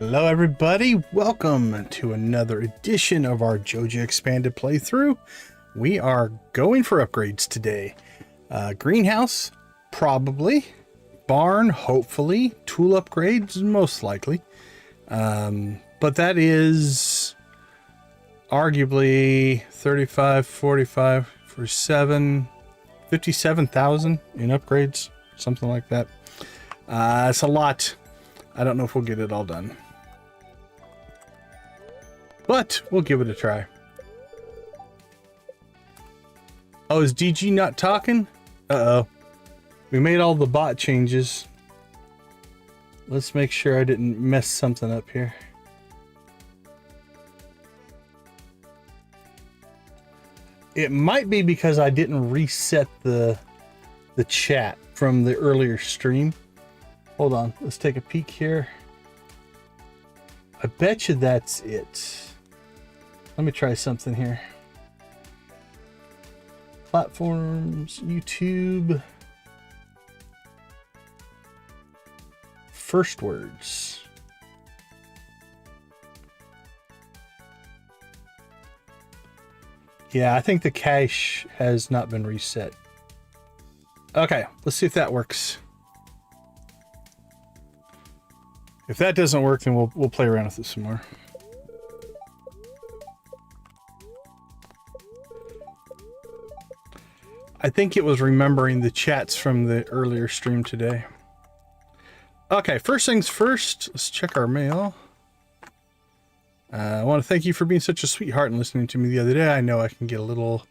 Hello everybody, welcome to another edition of our Joja Expanded playthrough. We are going for upgrades today. Greenhouse, probably. Barn, hopefully. Tool upgrades, most likely. But that is arguably 35, 45 for 57,000 in upgrades, something like that. It's a lot. I don't know if we'll get it all done, but we'll give it a try. Oh, is DG not talking? Uh-oh. We made all the bot changes. Let's make sure I didn't mess something up here. It might be because I didn't reset the chat from the earlier stream. Hold on, let's take a peek here. I bet you that's it. Let me try something here. Platforms, YouTube. First words. Yeah, I think the cache has not been reset. Okay, let's see if that works. If that doesn't work, then we'll play around with it some more. I think it was remembering the chats from the earlier stream today. Okay, first things first, let's check our mail. I want to thank you for being such a sweetheart and listening to me the other day. I know I can get a little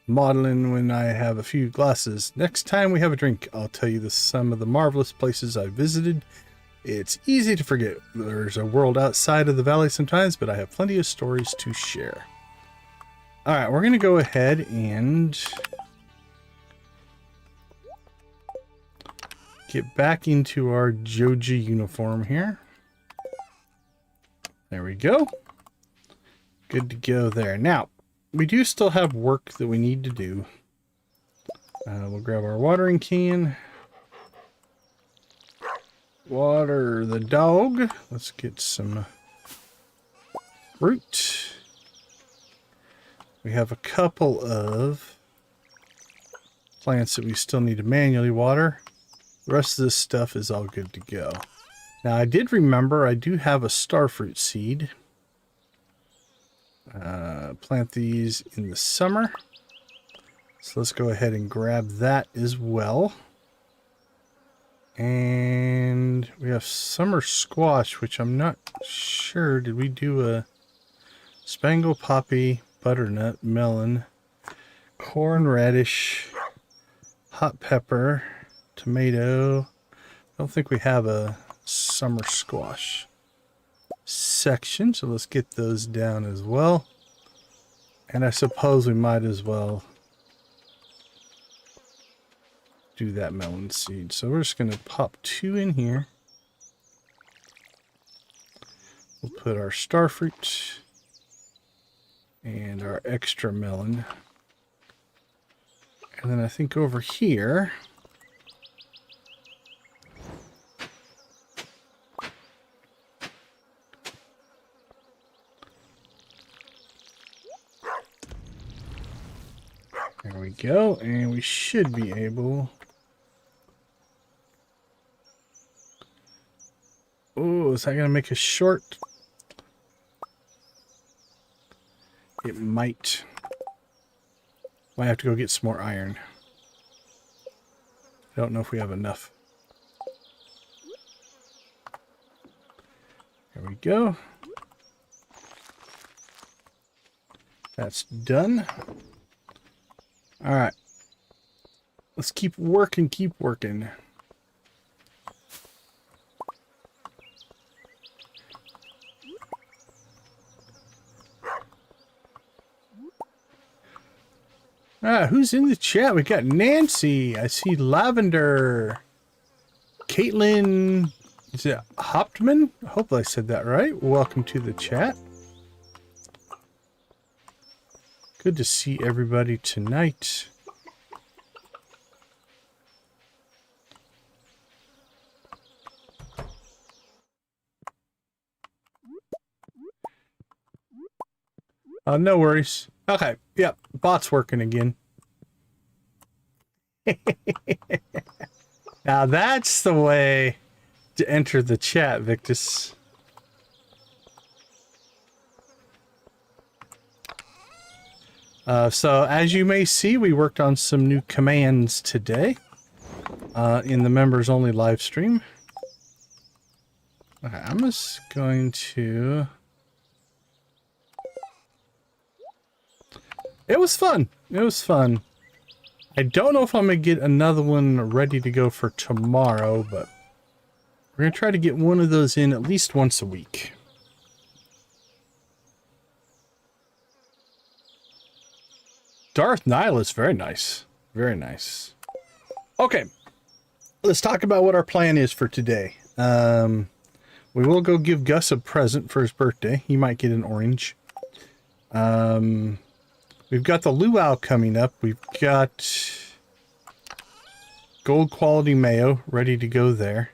maudlin when I have a few glasses. Next time we have a drink, I'll tell you some of the marvelous places I visited. It's easy to forget there's a world outside of the valley sometimes, but I have plenty of stories to share. All right, we're going to go ahead and get back into our Joja uniform here. There we go. Good to go there. Now, we do still have work that we need to do. We'll grab our watering can. Water the dog. Let's get some fruit. We have a couple of plants that we still need to manually water. The rest of this stuff is all good to go. Now, I did remember I do have a starfruit seed. Plant these in the summer. So let's go ahead and grab that as well. And we have summer squash, which I'm not sure. Did we do a spangle, poppy, butternut, melon, corn, radish, hot pepper, tomato? I don't think we have a summer squash section, so let's get those down as well. And I suppose we might as well do that melon seed. So we're just going to pop 2 in here. We'll put our starfruit and our extra melon. And then I think over here, there we go, and we should be able. Oh, is that going to make us short? It might. Might have to go get some more iron. I don't know if we have enough. There we go. That's done. All right. Let's keep working, keep working. Who's in the chat? We got Nancy. I see Lavender. Caitlin. Is it Hoptman? I hope I said that right. Welcome to the chat. Good to see everybody tonight. No worries. Okay, yep, bot's working again. Now that's the way to enter the chat, Victus. So as you may see, we worked on some new commands today in the members only live stream. Okay, I'm just going to... It was fun. It was fun. I don't know if I'm going to get another one ready to go for tomorrow, but we're going to try to get one of those in at least once a week. Darth Nihilus, very nice. Very nice. Okay, let's talk about what our plan is for today. We will go give Gus a present for his birthday. He might get an orange. We've got the luau coming up. We've got gold quality mayo ready to go there.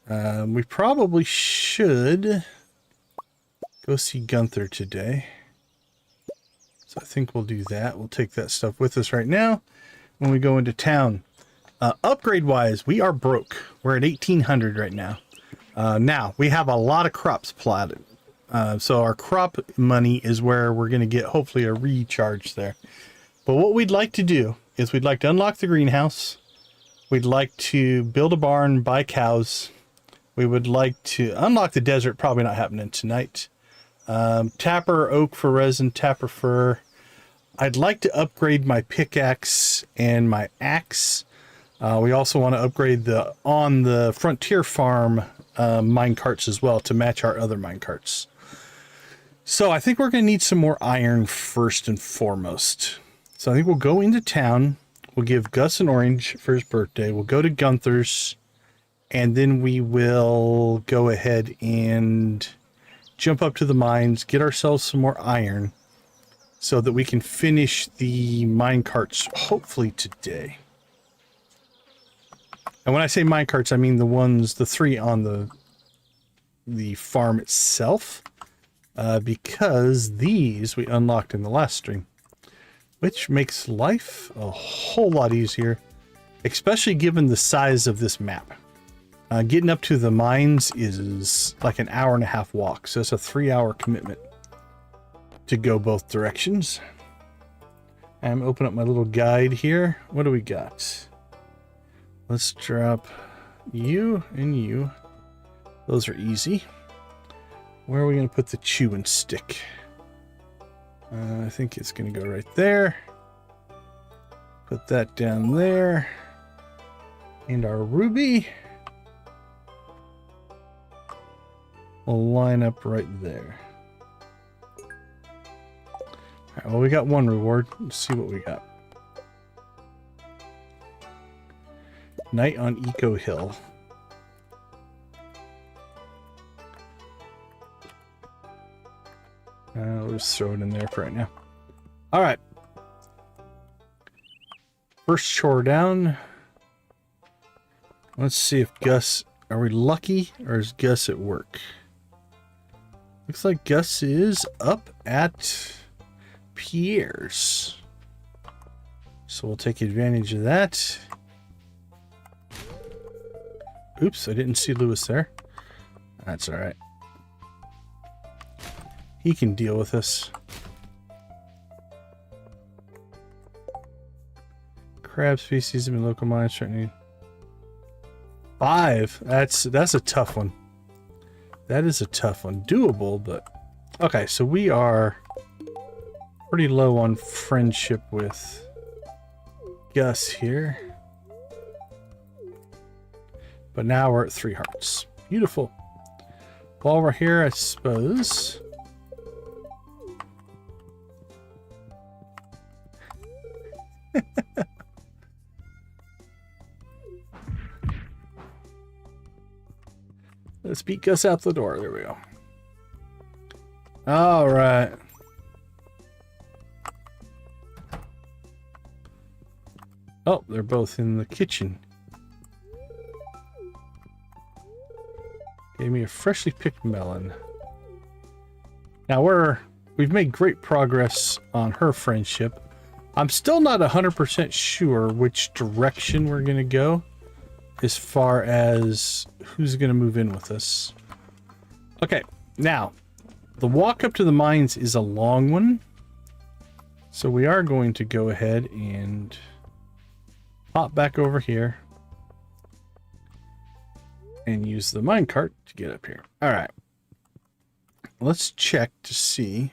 We probably should go see Gunther today. So I think we'll do that. We'll take that stuff with us right now when we go into town. Upgrade-wise, we are broke. We're at 1,800 right now. Now, we have a lot of crops plotted. So our crop money is where we're going to get hopefully a recharge there. But what we'd like to do is we'd like to unlock the greenhouse. We'd like to build a barn, buy cows. We would like to unlock the desert, probably not happening tonight. Tapper oak for resin, tapper fir. I'd like to upgrade my pickaxe and my axe. We also want to upgrade on the frontier farm mine carts as well to match our other mine carts. So I think we're going to need some more iron first and foremost. So I think we'll go into town. We'll give Gus an orange for his birthday. We'll go to Gunther's. And then we will go ahead and jump up to the mines, get ourselves some more iron so that we can finish the mine carts hopefully today. And when I say mine carts, I mean the 3 on the farm itself. Because these we unlocked in the last stream, which makes life a whole lot easier, especially given the size of this map. Getting up to the mines is like an 1.5 hour walk, so it's a 3-hour commitment to go both directions. I'm opening up my little guide here. What do we got? Let's drop you and you. Those are easy. Where are we going to put the chewing stick? I think it's going to go right there. Put that down there. And our ruby will line up right there. All right, well, we got one reward. Let's see what we got. Night on Eco Hill. We'll just throw it in there for right now. All right. First chore down. Let's see if Gus... Are we lucky or is Gus at work? Looks like Gus is up at Pierre's. So we'll take advantage of that. Oops, I didn't see Lewis there. That's all right. He can deal with this. Crab species have been local mines threatening. 5. That's a tough one. That is a tough one. Doable, but okay. So we are pretty low on friendship with Gus here, but now we're at 3 hearts. Beautiful. While we're here, I suppose. Let's beat Gus out the door. There we go. All right. Oh, they're both in the kitchen. Gave me a freshly picked melon. Now we're we've made great progress on her friendship. I'm still not 100% sure which direction we're going to go as far as who's going to move in with us. Okay, now, the walk up to the mines is a long one. So we are going to go ahead and pop back over here and use the minecart to get up here. All right. Let's check to see.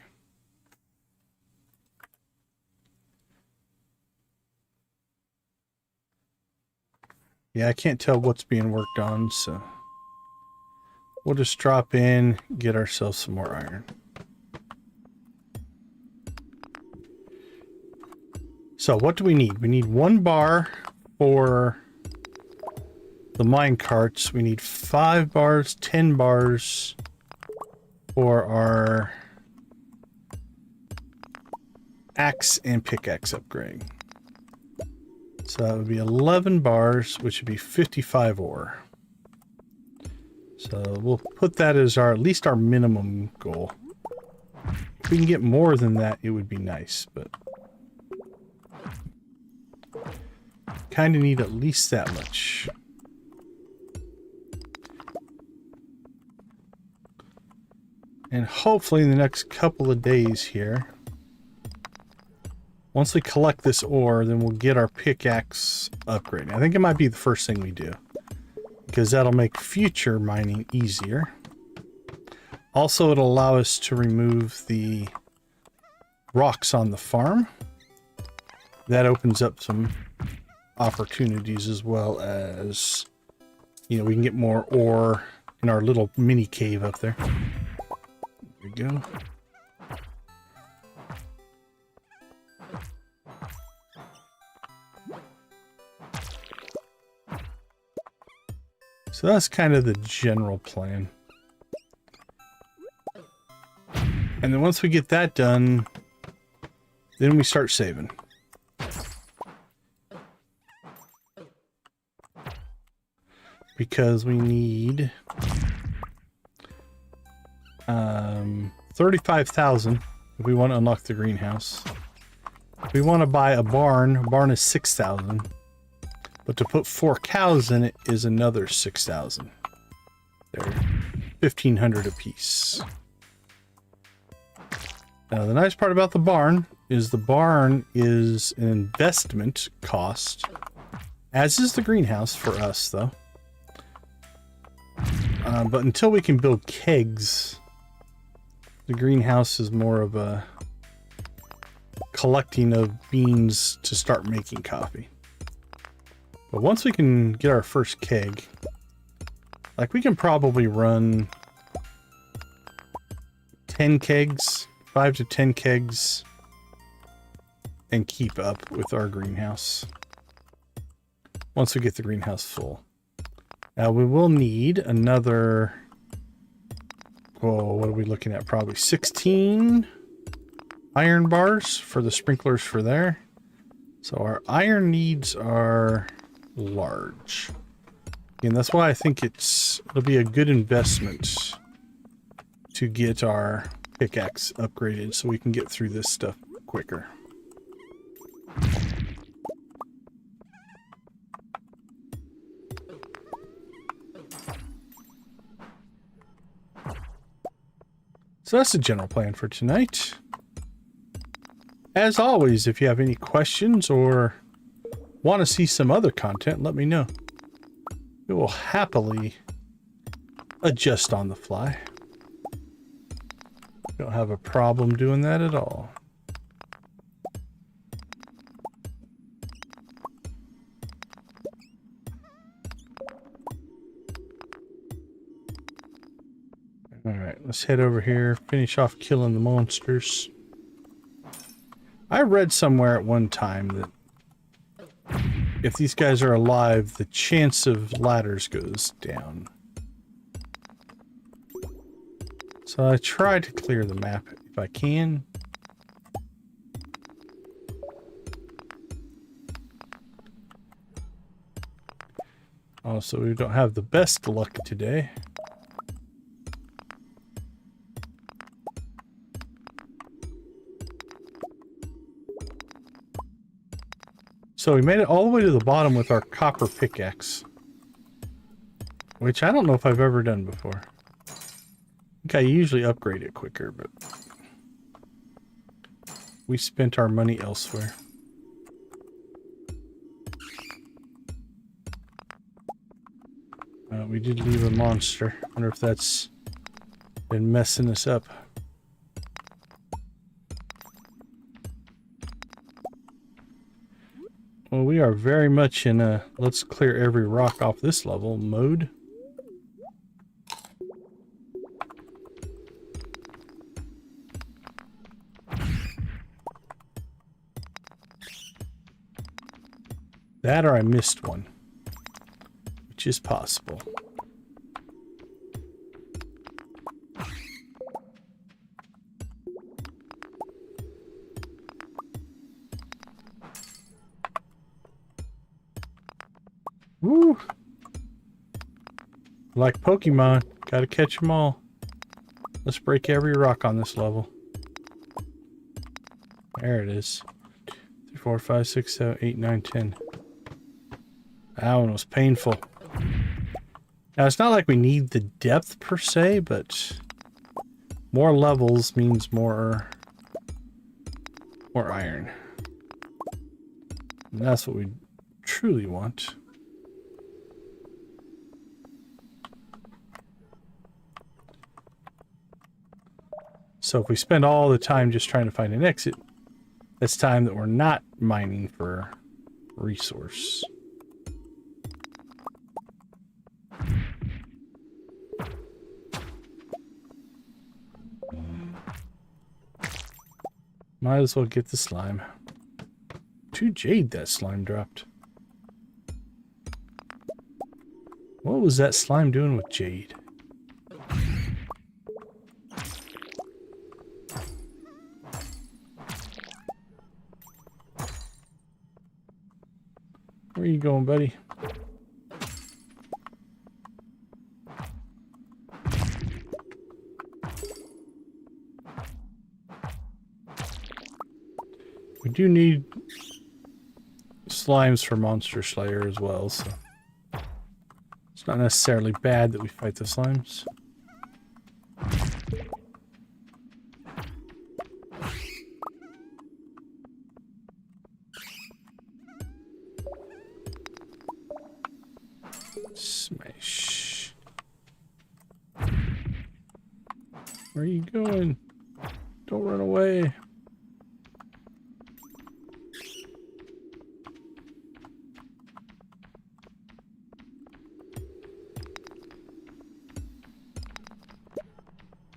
Yeah, I can't tell what's being worked on, so we'll just drop in, get ourselves some more iron. So what do we need? We need 1 bar for the mine carts. We need 5 bars, 10 bars for our axe and pickaxe upgrade. So that would be 11 bars, which would be 55 ore. So we'll put that as our, at least our minimum goal. If we can get more than that, it would be nice, but kind of need at least that much. And hopefully in the next couple of days here, once we collect this ore, then we'll get our pickaxe upgraded. I think it might be the first thing we do, because that'll make future mining easier. Also, it'll allow us to remove the rocks on the farm. That opens up some opportunities, as well as, you know, we can get more ore in our little mini cave up there. There we go. So that's kind of the general plan. And then once we get that done, then we start saving. Because we need 35,000 if we want to unlock the greenhouse. If we want to buy a barn is 6,000. But to put 4 cows in it is another 6,000. They're 1,500 apiece. Now the nice part about the barn is an investment cost, as is the greenhouse for us though. But until we can build kegs, the greenhouse is more of a collecting of beans to start making coffee. But once we can get our first keg, like we can probably run 10 kegs, 5 to 10 kegs, and keep up with our greenhouse once we get the greenhouse full. Now we will need another, what are we looking at? Probably 16 iron bars for the sprinklers for there. So our iron needs are large. And that's why I think it'll be a good investment to get our pickaxe upgraded so we can get through this stuff quicker. So that's the general plan for tonight. As always, if you have any questions or want to see some other content, let me know. We will happily adjust on the fly. Don't have a problem doing that at all. Alright, let's head over here, finish off killing the monsters. I read somewhere at one time that if these guys are alive, the chance of ladders goes down. So I try to clear the map if I can. Also, we don't have the best luck today. So we made it all the way to the bottom with our copper pickaxe. Which I don't know if I've ever done before. I think I usually upgrade it quicker, but we spent our money elsewhere. We did leave a monster. I wonder if that's been messing us up. Well, we are very much in a let's clear every rock off this level mode. That or I missed one, which is possible. Woo! Like Pokemon, gotta catch them all. Let's break every rock on this level. There it is. 3, 4, 5, 6, 7, 8, 9, 10. That one was painful. Now, it's not like we need the depth per se, but more levels means more iron. And that's what we truly want. So if we spend all the time just trying to find an exit, that's time that we're not mining for resource. Might as well get the slime. 2 jade that slime dropped. What was that slime doing with jade? Where are you going, buddy? We do need slimes for Monster Slayer as well, so it's not necessarily bad that we fight the slimes. Smash. Where are you going? Don't run away.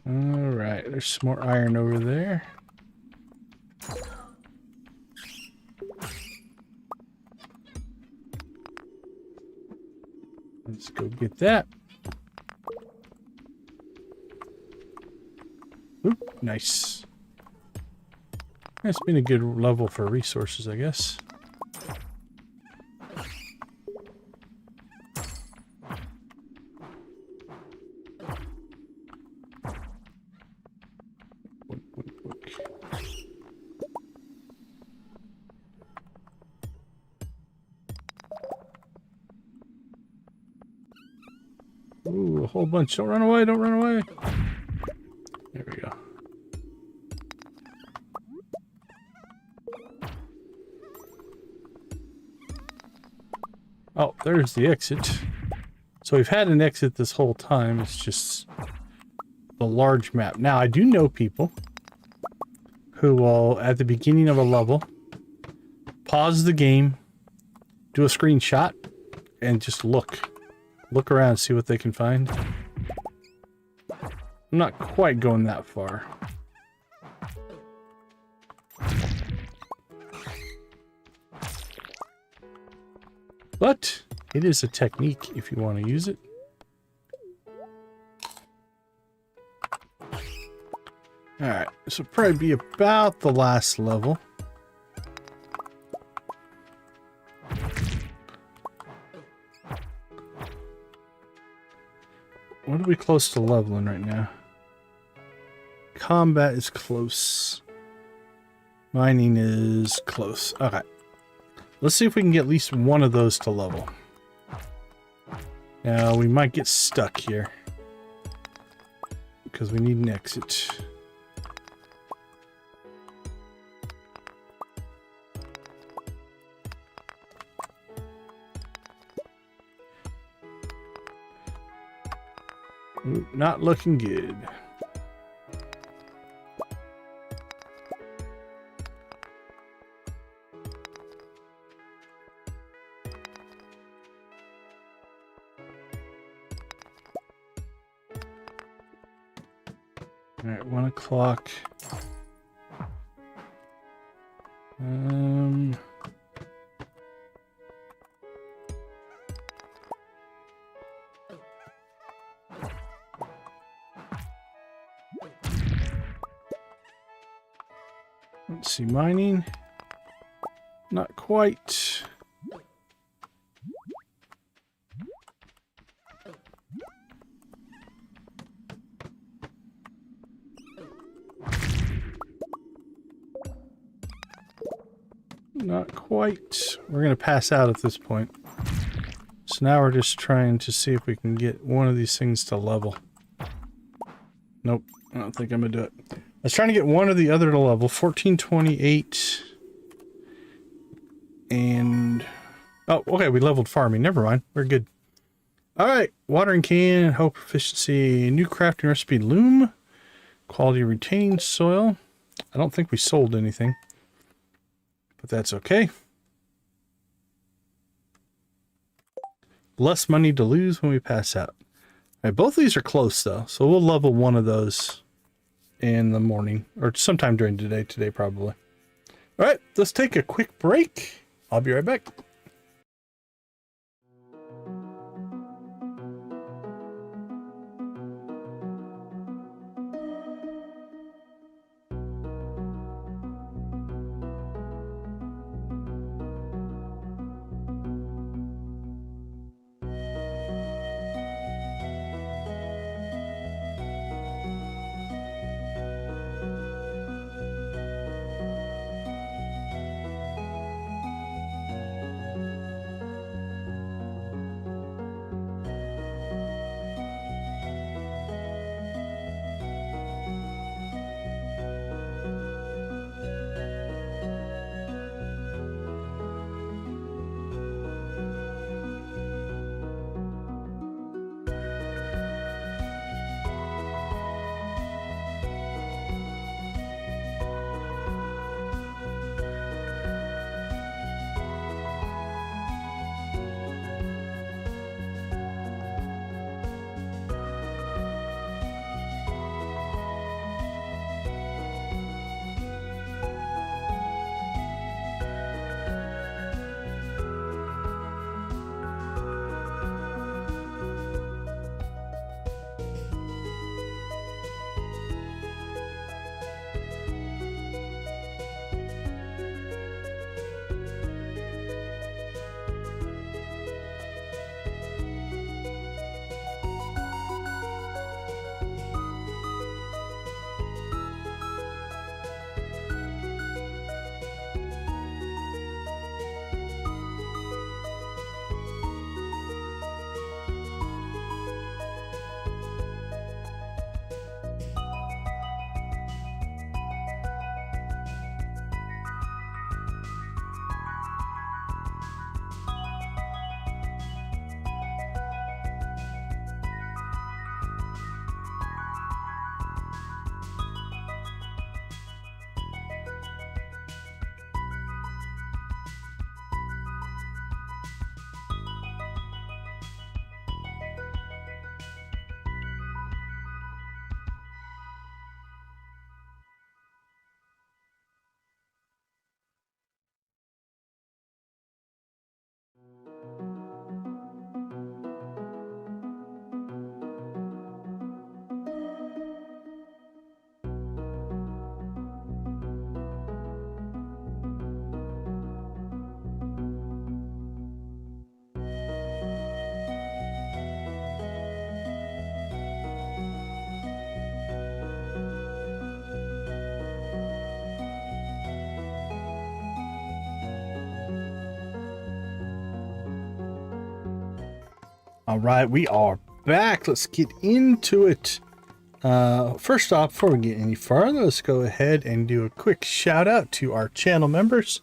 Alright, there's some more iron over there. Let's go get that. Oop, nice. That's been a good level for resources, I guess. Ooh, a whole bunch. Don't run away, don't run away. There we go. Oh, there's the exit. So we've had an exit this whole time. It's just the large map. Now, I do know people who will, at the beginning of a level, pause the game, do a screenshot, and just look around, see what they can find. I'm not quite going that far. But it is a technique if you want to use it. Alright, this will probably be about the last level. What are we close to leveling right now? Combat is close. Mining is close. Okay. Let's see if we can get at least one of those to level. Now, we might get stuck here because we need an exit. Ooh, not looking good. All right, 1 o'clock. Let's see, mining. Not quite. Not quite. We're going to pass out at this point. So now we're just trying to see if we can get one of these things to level. Nope. I don't think I'm going to do it. I was trying to get one or the other to level. 1428. And... oh, okay. We leveled farming. Never mind. We're good. Alright. Watering can. Hoe proficiency. New crafting recipe. Loom. Quality retaining soil. I don't think we sold anything. But that's okay. Less money to lose when we pass out. All right, both of these are close though, so we'll level one of those in the morning or sometime during the day. Today probably. All right, let's take a quick break. I'll be right back. All right, we are back. Let's get into it. First off, before we get any farther, let's go ahead and do a quick shout out to our channel members.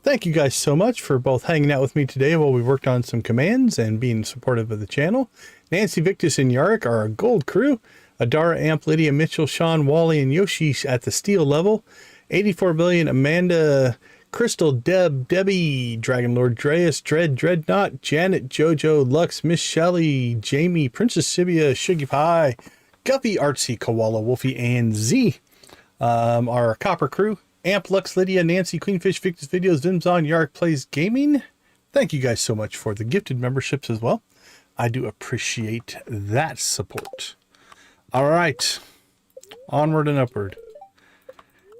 Thank you guys so much for both hanging out with me today while we worked on some commands and being supportive of the channel. Nancy, Victus, and Yarrick are our gold crew. Adara, Amp, Lydia, Mitchell, Sean, Wally, and Yoshi at the steel level. 84 billion, Amanda, Crystal, Deb, Debbie, Dragon Lord, Dreas, Dreadnought, Janet, Jojo, Lux, Miss Shelley, Jamie, Princess Sibia, Shuggy Pie, Guppy, Artsy, Koala, Wolfie, and Z. Our copper crew, Amp, Lux, Lydia, Nancy, Queenfish, Victus Videos, Vimzon, Yarrick Plays Gaming. Thank you guys so much for the gifted memberships as well. I do appreciate that support. All right, onward and upward.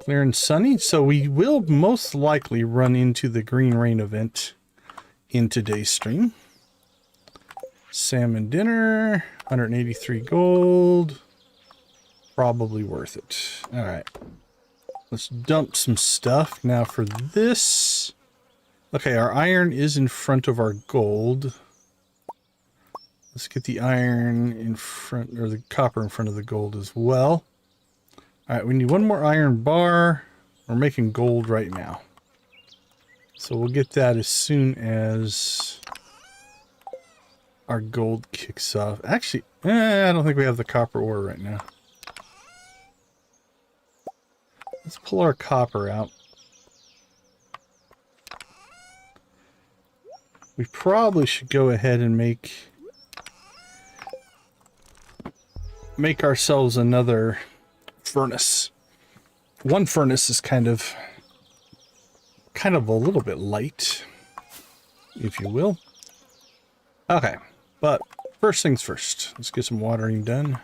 Clear and sunny. So we will most likely run into the green rain event in today's stream. Salmon dinner, 183 gold. Probably worth it. All right. Let's dump some stuff. Now for this. Okay, our iron is in front of our gold. Let's get the iron in front, or the copper in front of the gold as well. All right, we need one more iron bar. We're making gold right now. So we'll get that as soon as our gold kicks off. Actually, I don't think we have the copper ore right now. Let's pull our copper out. We probably should go ahead and make ourselves another furnace. One furnace is kind of a little bit light, if you will. Okay, but first things first. Let's get some watering done.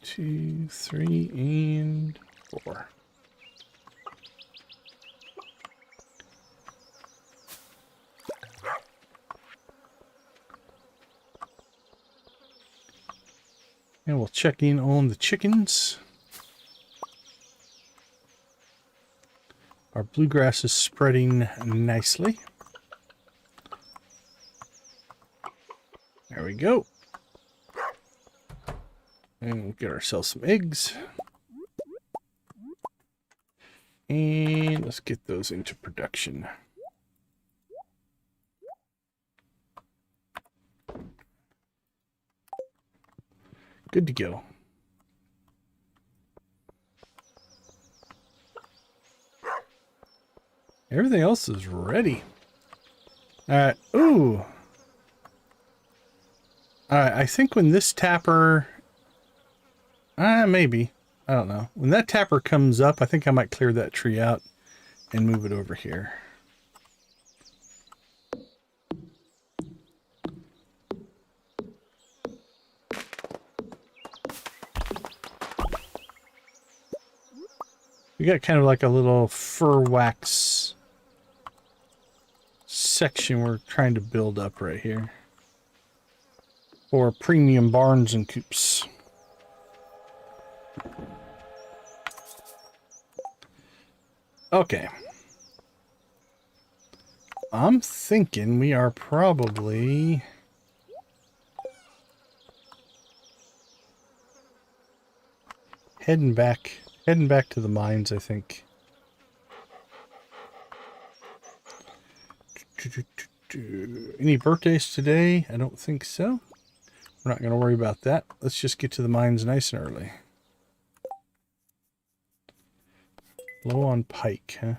Two, 3, and 4. And we'll check in on the chickens. Our bluegrass is spreading nicely. There we go. And we'll get ourselves some eggs. And let's get those into production. Good to go. Everything else is ready. All right. Ooh. All right. I think when this tapper... maybe. I don't know. When that tapper comes up, I think I might clear that tree out and move it over here. We got kind of like a little fur wax section we're trying to build up right here. For premium barns and coops. Okay. I'm thinking we are probably... heading back to the mines, I think. Any birthdays today? I don't think so. We're not going to worry about that. Let's just get to the mines nice and early. Low on pike, huh?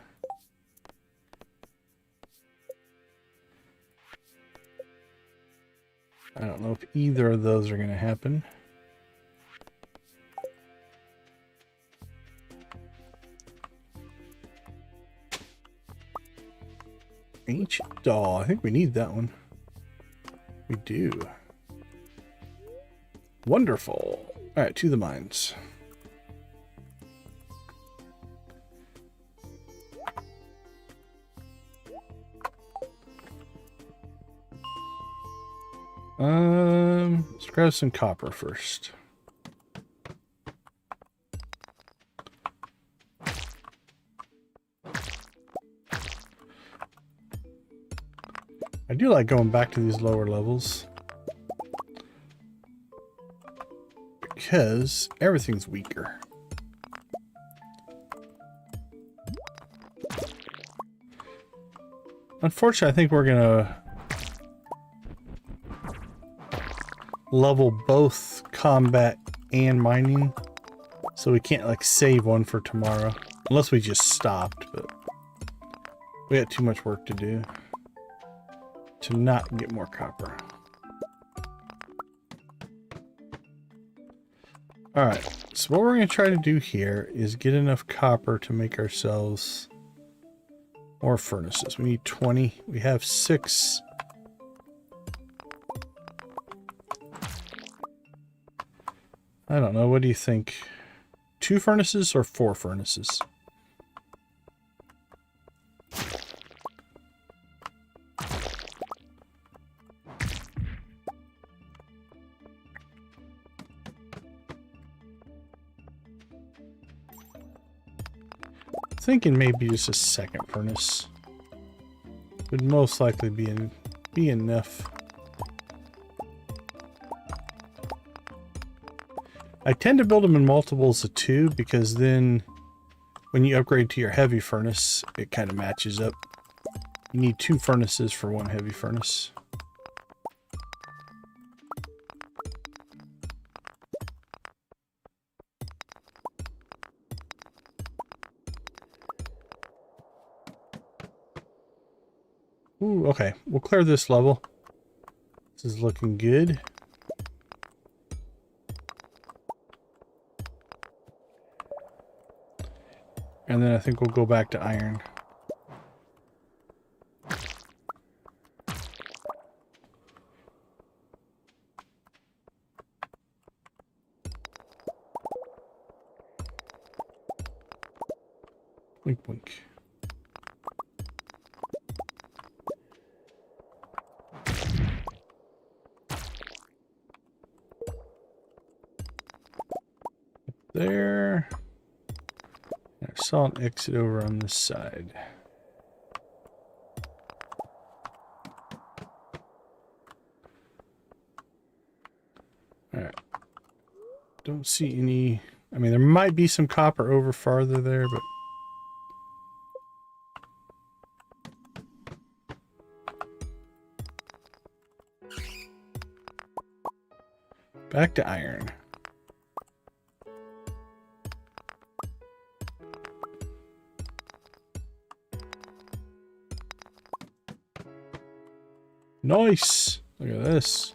I don't know if either of those are going to happen. Ancient doll. I think we need that one. We do. Wonderful. All right, to the mines. Let's grab some copper first. I do like going back to these lower levels because everything's weaker. Unfortunately, I think we're gonna level both combat and mining, so we can't like save one for tomorrow unless we just stopped, but we got too much work to do to not get more copper. Alright, so what we're going to try to do here is get enough copper to make ourselves more furnaces. We need 20. We have 6. I don't know, what do you think? 2 furnaces or 4 furnaces? Thinking maybe just a second furnace would most likely be enough. I tend to build them in multiples of 2 because then when you upgrade to your heavy furnace, it kind of matches up. You need 2 furnaces for 1 heavy furnace. Ooh, okay. We'll clear this level. This is looking good. And then I think we'll go back to iron. Wink, wink. There. I saw an exit over on this side. Alright. Don't see any... I mean, there might be some copper over farther there, but... back to iron. Nice! Look at this.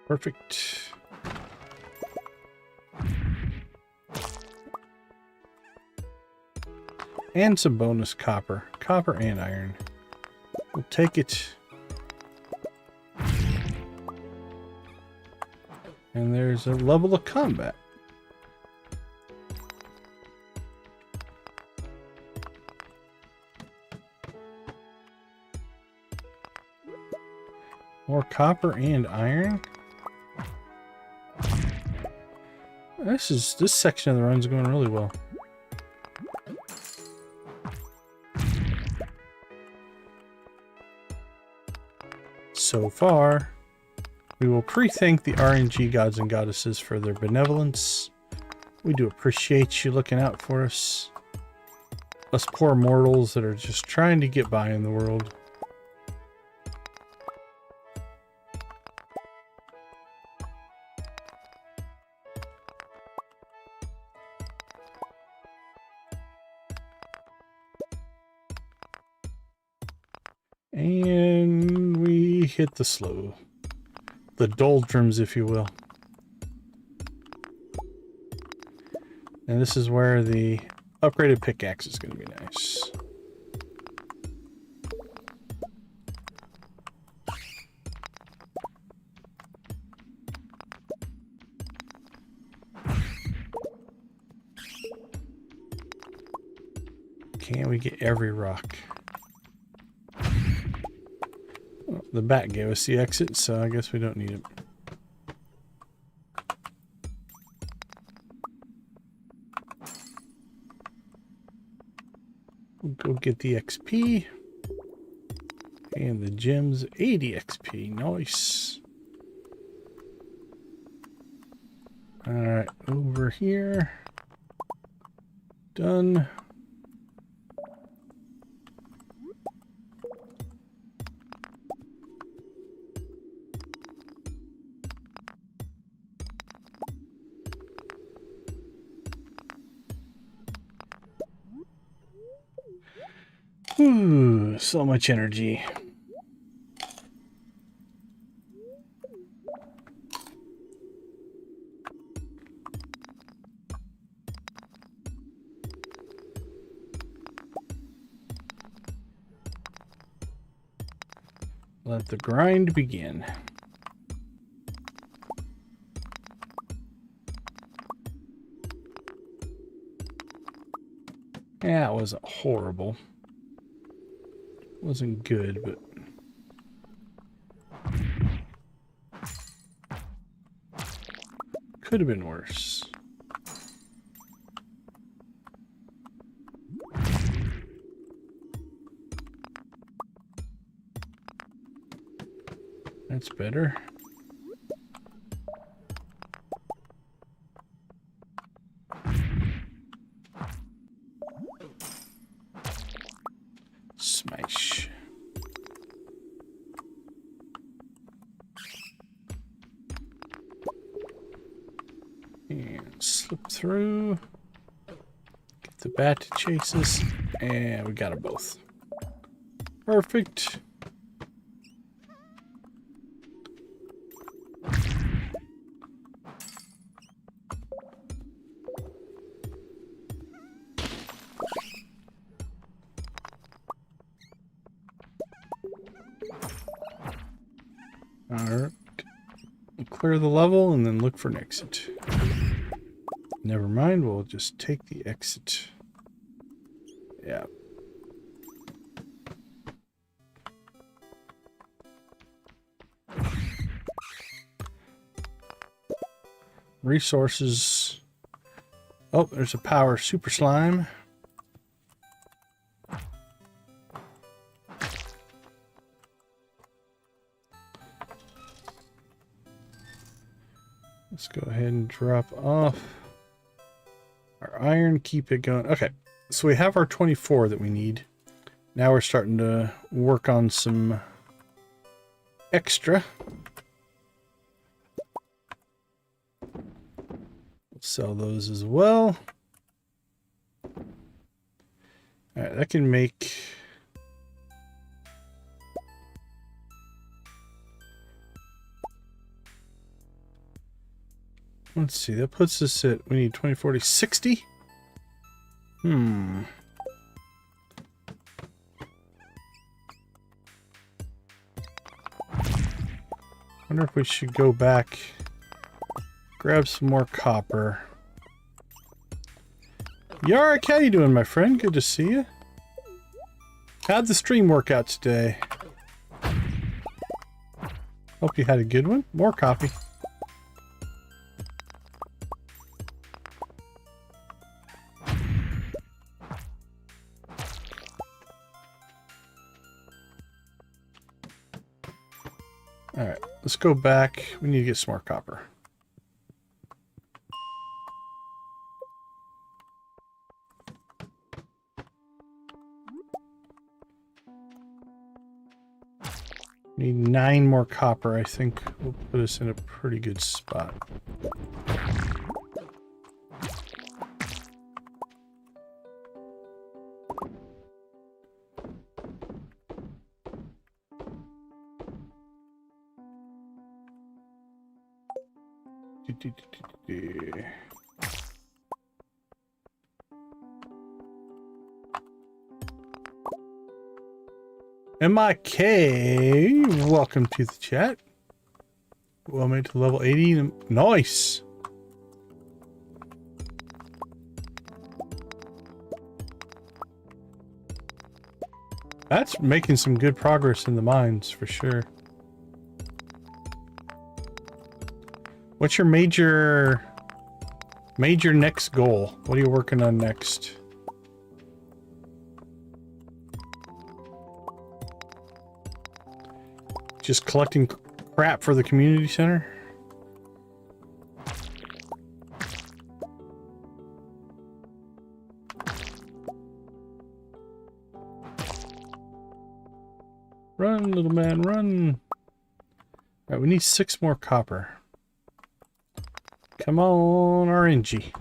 Perfect. And some bonus copper. Copper and iron. We'll take it. And there's a level of combat. More copper and iron. This section of the run's going really well. So far, we will pre-thank the RNG gods and goddesses for their benevolence. We do appreciate you looking out for us. Us poor mortals that are just trying to get by in the world. And we hit the doldrums, if you will. And this is where the upgraded pickaxe is going to be nice. Can we get every rock? Well, the bat gave us the exit, so I guess we don't need it. We'll go get the XP. And the gems, 80 XP. Nice. Alright, over here. Done. Ooh, so much energy. Let the grind begin. Yeah, it wasn't horrible. Wasn't good, but could have been worse. That's better. Smash. And slip through. Get the bat to chase us. And we got them both. Perfect. Alright. Clear the level and then look for an exit. Never mind, we'll just take the exit. Yeah. Resources. Oh, there's a power super slime. Let's go ahead and drop off our iron, keep it going. Okay, so we have our 24 that we need. Now we're starting to work on some extra. We'll sell those as well. All right, that can make... Let's see, that puts us at, we need 20, 40, 60? Wonder if we should go back, grab some more copper. Yarrick, how you doing, my friend? Good to see you. How'd the stream work out today? Hope you had a good one. More coffee. Alright, let's go back. We need to get some more copper. We need 9 more copper. I think will put us in a pretty good spot. MIK, welcome to the chat. Well made to level 80. Nice. That's making some good progress in the mines, for sure. What's your major next goal? What are you working on next? Just collecting crap for the community center? Run, little man, run. Alright, we need 6 more copper. Come on, RNG.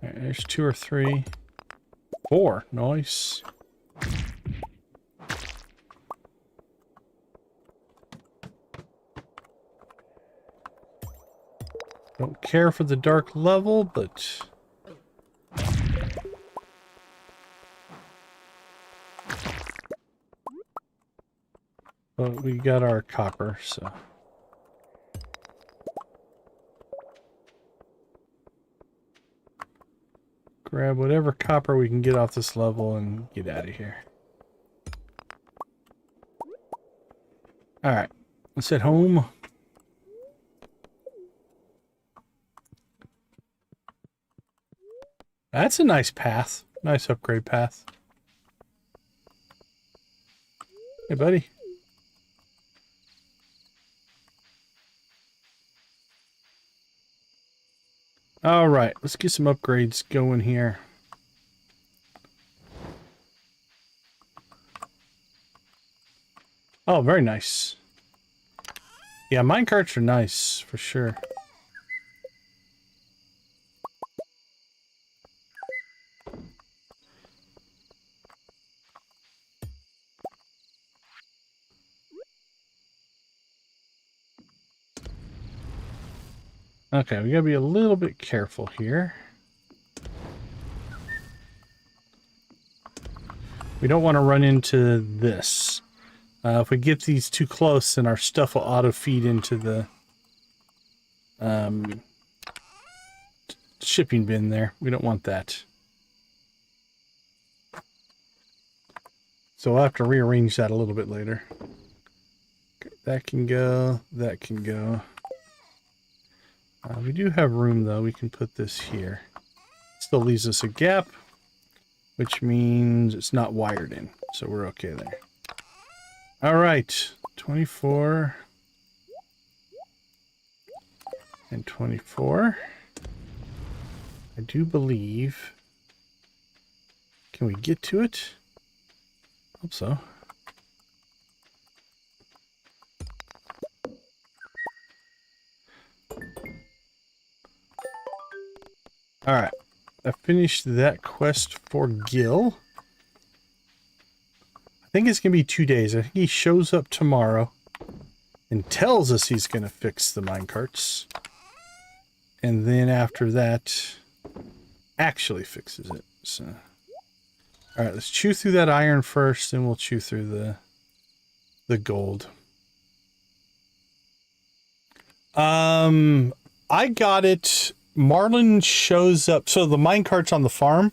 Alright, there's 2 or 3. 4. Nice. Don't care for the dark level, but... But we got our copper, so... Grab whatever copper we can get off this level and get out of here. Alright, let's head home. That's a nice path. Nice upgrade path. Hey, buddy. Alright, let's get some upgrades going here. Oh, very nice. Yeah, minecarts are nice, for sure. Okay, we gotta be a little bit careful here. We don't want to run into this. If we get these too close, then our stuff will auto-feed into the shipping bin there. We don't want that. So we'll have to rearrange that a little bit later. Okay, that can go, that can go. We do have room, though. We can put this here. Still leaves us a gap, which means it's not wired in. So we're okay there. All right. 24. And 24. I do believe... Can we get to it? Hope so. Alright, I finished that quest for Gil. I think it's going to be 2 days. I think he shows up tomorrow and tells us he's going to fix the minecarts. And then after that, actually fixes it. So, alright, let's chew through that iron first, then we'll chew through the gold. I got it... Marlin shows up, so the minecarts on the farm,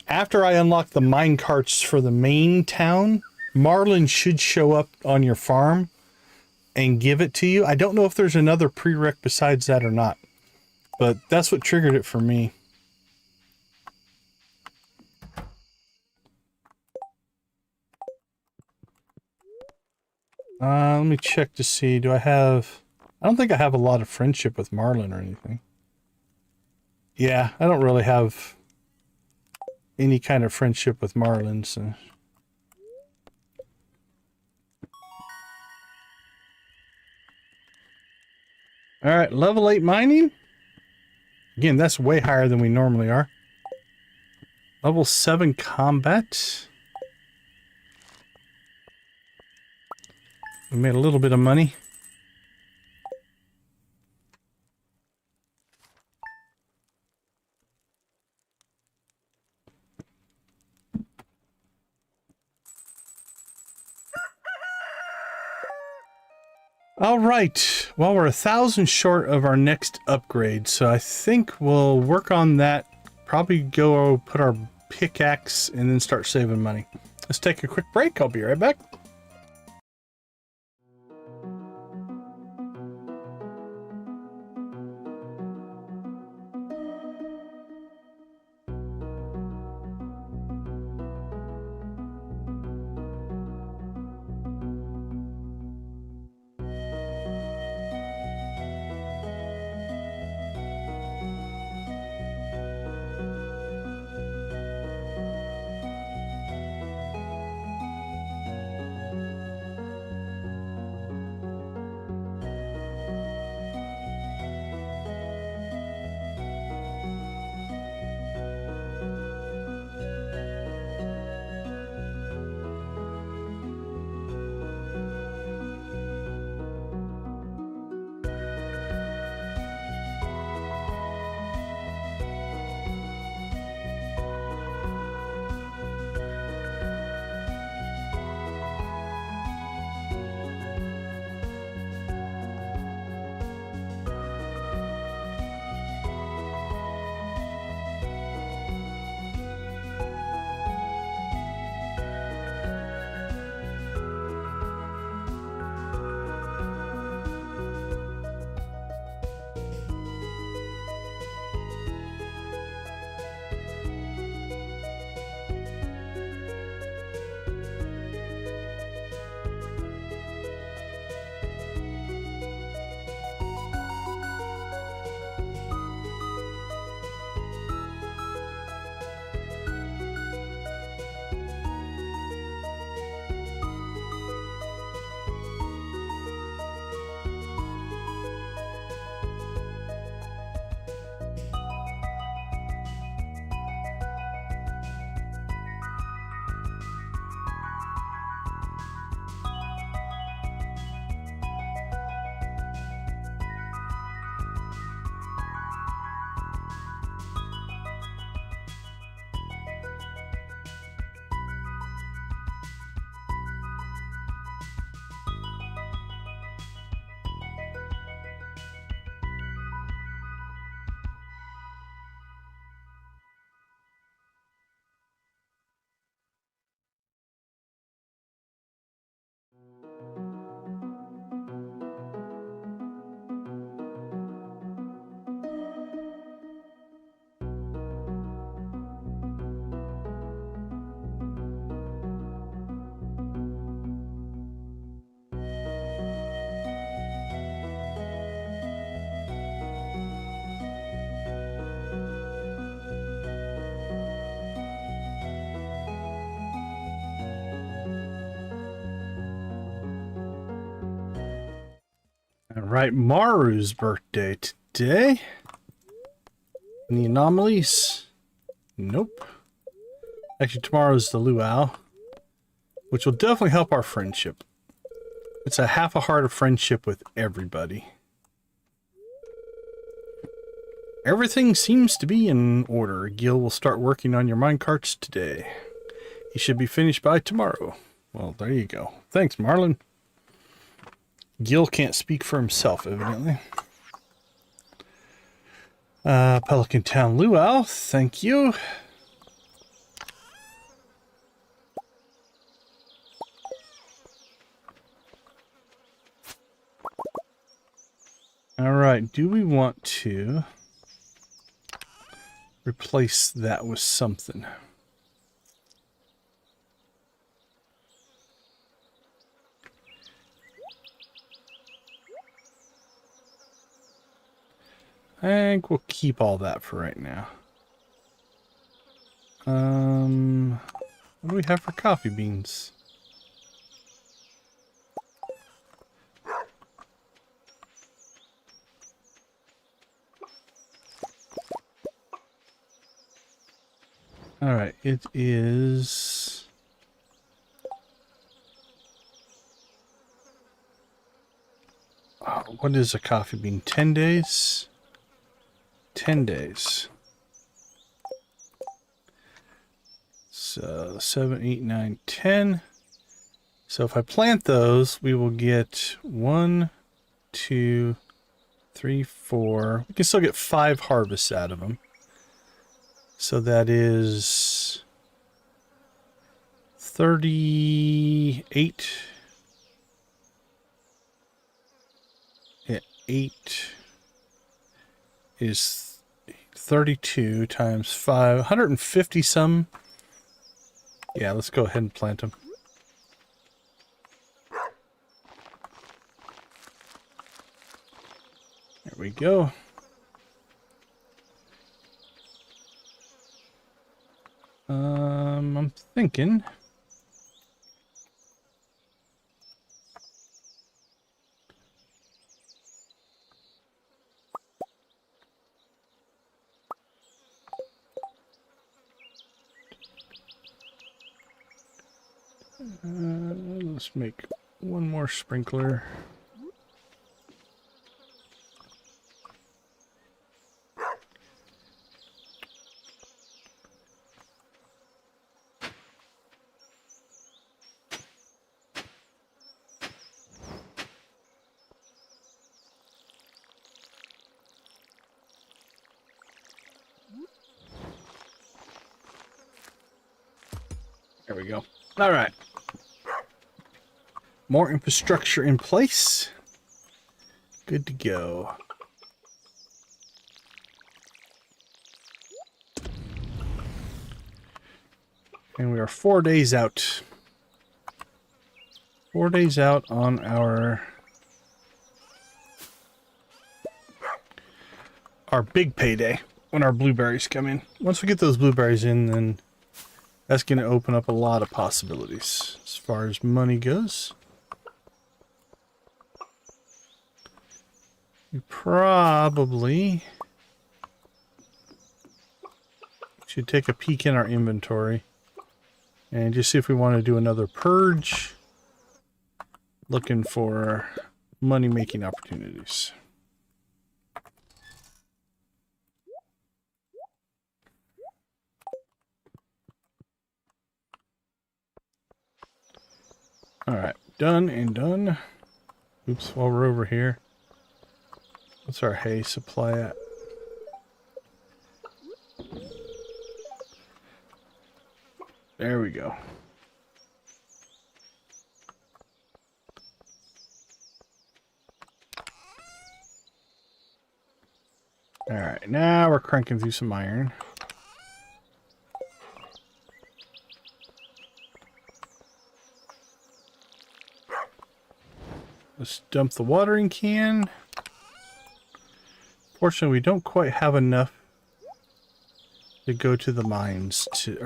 after I unlock the minecarts for the main town, Marlin should show up on your farm and give it to you. I don't know if there's another prereq besides that or not, but that's what triggered it for me. Let me check to see, do I have... I don't think I have a lot of friendship with Marlin or anything. Yeah, I don't really have any kind of friendship with Marlin, so... Alright, level 8 mining. Again, that's way higher than we normally are. Level 7 combat. We made a little bit of money. All right, well, we're 1,000 short of our next upgrade, so I think we'll work on that probably go put our pickaxe and then start saving money. Let's take a quick break. I'll be right back. All right, Maru's birthday today. Any anomalies? Nope. Actually, tomorrow's the luau, which will definitely help our friendship. It's a half a heart of friendship with everybody. Everything seems to be in order. Gil will start working on your minecarts today. He should be finished by tomorrow. Well, there you go. Thanks, Marlon. Gil can't speak for himself, evidently. Pelican Town luau, thank you. All right, do we want to replace that with something? I think we'll keep all that for right now. What do we have for coffee beans? All right, it is... what is a coffee bean? 10 days? 10 days. So 7, 8, 9, 10. So if I plant those, we will get 1, 2, 3, 4. We can still get 5 harvests out of them. So that is 38. Yeah, 8 is 32 times 5. 150 some. Yeah, let's go ahead and plant them. There we go. I'm thinking. Let's make one more sprinkler. There we go. All right. More infrastructure in place. Good to go. And we are 4 days out. 4 days out on our big payday when our blueberries come in. Once we get those blueberries in, then that's going to open up a lot of possibilities as far as money goes. We probably should take a peek in our inventory and just see if we want to do another purge, looking for money-making opportunities. All right, done and done. Oops, while we're over here, what's our hay supply at? There we go. All right, now we're cranking through some iron. Let's dump the watering can. Fortunately, we don't quite have enough to go to the mines to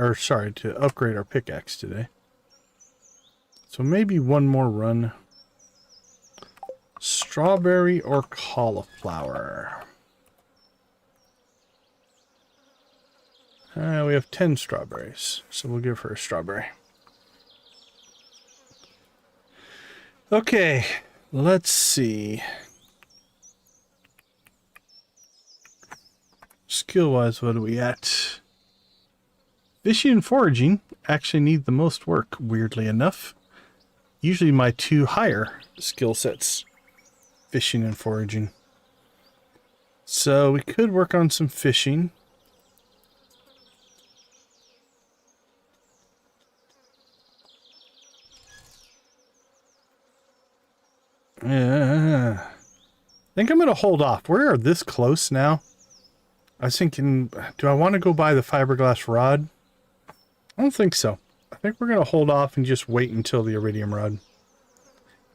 upgrade our pickaxe today. So maybe one more run. Strawberry or cauliflower? We have 10 strawberries, so we'll give her a strawberry. Okay, let's see. Skill-wise, what are we at? Fishing and foraging actually need the most work, weirdly enough. Usually my two higher skill sets, fishing and foraging. So we could work on some fishing. I think I'm going to hold off. We're this close now. I was thinking, do I want to go buy the fiberglass rod? I don't think so. I think we're going to hold off and just wait until the iridium rod.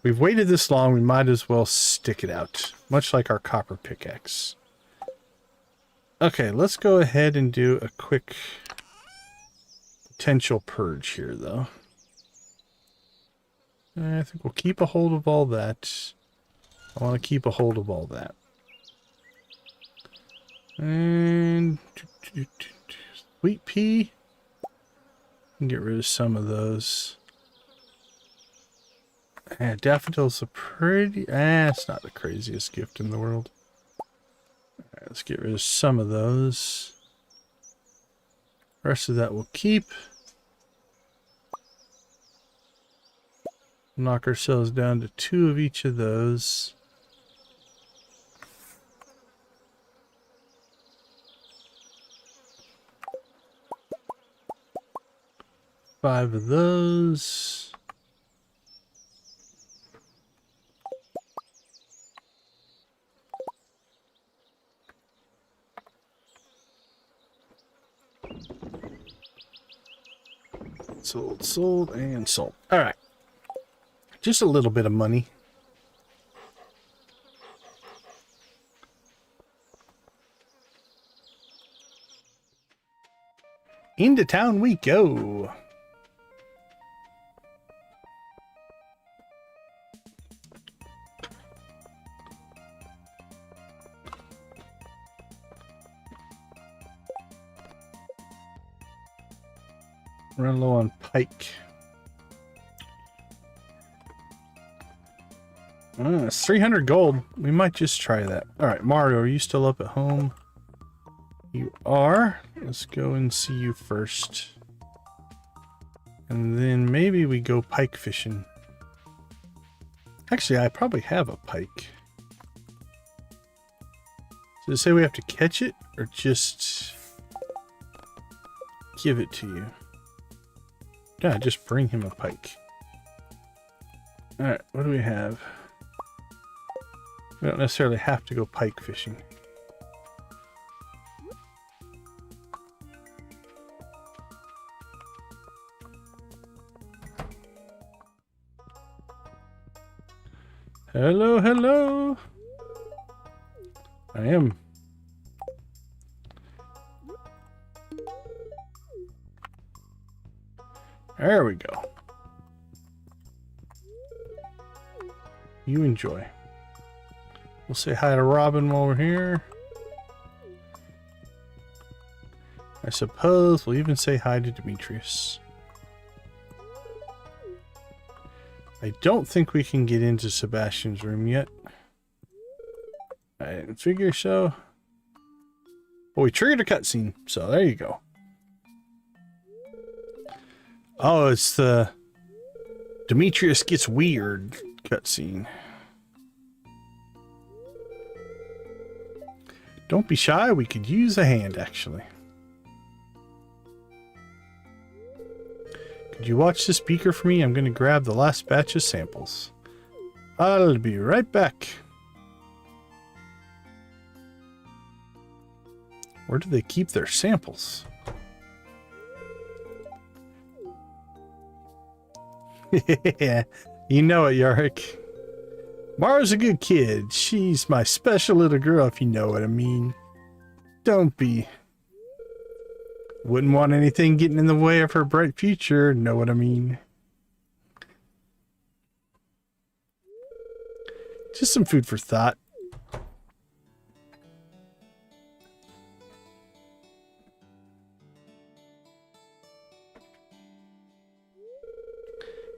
We've waited this long, we might as well stick it out. Much like our copper pickaxe. Okay, let's go ahead and do a quick potential purge here, though. I think we'll keep a hold of all that. I want to keep a hold of all that. And sweet pea. Get rid of some of those. Daffodils are pretty. It's not the craziest gift in the world. Alright, let's get rid of some of those. The rest of that we'll keep. Knock ourselves down to 2 of each of those. 5 of those. Sold, and sold. All right. Just a little bit of money. Into town we go. Run low on pike. It's 300 gold. We might just try that. All right, Mario, are you still up at home? You are. Let's go and see you first. And then maybe we go pike fishing. Actually, I probably have a pike. Does it say we have to catch it or just give it to you? Yeah, just bring him a pike. Alright, what do we have? We don't necessarily have to go pike fishing. Hello, hello. I am. There we go. You enjoy. We'll say hi to Robin while we're here. I suppose we'll even say hi to Demetrius. I don't think we can get into Sebastian's room yet. I didn't figure so. Well, we triggered a cutscene, so there you go. Oh, it's the Demetrius gets weird cutscene. Don't be shy, we could use a hand, actually. Could you watch this beaker for me? I'm going to grab the last batch of samples. I'll be right back. Where do they keep their samples? Yeah, you know it, Yarick. Mara's a good kid. She's my special little girl, if you know what I mean. Don't be. Wouldn't want anything getting in the way of her bright future, know what I mean. Just some food for thought.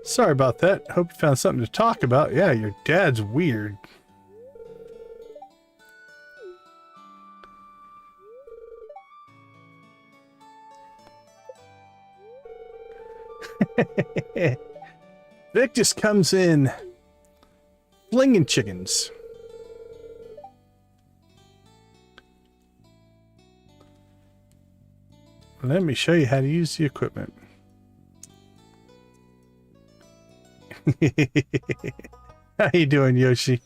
Sorry about that. Hope you found something to talk about. Yeah, your dad's weird. Vic just comes in flinging chickens. Let me show you how to use the equipment. How you doing, Yoshi?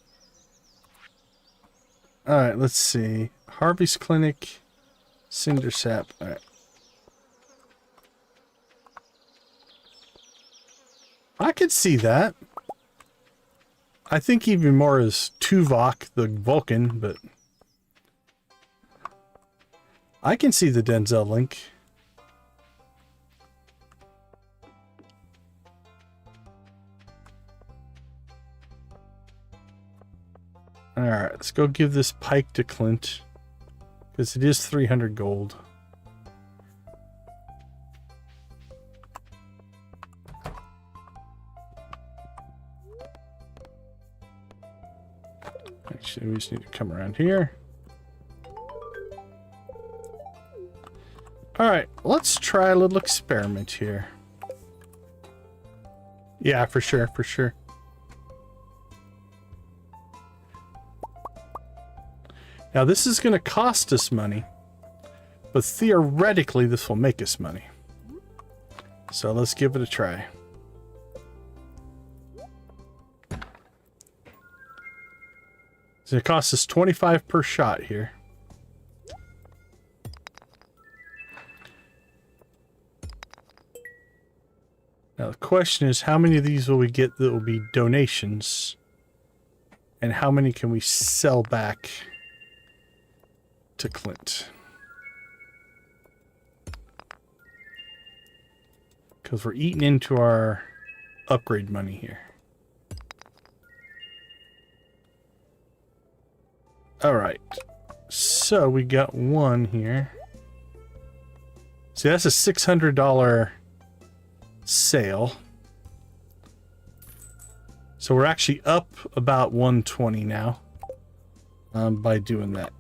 Alright, let's see. Harvey's Clinic, Cinder Sap. Alright. I could see that. I think even more is Tuvok, the Vulcan, but I can see the Denzel link. Alright, let's go give this pike to Clint, because it is 300 gold. Actually, we just need to come around here. Alright, let's try a little experiment here. Yeah, for sure, for sure. Now, this is going to cost us money, but theoretically, this will make us money. So let's give it a try. So it costs us 25 per shot here. Now the question is, how many of these will we get that will be donations? And how many can we sell back to Clint? Because we're eating into our upgrade money here. Alright. So we got one here. See, that's a $600 sale. So we're actually up about 120 now by doing that.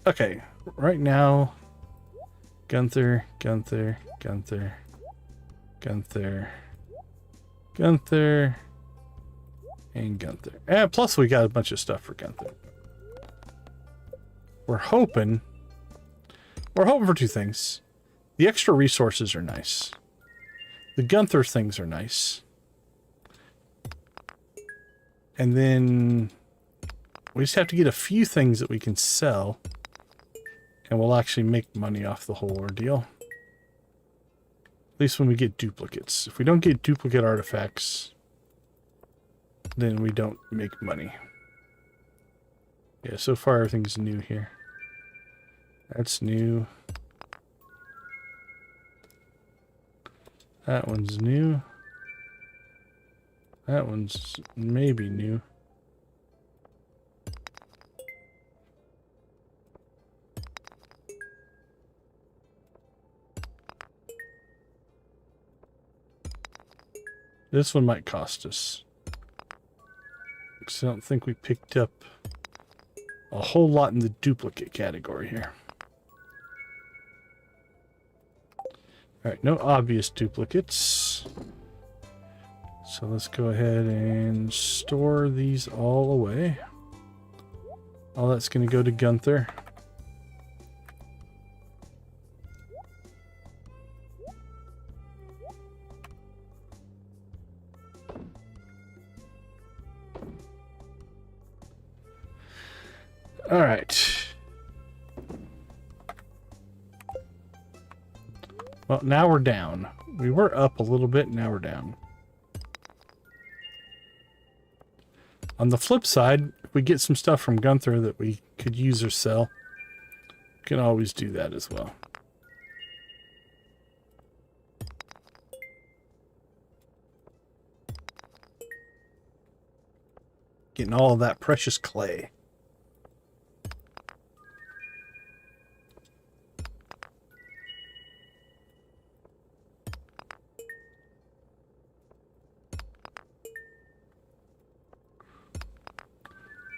Okay, right now, Gunther, and Gunther. And plus we got a bunch of stuff for Gunther. We're hoping for two things. The extra resources are nice. The Gunther things are nice. And then we just have to get a few things that we can sell. And we'll actually make money off the whole ordeal. At least when we get duplicates. If we don't get duplicate artifacts, then we don't make money. Yeah, so far everything's new here. That's new. That one's new. That one's maybe new. This one might cost us. Because I don't think we picked up a whole lot in the duplicate category here. Alright, no obvious duplicates. So let's go ahead and store these all away. All that's going to go to Gunther. All right. Well, now we're down. We were up a little bit, now we're down. On the flip side, if we get some stuff from Gunther that we could use or sell, we can always do that as well. Getting all of that precious clay.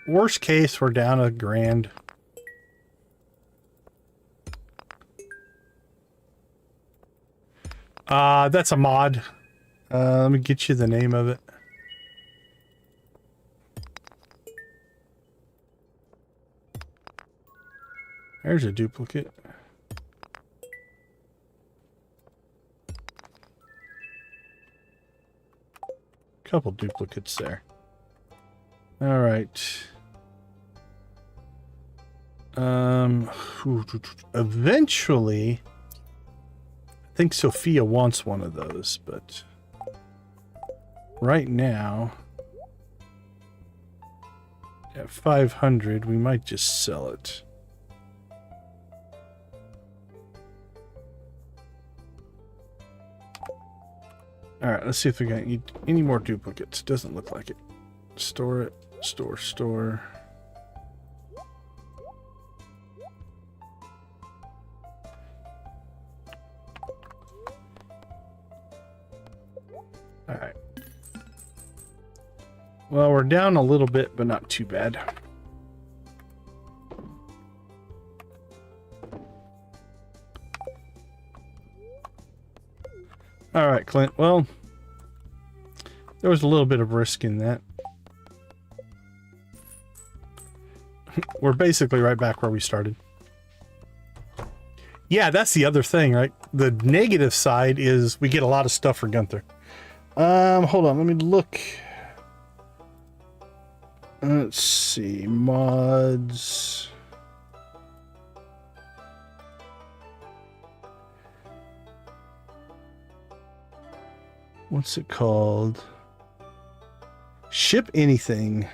Worst case, we're down $1,000. That's a mod. Let me get you the name of it. There's a duplicate. Couple duplicates there. All right. Eventually, I think Sophia wants one of those, but right now, at 500, we might just sell it. All right, let's see if we got any more duplicates. Doesn't look like it. Store it. Store. All right. Well, we're down a little bit, but not too bad. All right, Clint. Well, there was a little bit of risk in that. We're basically right back where we started. Yeah, that's the other thing, right? The negative side is we get a lot of stuff for Gunther. Hold on, let me look. Let's see, mods. What's it called? Ship anything.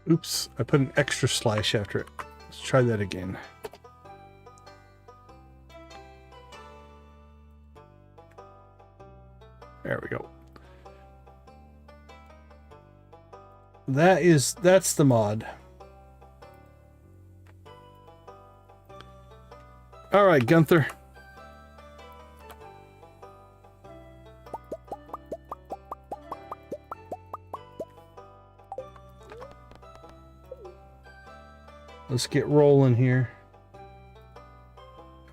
Oops, I put an extra slash after it. Let's try that again. There we go. That's the mod. All right, Gunther. Let's get rolling here.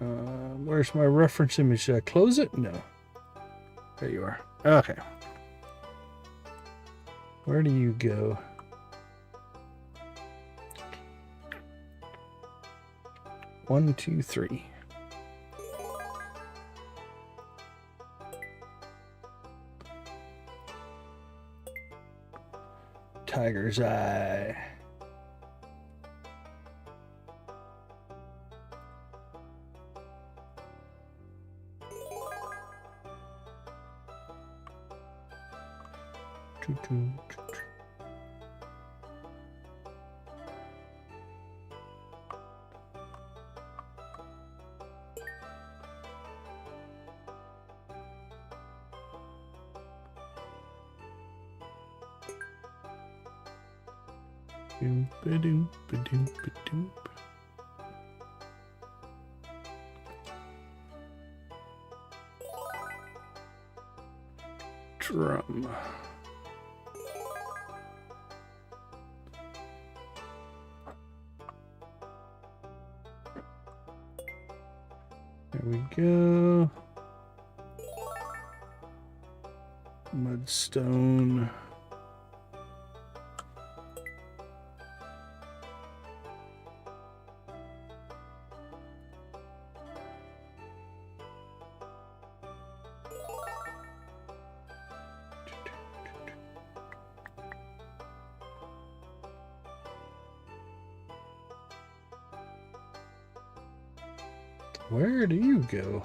Where's my reference image? Should I close it? No. There you are. Okay. Where do you go? One, two, three. Tiger's eye. Drum. There we go. Mudstone. Where do you go?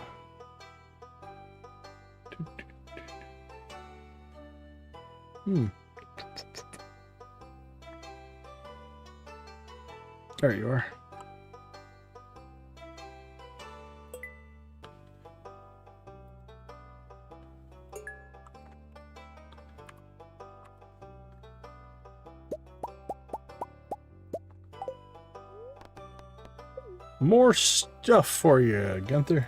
There you are. More stuff for you, Gunther.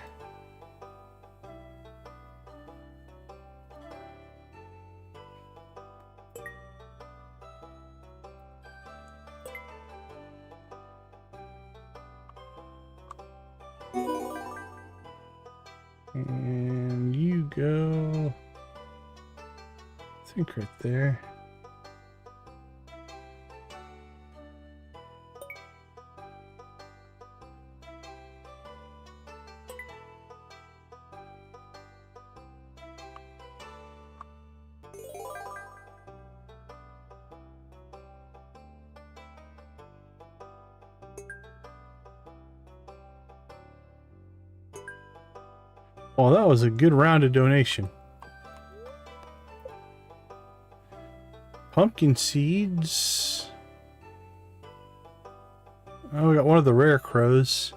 And you go, I think right there. Well, that was a good round of donation. Pumpkin seeds. Oh, we got one of the rare crows.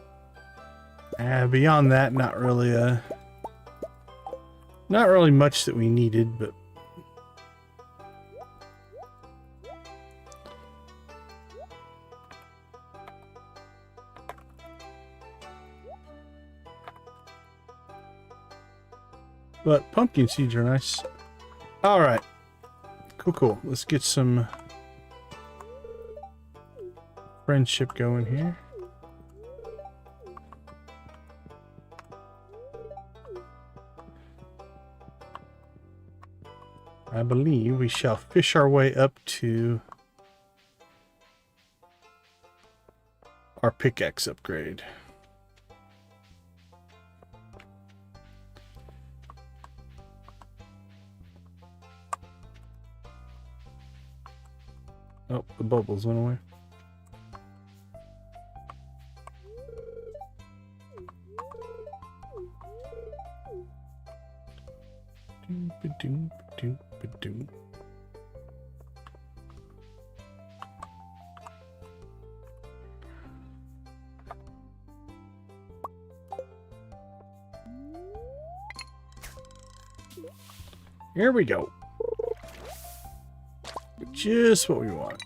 Beyond that, not really much that we needed, but pumpkin seeds are nice. All right. Cool. Let's get some friendship going here. I believe we shall fish our way up to our pickaxe upgrade. Oh, the bubbles went away. Doom-ba-doom-ba-doom-ba-doom. Here we go. Just what we want.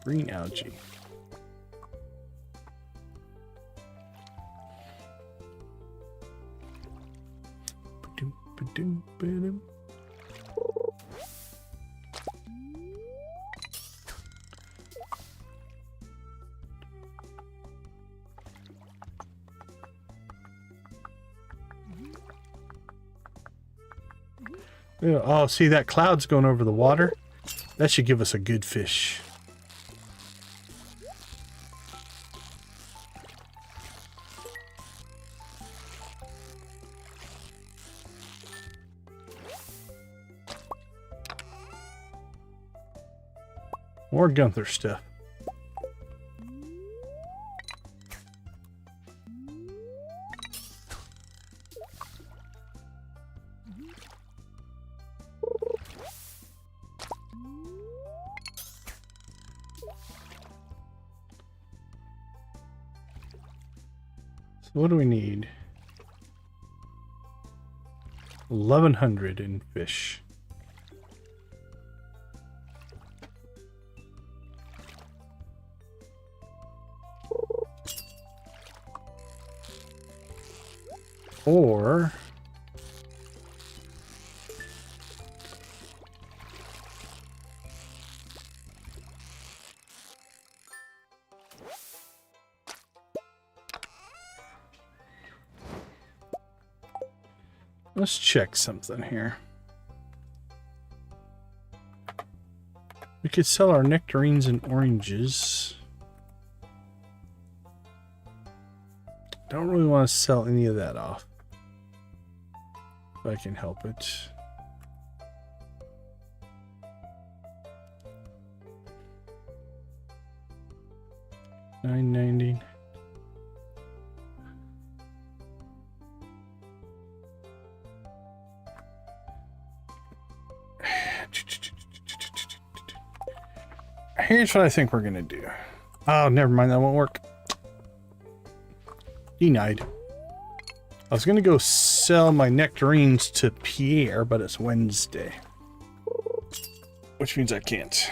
Green algae. Ba-doom, ba-doom. Yeah, oh, see that cloud's going over the water? That should give us a good fish. More Gunther stuff. So what do we need? 1100 in fish. Or let's check something here. We could sell our nectarines and oranges. Don't really want to sell any of that off. If I can help it. $9.90. Here's what I think we're gonna do. Oh, never mind, that won't work. Denied. I was gonna go sell my nectarines to Pierre, but it's Wednesday. Which means I can't.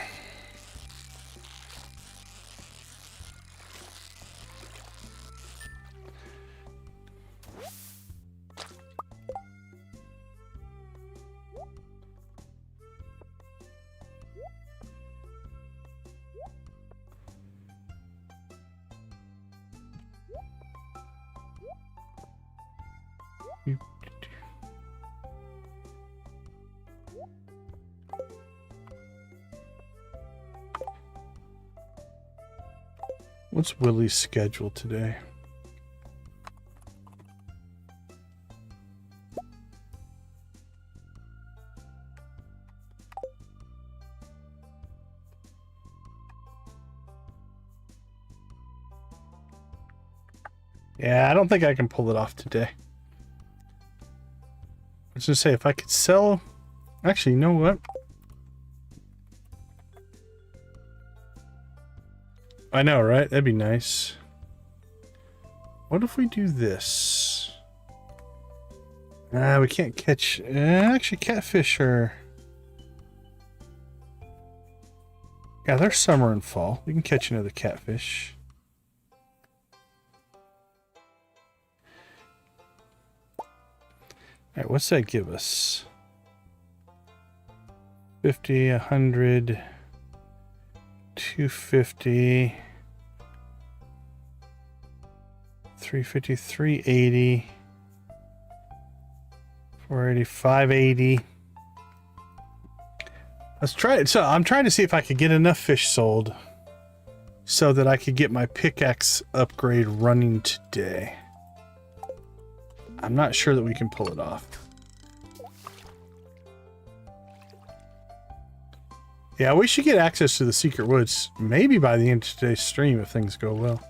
What's Willie's schedule today? Yeah, I don't think I can pull it off today. I was gonna say if I could sell. Actually, you know what? I know, right? That'd be nice. What if we do this? We can't catch... actually, catfish are... Yeah, they're summer and fall. We can catch another catfish. Alright, what's that give us? 50, 100... 250, 350, 380, 480, 580. Let's try it. So I'm trying to see if I could get enough fish sold so that I could get my pickaxe upgrade running today. I'm not sure that we can pull it off. Yeah, we should get access to the secret woods maybe by the end of today's stream if things go well.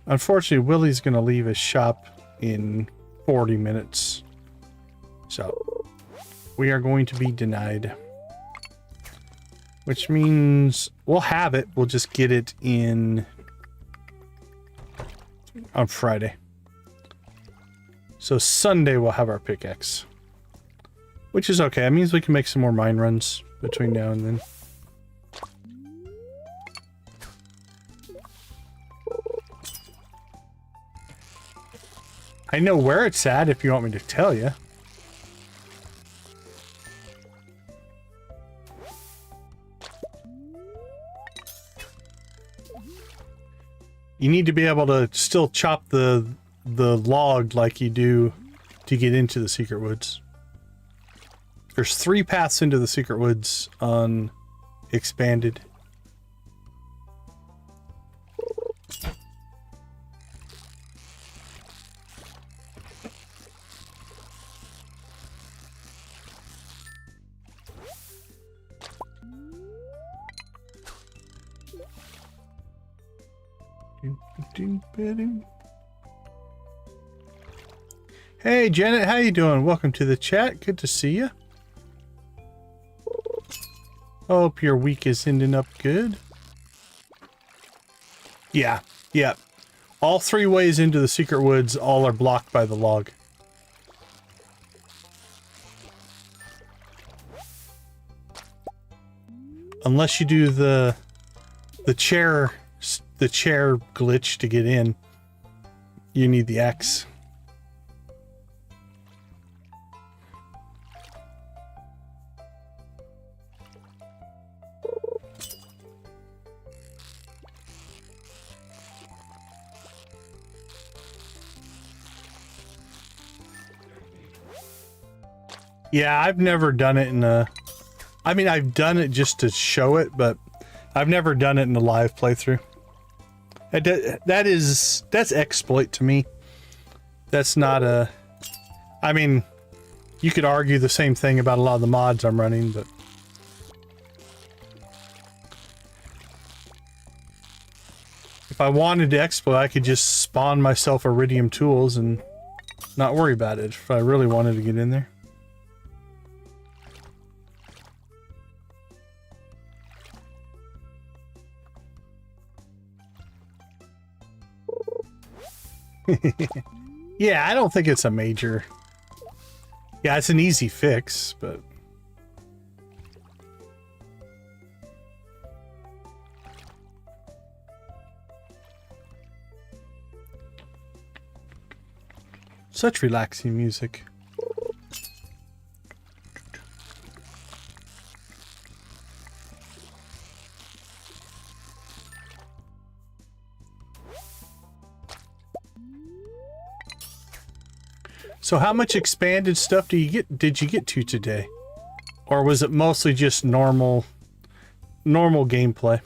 Unfortunately, Willie's going to leave his shop in 40 minutes. So, we are going to be denied. Which means we'll have it. We'll just get it in on Friday. So Sunday we'll have our pickaxe. Which is okay. That means we can make some more mine runs between now and then. I know where it's at if you want me to tell you. You need to be able to still chop the log like you do to get into the secret woods. There's 3 paths into the secret woods on expanded. Hey Janet, how you doing? Welcome to the chat. Good to see you. Hope your week is ending up good. Yeah. All 3 ways into the secret woods all are blocked by the log. Unless you do the chair glitch to get in, you need the axe. Yeah, I've never done it in a... I mean, I've done it just to show it, but I've never done it in a live playthrough. That's exploit to me. That's not a... I mean, you could argue the same thing about a lot of the mods I'm running, but... If I wanted to exploit, I could just spawn myself iridium tools and not worry about it if I really wanted to get in there. Yeah, I don't think it's a major... Yeah, it's an easy fix, but... Such relaxing music. So how much expanded stuff did you get to today? Or was it mostly just normal gameplay?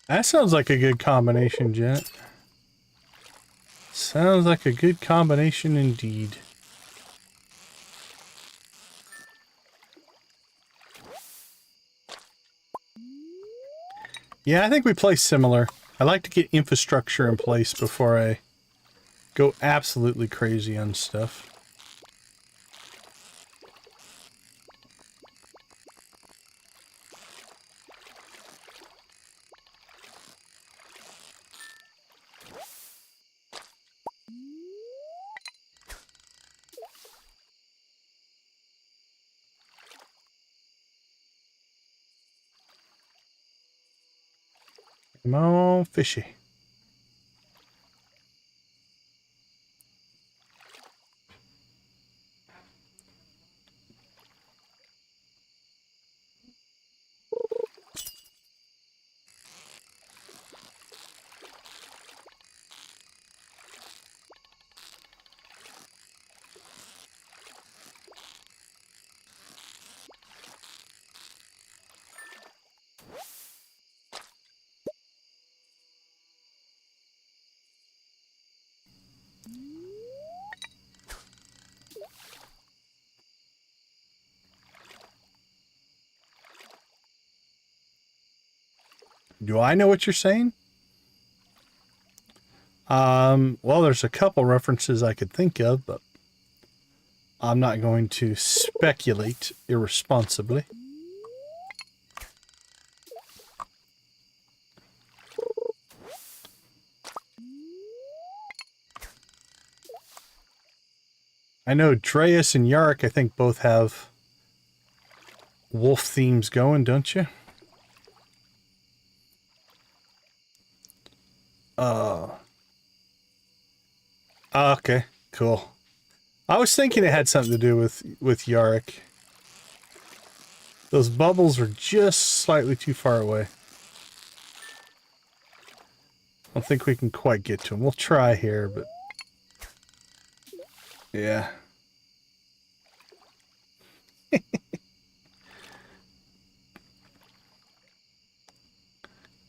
That sounds like a good combination, Jet. Sounds like a good combination indeed. Yeah, I think we play similar. I like to get infrastructure in place before I go absolutely crazy on stuff. Come on, fishy. Do I know what you're saying? Well, there's a couple references I could think of, but I'm not going to speculate irresponsibly. I know Dreas and Yarrick, I think, both have wolf themes going, don't you? Okay, cool. I was thinking it had something to do with Yarrick. Those bubbles are just slightly too far away. I don't think we can quite get to them. We'll try here, but... yeah.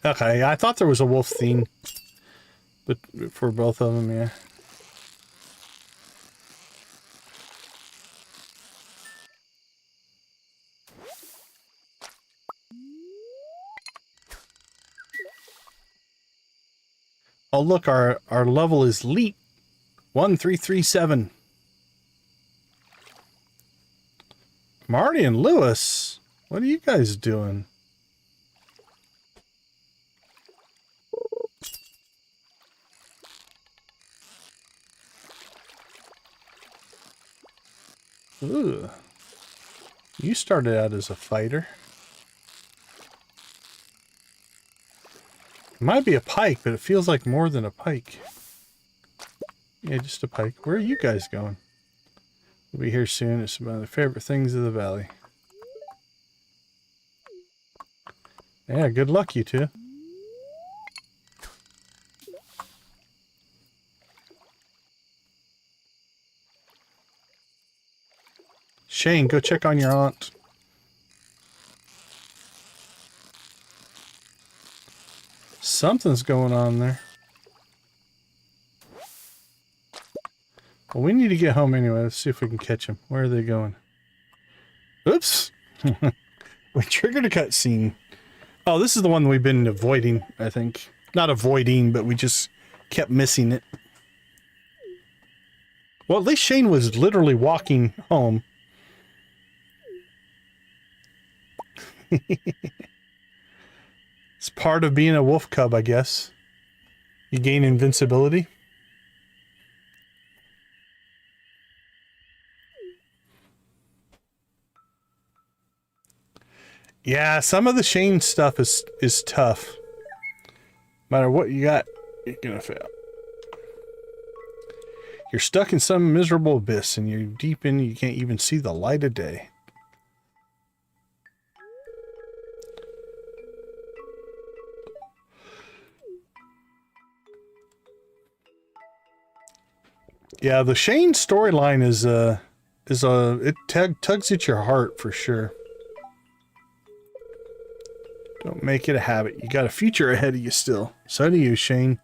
Okay, I thought there was a wolf theme, but for both of them, yeah. Oh, look, our level is Leet 1337. Marty and Lewis, what are you guys doing? Ooh. You started out as a fighter. It might be a pike, but it feels like more than a pike. Yeah, just a pike. Where are you guys going? We'll be here soon. It's one of the favorite things of the valley. Yeah, good luck, you two. Shane, go check on your aunt. Something's going on there. Well, we need to get home anyway. Let's see if we can catch them. Where are they going? Oops. We triggered a cutscene. Oh, this is the one we've been avoiding, I think. Not avoiding, but we just kept missing it. Well, at least Shane was literally walking home. It's part of being a wolf cub, I guess. You gain invincibility. Yeah, some of the Shane stuff is tough. No matter what you got, you're gonna fail. You're stuck in some miserable abyss, and you're deep in, you can't even see the light of day. Yeah, the Shane storyline it tugs at your heart for sure. Don't make it a habit. You got a future ahead of you still. So do you, Shane.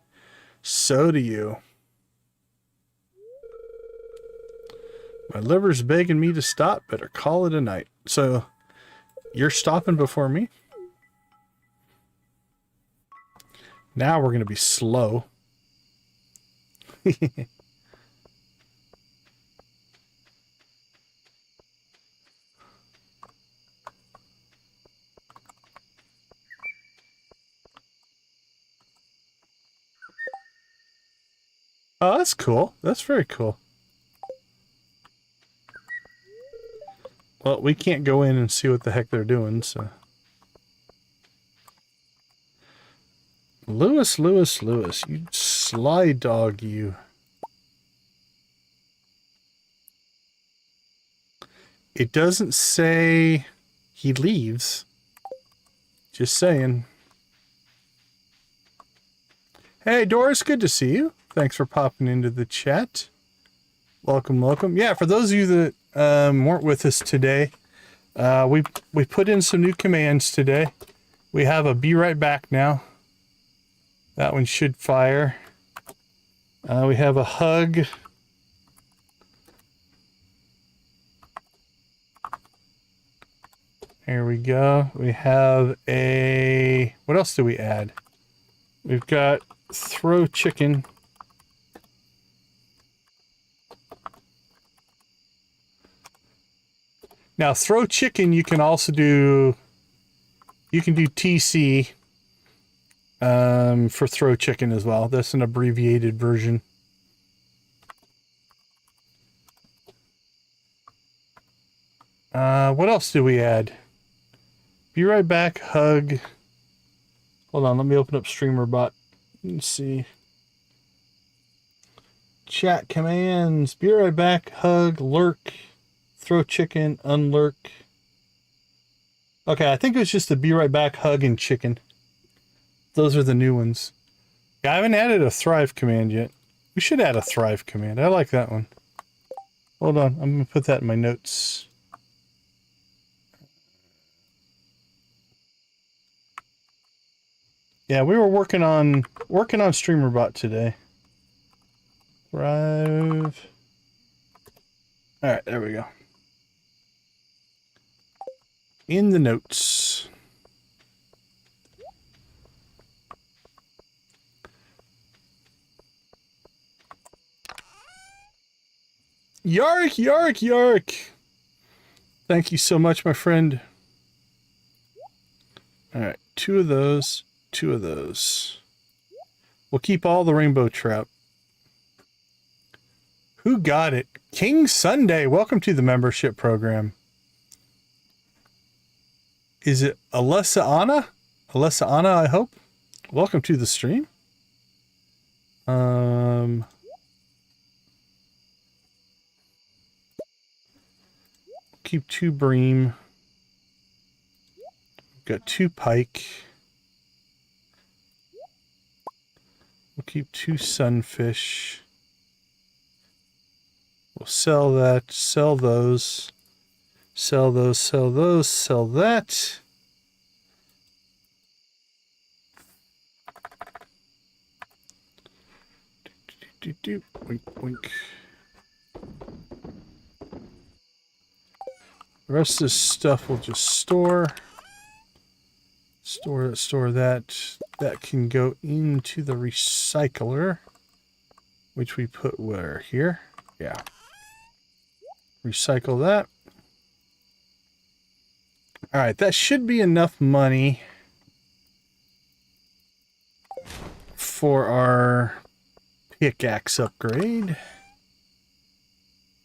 So do you. My liver's begging me to stop. Better call it a night. So, you're stopping before me? Now we're going to be slow. Oh, that's cool. That's very cool. Well, we can't go in and see what the heck they're doing, so... Lewis, you sly dog, you. It doesn't say he leaves. Just saying. Hey, Doris, good to see you. Thanks for popping into the chat. Welcome, welcome. Yeah, for those of you that weren't with us today, we put in some new commands today. We have a be right back now. That one should fire. We have a hug. There we go. We have a... What else do we add? We've got throw chicken. Now, throw chicken, you can also do... You can do TC for throw chicken as well. That's an abbreviated version. What else do we add? Be right back, hug. Hold on, let me open up StreamerBot. Let's see. Chat commands. Be right back, hug, lurk, throw chicken, unlurk. Okay, I think it was just the be right back, hug, and chicken. Those are the new ones. Yeah, I haven't added a thrive command yet. We should add a thrive command. I like that one. Hold on, I'm gonna put that in my notes. Yeah, we were working on StreamerBot today. Thrive. All right, there we go. In the notes. Yark, yark, yark. Thank you so much, my friend. All right, two of those. We'll keep all the rainbow trout. Who got it? King Sunday, welcome to the membership program. Is it Alessa Anna? Alessa Anna, I hope. Welcome to the stream. Keep 2 bream. Got 2 pike. We'll keep 2 sunfish. We'll sell that, sell those, sell those, sell those, sell that. Wink, wink. The rest of this stuff we'll just store. Store that. That can go into the recycler, which we put where? Here? Yeah. Recycle that. All right, that should be enough money for our pickaxe upgrade.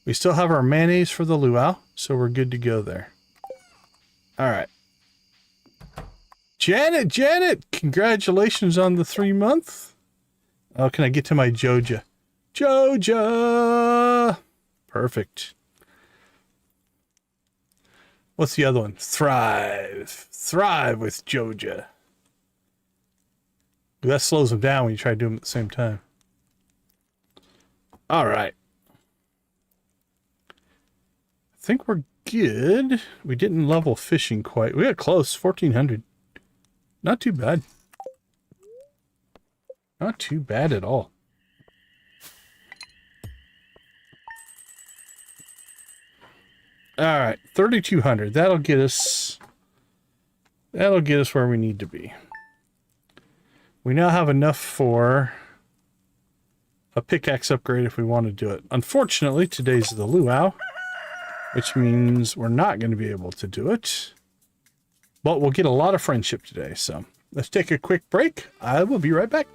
We still have our mayonnaise for the luau, so we're good to go there. All right. Janet, congratulations on the 3-month. Oh, can I get to my Joja? Joja! Perfect. What's the other one? Thrive. Thrive with Joja. That slows them down when you try to do them at the same time. All right. I think we're good. We didn't level fishing quite. We got close, 1400. Not too bad. Not too bad at all. All right, 3200. That'll get us where we need to be. We now have enough for a pickaxe upgrade if we want to do it. Unfortunately, today's the luau, which means we're not going to be able to do it. But we'll get a lot of friendship today, so let's take a quick break. I will be right back.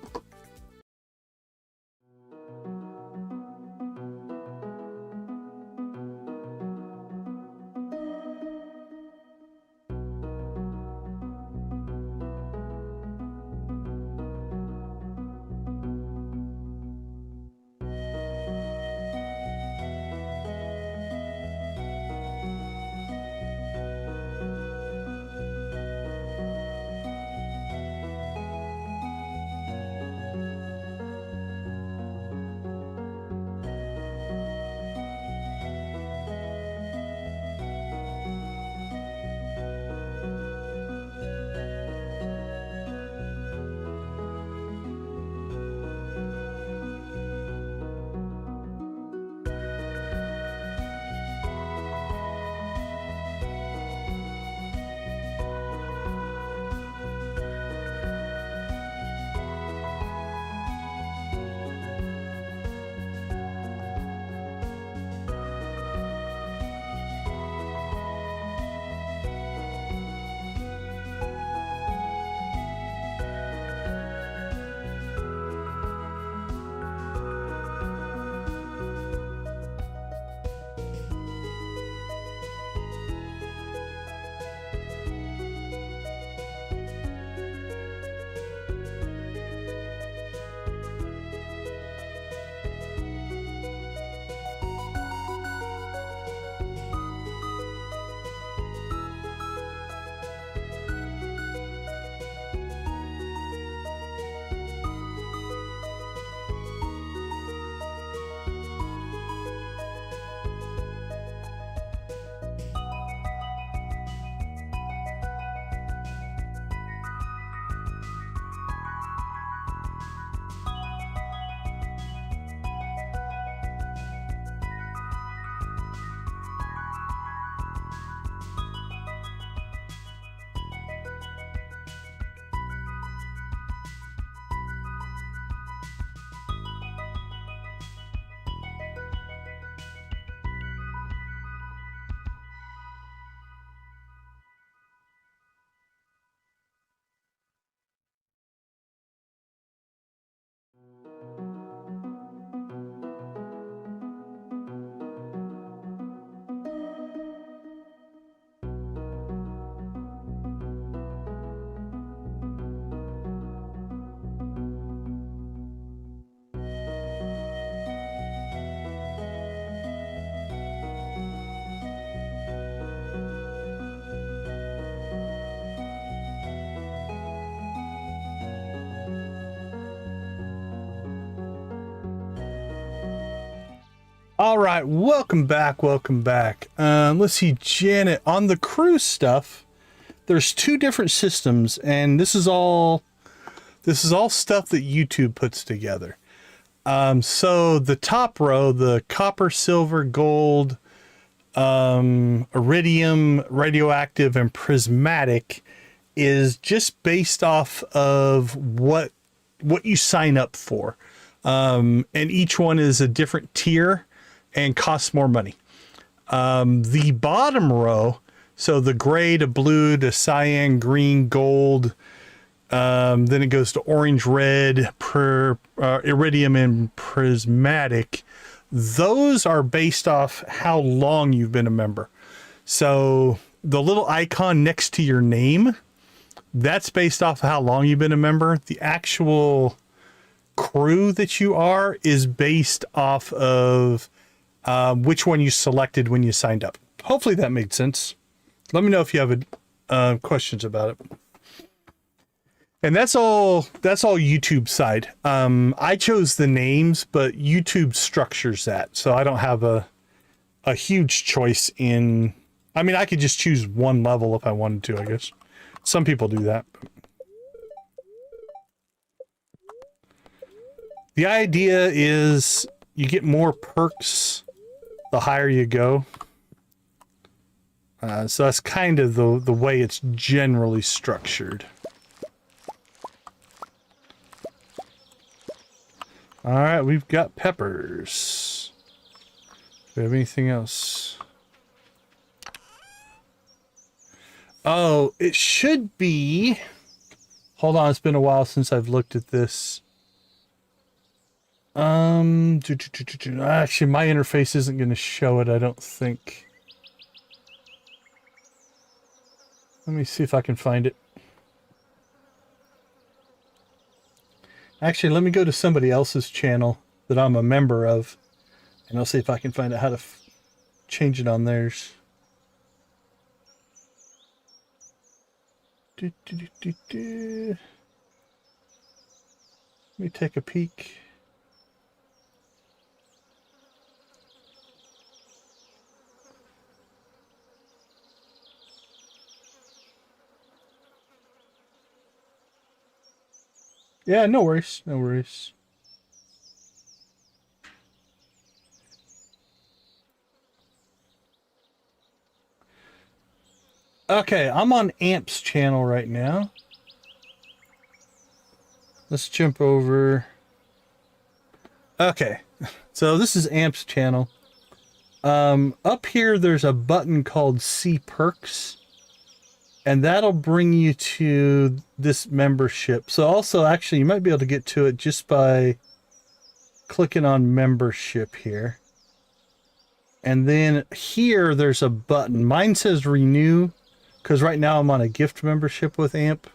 All right, welcome back, welcome back. Let's see, Janet, on the cruise stuff, there's two different systems, and this is all stuff that YouTube puts together. So the top row, the copper, silver, gold, iridium, radioactive, and prismatic, is just based off of what you sign up for. And each one is a different tier and costs more money. The bottom row, so the gray to blue to cyan, green, gold, then it goes to orange, red, iridium, and prismatic. Those are based off how long you've been a member. So the little icon next to your name, that's based off of how long you've been a member. The actual crew that you are is based off of which one you selected when you signed up. Hopefully that made sense. Let me know if you have questions about it. And that's all YouTube side. I chose the names, but YouTube structures that. So I don't have a huge choice in, I mean, I could just choose one level if I wanted to, I guess. Some people do that. The idea is you get more perks the higher you go. So that's kind of the way it's generally structured. All right, we've got peppers. Do we have anything else? Oh, it should be... Hold on, it's been a while since I've looked at this. Actually, my interface isn't going to show it, I don't think. Let me see if I can find it. Actually, let me go to somebody else's channel that I'm a member of, and I'll see if I can find out how to change it on theirs. Let me take a peek. Yeah, no worries, no worries. Okay, I'm on Amp's channel right now. Let's jump over. Okay, so this is Amp's channel. Up here, there's a button called See Perks. And that'll bring you to this membership. So also, actually, you might be able to get to it just by clicking on membership here. And then here, there's a button. Mine says renew, because right now I'm on a gift membership with AMP.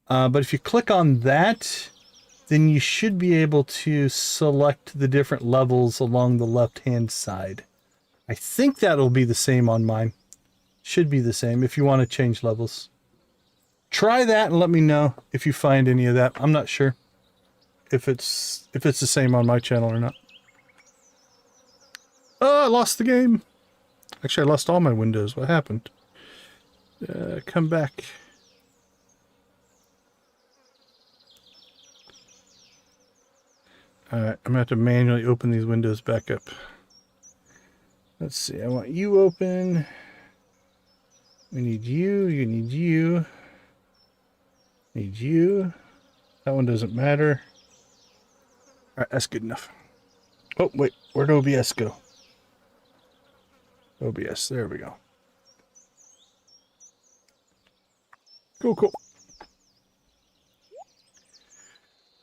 But if you click on that, then you should be able to select the different levels along the left-hand side. I think that'll be the same on mine. Should be the same if you want to change levels. Try that and let me know if you find any of that. I'm not sure if it's the same on my channel or not. Oh, I lost the game. Actually, I lost all my windows. What happened? Come back. Alright, I'm going to have to manually open these windows back up. Let's see, I want you open. We need you, you need you. Need you. That one doesn't matter. Alright, that's good enough. Oh, wait, where'd OBS go? OBS, there we go. Cool, cool.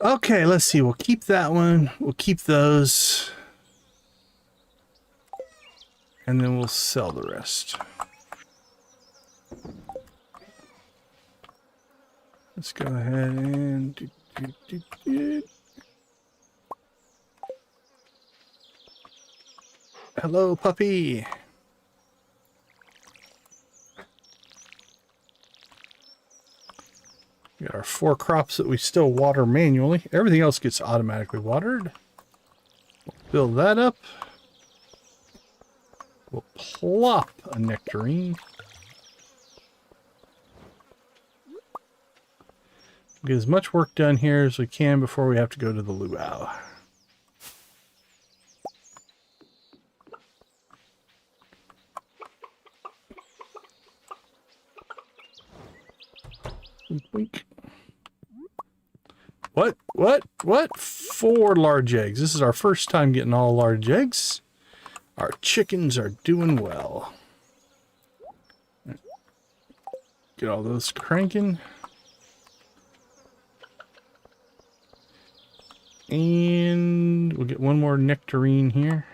Okay, let's see, we'll keep that one. We'll keep those. And then we'll sell the rest. Let's go ahead and Hello, puppy. We got our 4 crops that we still water manually. Everything else gets automatically watered. We'll fill that up. plop a nectarine. Get as much work done here as we can before we have to go to the luau. Wink, wink. What? 4 large eggs. This is our first time getting all large eggs. Our chickens are doing well. Get all those cranking. And we'll get one more nectarine here.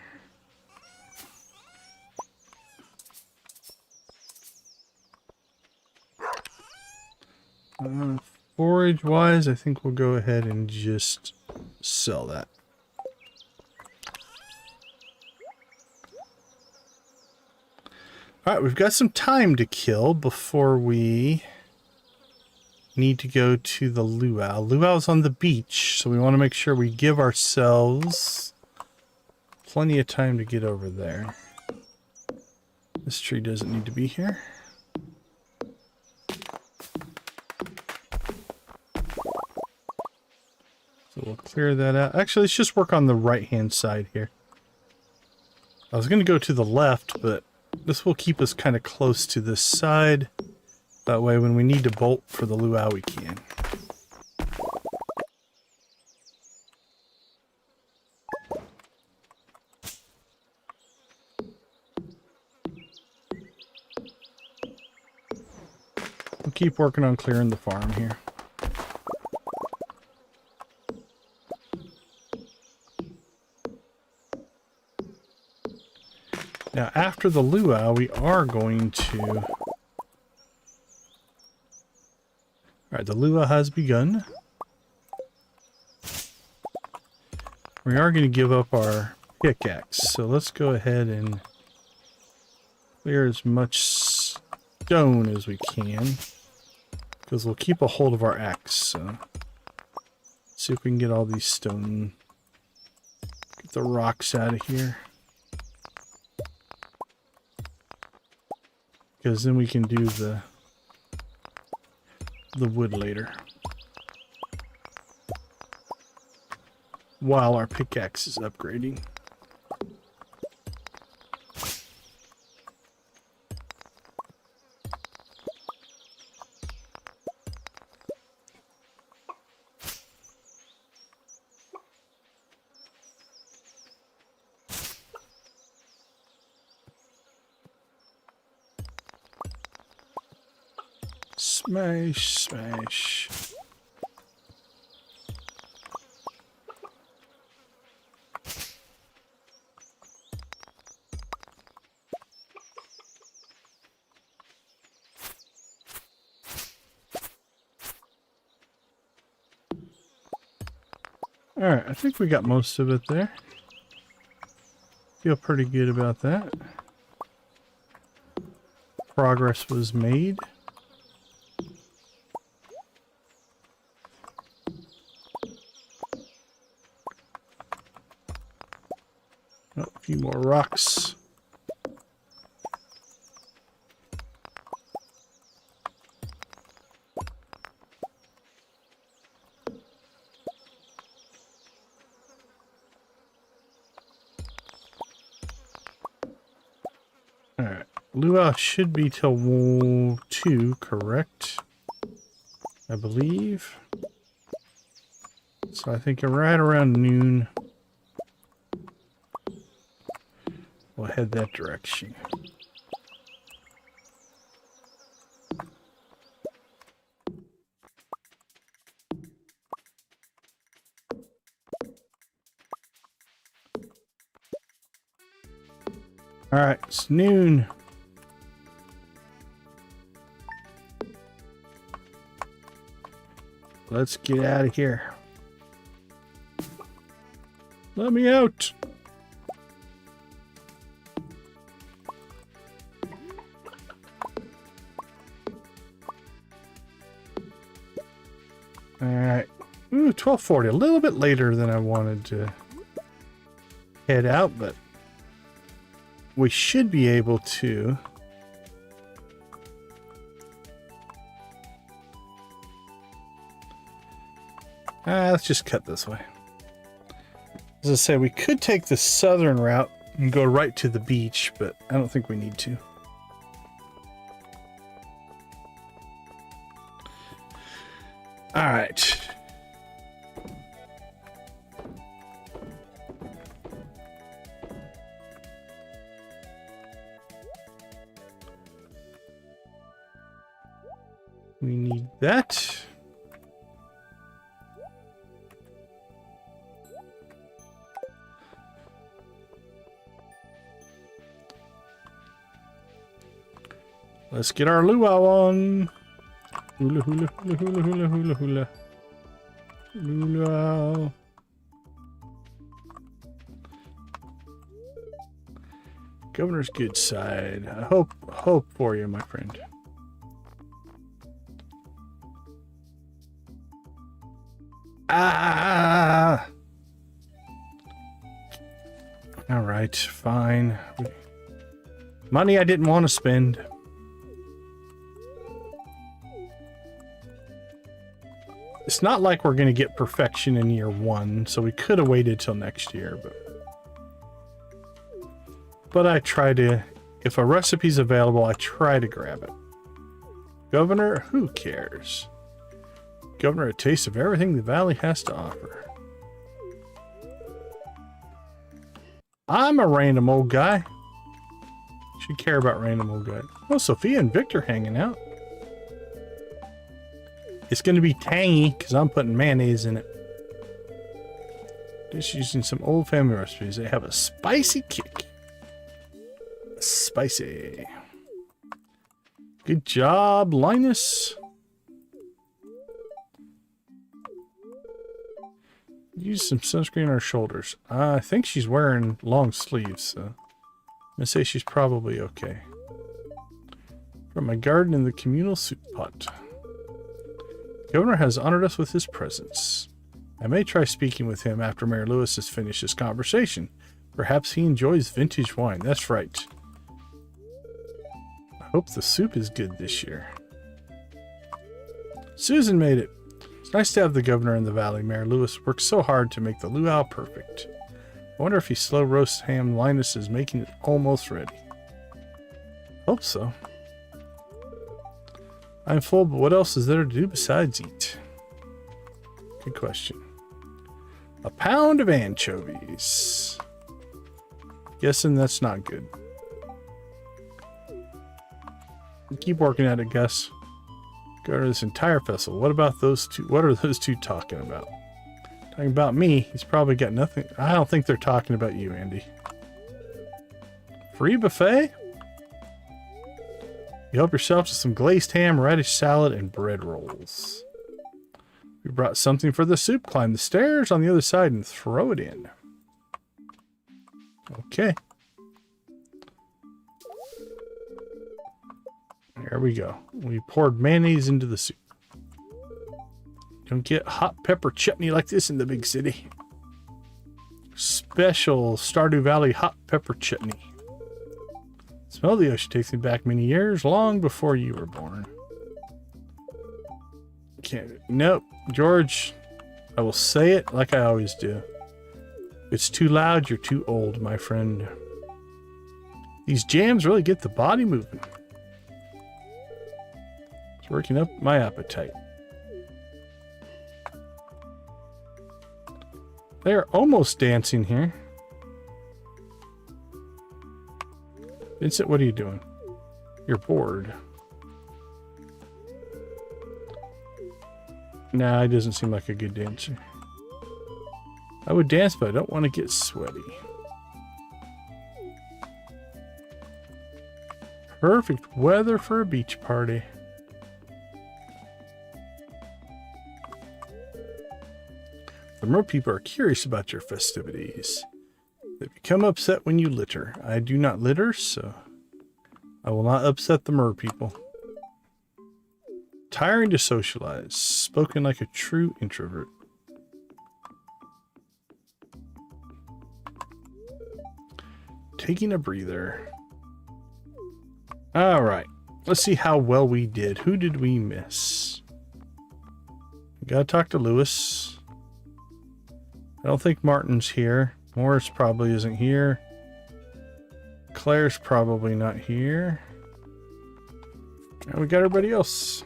Forage wise, I think we'll go ahead and just sell that. Alright, we've got some time to kill before we need to go to the luau. Luau's on the beach, so we want to make sure we give ourselves plenty of time to get over there. This tree doesn't need to be here. So we'll clear that out. Actually, let's just work on the right-hand side here. I was going to go to the left, but this will keep us kind of close to this side. That way, when we need to bolt for the luau, we can. We'll keep working on clearing the farm here. Now, after the luau, we are going to... Alright, the luau has begun. We are going to give up our pickaxe, so let's go ahead and clear as much stone as we can, because we'll keep a hold of our axe. So let's see if we can get all these stone, get the rocks out of here, because then we can do the wood later while our pickaxe is upgrading. Smash, smash. Alright, I think we got most of it there. Feel pretty good about that. Progress was made. Oh, a few more rocks. Alright, luau should be till 2, correct? I believe. So I think right around noon, we'll head that direction. All right, it's noon. Let's get out of here. Let me out. All right. Ooh, 12:40. A little bit later than I wanted to head out, but we should be able to let's just cut this way. As I say, we could take the southern route and go right to the beach, but I don't think we need to. All right. We need that. Let's get our luau on. Hula, hula, hula, hula, hula, hula, hula. Luau. Governor's good side. I hope for you, my friend. Ah! All right, fine. Money I didn't want to spend. It's not like we're going to get perfection in year one, so we could have waited till next year, but I try to, if a recipe's available, I try to grab it. Governor, who cares? Governor, a taste of everything the valley has to offer. I'm a random old guy. Should care about random old guy. Oh, Sophia and Victor hanging out. It's going to be tangy because I'm putting mayonnaise in it. Just using some old family recipes. They have a spicy kick. Spicy. Good job, Linus. Use some sunscreen on her shoulders. I think she's wearing long sleeves, so I'm going to say she's probably okay. From my garden in the communal soup pot. The governor has honored us with his presence. I may try speaking with him after Mayor Lewis has finished his conversation. Perhaps he enjoys vintage wine. That's right. I hope the soup is good this year. Susan made it. It's nice to have the governor in the valley. Mayor Lewis worked so hard to make the luau perfect. I wonder if he slow roast ham Linus is making it almost ready. Hope so. I'm full, but what else is there to do besides eat? Good question. A pound of anchovies. Guessing that's not good. Keep working at it, Gus. Go to this entire festival. What about those two? What are those two talking about? Talking about me. He's probably got nothing. I don't think they're talking about you, Andy. Free buffet? You help yourself to some glazed ham, radish salad, and bread rolls. We brought something for the soup. Climb the stairs on the other side and throw it in. Okay. There we go. We poured mayonnaise into the soup. Don't get hot pepper chutney like this in the big city. Special Stardew Valley hot pepper chutney. Smell of the ocean takes me back many years, long before you were born. Can't. Nope. George, I will say it like I always do. If it's too loud, you're too old, my friend. These jams really get the body moving. It's working up my appetite. They're almost dancing here. Vincent, what are you doing? You're bored. Nah, he doesn't seem like a good dancer. I would dance, but I don't want to get sweaty. Perfect weather for a beach party. The mer people are curious about your festivities. They become upset when you litter. I do not litter, so I will not upset the mer people. Tiring to socialize. Spoken like a true introvert. taking a breather. All right. Let's see how well we did. Who did we miss? We gotta talk to Lewis. I don't think Martin's here. Morris probably isn't here. Claire's probably not here. And we got everybody else.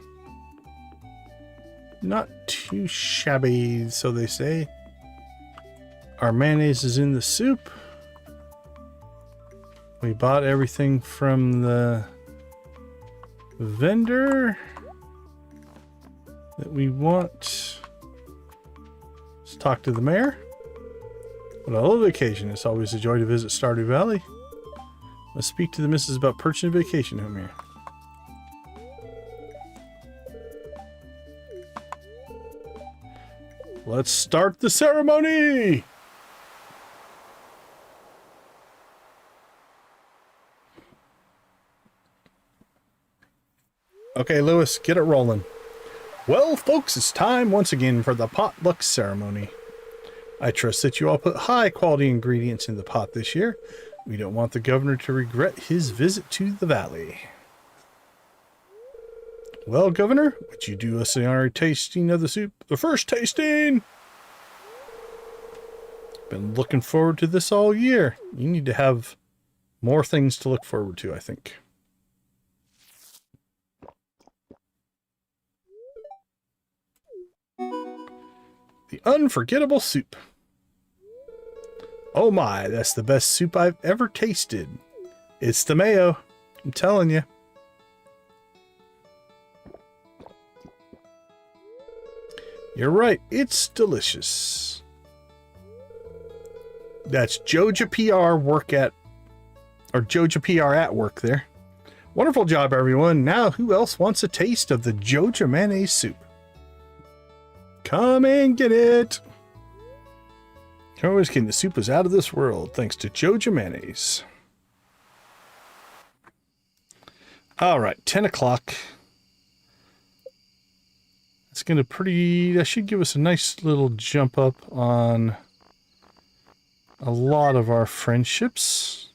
Not too shabby, so they say. Our mayonnaise is in the soup. We bought everything from the vendor that we want. Let's talk to the mayor. What a lovely vacation. It's always a joy to visit Stardew Valley. Let's speak to the missus about purchasing a vacation home here. Let's start the ceremony! Okay, Lewis, get it rolling. Well, folks, it's time once again for the potluck ceremony. I trust that you all put high-quality ingredients in the pot this year. We don't want the governor to regret his visit to the valley. Well, Governor, would you do us the honor tasting of the soup? The first tasting! Been looking forward to this all year. You need to have more things to look forward to, I think. The unforgettable soup. Oh my, that's the best soup I've ever tasted. It's the mayo. I'm telling you. You're right, it's delicious. That's Joja PR work at, or Joja PR at work there. Wonderful job, everyone. Now, who else wants a taste of the Joja mayonnaise soup? Come and get it. Always kidding, the soup is out of this world thanks to Joja mayonnaise. All right, 10 o'clock. It's going to that should give us a nice little jump up on a lot of our friendships.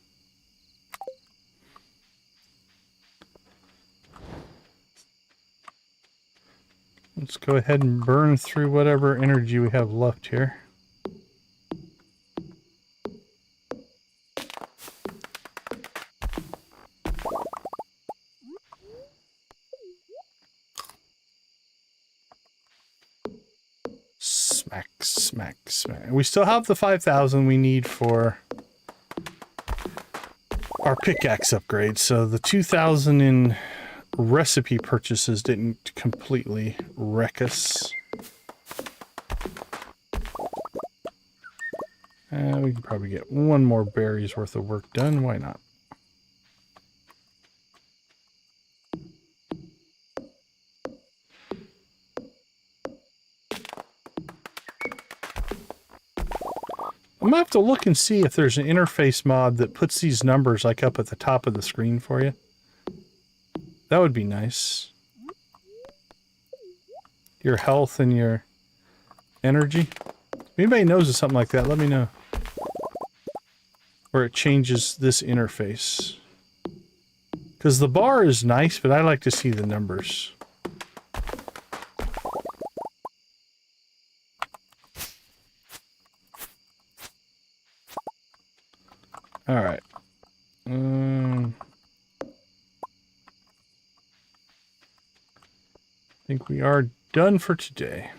Let's go ahead and burn through whatever energy we have left here. Smack, smack, smack. We still have the 5,000 we need for our pickaxe upgrade, so the 2,000 in recipe purchases didn't completely wreck us. We can probably get one more berry's worth of work done. Why not? I'm gonna have to look and see if there's an interface mod that puts these numbers like up at the top of the screen for you. That would be nice. Your health and your energy. If anybody knows of something like that, let me know. Where it changes this interface. Because the bar is nice, but I like to see the numbers. Alright. I think we are done for today.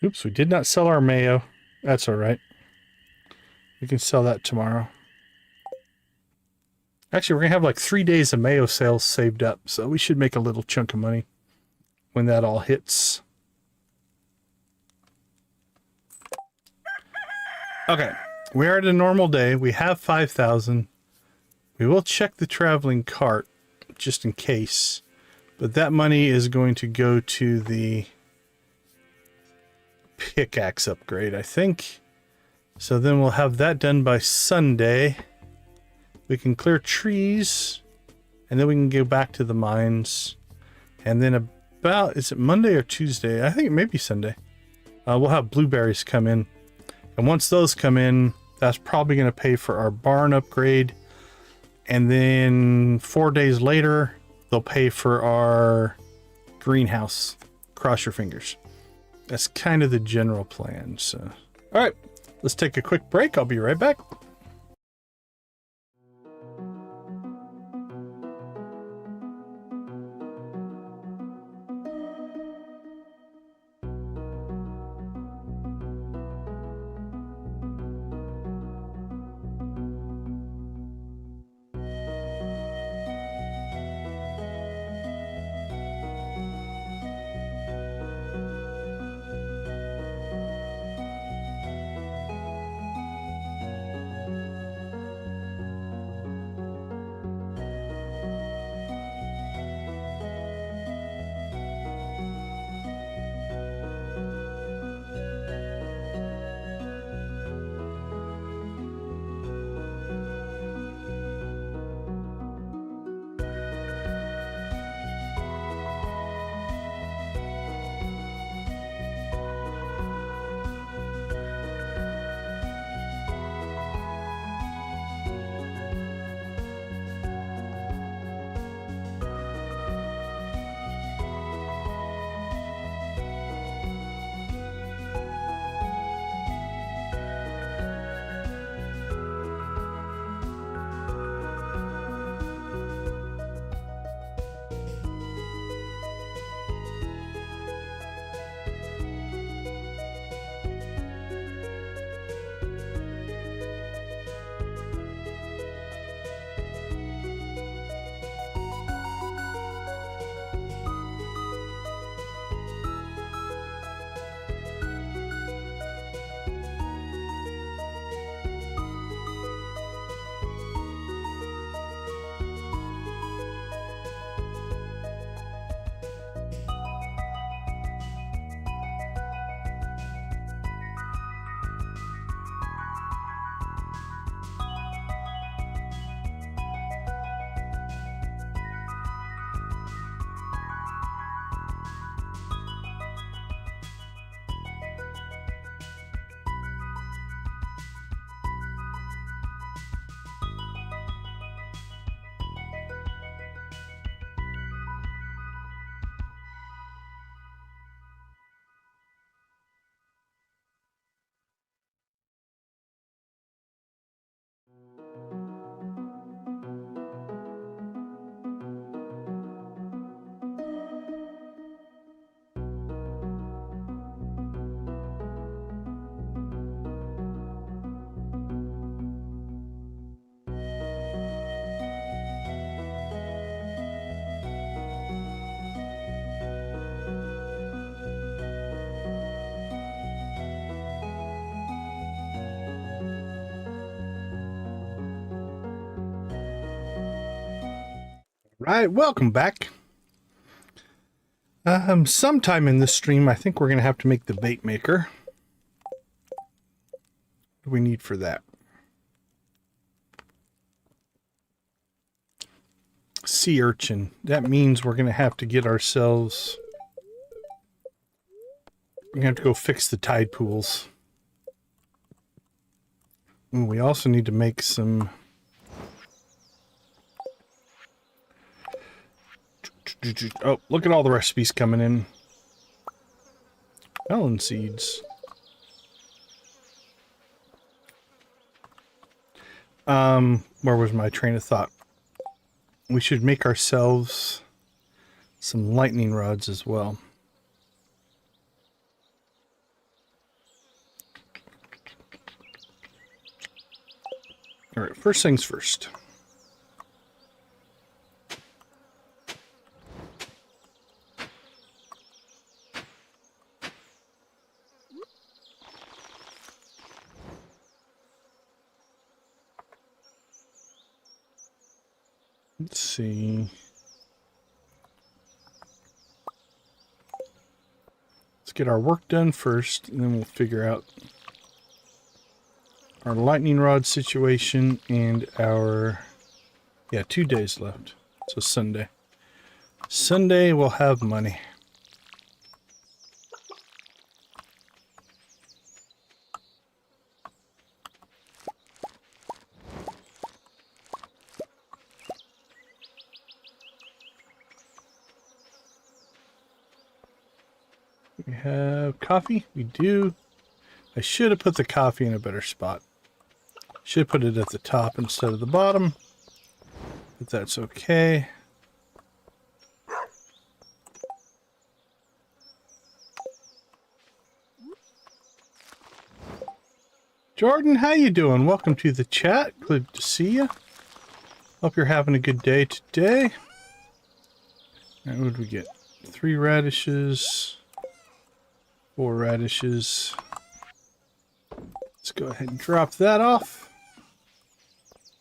Oops, we did not sell our mayo. That's all right. We can sell that tomorrow. Actually, we're going to have like 3 days of mayo sales saved up, so we should make a little chunk of money when that all hits. Okay, we are at a normal day. We have 5,000. We will check the traveling cart just in case, but that money is going to go to the pickaxe upgrade. I think So then we'll have that done by Sunday. We can clear trees, and then we can go back to the mines. And then about, is it Monday or Tuesday? I think it may be Sunday. We'll have blueberries come in. And once those come in, that's probably going to pay for our barn upgrade. And then 4 days later, they'll pay for our greenhouse. Cross your fingers. That's kind of the general plan. So, all right, let's take a quick break. I'll be right back. Right, welcome back. Sometime in this stream, I think we're going to have to make the bait maker. What do we need for that? Sea urchin. That means we're going to have to get ourselves... We're going to have to go fix the tide pools. And we also need to make some... Oh, look at all the recipes coming in. Melon seeds. Where was my train of thought? We should make ourselves some lightning rods as well. All right, first things first. Let's see. Let's get our work done first, and then we'll figure out our lightning rod situation and our, yeah, 2 days left. So Sunday. Sunday we'll have money. We have coffee. We do. I should have put the coffee in a better spot. Should put it at the top instead of the bottom. But that's okay. Jordan, how you doing? Welcome to the chat. Good to see you. Hope you're having a good day today. And what did we get? 3 radishes. 4 radishes. Let's go ahead and drop that off.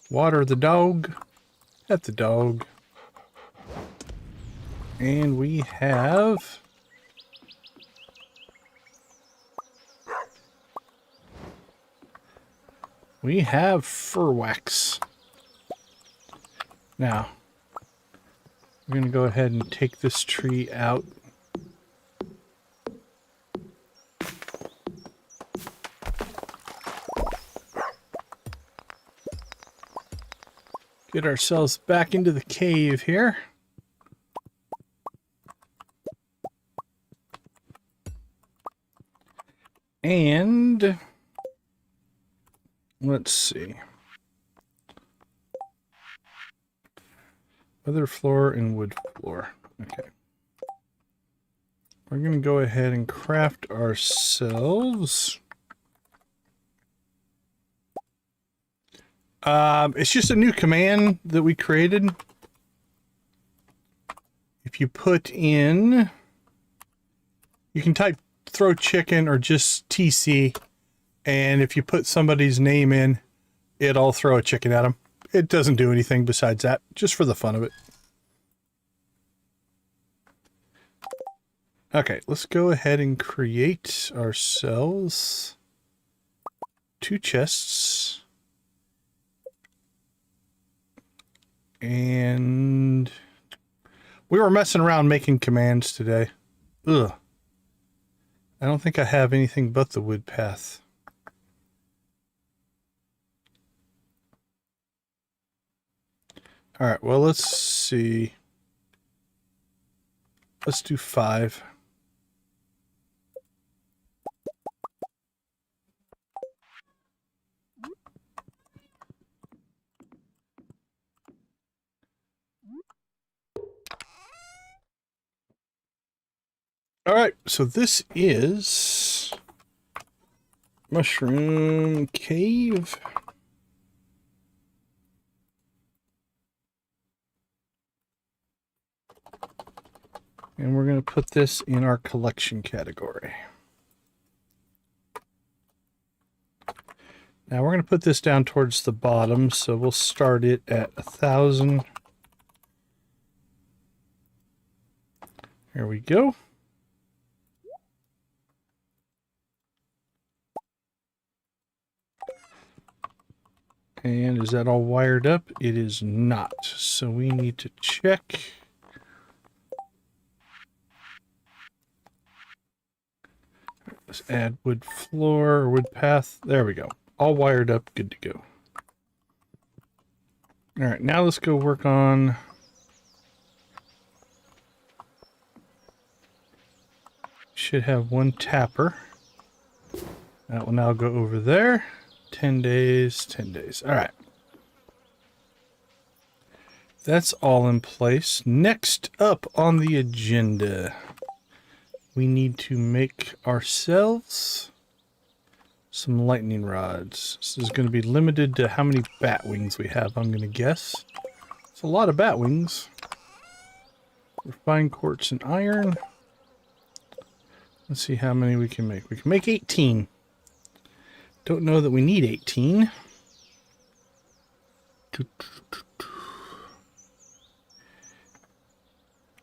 Water the dog. Pet the dog. And we have... fur wax. Now, we're going to go ahead and take this tree out. Get ourselves back into the cave here. And let's see. Leather floor and wood floor. Okay. We're going to go ahead and craft ourselves. It's just a new command that we created. If you put in, you can type throw chicken or just TC, and if you put somebody's name in, it'll throw a chicken at them. It doesn't do anything besides that, just for the fun of it. Okay, let's go ahead and create ourselves 2 chests. And we were messing around making commands today. Ugh. I don't think I have anything but the wood path. All right, well, let's see. Let's do 5. All right, so this is Mushroom Cave. And we're going to put this in our collection category. Now we're going to put this down towards the bottom, so we'll start it at 1,000. Here we go. And is that all wired up? It is not. So we need to check. Let's add wood floor or wood path. There we go. All wired up, good to go. All right, now let's go work on should have 1 tapper. That will now go over there. 10 days, 10 days. All right. That's all in place. Next up on the agenda, we need to make ourselves some lightning rods. This is going to be limited to how many bat wings we have, I'm going to guess. It's a lot of bat wings. Refined quartz and iron. Let's see how many we can make. We can make 18. Don't know that we need 18.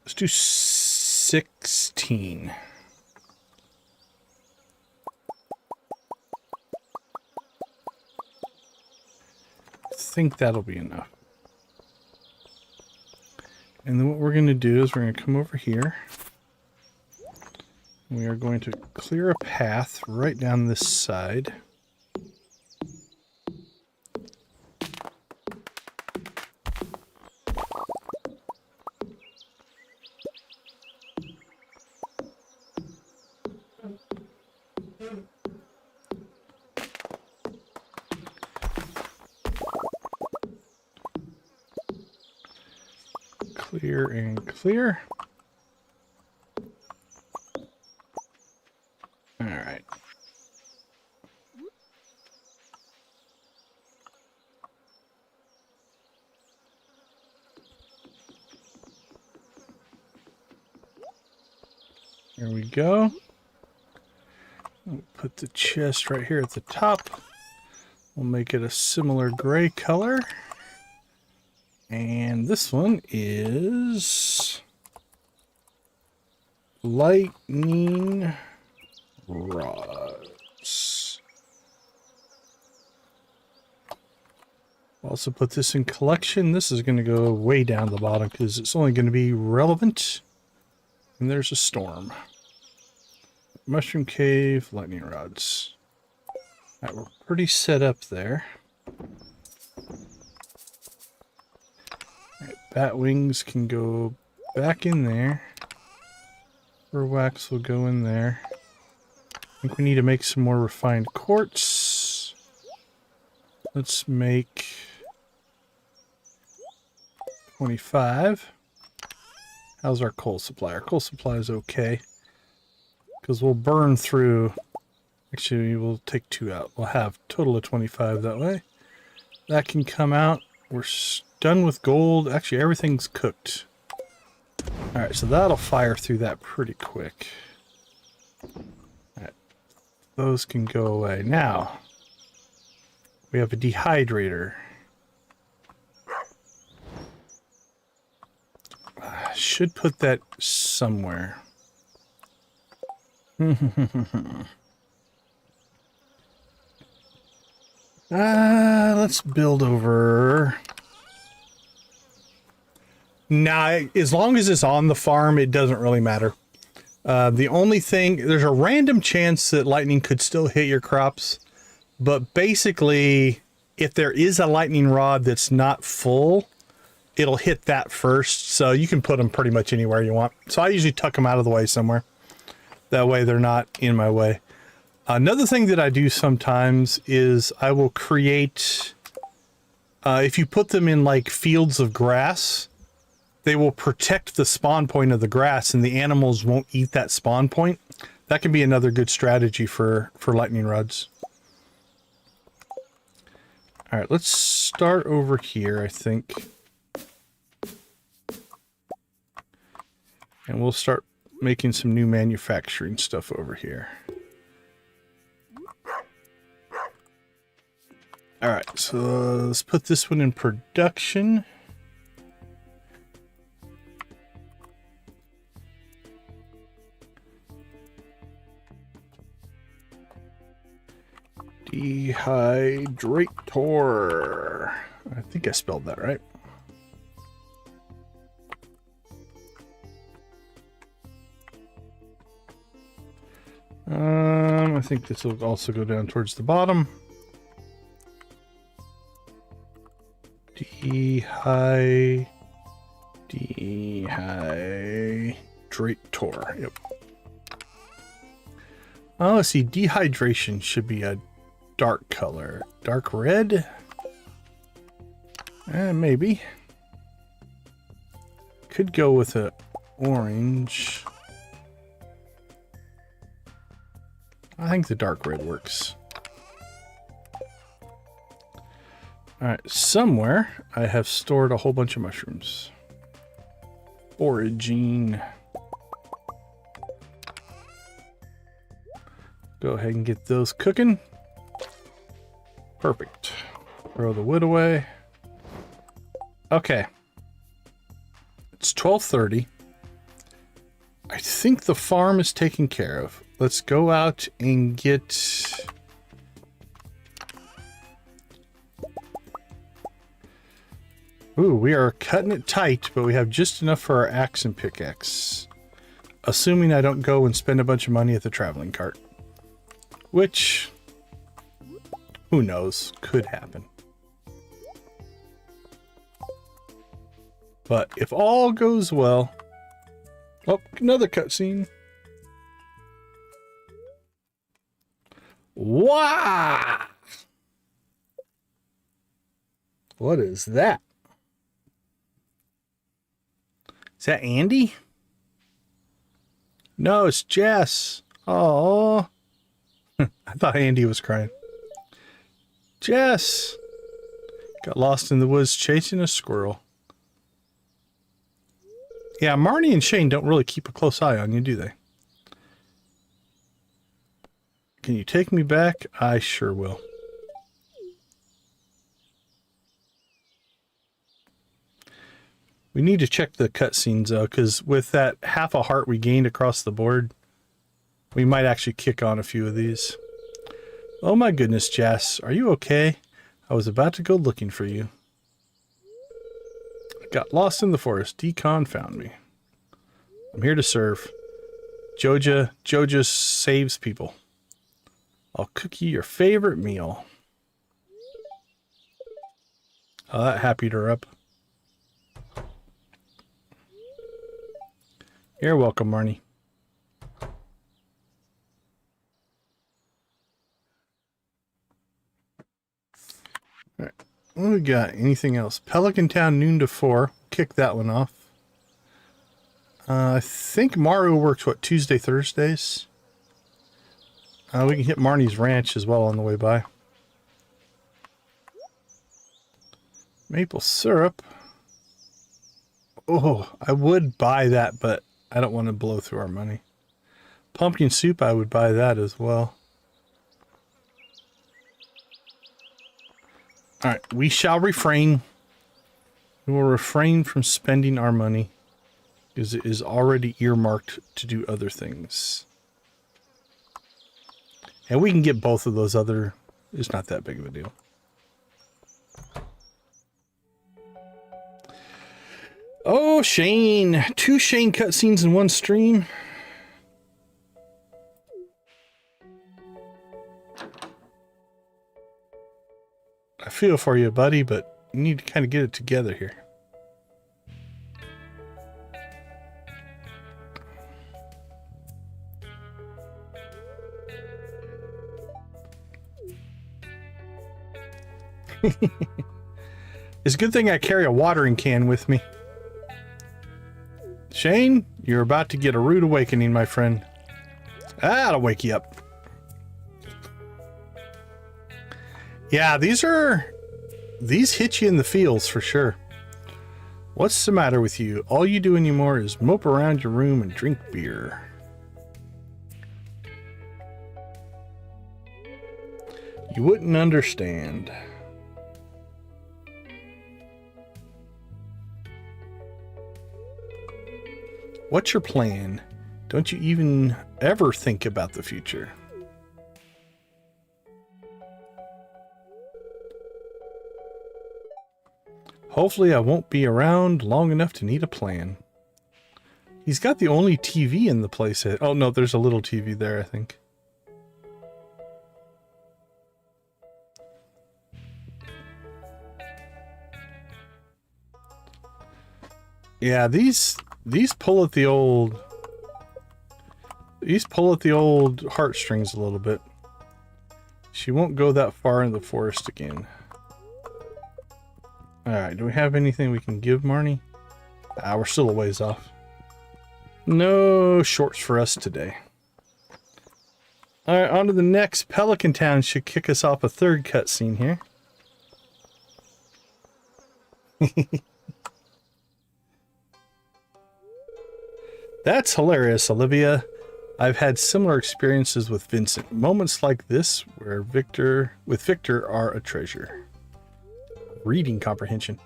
Let's do 16. think that'll be enough. And then what we're going to do is we're going to come over here. We are going to clear a path right down this side. Clear and clear. All right. There we go. We'll put the chest right here at the top. We'll make it a similar gray color. And this one is lightning rods. We'll also put this in collection. This is going to go way down the bottom because it's only going to be relevant. And there's a storm. Mushroom cave, lightning rods. All right, we're pretty set up there. Bat wings can go back in there. Fur wax will go in there. I think we need to make some more refined quartz. Let's make 25. How's our coal supply? Our coal supply is okay. Because we'll burn through. Actually, we'll take 2 out. We'll have a total of 25 that way. That can come out. We're done with gold. Actually, everything's cooked. Alright, so that'll fire through that pretty quick. Alright, those can go away. Now, we have a dehydrator. Should put that somewhere. Let's build over. Nah, as long as it's on the farm, it doesn't really matter. The only thing, there's a random chance that lightning could still hit your crops, but basically, if there is a lightning rod that's not full, it'll hit that first, so you can put them pretty much anywhere you want. So I usually tuck them out of the way somewhere. That way they're not in my way. Another thing that I do sometimes is I will create, if you put them in like fields of grass, they will protect the spawn point of the grass and the animals won't eat that spawn point. That can be another good strategy for lightning rods. All right, let's start over here, I think. And we'll start making some new manufacturing stuff over here. All right, so let's put this one in production. Dehydrator. I think I spelled that right. I think this will also go down towards the bottom. Dehydrator. Yep. Oh, let's see. Dehydration should be a dark color. Dark red? Maybe. Could go with a orange. I think the dark red works. Alright, somewhere I have stored a whole bunch of mushrooms. Foraging. Go ahead and get those cooking. Perfect. Throw the wood away. Okay. It's 12:30. I think the farm is taken care of. Let's go out and get Ooh, we are cutting it tight, but we have just enough for our axe and pickaxe. Assuming I don't go and spend a bunch of money at the traveling cart. Which, who knows, could happen. But if all goes well... Oh, another cutscene. Wow! What is that? Is that Andy? No, it's Jess. Oh, I thought Andy was crying. Jess got lost in the woods chasing a squirrel. Yeah, Marnie and Shane don't really keep a close eye on you, do they? Can you take me back? I sure will. We need to check the cutscenes though, because with that half a heart we gained across the board, we might actually kick on a few of these. Oh my goodness, Jess, are you okay? I was about to go looking for you. I got lost in the forest. Decon found me. I'm here to serve. Joja saves people. I'll cook you your favorite meal. Oh, that happied her up. You're welcome, Marnie. All right. What do we got? Anything else? Pelican Town, noon to 4. Kick that one off. I think Mario works, what, Tuesday, Thursdays? We can hit Marnie's Ranch as well on the way by. Maple syrup. Oh, I would buy that, but I don't want to blow through our money. Pumpkin soup, I would buy that as well. Alright, we shall refrain. We will refrain from spending our money, because it is already earmarked to do other things. And we can get both of those other... It's not that big of a deal. Oh, Shane. 2 Shane cutscenes in one stream. I feel for you, buddy, but you need to kind of get it together here. It's a good thing I carry a watering can with me. Shane, you're about to get a rude awakening, my friend. That'll wake you up. Yeah, these hit you in the feels for sure. What's the matter with you? All you do anymore is mope around your room and drink beer. You wouldn't understand. What's your plan? Don't you even ever think about the future? Hopefully I won't be around long enough to need a plan. He's got the only TV in the place. Oh no, there's a little TV there, I think. Yeah, these pull at the old... These pull at the old heartstrings a little bit. She won't go that far in the forest again. Alright, do we have anything we can give Marnie? Ah, we're still a ways off. No shorts for us today. Alright, on to the next. Pelican Town should kick us off a third cutscene here. That's hilarious, Olivia. I've had similar experiences with Vincent. Moments like this where Victor are a treasure. Reading comprehension.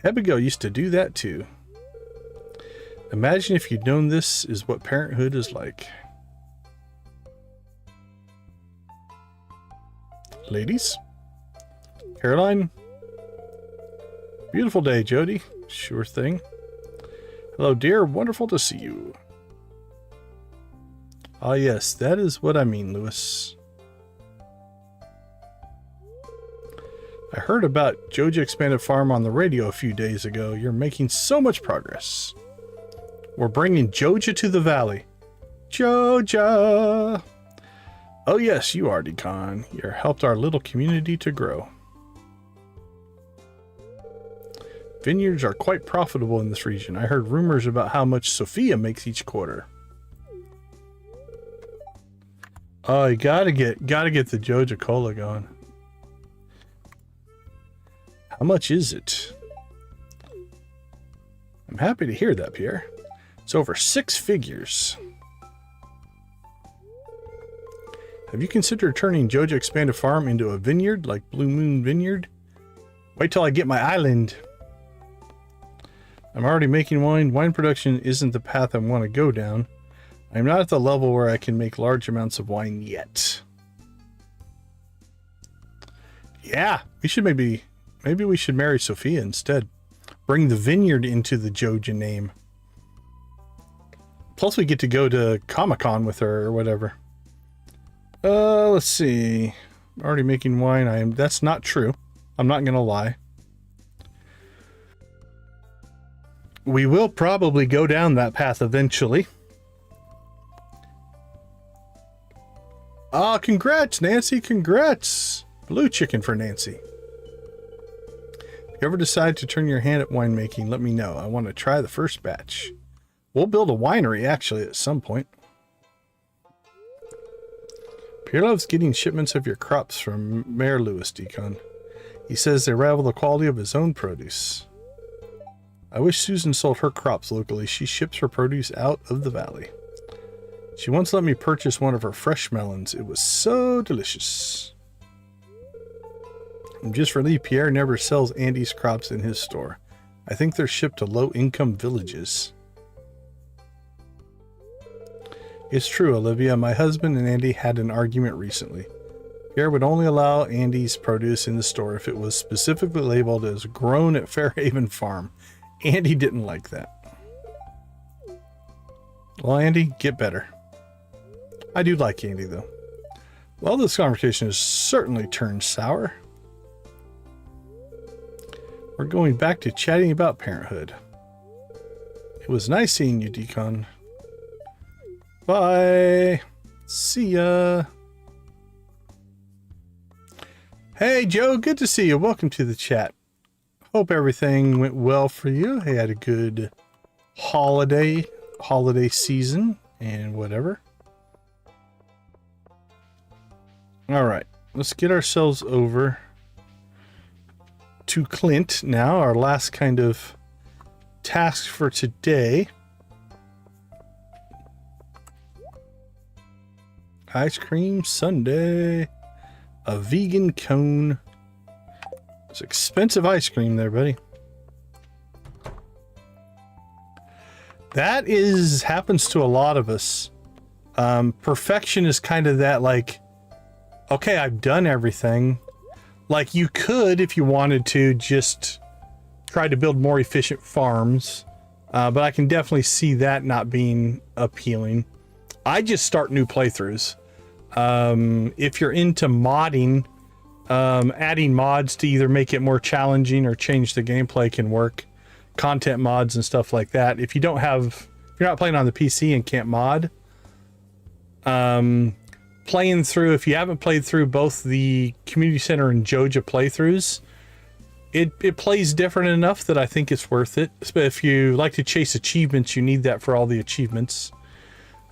Abigail used to do that too. Imagine if you'd known this is what parenthood is like. Ladies? Caroline? Beautiful day, Jody. Sure thing. Hello, dear. Wonderful to see you. Ah, yes, that is what I mean, Lewis. I heard about Joja Expanded Farm on the radio a few days ago. You're making so much progress. We're bringing Joja to the valley. Joja! Oh yes, you are, Decon. You helped our little community to grow. Vineyards are quite profitable in this region. I heard rumors about how much Sophia makes each quarter. Oh, you gotta get the Joja Cola going. How much is it? I'm happy to hear that, Pierre. It's over 6 figures. Have you considered turning Joja Expanded Farm into a vineyard like Blue Moon Vineyard? Wait till I get my island. I'm already making wine. Wine production isn't the path I want to go down. I'm not at the level where I can make large amounts of wine yet. Yeah, we should maybe we should marry Sophia instead. Bring the vineyard into the Joja name. Plus we get to go to Comic-Con with her or whatever. Let's see. I'm already making wine. That's not true. I'm not gonna lie. We will probably go down that path eventually. Ah, congrats, Nancy. Congrats. Blue chicken for Nancy. If you ever decide to turn your hand at winemaking, let me know. I want to try the first batch. We'll build a winery, actually, at some point. Pierre loves getting shipments of your crops from Mayor Lewis, Decon. He says they rival the quality of his own produce. I wish Susan sold her crops locally. She ships her produce out of the valley. She once let me purchase one of her fresh melons. It was so delicious. I'm just relieved Pierre never sells Andy's crops in his store. I think they're shipped to low-income villages. It's true, Olivia. My husband and Andy had an argument recently. Pierre would only allow Andy's produce in the store if it was specifically labeled as grown at Fairhaven Farm. Andy didn't like that. Well, Andy, get better. I do like Andy, though. Well, this conversation has certainly turned sour. We're going back to chatting about parenthood. It was nice seeing you, Decon. Bye. See ya. Hey, Joe. Good to see you. Welcome to the chat. Hope everything went well for you. Hey, had a good holiday season and whatever. All right. Let's get ourselves over to Clint now. Our last kind of task for today. Ice cream sundae. A vegan cone. It's expensive ice cream there, buddy. That happens to a lot of us. Perfection is kind of that, like, okay, I've done everything. Like, you could, if you wanted to, just try to build more efficient farms. But I can definitely see that not being appealing. I just start new playthroughs. If you're into modding, adding mods to either make it more challenging or change the gameplay can work. Content mods and stuff like that. If you're not playing on the PC and can't mod, playing through, if you haven't played through both the Community Center and Joja playthroughs, it plays different enough that I think it's worth it. If you like to chase achievements, you need that for all the achievements.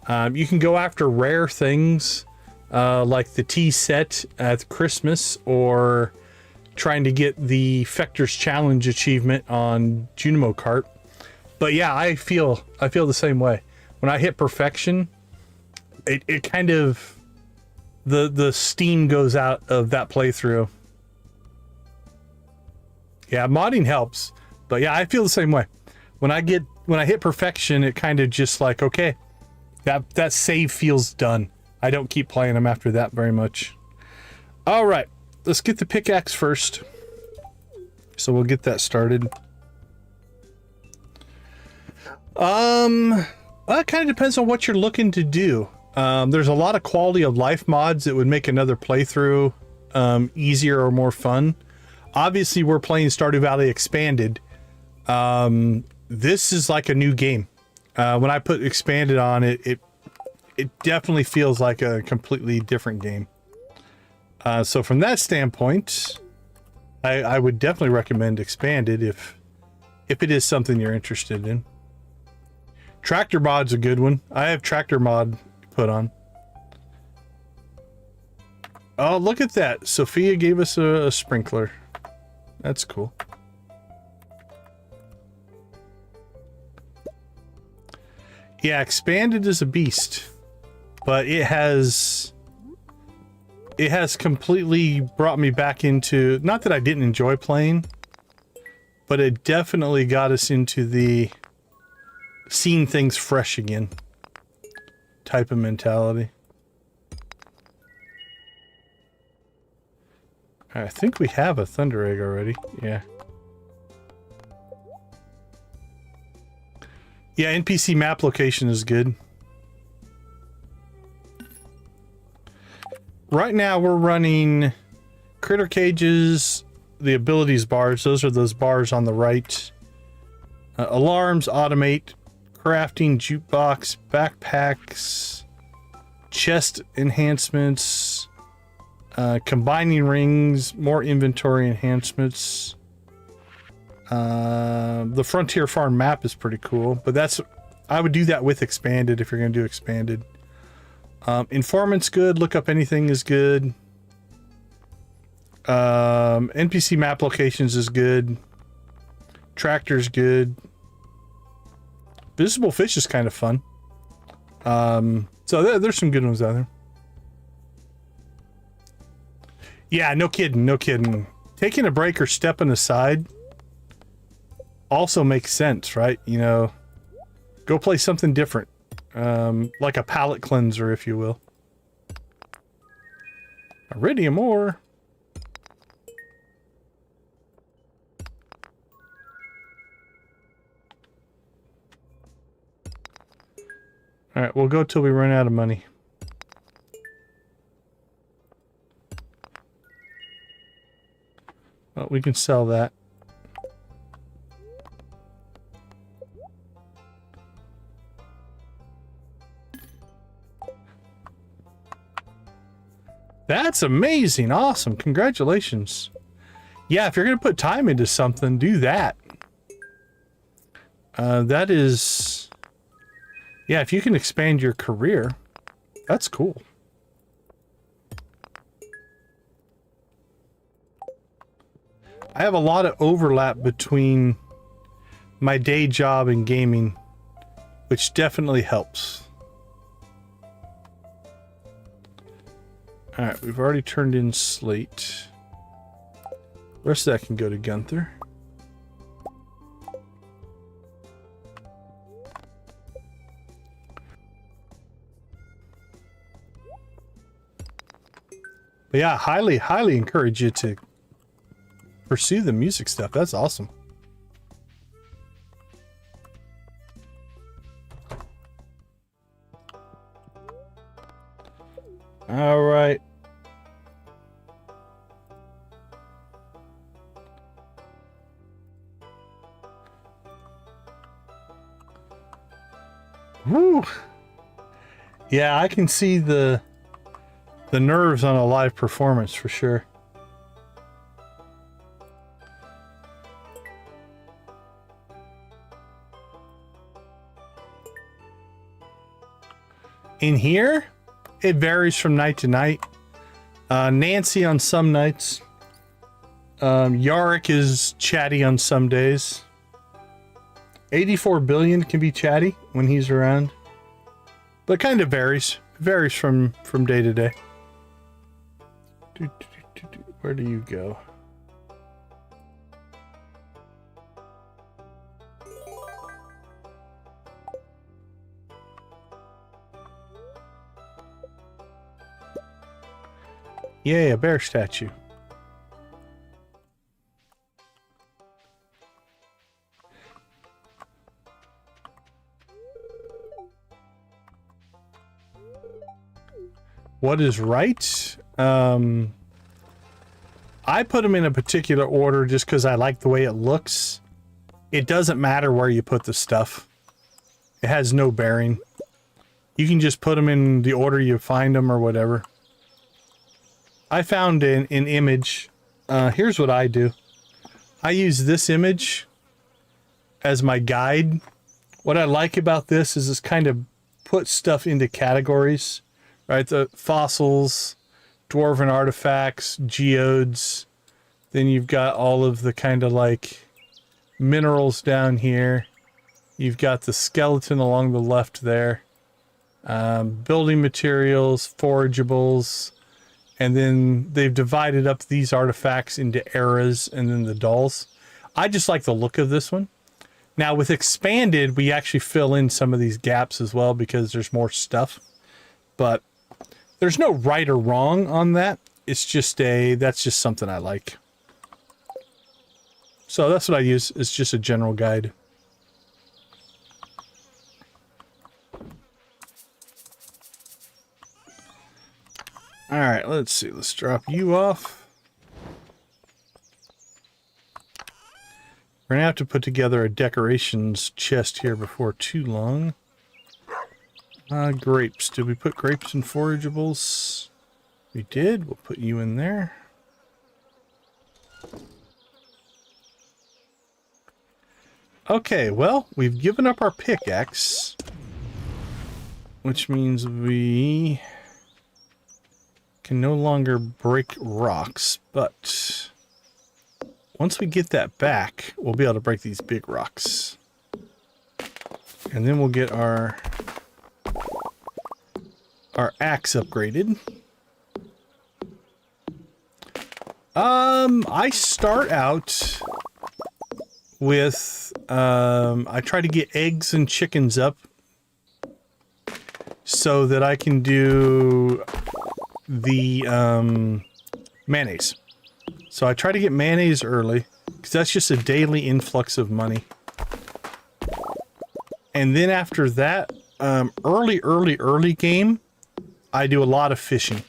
You can go after rare things, like the tea set at Christmas, or trying to get the Fector's Challenge achievement on Junimo Kart. But yeah, I feel the same way. When I hit perfection, it kind of, the steam goes out of that playthrough. Yeah, modding helps, but yeah, I feel the same way. When I hit perfection, it kind of just like, okay, that save feels done. I don't keep playing them after that very much. All right, let's get the pickaxe first. So we'll get that started. Well, it kind of depends on what you're looking to do. There's a lot of quality of life mods that would make another playthrough easier or more fun. Obviously, we're playing Stardew Valley Expanded. This is like a new game. When I put Expanded on it, it definitely feels like a completely different game. So from that standpoint, I would definitely recommend Expanded if it is something you're interested in. Tractor mod's a good one. I have tractor mod put on. Oh, look at that. Sophia gave us a sprinkler. That's cool. Yeah, Expanded is a beast, but it has completely brought me back into, not that I didn't enjoy playing, but it definitely got us into the seeing things fresh again type of mentality. I think we have a thunder egg already. Yeah. Yeah, NPC map location is good. Right now we're running critter cages, the abilities bars. Those are those bars on the right. Alarms, automate, crafting, jukebox, backpacks, chest enhancements, combining rings, more inventory enhancements. The Frontier Farm map is pretty cool, but I would do that with Expanded if you're going to do Expanded. Informant's good, look up anything is good. NPC map locations is good. Tractor's good. Visible fish is kind of fun. So there's some good ones out there. Yeah, no kidding, no kidding. Taking a break or stepping aside also makes sense, right? You know, go play something different. Like a palate cleanser, if you will. Iridium ore. Alright, we'll go till we run out of money. Well, we can sell that. That's amazing. Awesome. Congratulations. Yeah, if you're going to put time into something, do that. That is... Yeah, if you can expand your career, that's cool. I have a lot of overlap between my day job and gaming, which definitely helps. Alright, we've already turned in slate. The rest of that can go to Gunther. But yeah, highly encourage you to pursue the music stuff. That's awesome. All right. Woo. Yeah, I can see the nerves on a live performance for sure. In here, it varies from night to night. Nancy on some nights. Yarick is chatty on some days. 84 billion can be chatty when he's around. But it kind of varies. It varies from day to day. Where do you go? Yay, a bear statue. what is right. I put them in a particular order just because I like the way it looks. It doesn't matter where you put the stuff. It has no bearing. You can just put them in the order you find them or whatever. I found an image. Here's what I do. I use this image as my guide. What I like about this is it's kind of put stuff into categories, right? The fossils, dwarven artifacts, geodes. Then you've got all of the kind of like minerals down here. You've got the skeleton along the left there. Building materials, forageables, and then they've divided up these artifacts into eras and then the dolls. I just like the look of this one. Now with expanded, we actually fill in some of these gaps as well because there's more stuff. But there's no right or wrong on that. It's just that's just something I like. So that's what I use. It's just a general guide. All right, let's see. Let's drop you off. We're gonna have to put together a decorations chest here before too long. Grapes. Did we put grapes and forageables? We did. We'll put you in there. Okay, well, we've given up our pickaxe, which means we can no longer break rocks, but once we get that back, we'll be able to break these big rocks. And then we'll get our axe upgraded. I start out with, I try to get eggs and chickens up so that I can do the mayonnaise. So I try to get mayonnaise early because that's just a daily influx of money. And then after that, early game, I do a lot of fishing.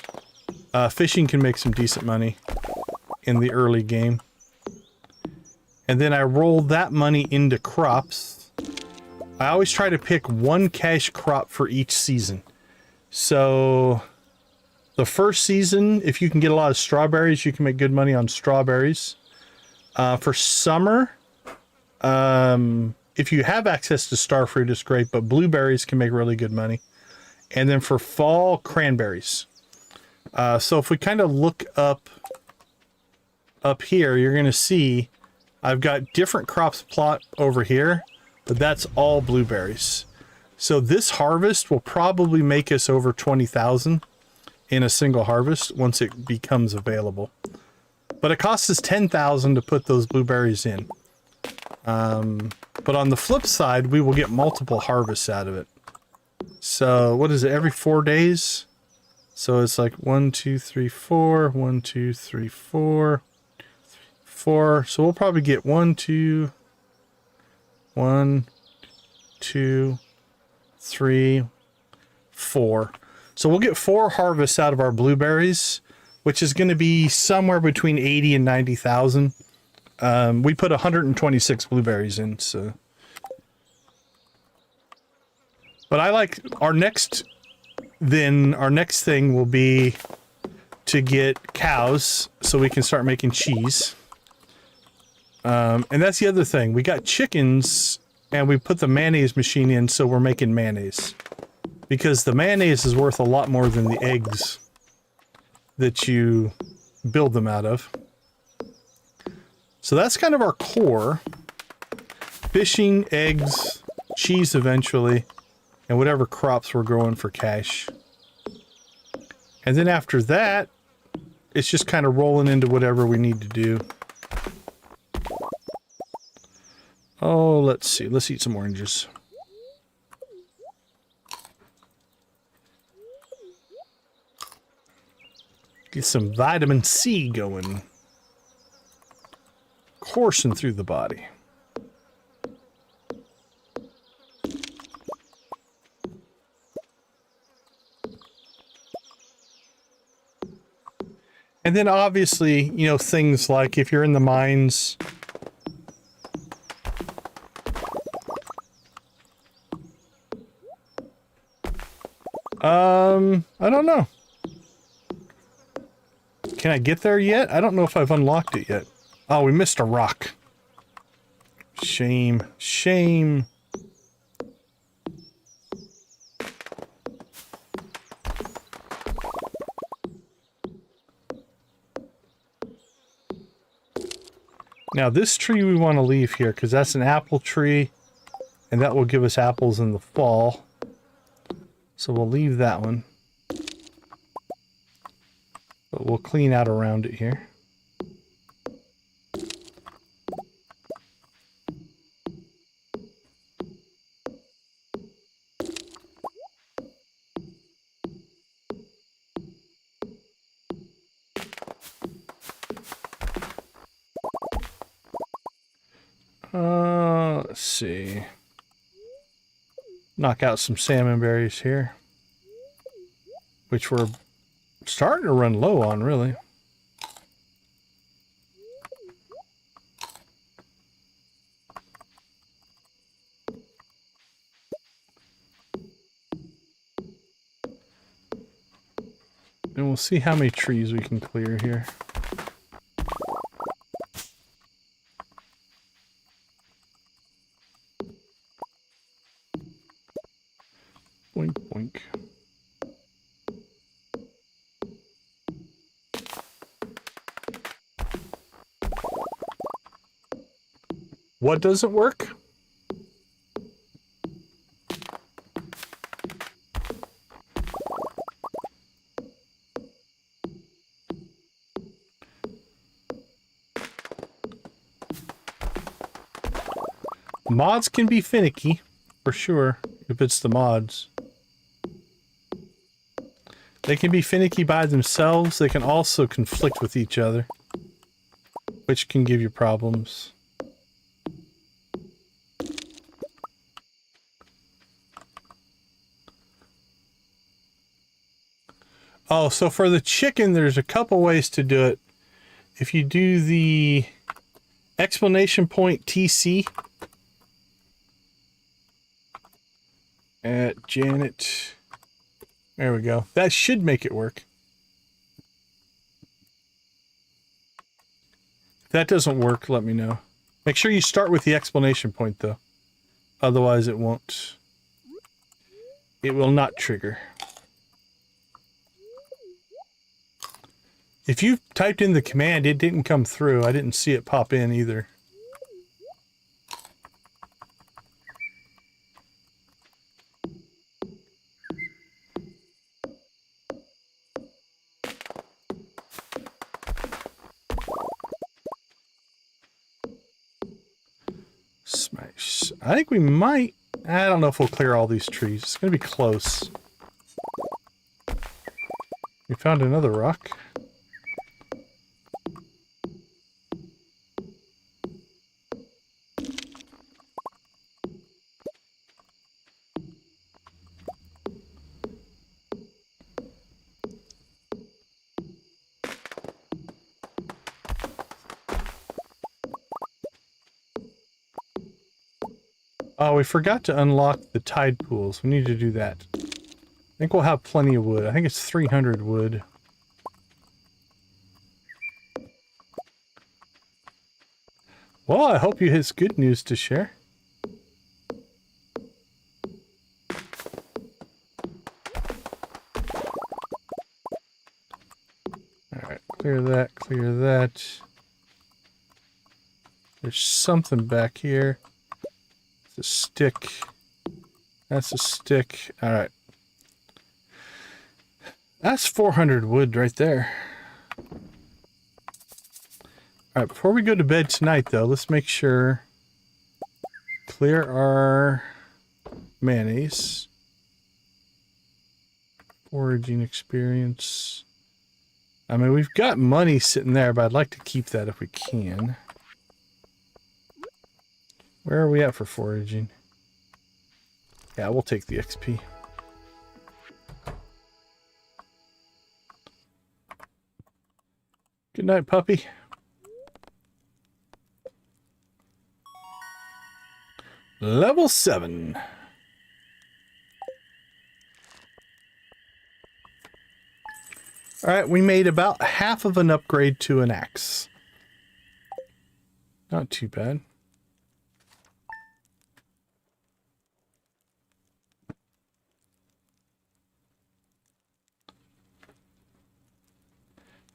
Fishing can make some decent money in the early game. And then I roll that money into crops. I always try to pick one cash crop for each season. So the first season, if you can get a lot of strawberries, you can make good money on strawberries. For summer, if you have access to starfruit, it's great, but blueberries can make really good money. And then for fall, cranberries. So if we kind of look up here, you're going to see I've got different crops plot over here, but that's all blueberries. So this harvest will probably make us over 20,000 in a single harvest once it becomes available. But it costs us 10,000 to put those blueberries in. But on the flip side, we will get multiple harvests out of it. So what is it, every 4 days? So it's like 1, 2, 3, 4, 1, 2, 3, 4, 4. So we'll probably get 1, 2, 1, 2, 3, 4. So we'll get 4 harvests out of our blueberries, which is going to be somewhere between 80 and 90,000. We put 126 blueberries in, so. But I like our next thing will be to get cows so we can start making cheese. And that's the other thing. We got chickens and we put the mayonnaise machine in, so we're making mayonnaise. Because the mayonnaise is worth a lot more than the eggs that you build them out of. So that's kind of our core. Fishing, eggs, cheese eventually, and whatever crops we're growing for cash. And then after that, it's just kind of rolling into whatever we need to do. Oh, let's see. Let's eat some oranges. Get some vitamin C going. Coursing through the body. And then obviously, you know, things like if you're in the mines, I don't know. Can I get there yet? I don't know if I've unlocked it yet. Oh, we missed a rock. Shame. Shame. Now this tree we want to leave here because that's an apple tree and that will give us apples in the fall. So we'll leave that one. But we'll clean out around it here. Let's see. Knock out some salmon berries here. Which we're starting to run low on, really. And we'll see how many trees we can clear here. Boink, boink. What doesn't work? Mods can be finicky, for sure, if it's the mods. They can be finicky by themselves. They can also conflict with each other, which can give you problems. Oh, so for the chicken, there's a couple ways to do it. If you do the exclamation point TC at Janet, there we go. That should make it work. If that doesn't work, let me know. Make sure you start with the exclamation point, though. Otherwise, it won't. It will not trigger. If you typed in the command, it didn't come through. I didn't see it pop in either. Smash. I think we might. I don't know if we'll clear all these trees. It's going to be close. We found another rock. Oh, we forgot to unlock the tide pools. We need to do that. I think we'll have plenty of wood. I think it's 300 wood. Well, I hope you have good news to share. Alright, clear that, clear that. There's something back here. A stick. That's a stick. All right. That's 400 wood right there. All right, before we go to bed tonight, though, let's make sure clear our mayonnaise. Foraging experience. I mean, we've got money sitting there, but I'd like to keep that if we can. Where are we at for foraging? Yeah, we'll take the XP. Good night, puppy. Level 7. Alright, we made about half of an upgrade to an axe. Not too bad.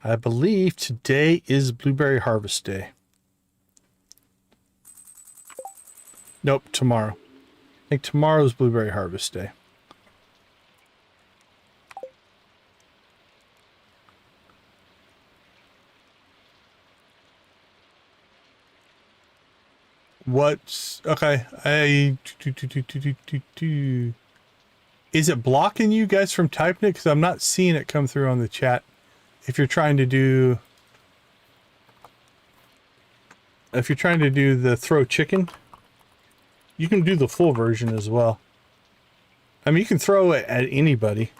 I believe today is Blueberry Harvest Day. Nope, tomorrow. I think tomorrow's Blueberry Harvest Day. What's... Okay, is it blocking you guys from typing it? Because I'm not seeing it come through on the chat. If you're trying to do... If you're trying to do the throw chicken, you can do the full version as well. I mean, you can throw it at anybody.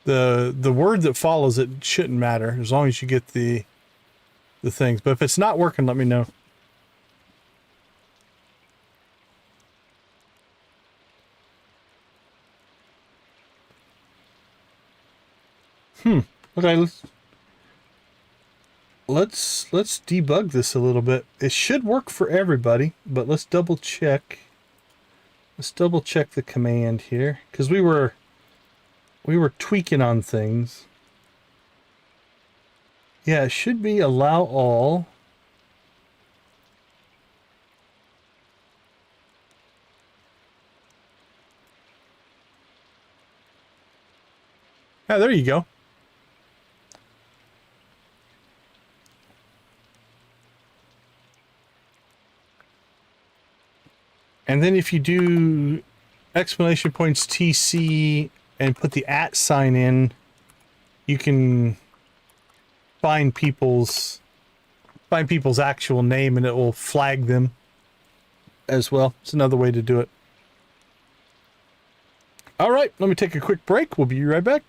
The word that follows it shouldn't matter, as long as you get the things. But if it's not working, let me know. Okay, let's debug this a little bit. It should work for everybody, but let's double check. Let's double check the command here, because we were tweaking on things. Yeah, it should be allow all. Ah, there you go. And then if you do exclamation points TC and put the @ sign in, you can find people's actual name and it will flag them as well. It's another way to do it. All right, let me take a quick break. We'll be right back.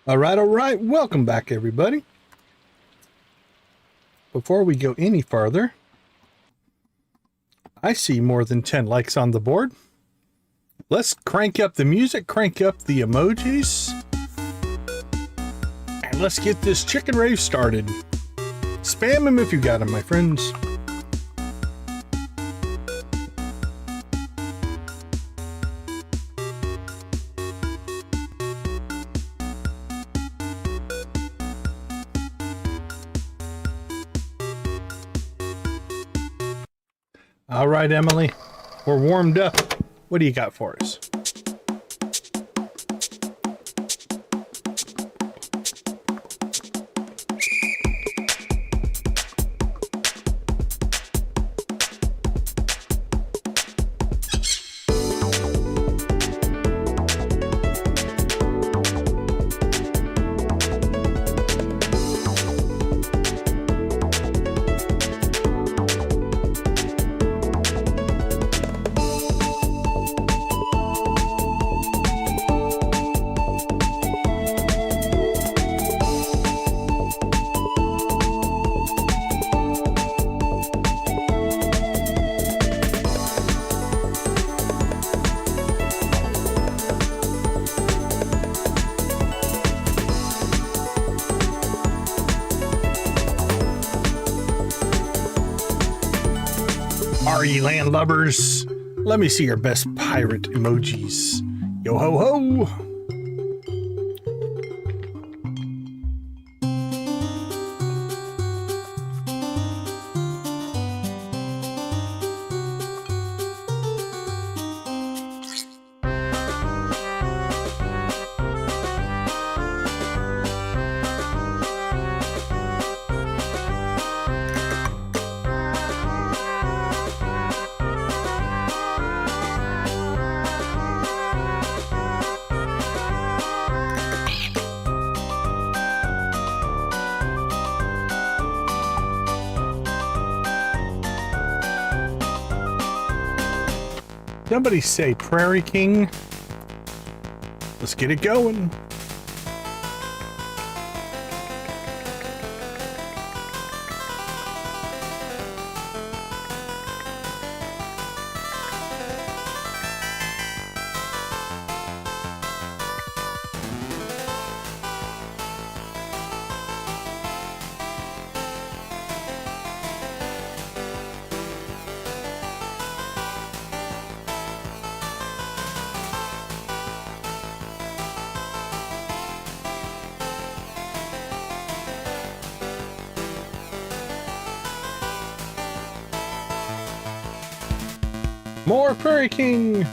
All right. Welcome back, everybody. Before we go any farther, I see more than 10 likes on the board. Let's crank up the music, crank up the emojis, and let's get this chicken rave started. Spam them if you got them, my friends. All right, Emily, we're warmed up. What do you got for us? Are ye landlubbers? Let me see your best pirate emojis. Yo ho ho! Somebody say Prairie King. Let's get it going. More Prairie King!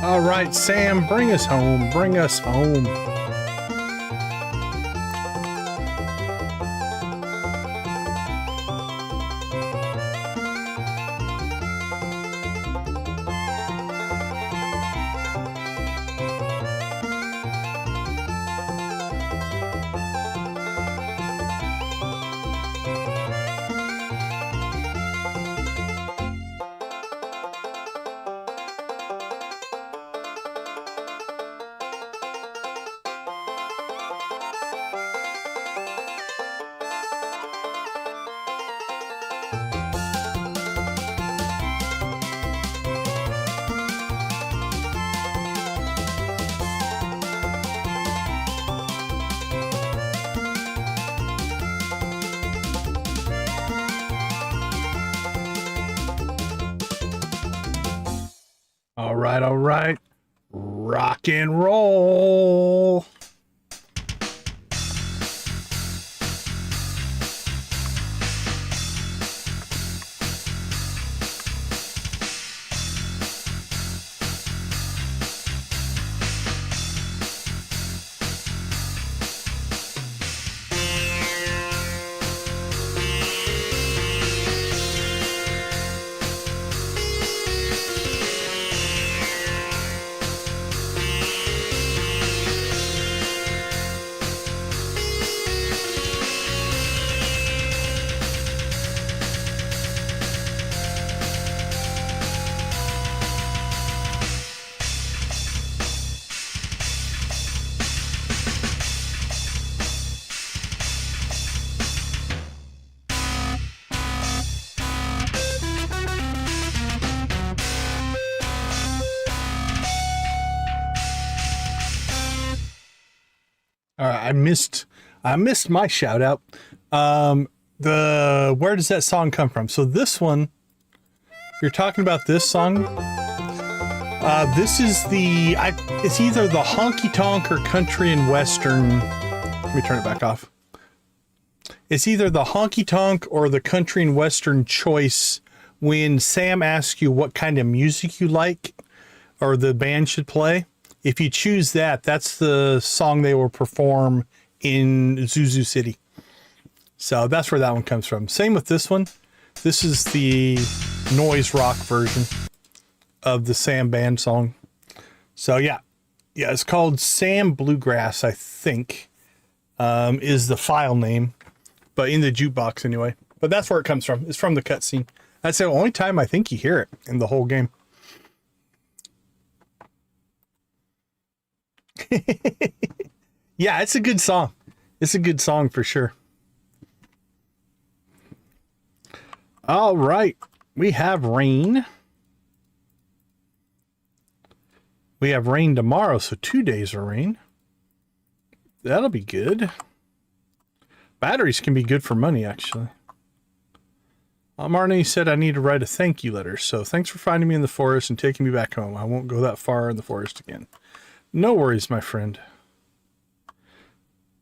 All right, Sam, bring us home. Bring us home. All right, all right. Rock and roll. All right, I missed my shout out. Where does that song come from? So this one, you're talking about this song. This is it's either the honky tonk or country and western. Let me turn it back off. It's either the honky tonk or the country and western choice when Sam asks you what kind of music you like or the band should play. If you choose that, that's the song they will perform in Zuzu City. So that's where that one comes from. Same with this one. This is the noise rock version of the Sam band song. So yeah, it's called Sam Bluegrass, I think, is the file name, but in the jukebox anyway. But that's where it comes from. It's from the cutscene. That's the only time I think you hear it in the whole game. Yeah, it's a good song. It's a good song for sure. All right. We have rain. We have rain tomorrow, so 2 days of rain. That'll be good. Batteries can be good for money, actually. Marnie said I need to write a thank you letter, so thanks for finding me in the forest and taking me back home. I won't go that far in the forest again. No worries, my friend.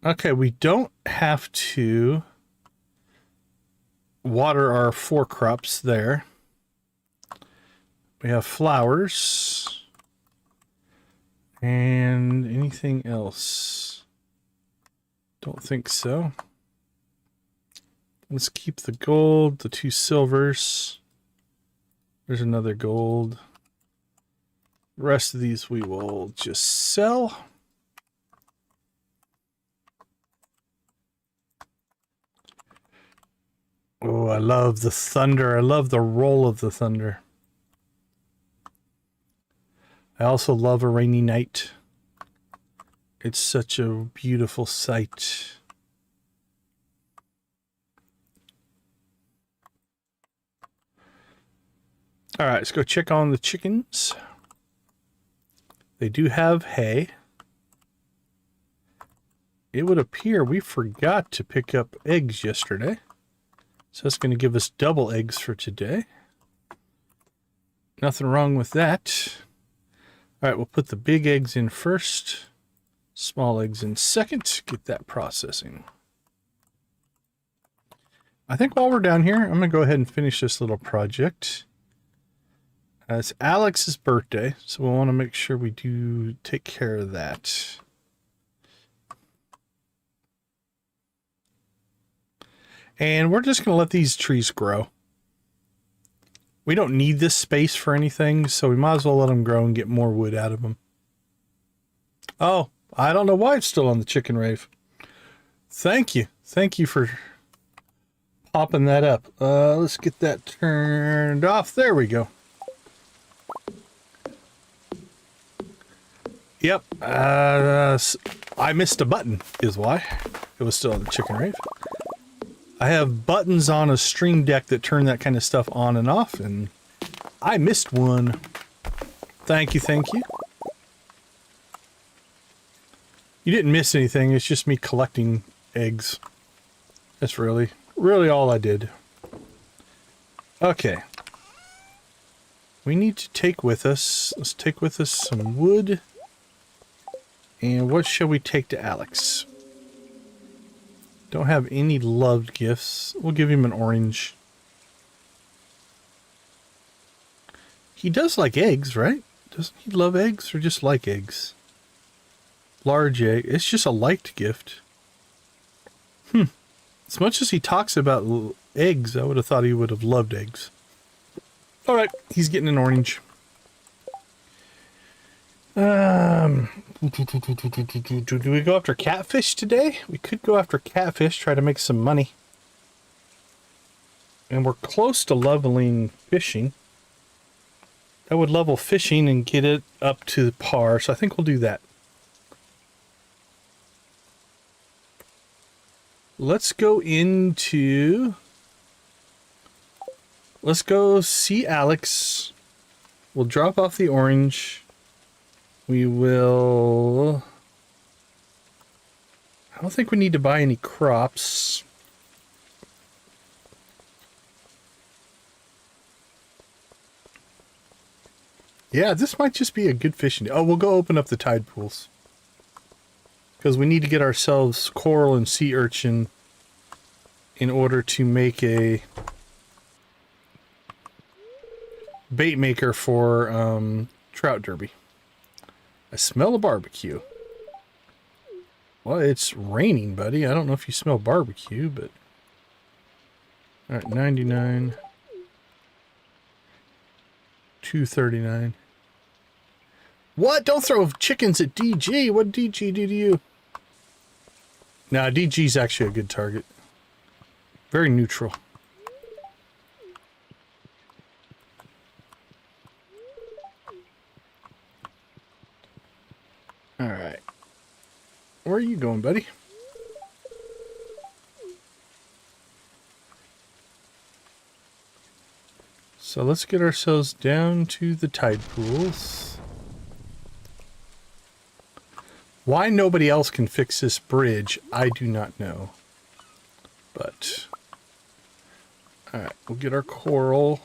Okay, we don't have to water our 4 crops there. We have flowers. And anything else? Don't think so. Let's keep the gold, the 2 silvers. There's another gold. The rest of these we will just sell. Oh, I love the thunder. I love the roll of the thunder. I also love a rainy night. It's such a beautiful sight. All right, let's go check on the chickens. They do have hay. It would appear we forgot to pick up eggs yesterday. So that's going to give us double eggs for today. Nothing wrong with that. All right, we'll put the big eggs in first. Small eggs in second. Get that processing. I think while we're down here, I'm going to go ahead and finish this little project. It's Alex's birthday, so we'll want to make sure we do take care of that. And we're just going to let these trees grow. We don't need this space for anything, so we might as well let them grow and get more wood out of them. Oh, I don't know why it's still on the chicken rave. Thank you. Thank you for popping that up. Let's get that turned off. There we go. Yep. I missed a button is why. It was still on the chicken rave. I have buttons on a Stream Deck that turn that kind of stuff on and off, and I missed one. Thank you, thank you. You didn't miss anything, it's just me collecting eggs. That's really all I did. Okay. we need to take with us, let's take with us some wood. And what shall we take to Alex? Don't have any loved gifts. We'll give him an orange. He does like eggs, right? Doesn't he love eggs or just like eggs? Large egg. It's just a liked gift. As much as he talks about eggs, I would have thought he would have loved eggs. Alright, he's getting an orange. Do we go after catfish today? We could go after catfish, try to make some money. And we're close to leveling fishing. That would level fishing and get it up to par, so I think we'll do that. Let's go let's go see Alex. We'll drop off the orange. We will... I don't think we need to buy any crops. Yeah, this might just be a good fishing day. Oh, we'll go open up the tide pools. Because we need to get ourselves coral and sea urchin in order to make a bait maker for trout derby. I smell a barbecue. Well, it's raining, buddy. I don't know if you smell barbecue, but... Alright, 99. 239. What? Don't throw chickens at DG. What did DG do to you? Nah, DG's actually a good target. Very neutral. Alright. Where are you going, buddy? So let's get ourselves down to the tide pools. Why nobody else can fix this bridge, I do not know. But... Alright, we'll get our coral.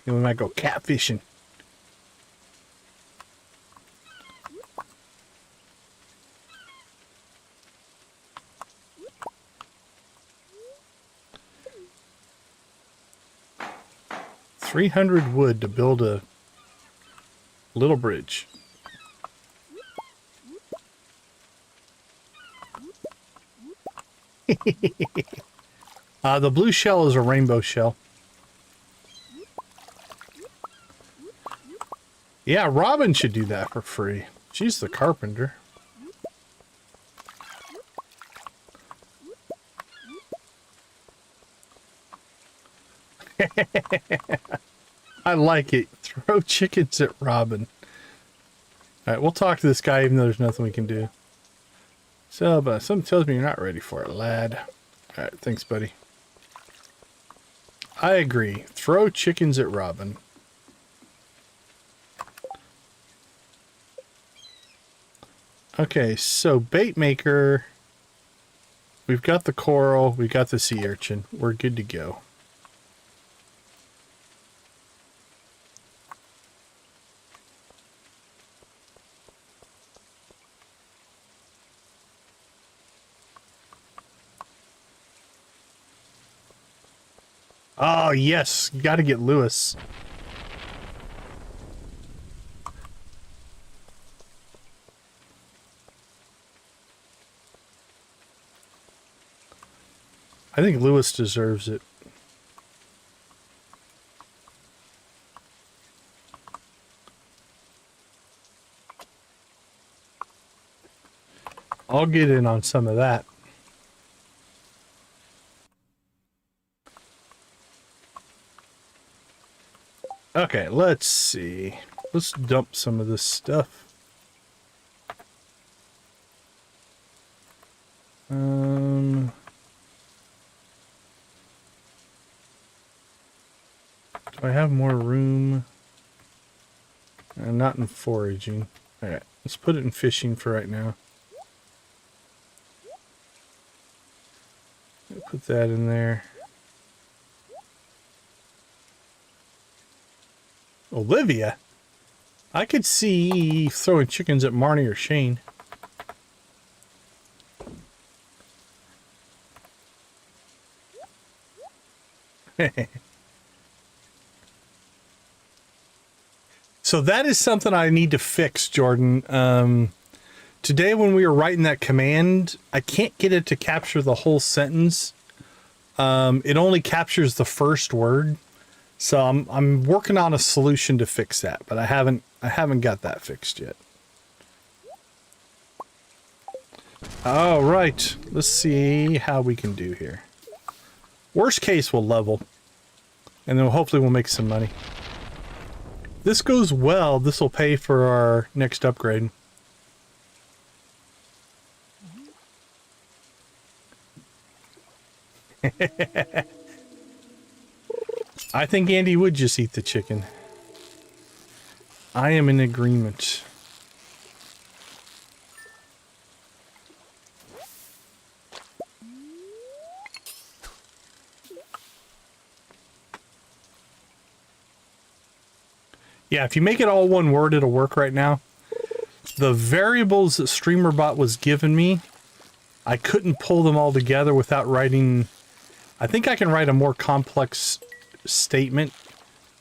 And we might go catfishing. $300 wood to build a little bridge. The blue shell is a rainbow shell. Yeah, Robin should do that for free. She's the carpenter. I like it. Throw chickens at Robin. Alright, we'll talk to this guy even though there's nothing we can do. So, but something tells me you're not ready for it, lad. Alright, thanks, buddy. I agree. Throw chickens at Robin. Okay, so bait maker. We've got the coral. We've got the sea urchin. We're good to go. Oh, yes. You got to get Lewis. I think Lewis deserves it. I'll get in on some of that. Okay, let's see. Let's dump some of this stuff. Do I have more room? Not in foraging. Alright, let's put it in fishing for right now. Put that in there. Olivia? I could see throwing chickens at Marnie or Shane. So that is something I need to fix, Jordan. Today when we were writing that command, I can't get it to capture the whole sentence. It only captures the first word. So I'm working on a solution to fix that, but I haven't got that fixed yet. All right, let's see how we can do here. Worst case, we'll level, and then hopefully we'll make some money. This goes well, this will pay for our next upgrade. I think Andy would just eat the chicken. I am in agreement. Yeah, if you make it all one word, it'll work right now. The variables that StreamerBot was giving me, I couldn't pull them all together without writing... I think I can write a more complex statement,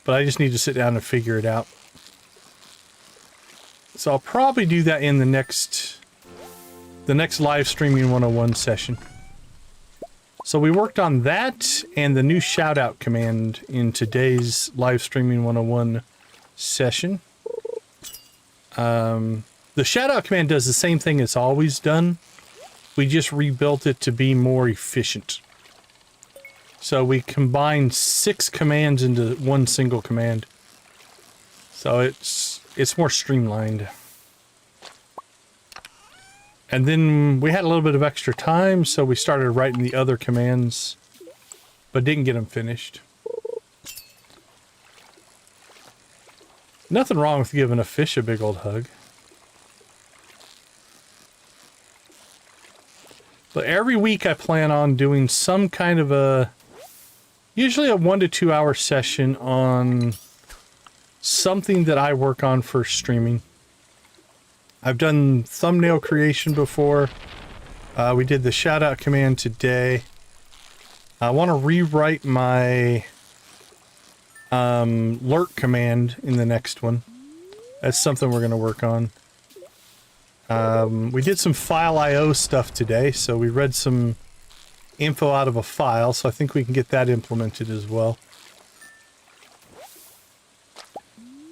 but I just need to sit down and figure it out. So I'll probably do that in the next live streaming 101 session. So we worked on that and the new shout out command in today's live streaming 101 session. The shout out command does the same thing it's always done. We just rebuilt it to be more efficient. So we combined 6 commands into one single command. So it's more streamlined. And then we had a little bit of extra time, so we started writing the other commands, but didn't get them finished. Nothing wrong with giving a fish a big old hug. But every week I plan on doing some kind of a, usually a 1 to 2 hour session on something that I work on for streaming. I've done thumbnail creation before. We did the shout out command today. I want to rewrite my lurk command in the next one. That's something we're going to work on. We did some file IO stuff today, so we read some info out of a file, so I think we can get that implemented as well.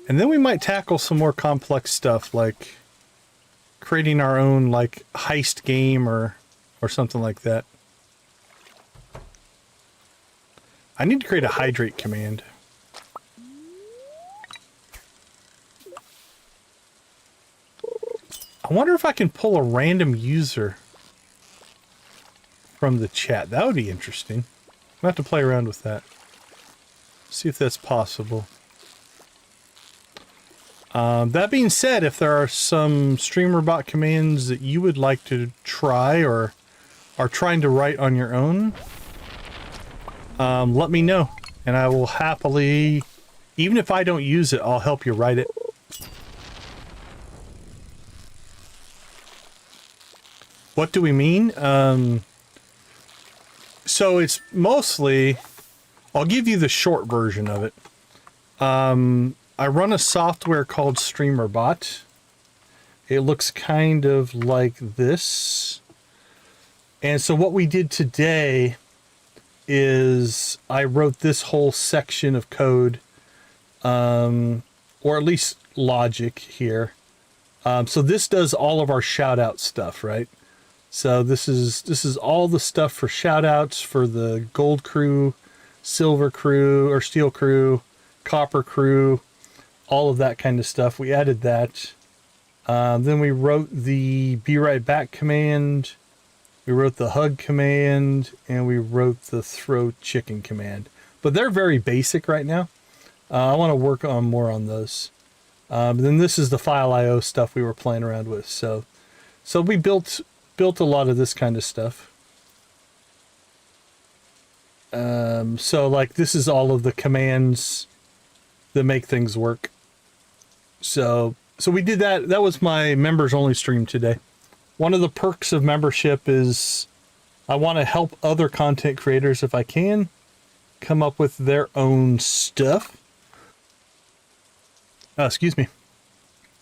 And then we might tackle some more complex stuff, like creating our own like heist game or something like that. I need to create a hydrate command. I wonder if I can pull a random user from the chat. That would be interesting. I'm going to have to play around with that. See if that's possible. That being said, if there are some StreamerBot commands that you would like to try or are trying to write on your own, let me know. And I will happily, even if I don't use it, I'll help you write it. What do we mean? So it's mostly, I'll give you the short version of it. I run a software called StreamerBot. It looks kind of like this. And so what we did today is I wrote this whole section of code, or at least logic here. So this does all of our shout out stuff, right? So this is all the stuff for shout outs for the gold crew, silver crew, or steel crew, copper crew, all of that kind of stuff. We added that. Then we wrote the be right back command. We wrote the hug command, and we wrote the throw chicken command. But they're very basic right now. I want to work on more on those. Then this is the file IO stuff we were playing around with. So we built a lot of this kind of stuff. So like this is all of the commands that make things work. So we did that. That was my members only stream today. One of the perks of membership is I want to help other content creators if I can come up with their own stuff. Excuse me.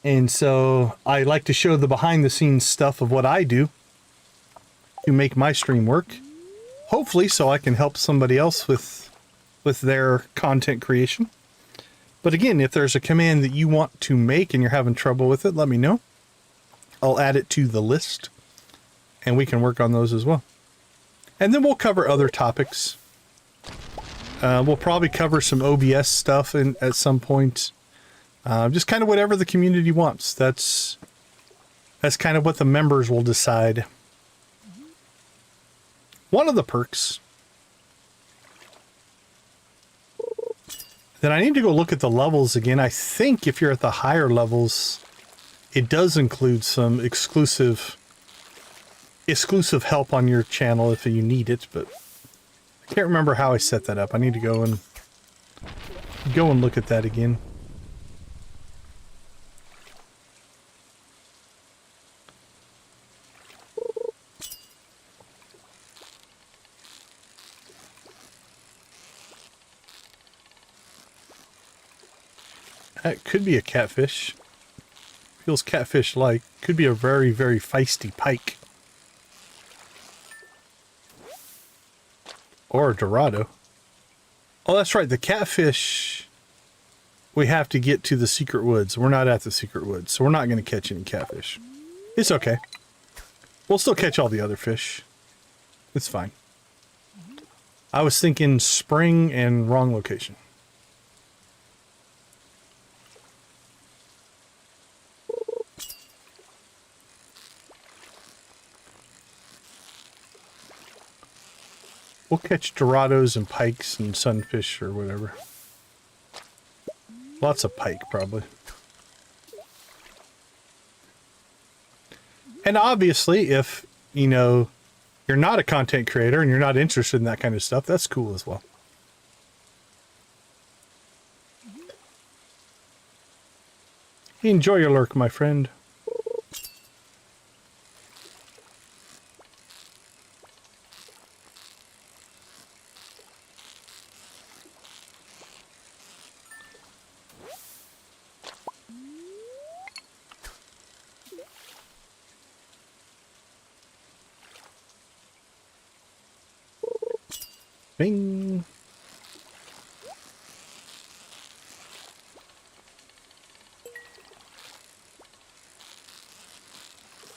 And so I like to show the behind the scenes stuff of what I do to make my stream work. Hopefully so I can help somebody else with their content creation. But again, if there's a command that you want to make and you're having trouble with it, let me know. I'll add it to the list and we can work on those as well. And then we'll cover other topics. We'll probably cover some OBS stuff at some point. Just kind of whatever the community wants. That's kind of what the members will decide. One of the perks. Then I need to go look at the levels again. I think if you're at the higher levels, it does include some exclusive help on your channel if you need it, but I can't remember how I set that up. I need to go and look at that again. That could be a catfish. Feels catfish-like. Could be a very, very feisty pike. Or a Dorado. Oh, that's right. The catfish, we have to get to the secret woods. We're not at the secret woods, so we're not going to catch any catfish. It's okay. We'll still catch all the other fish. It's fine. I was thinking spring and wrong location. We'll catch Dorados and pikes and sunfish or whatever. Lots of pike, probably. And obviously, if, you know, you're not a content creator and you're not interested in that kind of stuff, that's cool as well. Enjoy your lurk, my friend. Bing.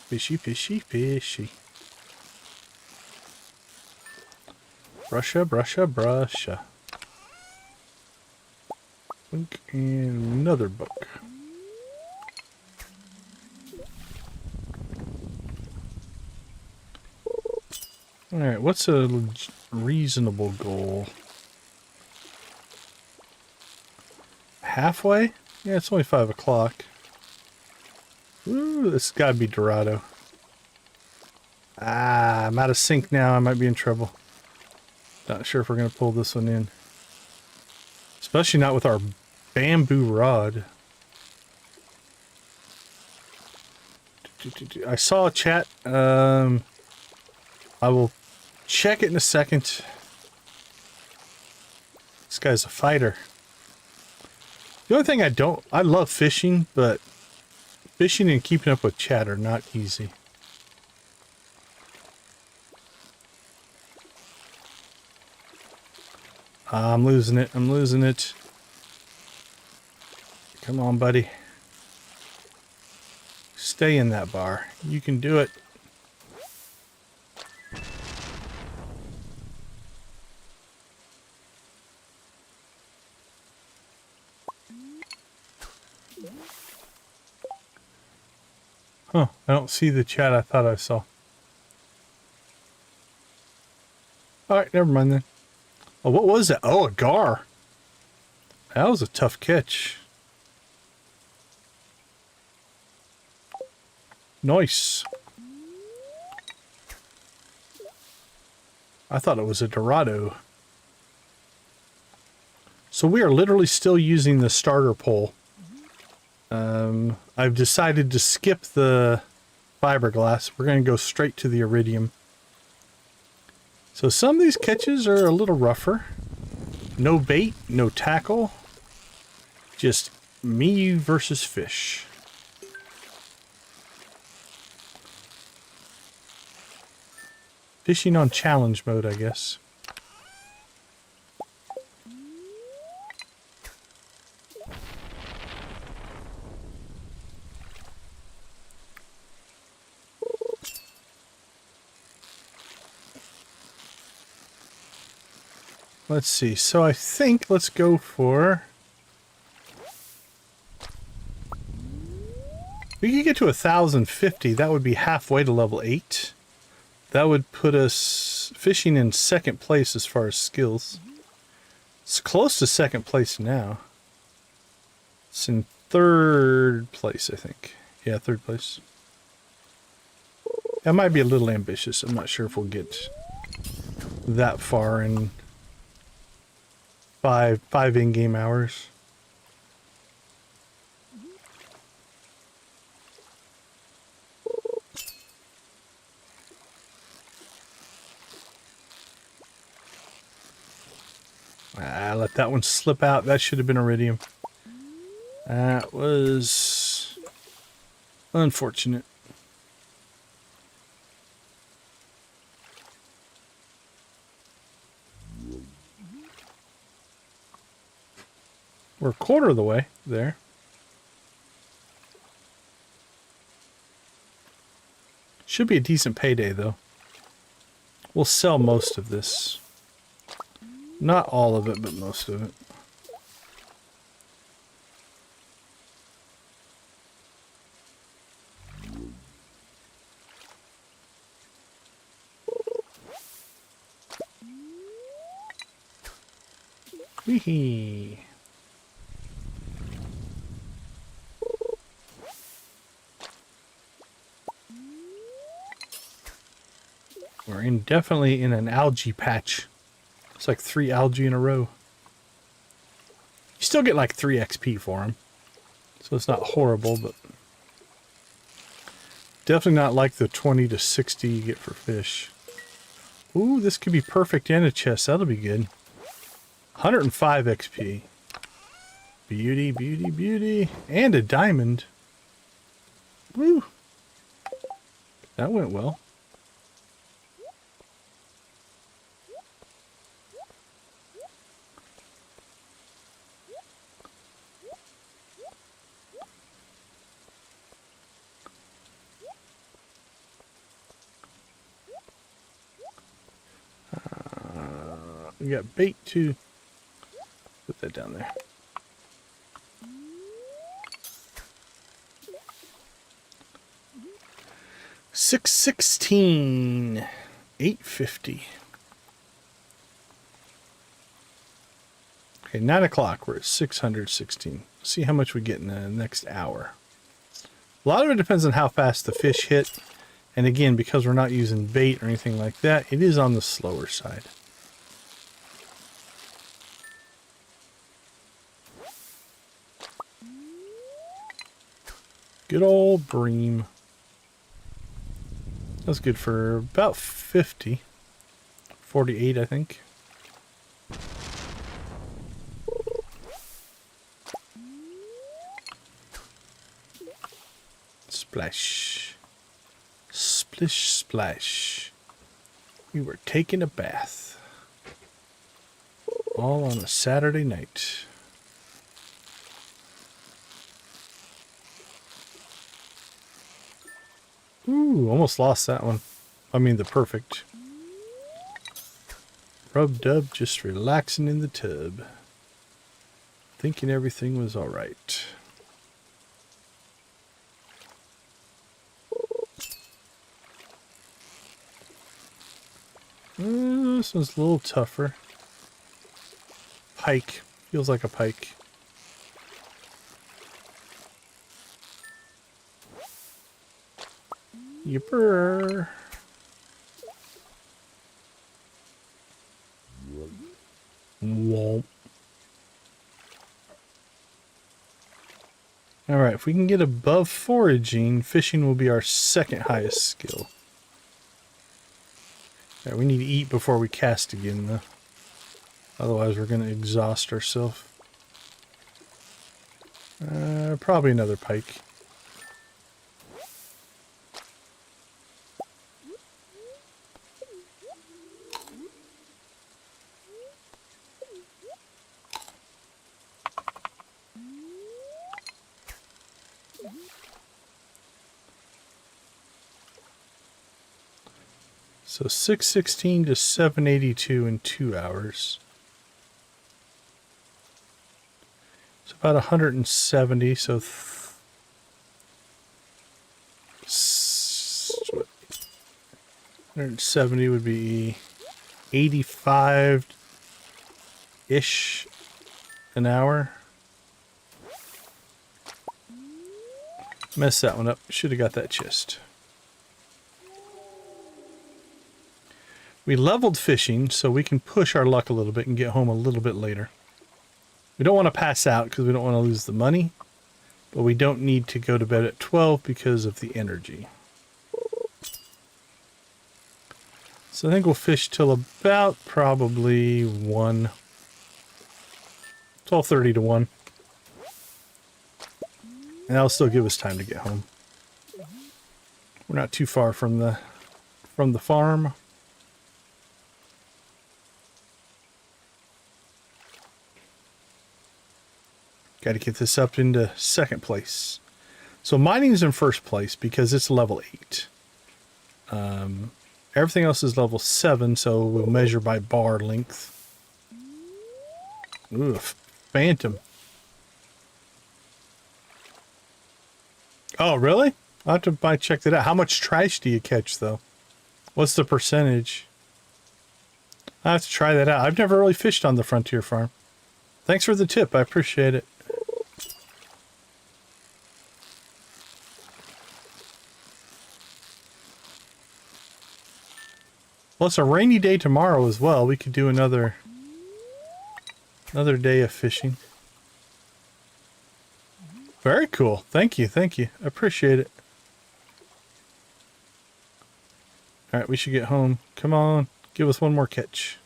Fishy, fishy, fishy. Brusha, brusha, brusha. Link and another book. Alright, what's a reasonable goal? Halfway? Yeah, it's only 5 o'clock. Ooh, this has got to be Dorado. Ah, I'm out of sync now. I might be in trouble. Not sure if we're going to pull this one in. Especially not with our bamboo rod. I saw a chat. I will check it in a second. This guy's a fighter. The only thing I love fishing, but fishing and keeping up with chat are not easy. I'm losing it. I'm losing it. Come on, buddy. Stay in that bar. You can do it. Huh, I don't see the chat I thought I saw. Alright, never mind then. Oh, what was that? Oh, a gar. That was a tough catch. Nice. I thought it was a Dorado. So we are literally still using the starter pole. I've decided to skip the fiberglass. We're going to go straight to the iridium. So some of these catches are a little rougher. No bait, no tackle. Just me versus fish. Fishing on challenge mode, I guess. Let's see. So I think let's go for... We could get to 1,050. That would be halfway to level 8. That would put us fishing in second place as far as skills. It's close to second place now. It's in third place, I think. Yeah, third place. That might be a little ambitious. I'm not sure if we'll get that far in five in-game hours. Let that one slip out. That should have been iridium. That was unfortunate. We're a quarter of the way there. Should be a decent payday, though. We'll sell most of this. Not all of it, but most of it. Wee-hee. We're definitely in an algae patch. It's like 3 algae in a row. You still get like 3 XP for them. So it's not horrible, but definitely not like the 20 to 60 you get for fish. Ooh, this could be perfect in a chest. That'll be good. 105 XP. Beauty, beauty, beauty. And a diamond. Woo. That went well. We got bait too. Put that down there. $616. $850. Okay, 9 o'clock. We're at 616. See how much we get in the next hour. A lot of it depends on how fast the fish hit. And again, because we're not using bait or anything like that, it is on the slower side. Good old bream. That's good for about 50. 48, I think. Splash. Splish splash. We were taking a bath. All on a Saturday night. Ooh, almost lost that one. I mean the perfect. Rub-dub, just relaxing in the tub. Thinking everything was alright. This one's a little tougher. Pike. Feels like a pike. Yipper. Womp. if we can get above foraging, fishing will be our second highest skill. All right, we need to eat before we cast again, though. Otherwise, we're going to exhaust ourselves. Probably another pike. So 616 to 782 in 2 hours. It's about 170, so 170 would be 85-ish an hour. Messed that one up. Should have got that chest. We leveled fishing, so we can push our luck a little bit and get home a little bit later. We don't want to pass out because we don't want to lose the money, but we don't need to go to bed at 12 because of the energy. So I think we'll fish till about probably 1. 12:30 to 1. And that'll still give us time to get home. We're not too far from the farm. Got to get this up into second place. So mining's in first place because it's level 8. Everything else is level 7, so we'll measure by bar length. Ooh, phantom. Oh, really? I'll have to check that out. How much trash do you catch, though? What's the percentage? I have to try that out. I've never really fished on the Frontier Farm. Thanks for the tip. I appreciate it. Well, it's a rainy day tomorrow as well. We could do another day of fishing. Very cool. Thank you. Thank you. I appreciate it. All right, we should get home. Come on. Give us one more catch.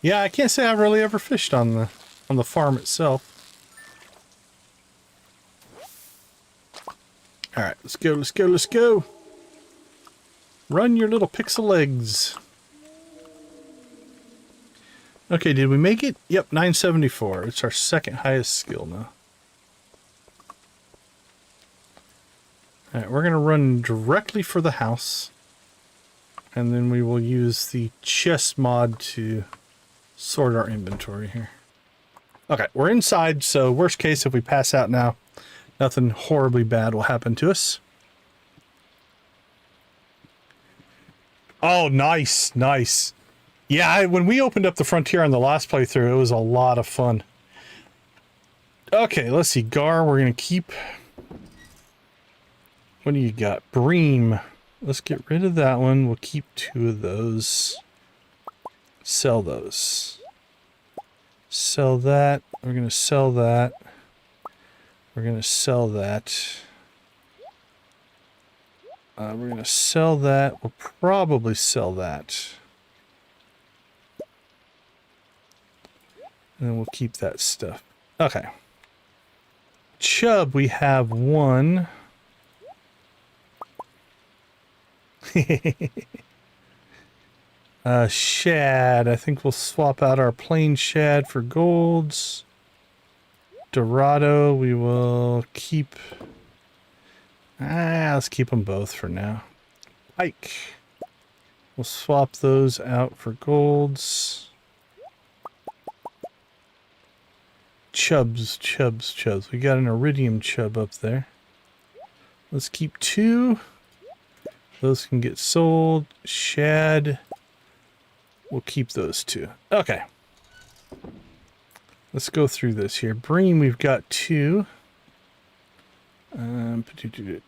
Yeah, I can't say I've really ever fished on the farm itself. All right, let's go, let's go, let's go. Run your little pixel legs. Okay, did we make it? Yep, 974. It's our second highest skill now. All right, we're going to run directly for the house. And then we will use the chest mod to sort our inventory here. Okay, we're inside, so worst case, if we pass out now, nothing horribly bad will happen to us. Oh, nice, nice. Yeah, when we opened up the Frontier on the last playthrough, it was a lot of fun. Okay, let's see. Gar, we're going to keep... What do you got? Bream. Let's get rid of that one. We'll keep 2 of those. Sell those. Sell that. We're going to sell that. We're going to sell that. We're going to sell that. We'll probably sell that. And then we'll keep that stuff. Okay. Chub, we have 1. Shad, I think we'll swap out our plain shad for golds. Dorado, we will keep... let's keep them both for now. Pike. We'll swap those out for golds. Chubs. We got an iridium chub up there. Let's keep 2. Those can get sold. Shad. We'll keep those 2. Okay. Let's go through this here. Bream, we've got 2.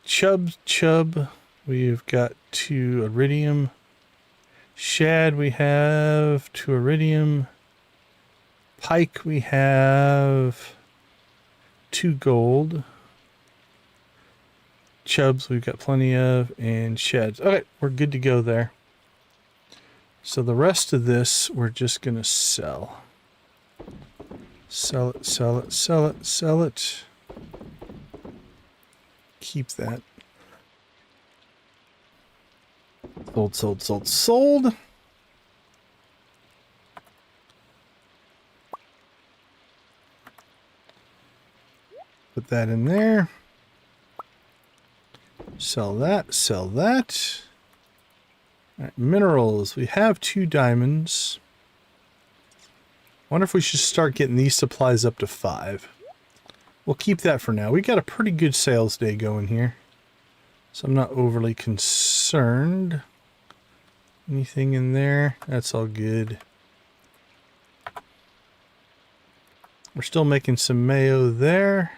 Chub. We've got 2 iridium. Shad we have, 2 iridium. Pike we have 2 gold. Chubs we've got plenty of, and shads. Okay, we're good to go there. So the rest of this we're just gonna sell. Sell it, sell it, sell it, sell it. Keep that. Sold, sold, sold, sold. Put that in there. Sell that, sell that. All right, minerals. We have 2 diamonds. Wonder if we should start getting these supplies up to 5. We'll keep that for now. We got a pretty good sales day going here, so I'm not overly concerned. Anything in there? That's all good. We're still making some mayo there.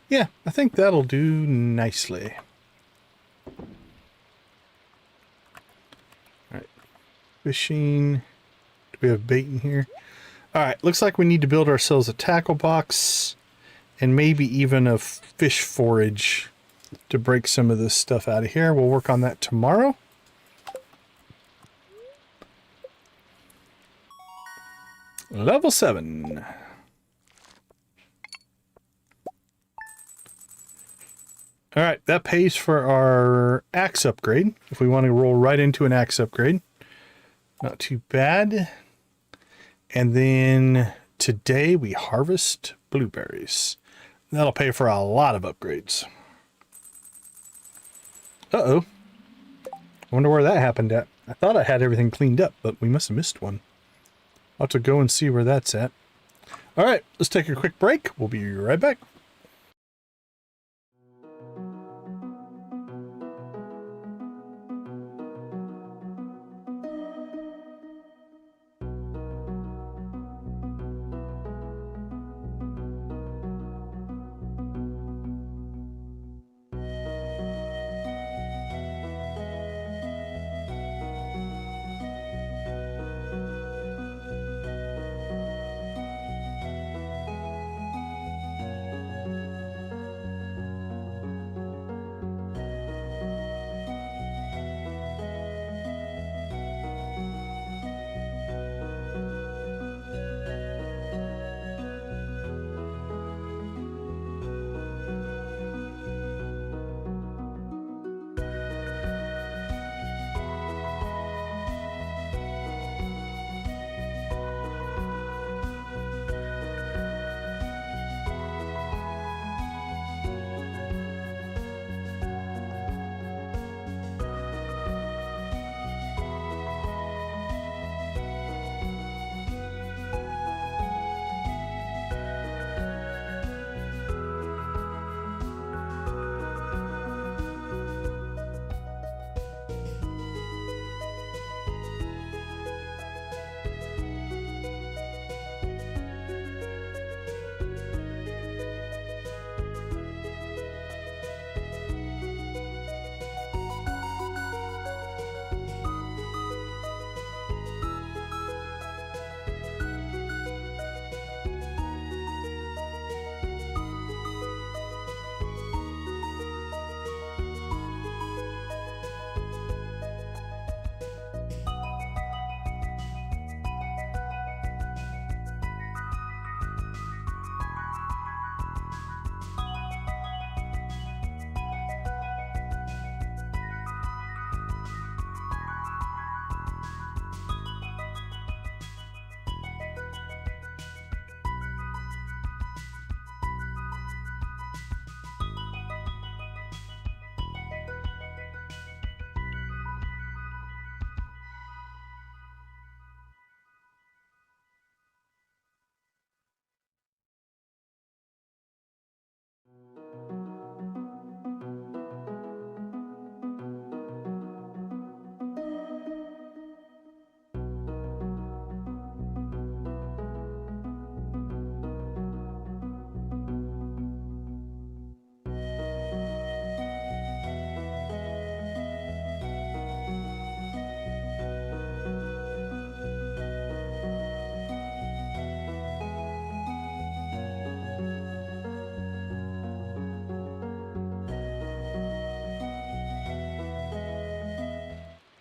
Yeah, I think that'll do nicely. Alright. Fishing. Do we have bait in here? Alright, looks like we need to build ourselves a tackle box and maybe even a fish forage to break some of this stuff out of here. We'll work on that tomorrow. Level 7. Alright, that pays for our axe upgrade. If we want to roll right into an axe upgrade. Not too bad. And then today we harvest blueberries. That'll pay for a lot of upgrades. Uh-oh. I wonder where that happened at. I thought I had everything cleaned up, but we must have missed one. I'll have to go and see where that's at. Alright, let's take a quick break. We'll be right back.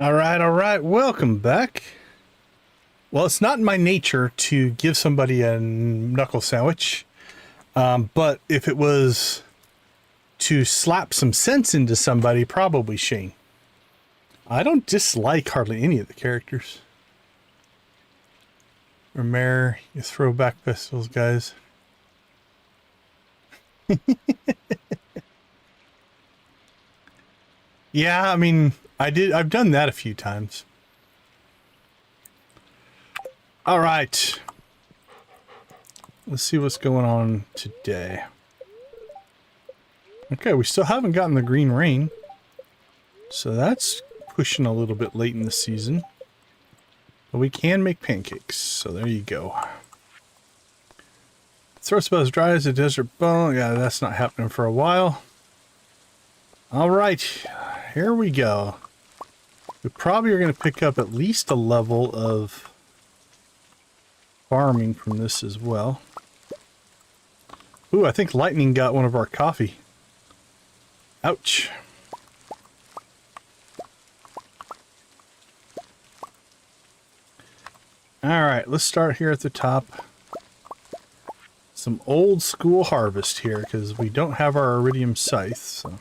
All right. Welcome back. Well, it's not in my nature to give somebody a knuckle sandwich. But if it was to slap some sense into somebody, probably Shane. I don't dislike hardly any of the characters. Remare, you throw back pistols, guys. Yeah, I mean, I've done that a few times. All right. Let's see what's going on today. Okay, we still haven't gotten the green rain. So that's pushing a little bit late in the season. But we can make pancakes, so there you go. Throat's about as dry as a desert bone. Yeah, that's not happening for a while. All right, here we go. We probably are going to pick up at least a level of farming from this as well. Ooh, I think lightning got one of our coffee. Ouch. All right, let's start here at the top. Some old school harvest here because we don't have our iridium scythe. So.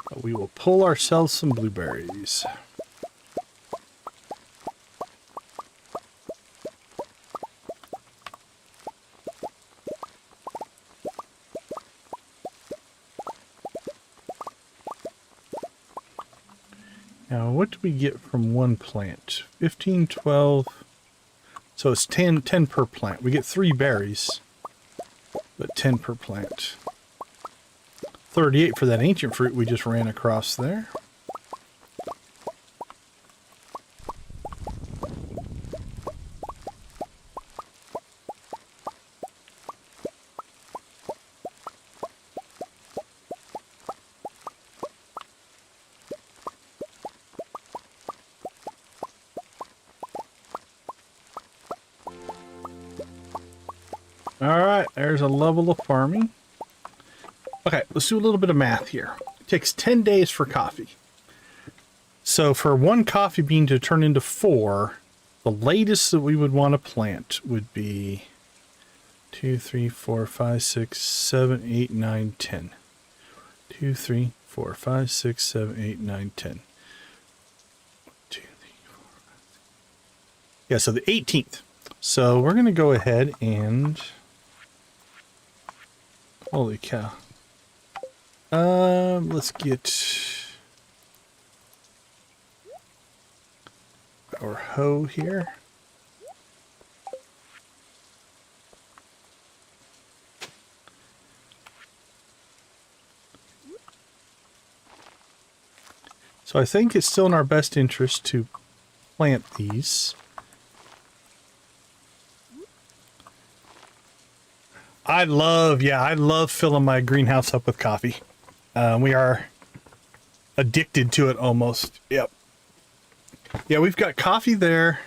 But we will pull ourselves some blueberries. Now, what do we get from one plant? 15, 12. So it's 10 per plant. We get 3 berries, but 10 per plant. 38 for that ancient fruit we just ran across there. Alright, there's a level of farming. Okay, let's do a little bit of math here. It takes 10 days for coffee. So for one coffee bean to turn into 4, the latest that we would want to plant would be 2, 3, 4, 5, 6, 7, 8, 9, 10. 2, 3, 4, 5, 6, 7, 8, 9, 10. 2, 3, 4, 5, 6. Yeah, so the 18th. So we're going to go ahead and... Holy cow. Let's get our hoe here. So I think it's still in our best interest to plant these. I love filling my greenhouse up with coffee. We are addicted to it almost. Yep. Yeah, we've got coffee there.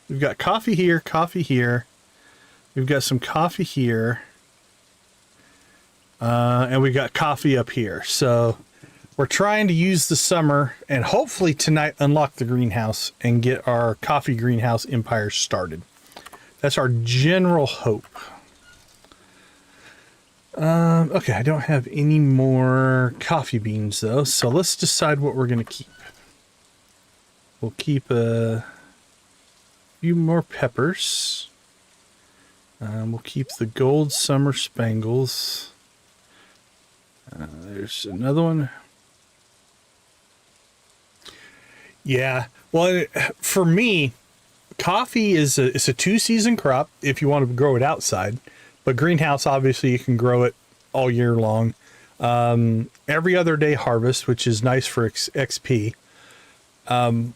We've got coffee here, coffee here. We've got some coffee here. And we got coffee up here. So we're trying to use the summer and hopefully tonight unlock the greenhouse and get our coffee greenhouse empire started. That's our general hope. Okay, I don't have any more coffee beans though, so let's decide what we're going to keep. We'll keep a few more peppers. We'll keep the gold summer spangles. There's another one. Yeah, well, for me, coffee is a 2-season crop if you want to grow it outside. But greenhouse, obviously, you can grow it all year long. Every other day harvest, which is nice for XP. I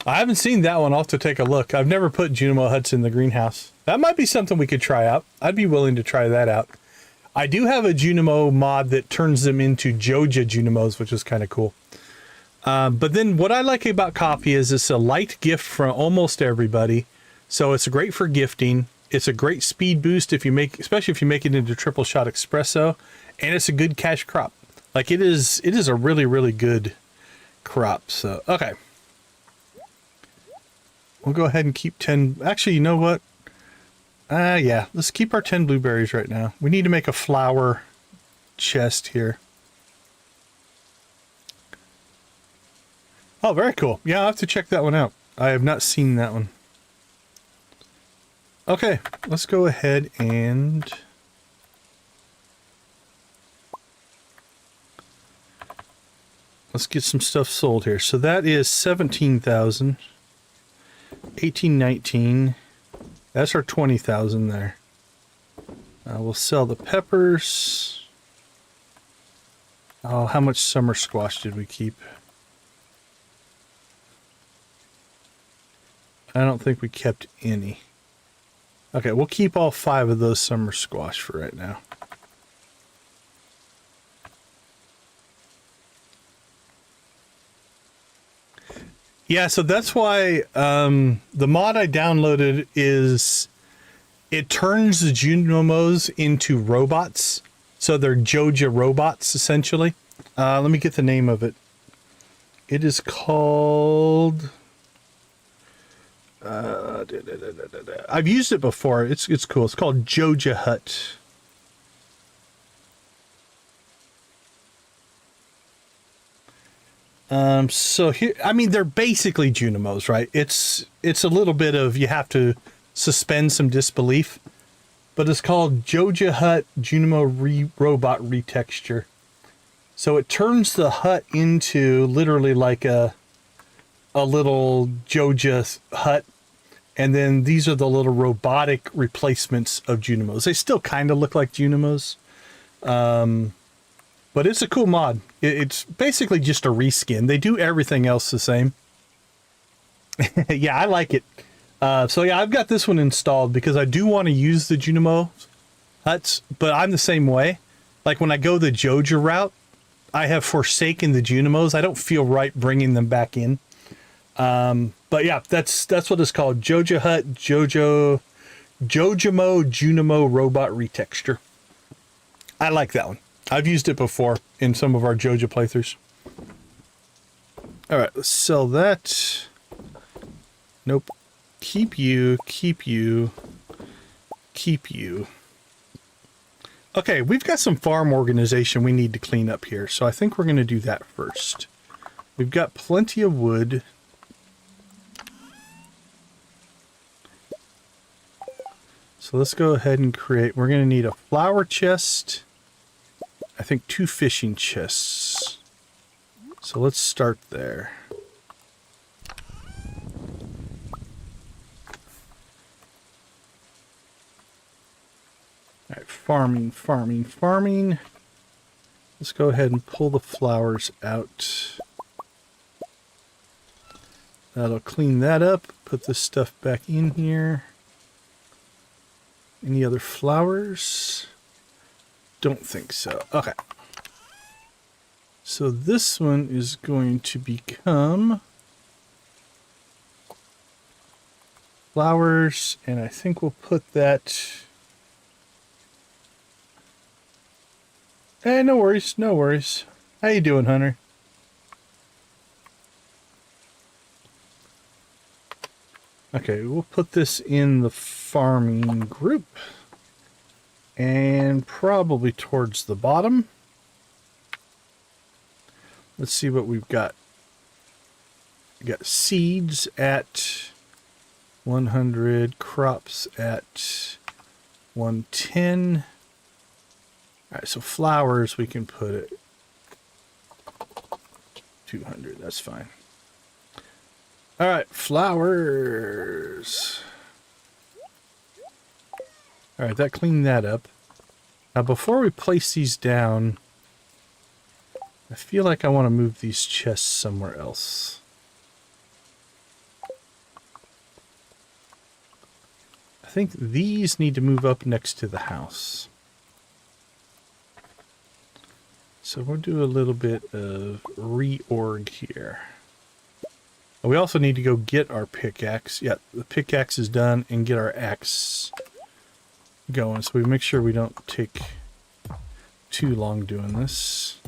haven't seen that one. I'll have to take a look. I've never put Junimo huts in the greenhouse. That might be something we could try out. I'd be willing to try that out. I do have a Junimo mod that turns them into Joja Junimos, which is kind of cool. But then what I like about coffee is it's a light gift for almost everybody. So it's great for gifting. It's a great speed boost if you make, especially if you make it into triple shot espresso, and it's a good cash crop. Like it is a really, really good crop. So, okay. We'll go ahead and keep 10. Actually, you know what? Yeah, let's keep our 10 blueberries right now. We need to make a flower chest here. Oh, very cool. Yeah, I'll have to check that one out. I have not seen that one. Okay, let's go ahead and let's get some stuff sold here. So that is 17,000, 1819. That's our 20,000 there. We'll sell the peppers. Oh, how much summer squash did we keep? I don't think we kept any. Okay, we'll keep all 5 of those summer squash for right now. Yeah, so that's why the mod I downloaded is it turns the Junimos into robots. So they're Joja robots, essentially. Let me get the name of it. It is called... I've used it before. It's cool. It's called Joja Hut. So here, I mean, they're basically Junimos, right? It's a little bit of, you have to suspend some disbelief, but it's called Joja Hut Junimo Robot Retexture. So it turns the hut into literally like a little Joja hut. And then these are the little robotic replacements of Junimos. They still kind of look like Junimos. But it's a cool mod. It's basically just a reskin. They do everything else the same. Yeah, I like it. So yeah, I've got this one installed because I do want to use the Junimo huts, but I'm the same way. Like when I go the Joja route, I have forsaken the Junimos. I don't feel right bringing them back in. But yeah, that's what it's called. Joja Hut, Joja-mo Junimo Robot Retexture. I like that one. I've used it before in some of our Joja playthroughs. All right, let's sell that. Nope. Keep you, keep you, keep you. Okay, we've got some farm organization we need to clean up here, so I think we're going to do that first. We've got plenty of wood. So let's go ahead and create, we're going to need a flower chest, I think 2 fishing chests. So let's start there. All right, farming, farming, farming. Let's go ahead and pull the flowers out. That'll clean that up, put this stuff back in here. Any other flowers? Don't think so. Okay. So this one is going to become flowers, and I think we'll put that... Hey, no worries, no worries. How you doing, Hunter? Okay, we'll put this in the farming group. And probably towards the bottom. Let's see what we've got. We got seeds at 100, crops at 110. All right, so flowers we can put at 200. That's fine. All right, flowers. All right, that cleaned that up. Now, before we place these down, I feel like I want to move these chests somewhere else. I think these need to move up next to the house. so we'll do a little bit of reorg here. We also need to go get our pickaxe. Yeah, the pickaxe is done, and get our axe going. So we make sure we don't take too long doing this.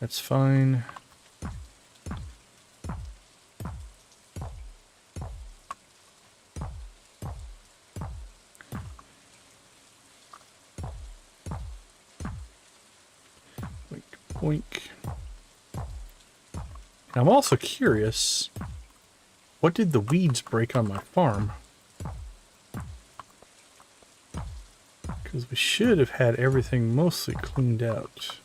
That's fine. Boink. And I'm also curious, what did the weeds break on my farm? Because we should have had everything mostly cleaned out.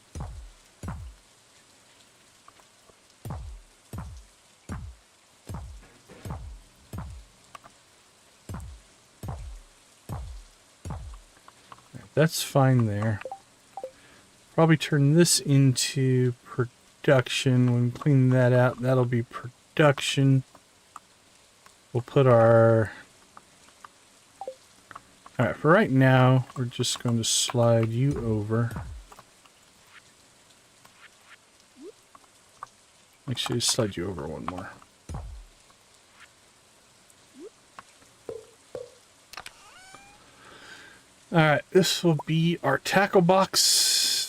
That's fine there. Probably turn this into production. When we clean that out, that'll be production. We'll put our... Alright, for right now, we're just going to slide you over. Actually, slide you over one more. Alright, this will be our tackle box.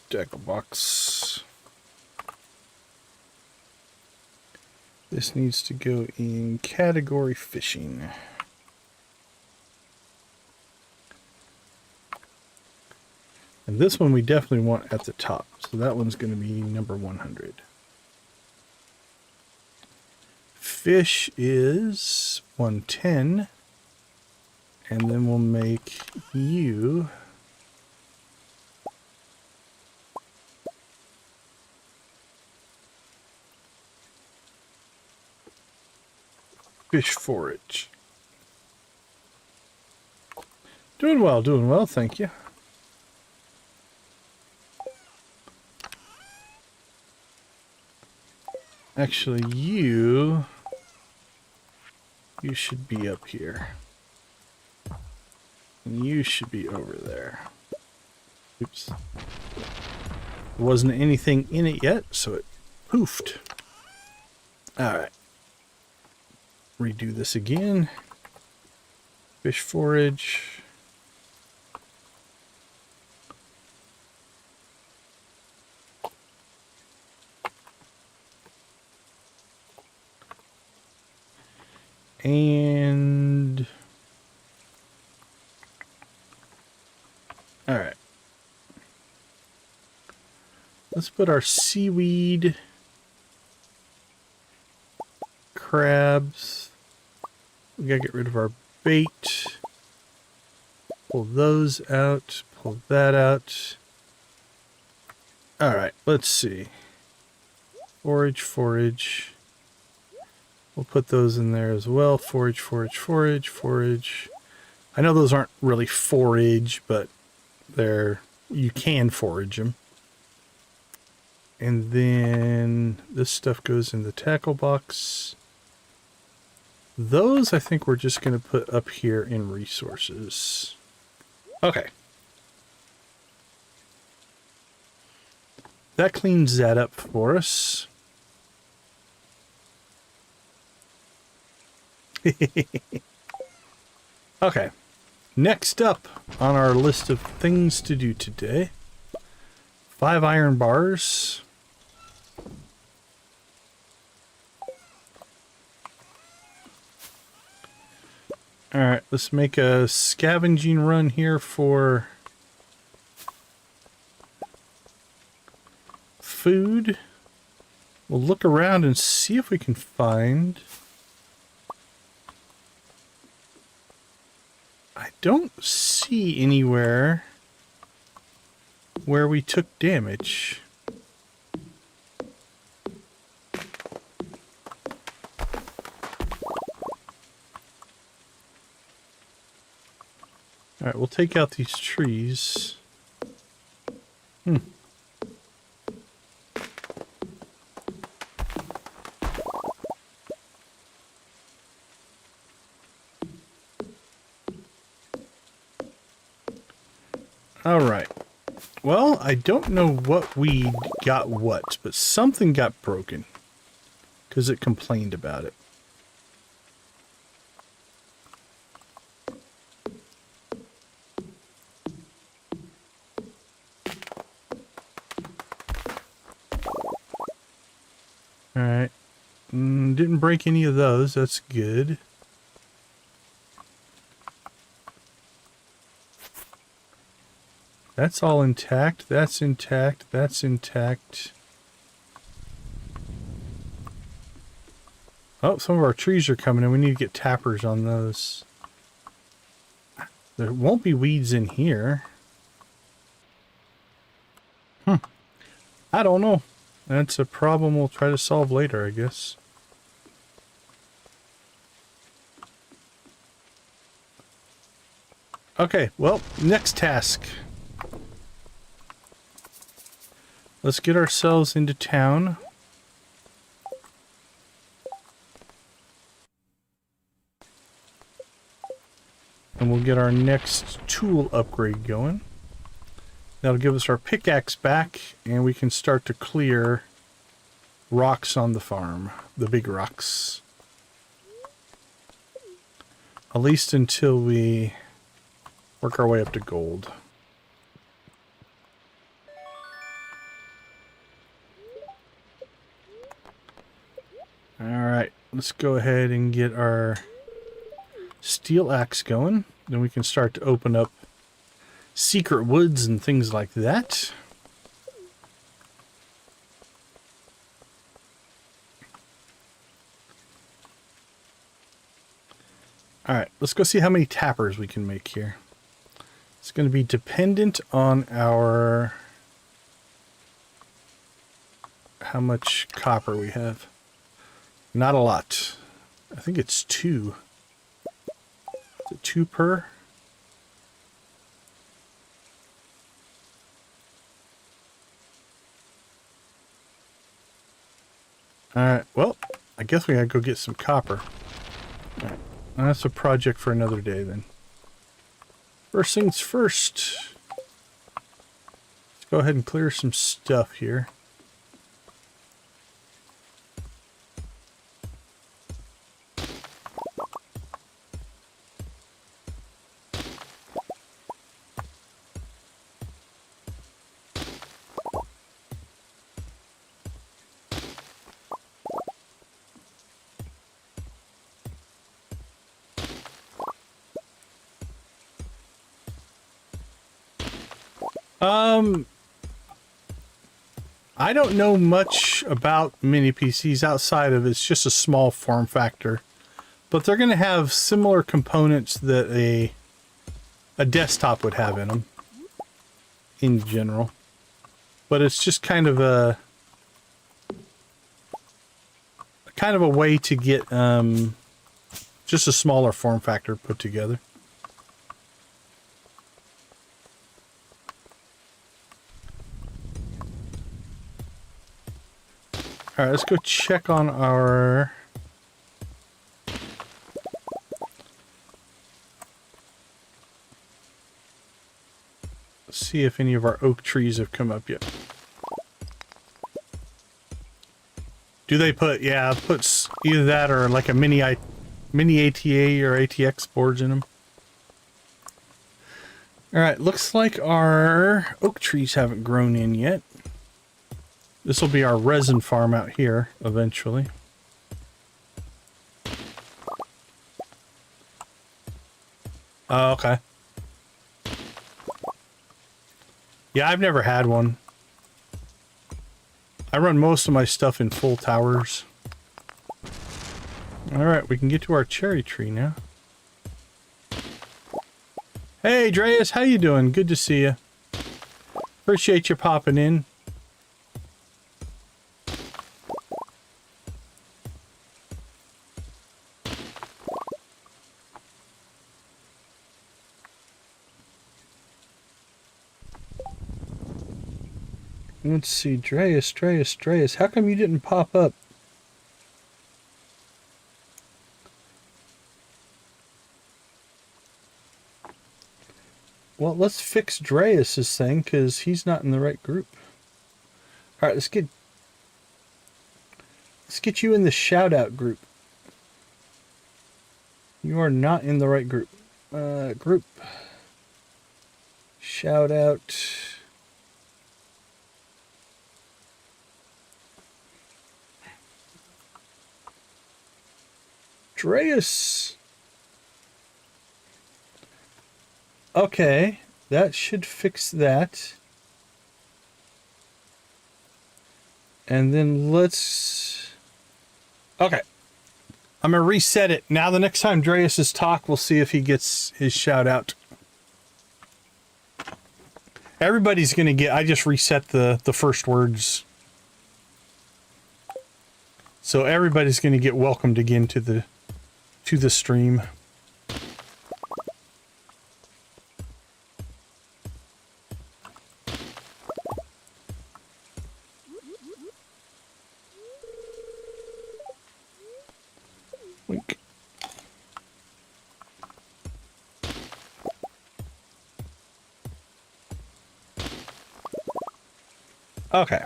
Tackle box. This needs to go in category fishing. And this one we definitely want at the top. So that one's going to be number 100. Fish is 110. And then we'll make you... fish forage. Doing well, thank you. Actually, you should be up here. And you should be over there. Oops. There wasn't anything in it yet, so it poofed. Alright. Redo this again. Fish forage. And all right. Let's put our seaweed, crabs. We gotta get rid of our bait. Pull those out. Pull that out. All right, let's see. Forage, forage. We'll put those in there as well. Forage, forage, forage, forage. I know those aren't really forage, but they're, you can forage them. And then this stuff goes in the tackle box. Those I think we're just going to put up here in resources. Okay. That cleans that up for us. Okay. Next up on our list of things to do today, 5 iron bars. Alright, let's make a scavenging run here for food. We'll look around and see if we can find... I don't see anywhere where we took damage. Alright, we'll take out these trees. Alright. Well, I don't know what weed got what, but something got broken. Because it complained about it. Alright. Didn't break any of those. That's good. That's all intact. That's intact. That's intact. Oh, some of our trees are coming in. We need to get tappers on those. There won't be weeds in here. I don't know. That's a problem we'll try to solve later, I guess. Okay, well, next task. Let's get ourselves into town. And we'll get our next tool upgrade going. That'll give us our pickaxe back, and we can start to clear rocks on the farm. The big rocks. At least until we work our way up to gold. Alright, let's go ahead and get our steel axe going. Then we can start to open up secret woods and things like that. Alright, let's go see how many tappers we can make here. It's going to be dependent on our... how much copper we have. Not a lot. I think it's 2. Is it 2 per? Alright, well, I guess we gotta go get some copper. Alright, that's a project for another day then. First things first. Let's go ahead and clear some stuff here. I don't know much about mini PCs outside of it's just a small form factor, but they're going to have similar components that a desktop would have in them in general, but it's just kind of a way to get just a smaller form factor put together. Alright, let's go check on our... Let's see if any of our oak trees have come up yet. Do they put, yeah, puts either that or like a mini ATA or ATX boards in them. Alright, looks like our oak trees haven't grown in yet. This will be our resin farm out here, eventually. Oh, okay. Yeah, I've never had one. I run most of my stuff in full towers. Alright, we can get to our cherry tree now. Hey, Dreas, how you doing? Good to see you. Appreciate you popping in. Let's see, Dreas, how come you didn't pop up? Well, let's fix Dreas's thing, because he's not in the right group. Alright, let's get you in the shout-out group. You are not in the right group. Group. Shout-out. Dreas. Okay, that should fix that. And then let's... Okay. I'm going to reset it. Now the next time Dreas is talk, we'll see if he gets his shout out. Everybody's going to get... I just reset the first words. So everybody's going to get welcomed again to the stream. Wink. Okay.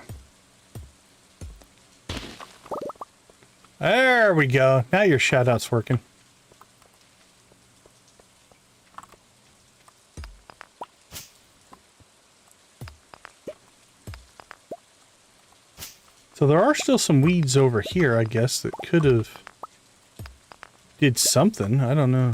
There we go. Now your shout-out's working. So there are still some weeds over here, I guess, that could have did something. I don't know.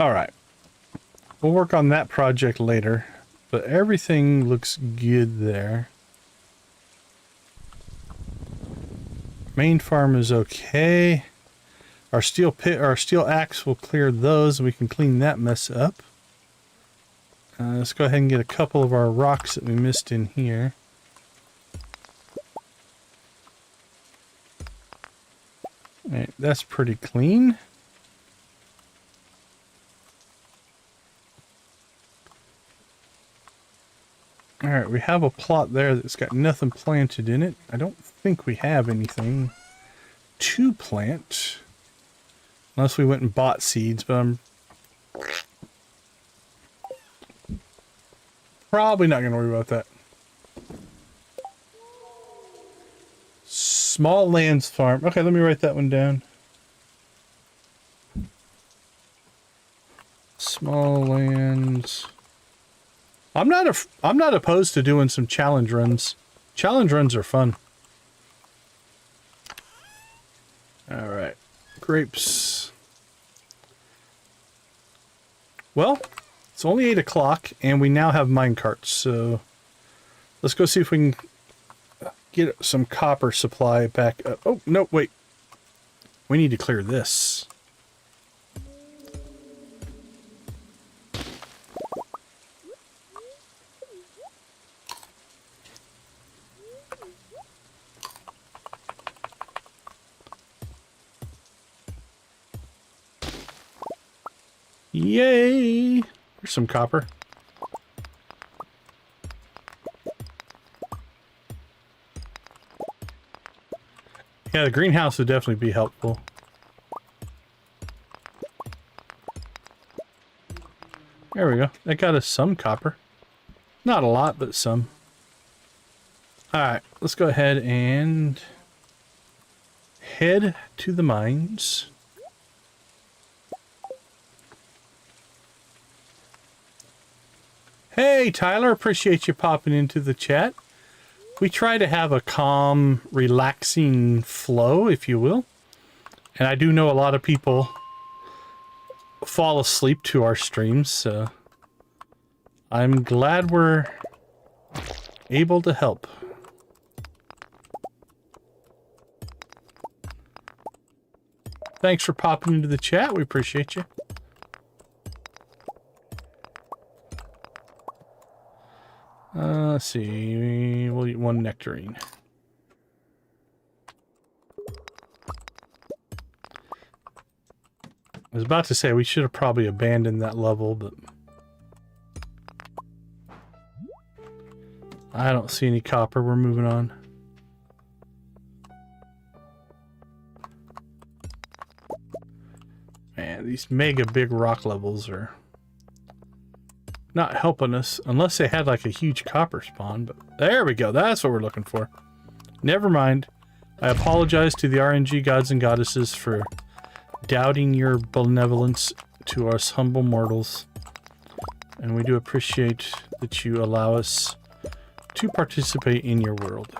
All right. We'll work on that project later, but everything looks good there. Main farm is okay. Our steel axe will clear those, and we can clean that mess up. Let's go ahead and get a couple of our rocks that we missed in here. All right, that's pretty clean. All right, we have a plot there that's got nothing planted in it. I don't think we have anything to plant. Unless we went and bought seeds, but I'm probably not going to worry about that. Small lands farm. Okay, let me write that one down. Small lands. I'm not opposed to doing some challenge runs. Challenge runs are fun. All right. Grapes. Well, it's only 8 o'clock and we now have minecarts, so let's go see if we can get some copper supply back up. Oh, no, wait. We need to clear this. Yay! There's some copper. Yeah, the greenhouse would definitely be helpful. There we go. That got us some copper. Not a lot, but some. Alright, let's go ahead and head to the mines. Hey, Tyler, appreciate you popping into the chat. We try to have a calm, relaxing flow, if you will. And I do know a lot of people fall asleep to our streams, so I'm glad we're able to help. Thanks for popping into the chat. We appreciate you. Let's see. We'll eat one nectarine. I was about to say we should have probably abandoned that level, but I don't see any copper. We're moving on. Man, these mega big rock levels are not helping us unless they had like a huge copper spawn. But there we go. That's what we're looking for. Never mind. I apologize to the RNG gods and goddesses for doubting your benevolence to us humble mortals. And we do appreciate that you allow us to participate in your world.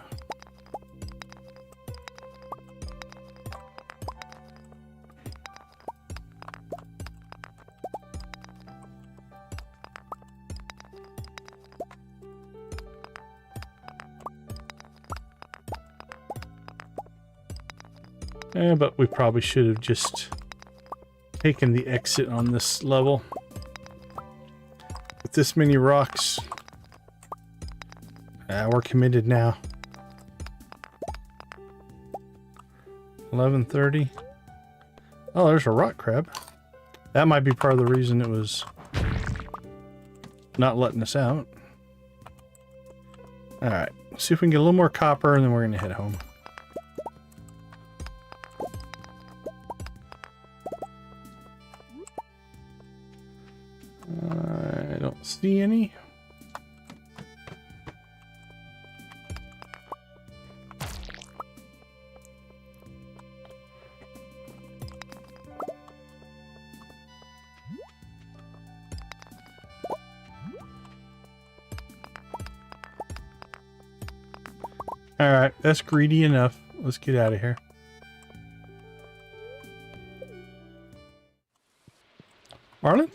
But we probably should have just taken the exit on this level. With this many rocks, we're committed now. 11:30. Oh, there's a rock crab. That might be part of the reason it was not letting us out. Alright, see if we can get a little more copper and then we're going to head home. I don't see any. Alright, that's greedy enough. Let's get out of here. Marlon?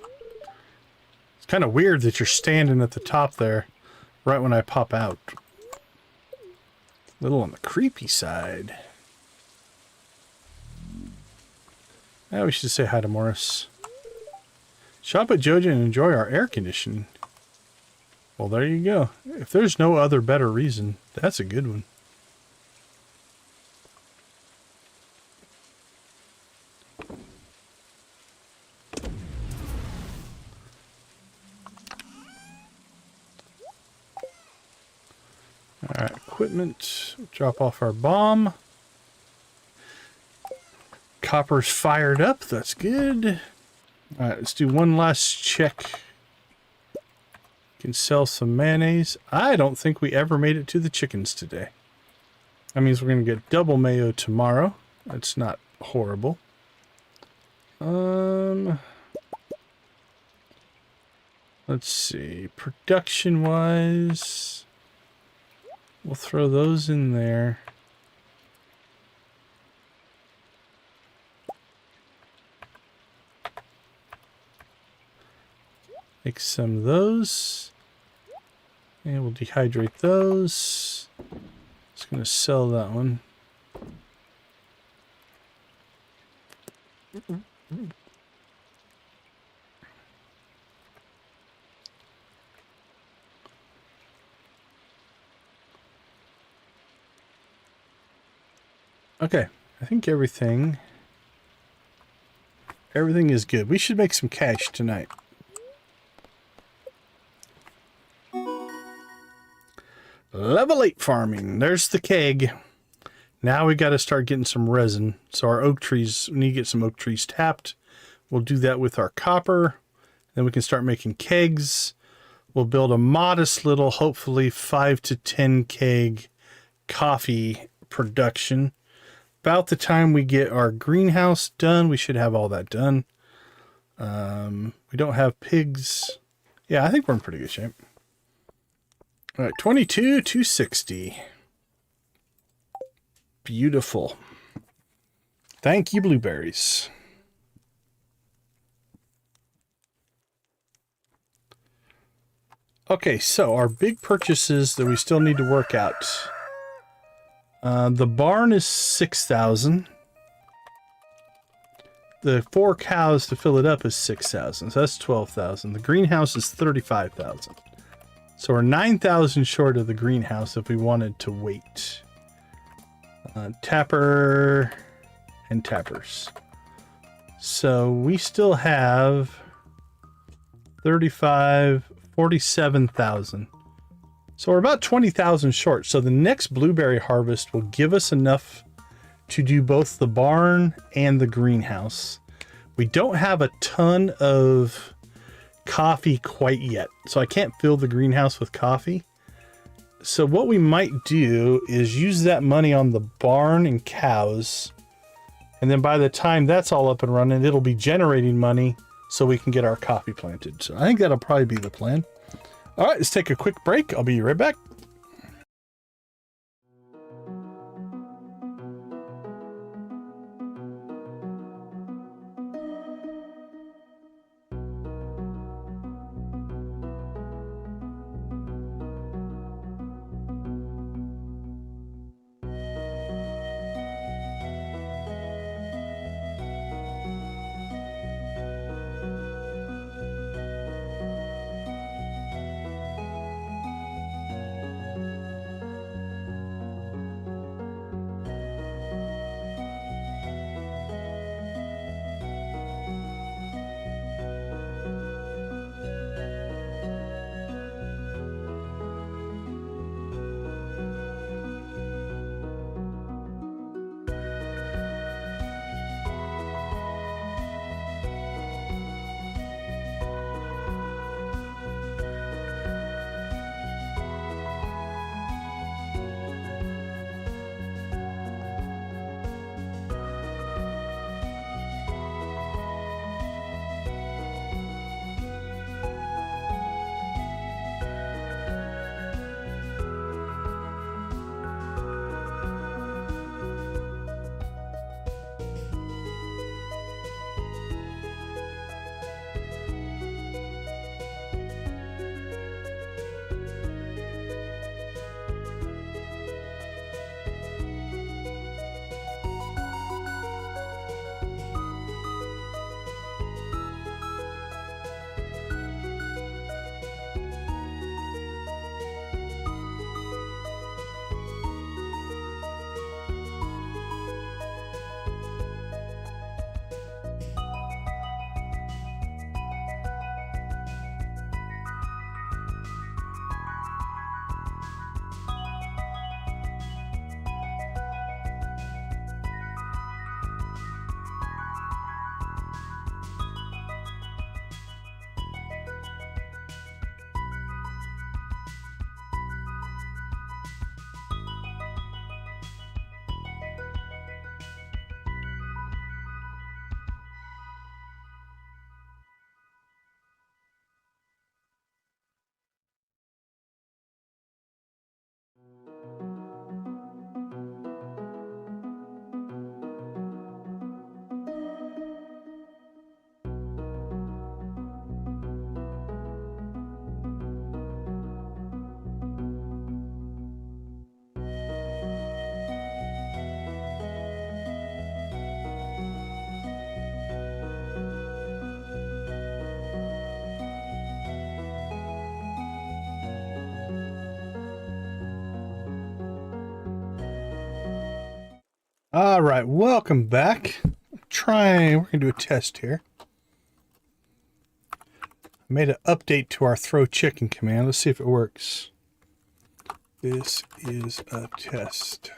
It's kind of weird that you're standing at the top there right when I pop out. A little on the creepy side. Now we should say hi to Morris. Shop at Joja and enjoy our air conditioning. Well, there you go. If there's no other better reason, that's a good one. Alright, equipment. Drop off our bomb. Copper's fired up. That's good. Alright, let's do one last check. Can sell some mayonnaise. I don't think we ever made it to the chickens today. That means we're going to get double mayo tomorrow. That's not horrible. Let's see. Production-wise, we'll throw those in there. Make some of those. And we'll dehydrate those. Just going to sell that one. Okay, I think everything is good. We should make some cash tonight. Level 8 farming. There's the keg. Now we got to start getting some resin. So our oak trees, we need to get some oak trees tapped. We'll do that with our copper. Then we can start making kegs. We'll build a modest little, hopefully 5 to 10 keg coffee production. About the time we get our greenhouse done, we should have all that done. We don't have pigs. Yeah, I think we're in pretty good shape. All right, 22,260. Beautiful. Thank you, blueberries. Okay, so our big purchases that we still need to work out. The barn is 6,000. The 4 cows to fill it up is 6,000, so that's 12,000. The greenhouse is 35,000. So we're 9,000 short of the greenhouse if we wanted to wait. Tapper and tappers. So we still have 35, 47,000. So we're about 20,000 short. So the next blueberry harvest will give us enough to do both the barn and the greenhouse. We don't have a ton of coffee quite yet, so I can't fill the greenhouse with coffee. So what we might do is use that money on the barn and cows, and then by the time that's all up and running, it'll be generating money so we can get our coffee planted. So I think that'll probably be the plan. All right, let's take a quick break. I'll be right back. All right, welcome back. We're gonna do a test here. I made an update to our throw chicken command. Let's see if it works. This is a test.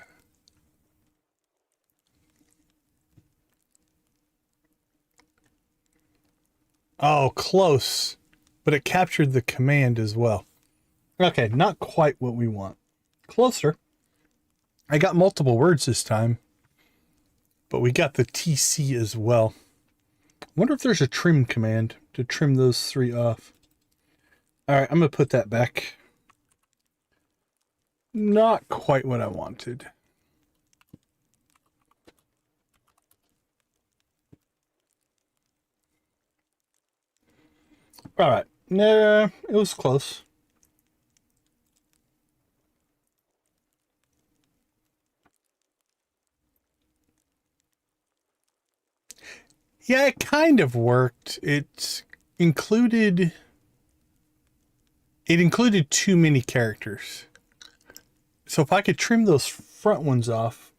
Oh, close, but it captured the command as well. Okay, not quite what we want. Closer. I got multiple words this time, but we got the TC as well. I wonder if there's a trim command to trim those three off. All right, I'm going to put that back. Not quite what I wanted. All right. Nah, it was close. Yeah, it kind of worked. It included too many characters. So if I could trim those front ones off.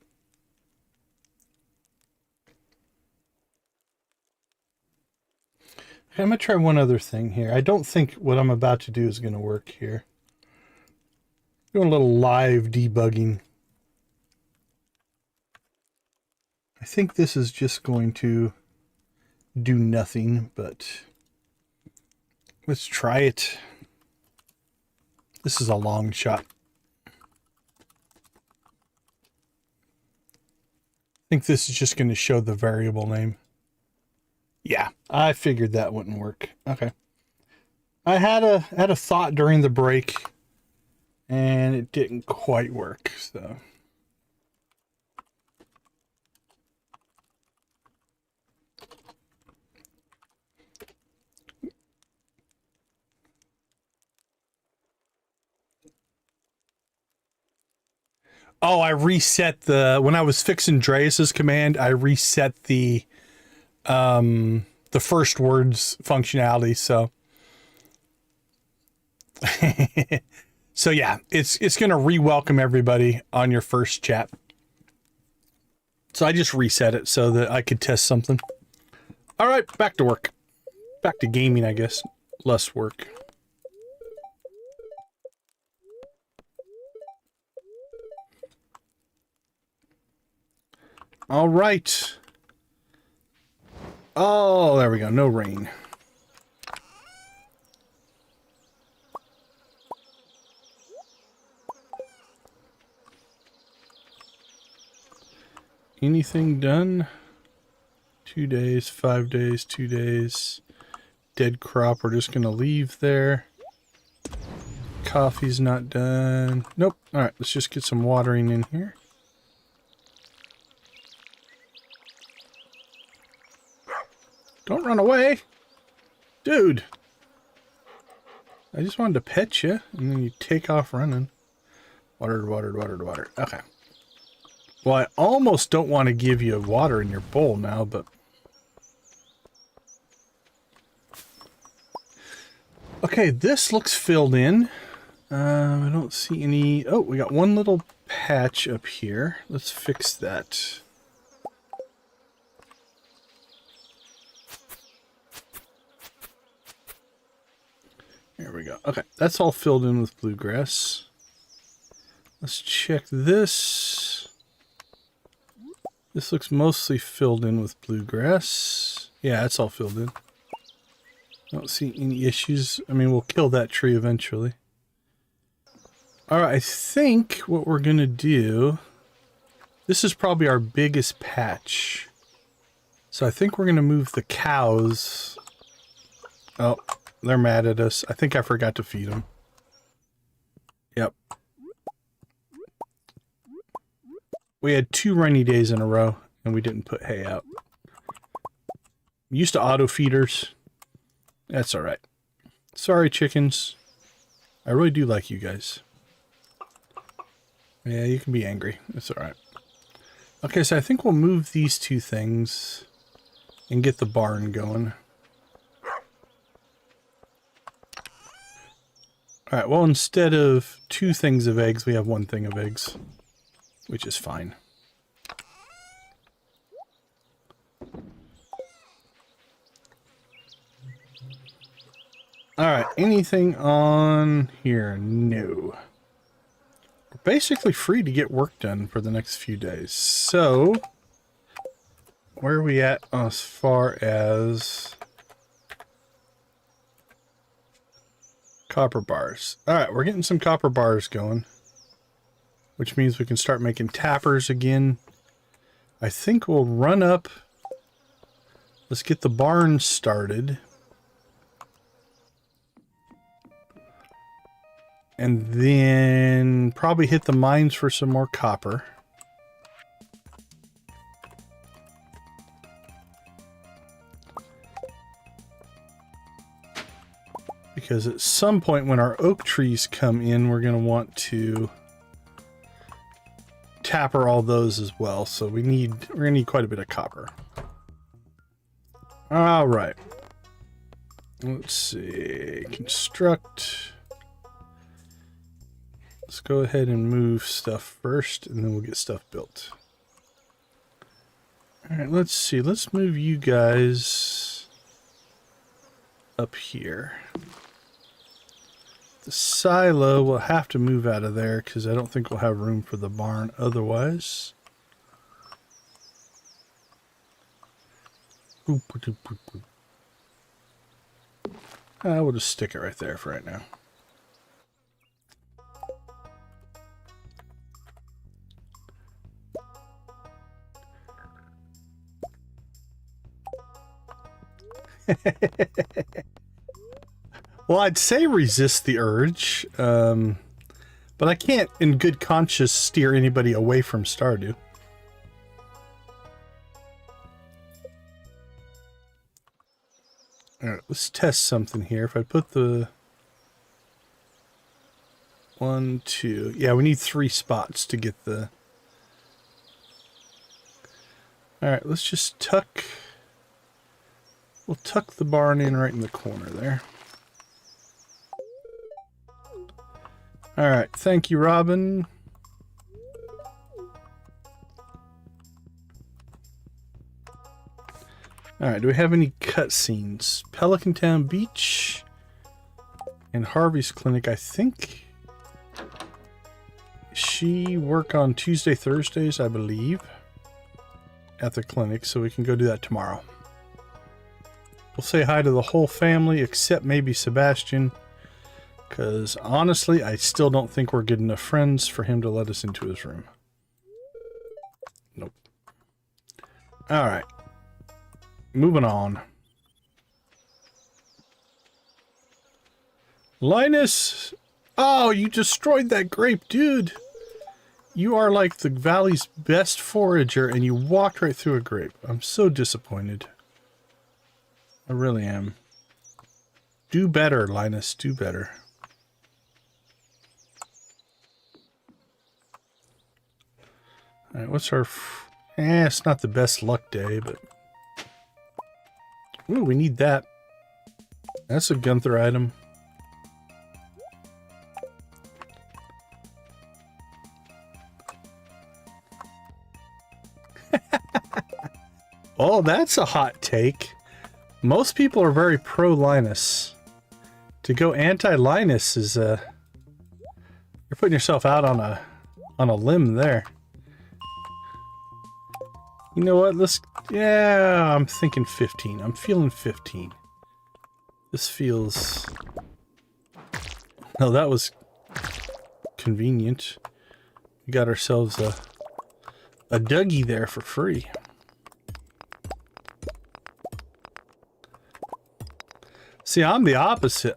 I'm going to try one other thing here. I don't think what I'm about to do is going to work here. Doing a little live debugging. I think this is just going to do nothing, but let's try it. This is a long shot. I think this is just going to show the variable name. Yeah, I figured that wouldn't work. Okay. I had a thought during the break, and it didn't quite work, so. Oh, I reset when I was fixing Dreas's command, I reset the first words functionality, so. So yeah, it's going to re-welcome everybody on your first chat. So I just reset it so that I could test something. All right, back to work. Back to gaming, I guess. Less work. All right. Oh, there we go. No rain. Anything done? 2 days, 5 days, 2 days. Dead crop, we're just going to leave there. Coffee's not done. Nope. All right, let's just get some watering in here. Don't run away. Dude. I just wanted to pet you, and then you take off running. Watered, watered, watered, watered. Okay. Well, I almost don't want to give you water in your bowl now, but... Okay, this looks filled in. I don't see any... Oh, we got one little patch up here. Let's fix that. There we go. Okay, that's all filled in with bluegrass. Let's check this. This looks mostly filled in with bluegrass. Yeah, that's all filled in. Don't see any issues. I mean, we'll kill that tree eventually. Alright, I think what we're going to do... This is probably our biggest patch. So I think we're going to move the cows... Oh, they're mad at us. I think I forgot to feed them. Yep. We had 2 rainy days in a row, and we didn't put hay out. I'm used to auto feeders. That's alright. Sorry, chickens. I really do like you guys. Yeah, you can be angry. It's alright. Okay, so I think we'll move these 2 things and get the barn going. Alright, well, instead of 2 things of eggs, we have 1 thing of eggs, which is fine. Alright, anything on here? No. We're basically free to get work done for the next few days. So, where are we at as far as copper bars? Alright, we're getting some copper bars going, which means we can start making tappers again. I think we'll run up. Let's get the barn started. And then probably hit the mines for some more copper. Because at some point when our oak trees come in, we're going to want to tapper all those as well. So we're going to need quite a bit of copper. All right. Let's see. Construct. Let's go ahead and move stuff first, and then we'll get stuff built. All right, let's see. Let's move you guys up here. The silo will have to move out of there because I don't think we'll have room for the barn otherwise. Boop, boop, boop, boop. We'll just stick it right there for right now. Well, I'd say resist the urge, but I can't in good conscience steer anybody away from Stardew. Alright, let's test something here. If I put the 1, 2... Yeah, we need 3 spots to get the... Alright, let's just tuck... We'll tuck the barn in right in the corner there. Alright, thank you, Robin. Alright, do we have any cutscenes? Pelican Town Beach and Harvey's Clinic, I think. She work on Tuesday, Thursdays, I believe, at the clinic, so we can go do that tomorrow. We'll say hi to the whole family, except maybe Sebastian, because honestly, I still don't think we're good enough friends for him to let us into his room. Nope. Alright. Moving on. Linus! Oh, you destroyed that grape, dude! You are like the valley's best forager, and you walked right through a grape. I'm so disappointed. I really am. Do better, Linus. Do better. Alright, what's our... it's not the best luck day, but... Ooh, we need that. That's a Gunther item. Oh, that's a hot take. Most people are very pro-Linus. To go anti-Linus is you're putting yourself out on a limb there. You know what? Yeah, I'm thinking 15. I'm feeling 15. This feels... No, that was convenient. We got ourselves a Dougie there for free. See, I'm the opposite.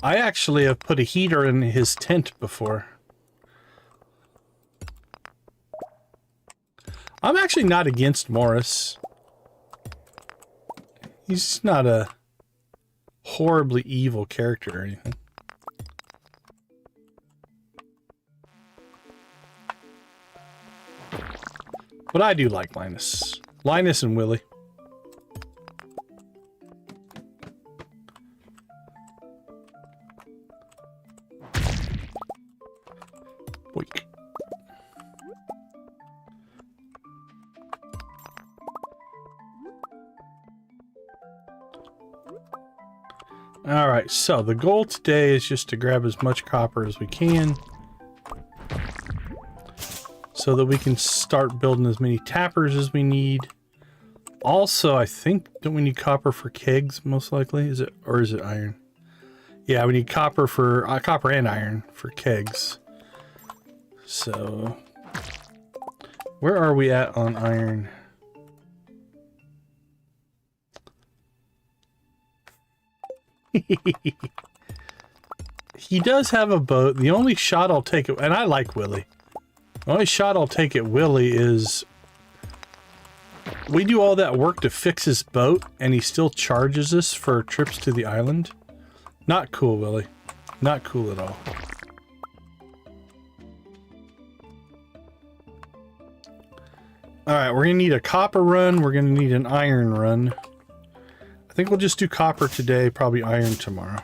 I actually have put a heater in his tent before. I'm actually not against Morris. He's not a horribly evil character or anything. But I do like Linus. Linus and Willie. Boink. Alright, so the goal today is just to grab as much copper as we can so that we can start building as many tappers as we need. Also, I think, don't we need copper for kegs, most likely? Is it, or is it iron? Yeah, we need copper for copper and iron for kegs. So, where are we at on iron? He does have a boat. The only shot I'll take it, and I like Willie. The only shot I'll take at Willie is we do all that work to fix his boat, and he still charges us for trips to the island. Not cool, Willie. Not cool at all. Alright, we're going to need a copper run. We're going to need an iron run. I think we'll just do copper today, probably iron tomorrow.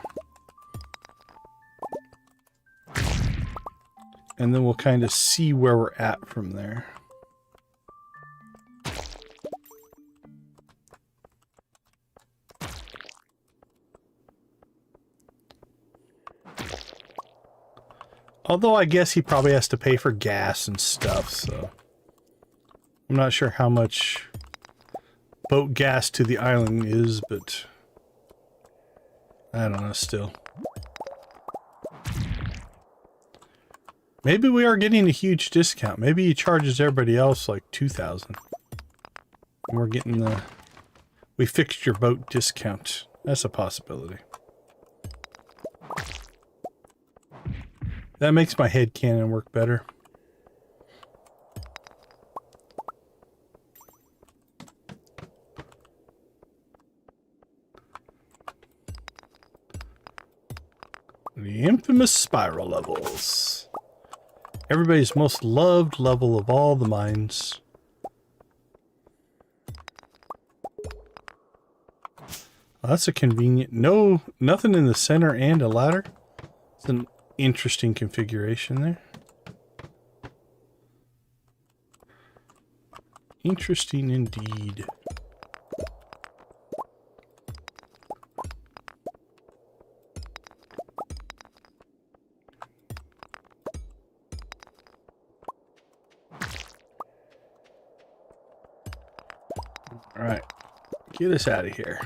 And then we'll kind of see where we're at from there. Although I guess he probably has to pay for gas and stuff, so... I'm not sure how much boat gas to the island is, but... I don't know, still. Maybe we are getting a huge discount. Maybe he charges everybody else like $2,000. And we're getting the... We fixed your boat discount. That's a possibility. That makes my head cannon work better. The infamous spiral levels. Everybody's most loved level of all the mines. Well, that's a convenient... No, nothing in the center and a ladder. It's an interesting configuration there. Interesting indeed. All right, get us out of here.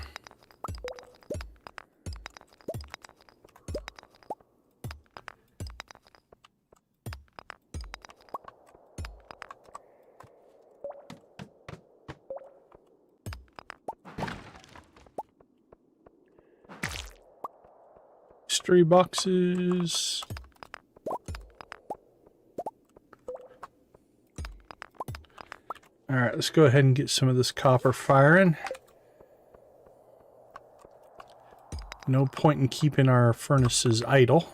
Mystery boxes. All right, let's go ahead and get some of this copper firing. No point in keeping our furnaces idle.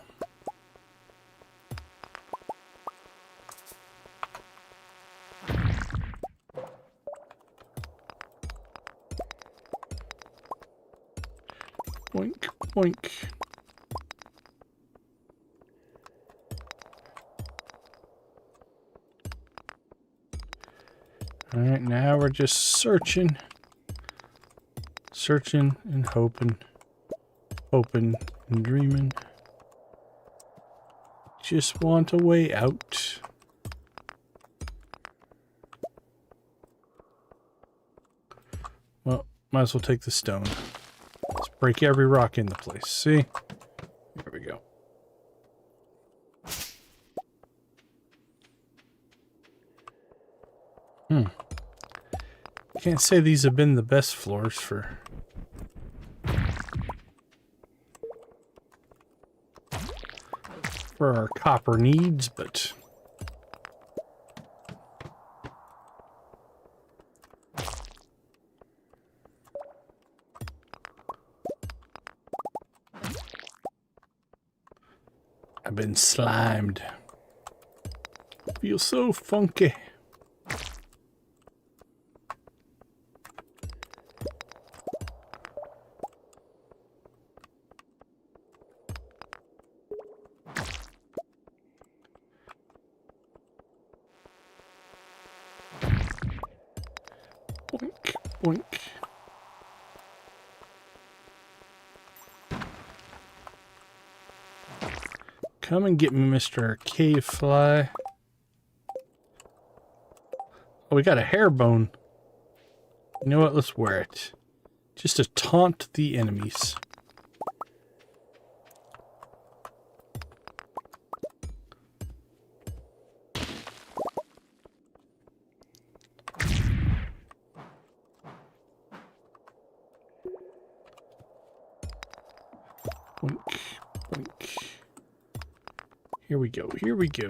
Boink, boink. All right, now we're just searching. Searching and hoping. Hoping and dreaming. Just want a way out. Well, might as well take the stone. Let's break every rock in the place. See? There we go. Can't say these have been the best floors for our copper needs, but I've been slimed. I feel so funky. Boink, boink. Come and get me, Mr. Cave Fly. Oh, we got a hair bone. You know what? Let's wear it. Just to taunt the enemies. Boink, boink. Here we go, here we go.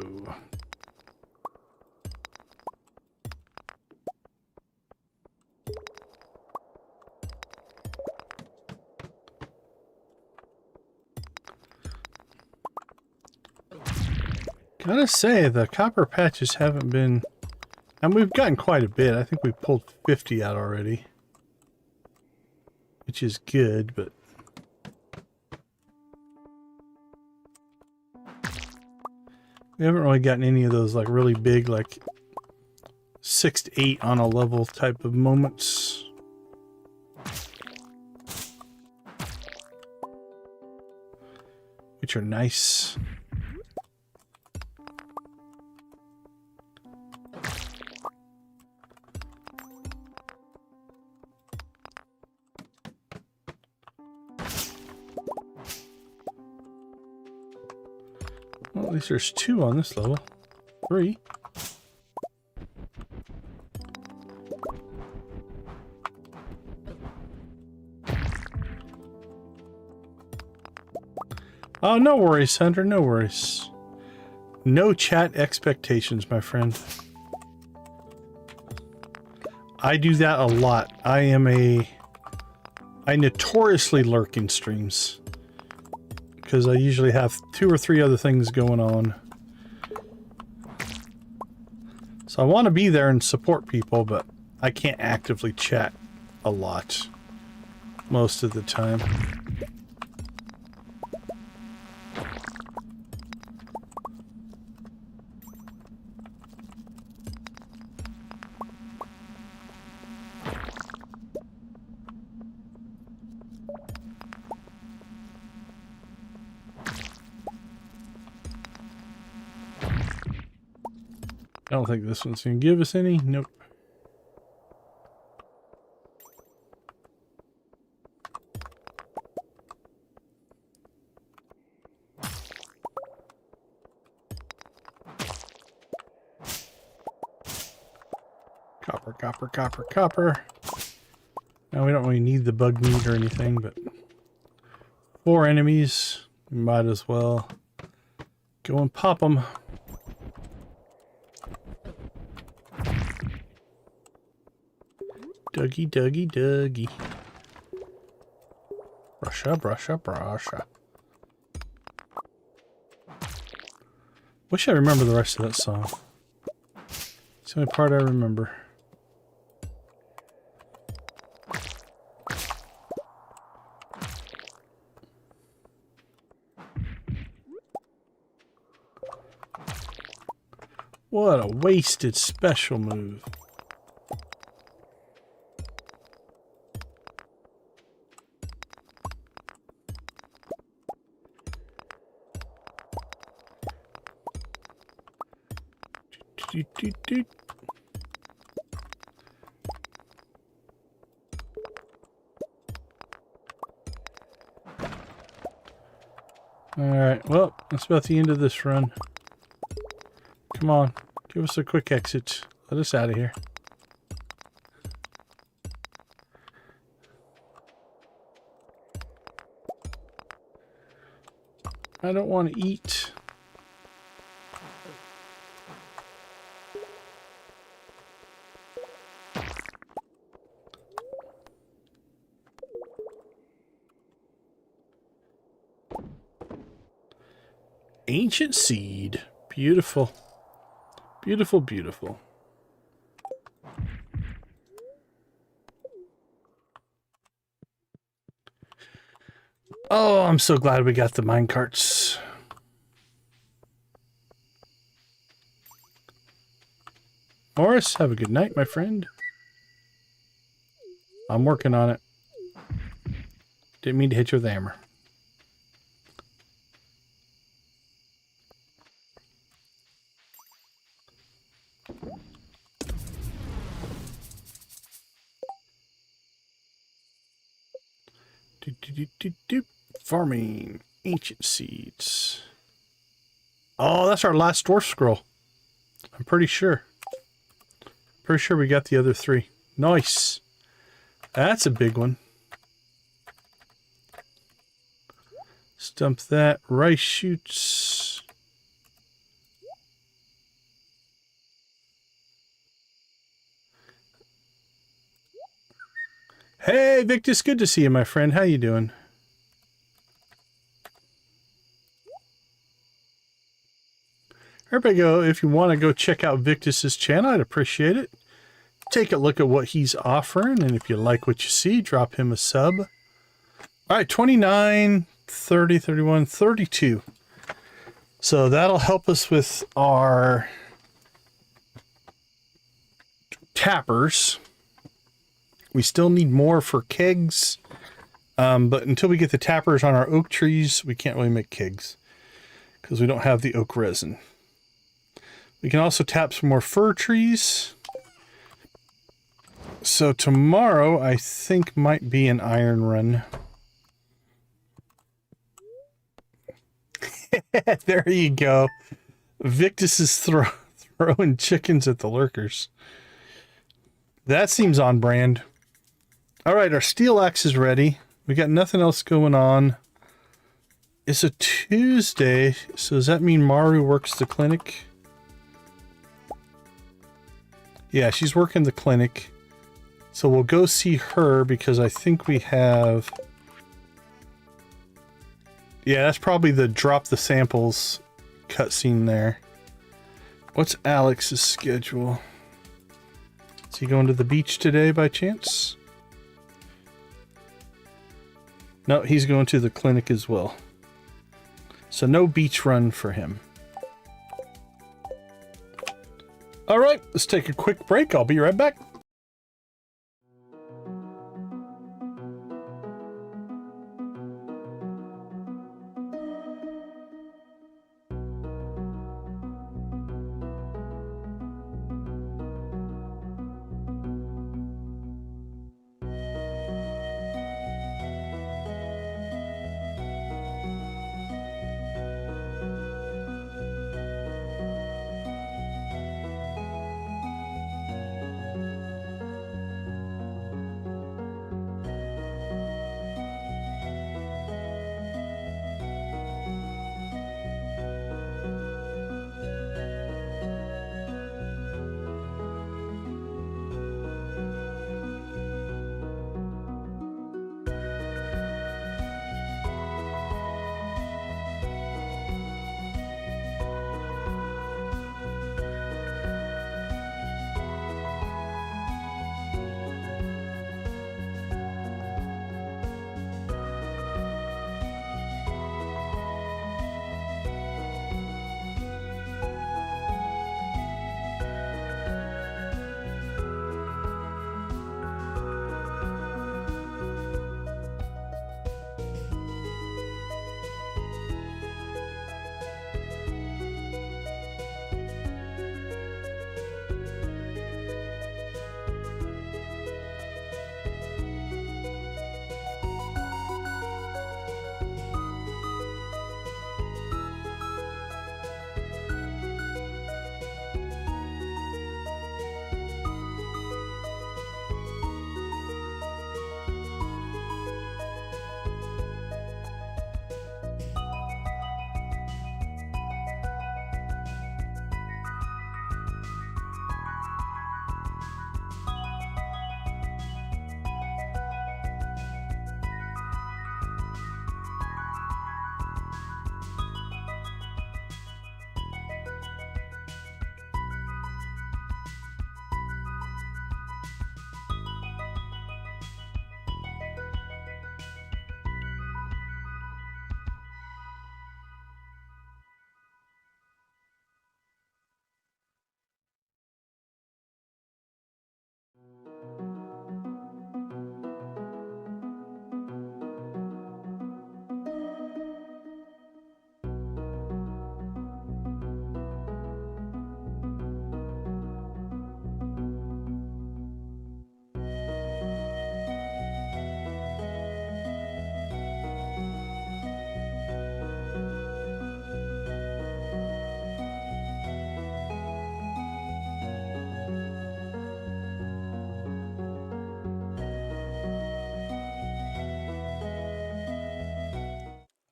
Gotta say, the copper patches haven't been... And we've gotten quite a bit. I think we pulled 50 out already. Which is good, but... We haven't really gotten any of those like really big, like 6 to 8 on a level type of moments. Which are nice. Well, at least there's 2 on this level. 3. Oh, no worries, Hunter, no worries. No chat expectations, my friend. I do that a lot. I notoriously lurk in streams. Because I usually have 2 or 3 other things going on. So I want to be there and support people, but I can't actively chat a lot. Most of the time. I don't think this one's going to give us any. Nope. Copper, copper, copper, copper. Now we don't really need the bug meat or anything, but 4 enemies. We might as well go and pop them. Dougie, Dougie, Dougie. Brusha, brusha, brusha. Wish I remember the rest of that song. It's the only part I remember. What a wasted special move. Alright, well, that's about the end of this run. Come on, give us a quick exit. Let us out of here. I don't want to eat. Ancient seed. Beautiful. Beautiful, beautiful. Oh, I'm so glad we got the minecarts. Morris, have a good night, my friend. I'm working on it. Didn't mean to hit you with the hammer. Farming ancient seeds. Oh, that's our last dwarf scroll. I'm pretty sure. Pretty sure we got the other 3. Nice. That's a big one. Stump that. Rice shoots. Hey, Victus, good to see you, my friend. How you doing? Everybody go, if you want to go check out Victus's channel, I'd appreciate it. Take a look at what he's offering, and if you like what you see, drop him a sub. All right, 29, 30, 31, 32. So that'll help us with our tappers. We still need more for kegs, but until we get the tappers on our oak trees, we can't really make kegs because we don't have the oak resin. We can also tap some more fir trees. So tomorrow, I think, might be an iron run. There you go. Victus is throwing chickens at the lurkers. That seems on brand. All right, our steel axe is ready. We got nothing else going on. It's a Tuesday, so does that mean Maru works the clinic? Yeah, she's working the clinic. So we'll go see her because I think we have... Yeah, that's probably the drop the samples cutscene there. What's Alex's schedule? Is he going to the beach today by chance? No, he's going to the clinic as well. So no beach run for him. All right, let's take a quick break. I'll be right back.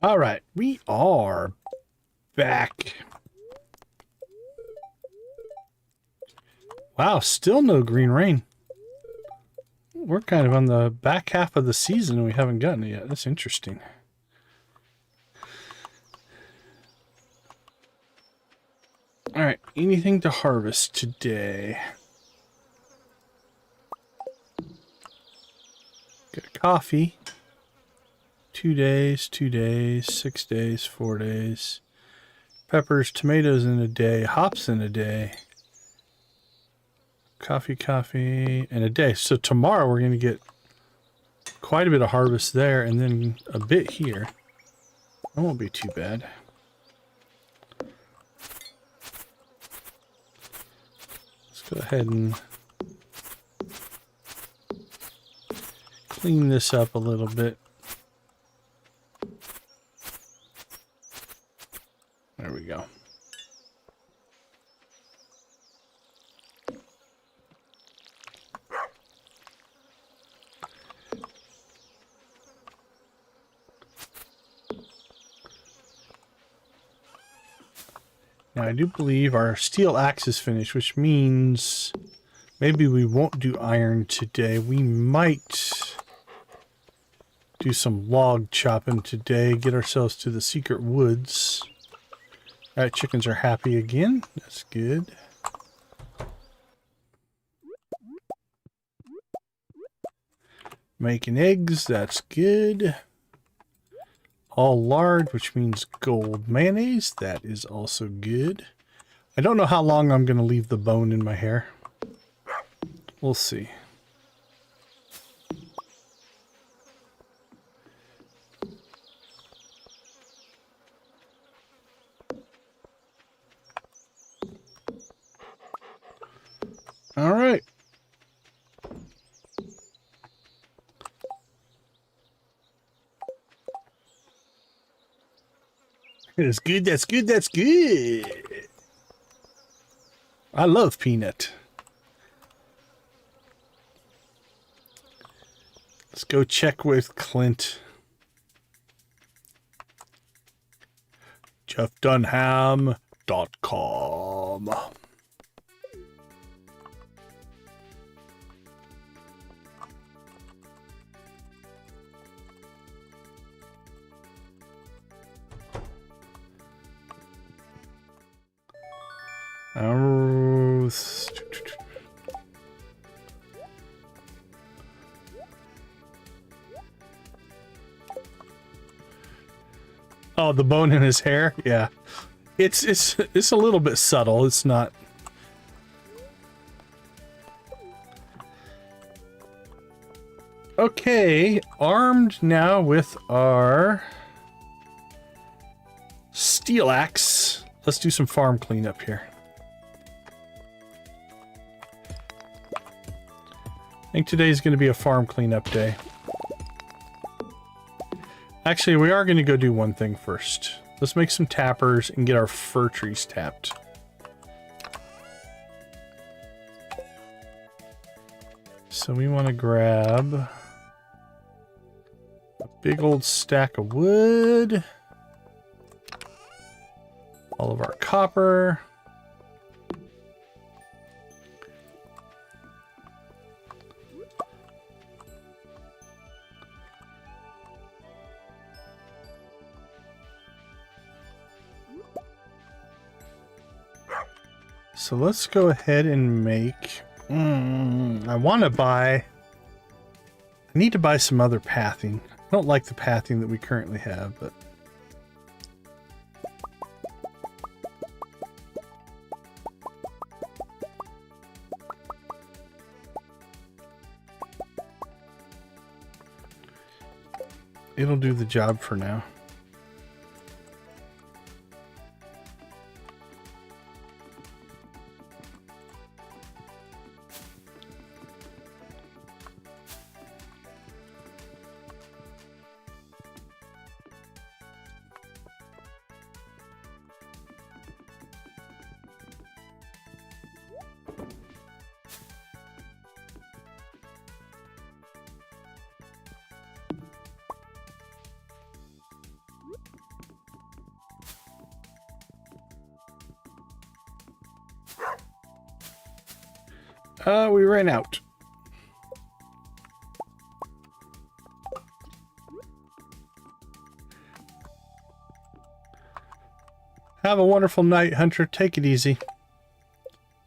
All right, we are back. Wow, still no green rain. We're kind of on the back half of the season and we haven't gotten it yet. That's interesting. All right, anything to harvest today? Got coffee. 2 days, 2 days, 6 days, 4 days. Peppers, tomatoes in a day, hops in a day. Coffee in a day. So tomorrow we're going to get quite a bit of harvest there and then a bit here. That won't be too bad. Let's go ahead and clean this up a little bit. Now, I do believe our steel axe is finished, which means maybe we won't do iron today. We might do some log chopping today, get ourselves to the secret woods. All right, chickens are happy again. That's good. Making eggs, that's good. All lard, which means gold mayonnaise. That is also good. I don't know how long I'm going to leave the bone in my hair. We'll see. All right. That's good, that's good, that's good. I love peanut. Let's go check with Clint. JeffDunham.com. Oh, the bone in his hair? Yeah. It's a little bit subtle. It's not. Okay, armed now with our steel axe. Let's do some farm cleanup here. I think today's going to be a farm cleanup day. Actually, we are going to go do one thing first. Let's make some tappers and get our fir trees tapped. So we want to grab a big old stack of wood, all of our copper, so let's go ahead and make, I want to buy, I need to buy some other pathing. I don't like the pathing that we currently have, but it'll do the job for now. We ran out. Have a wonderful night, Hunter. Take it easy.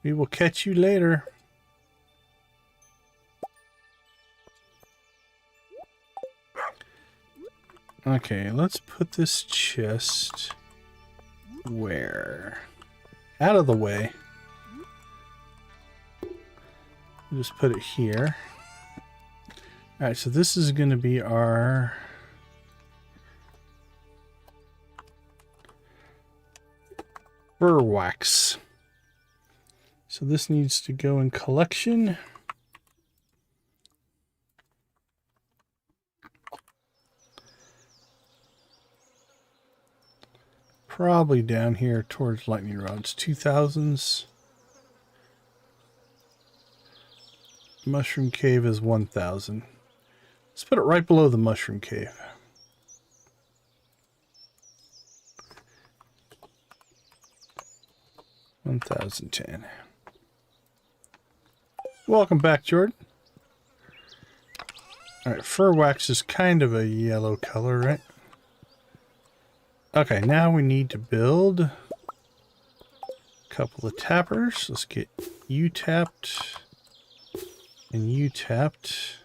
We will catch you later. Okay, let's put this chest where? Out of the way. Just put it here. Alright, so this is going to be our fur wax. So this needs to go in collection. Probably down here towards lightning rods. 2000s. Mushroom cave is 1000. Let's put it right below the mushroom cave. 1010. Welcome back, Jordan. Alright, fur wax is kind of a yellow color, right? Okay, now we need to build a couple of tappers. Let's get you tapped and you tapped.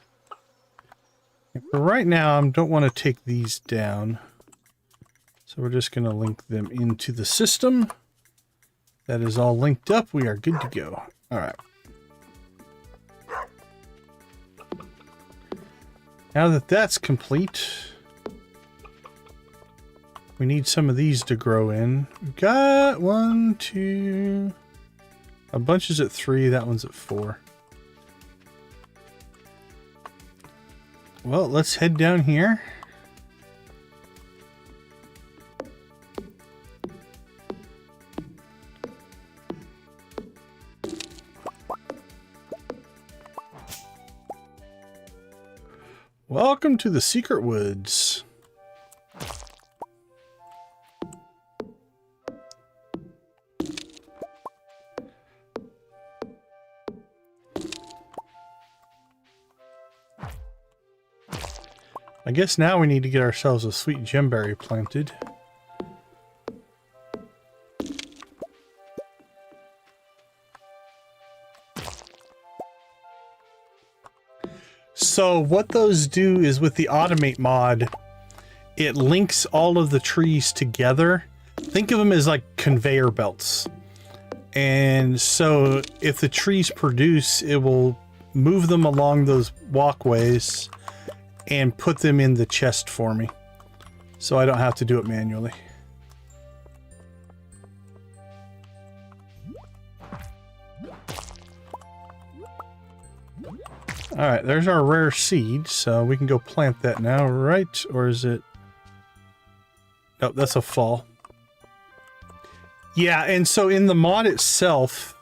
And for right now, I don't want to take these down. So we're just going to link them into the system. That is all linked up. We are good to go. All right. Now that that's complete, we need some of these to grow in. We've got 1, 2... A bunch is at 3. That one's at 4. Well, let's head down here. Welcome to the Secret Woods. I guess now we need to get ourselves a sweet gemberry planted. So what those do is with the automate mod, it links all of the trees together. Think of them as like conveyor belts. And so if the trees produce, it will move them along those walkways and put them in the chest for me. So I don't have to do it manually. Alright, there's our rare seed, so we can go plant that now, right? Or is it... Nope, that's a fall. Yeah, and so in the mod itself,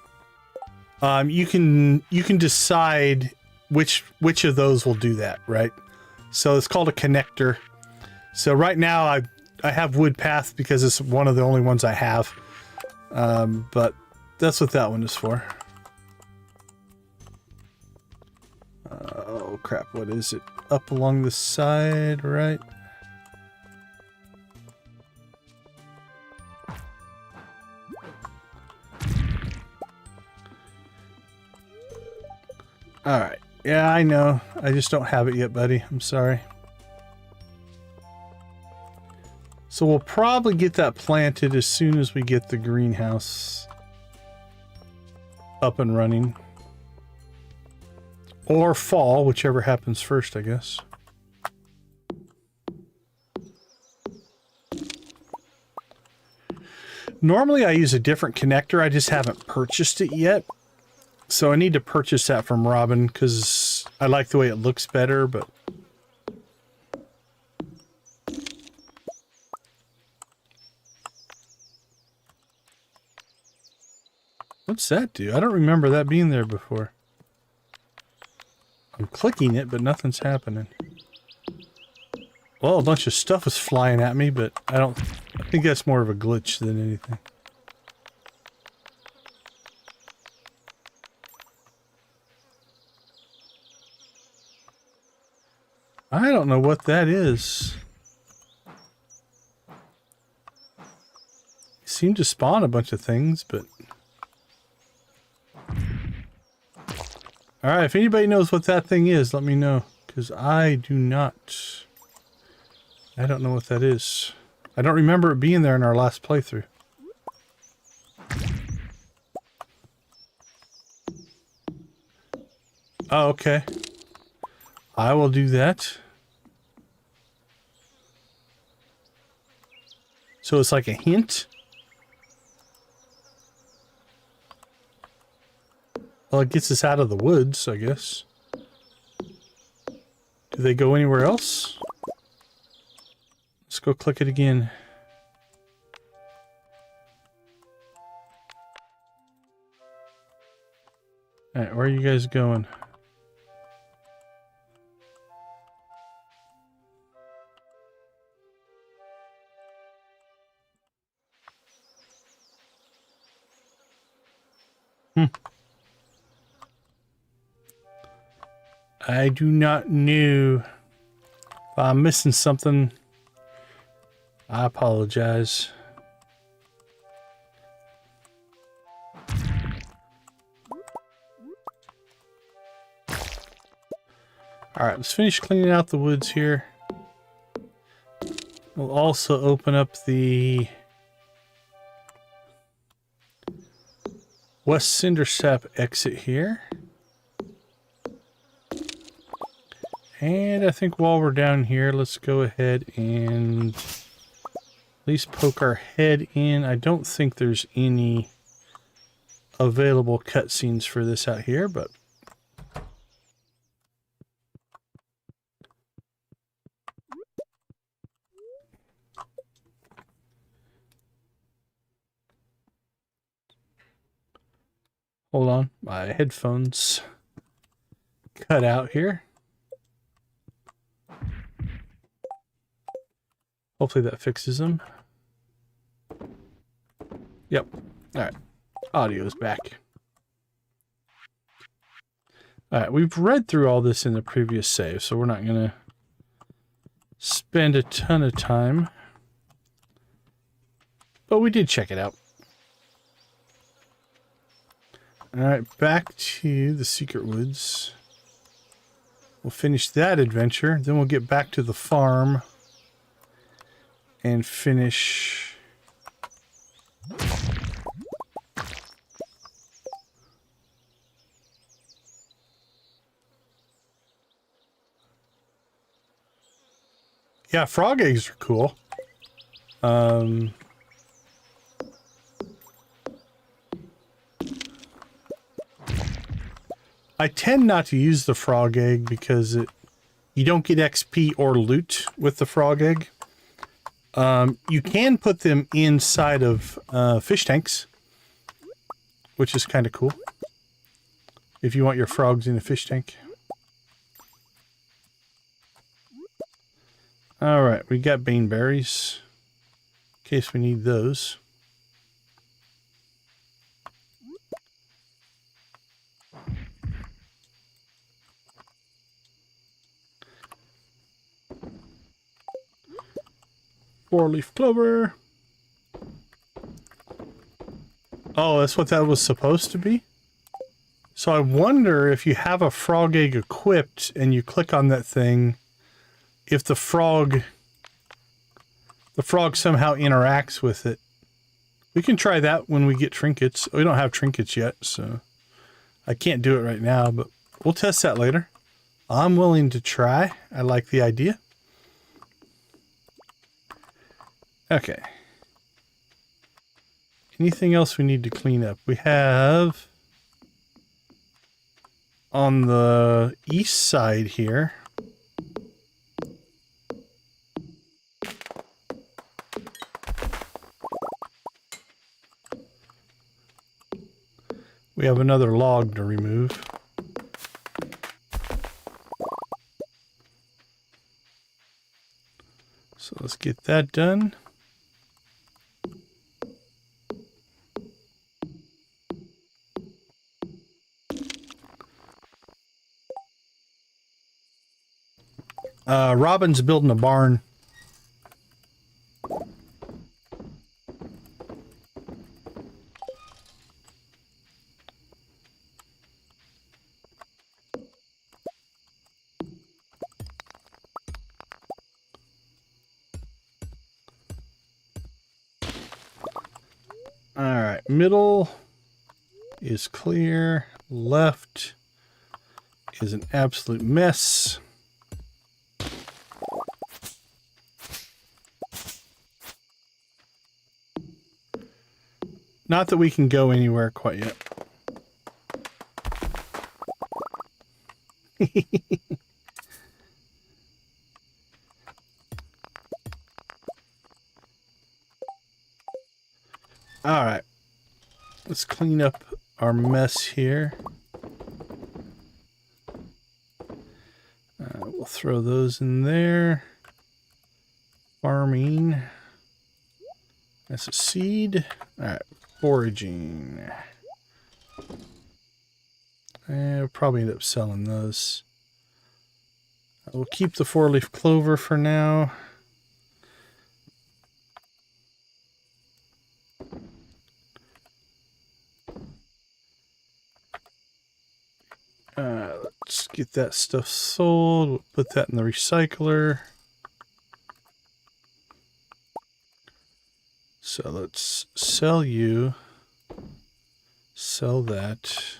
you can decide which of those will do that, right? So it's called a connector. So right now I have wood path because it's one of the only ones I have. But that's what that one is for. Oh crap, what is it? Up along the side, right? Alright. Yeah, I know. I just don't have it yet, buddy. I'm sorry. So we'll probably get that planted as soon as we get the greenhouse up and running. Or fall, whichever happens first, I guess. Normally I use a different connector, I just haven't purchased it yet. So I need to purchase that from Robin because I like the way it looks better, but... What's that do? I don't remember that being there before. I'm clicking it, but nothing's happening. Well, a bunch of stuff is flying at me, but I think that's more of a glitch than anything. I don't know what that is. It seemed to spawn a bunch of things, but... Alright, if anybody knows what that thing is, let me know. Because I do not. I don't know what that is. I don't remember it being there in our last playthrough. Oh, okay. I will do that. So it's like a hint? Well, it gets us out of the woods, I guess. Do they go anywhere else? Let's go click it again. Alright, where are you guys going? I do not know. If I'm missing something, I apologize. Alright, let's finish cleaning out the woods here. We'll also open up the West Cindersap exit here. And I think while we're down here, let's go ahead and at least poke our head in. I don't think there's any available cutscenes for this out here, but hold on, my headphones cut out here. Hopefully that fixes them. Yep. Alright. Audio's back. Alright, we've read through all this in the previous save, so we're not going to spend a ton of time. But we did check it out. Alright, back to the Secret Woods. We'll finish that adventure, then we'll get back to the farm and finish yeah, frog eggs are cool. I tend not to use the frog egg because you don't get XP or loot with the frog egg. You can put them inside of fish tanks, which is kind of cool. If you want your frogs in a fish tank. Alright, we got beanberries. In case we need those. Four-leaf clover. Oh, that's what that was supposed to be? So I wonder if you have a frog egg equipped and you click on that thing, if the frog somehow interacts with it. We can try that when we get trinkets. We don't have trinkets yet, so I can't do it right now, but we'll test that later. I'm willing to try. I like the idea. Okay. Anything else we need to clean up? We have on the east side here. We have another log to remove. So let's get that done. Robin's building a barn. Alright, middle is clear. Left is an absolute mess. Not that we can go anywhere quite yet. All right. Let's clean up our mess here. We'll throw those in there. Farming. That's a seed. All right. Foraging. We'll probably end up selling those. We'll keep the 4-leaf clover for now. Let's get that stuff sold. We'll put that in the recycler. So let's sell you. Sell that.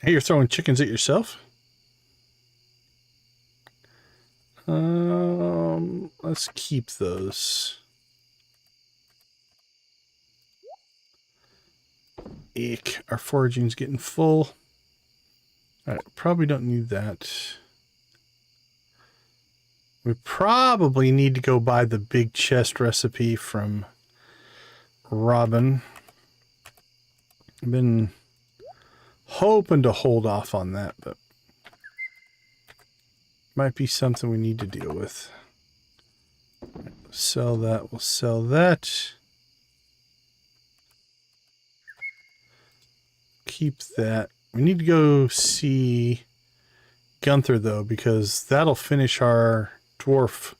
Hey, you're throwing chickens at yourself? Let's keep those. Eek, our foraging's getting full. Alright, probably don't need that. We probably need to go buy the big chest recipe from Robin. I've been hoping to hold off on that, but might be something we need to deal with. Sell that, we'll sell that. Keep that. We need to go see Gunther though, because that'll finish our dwarf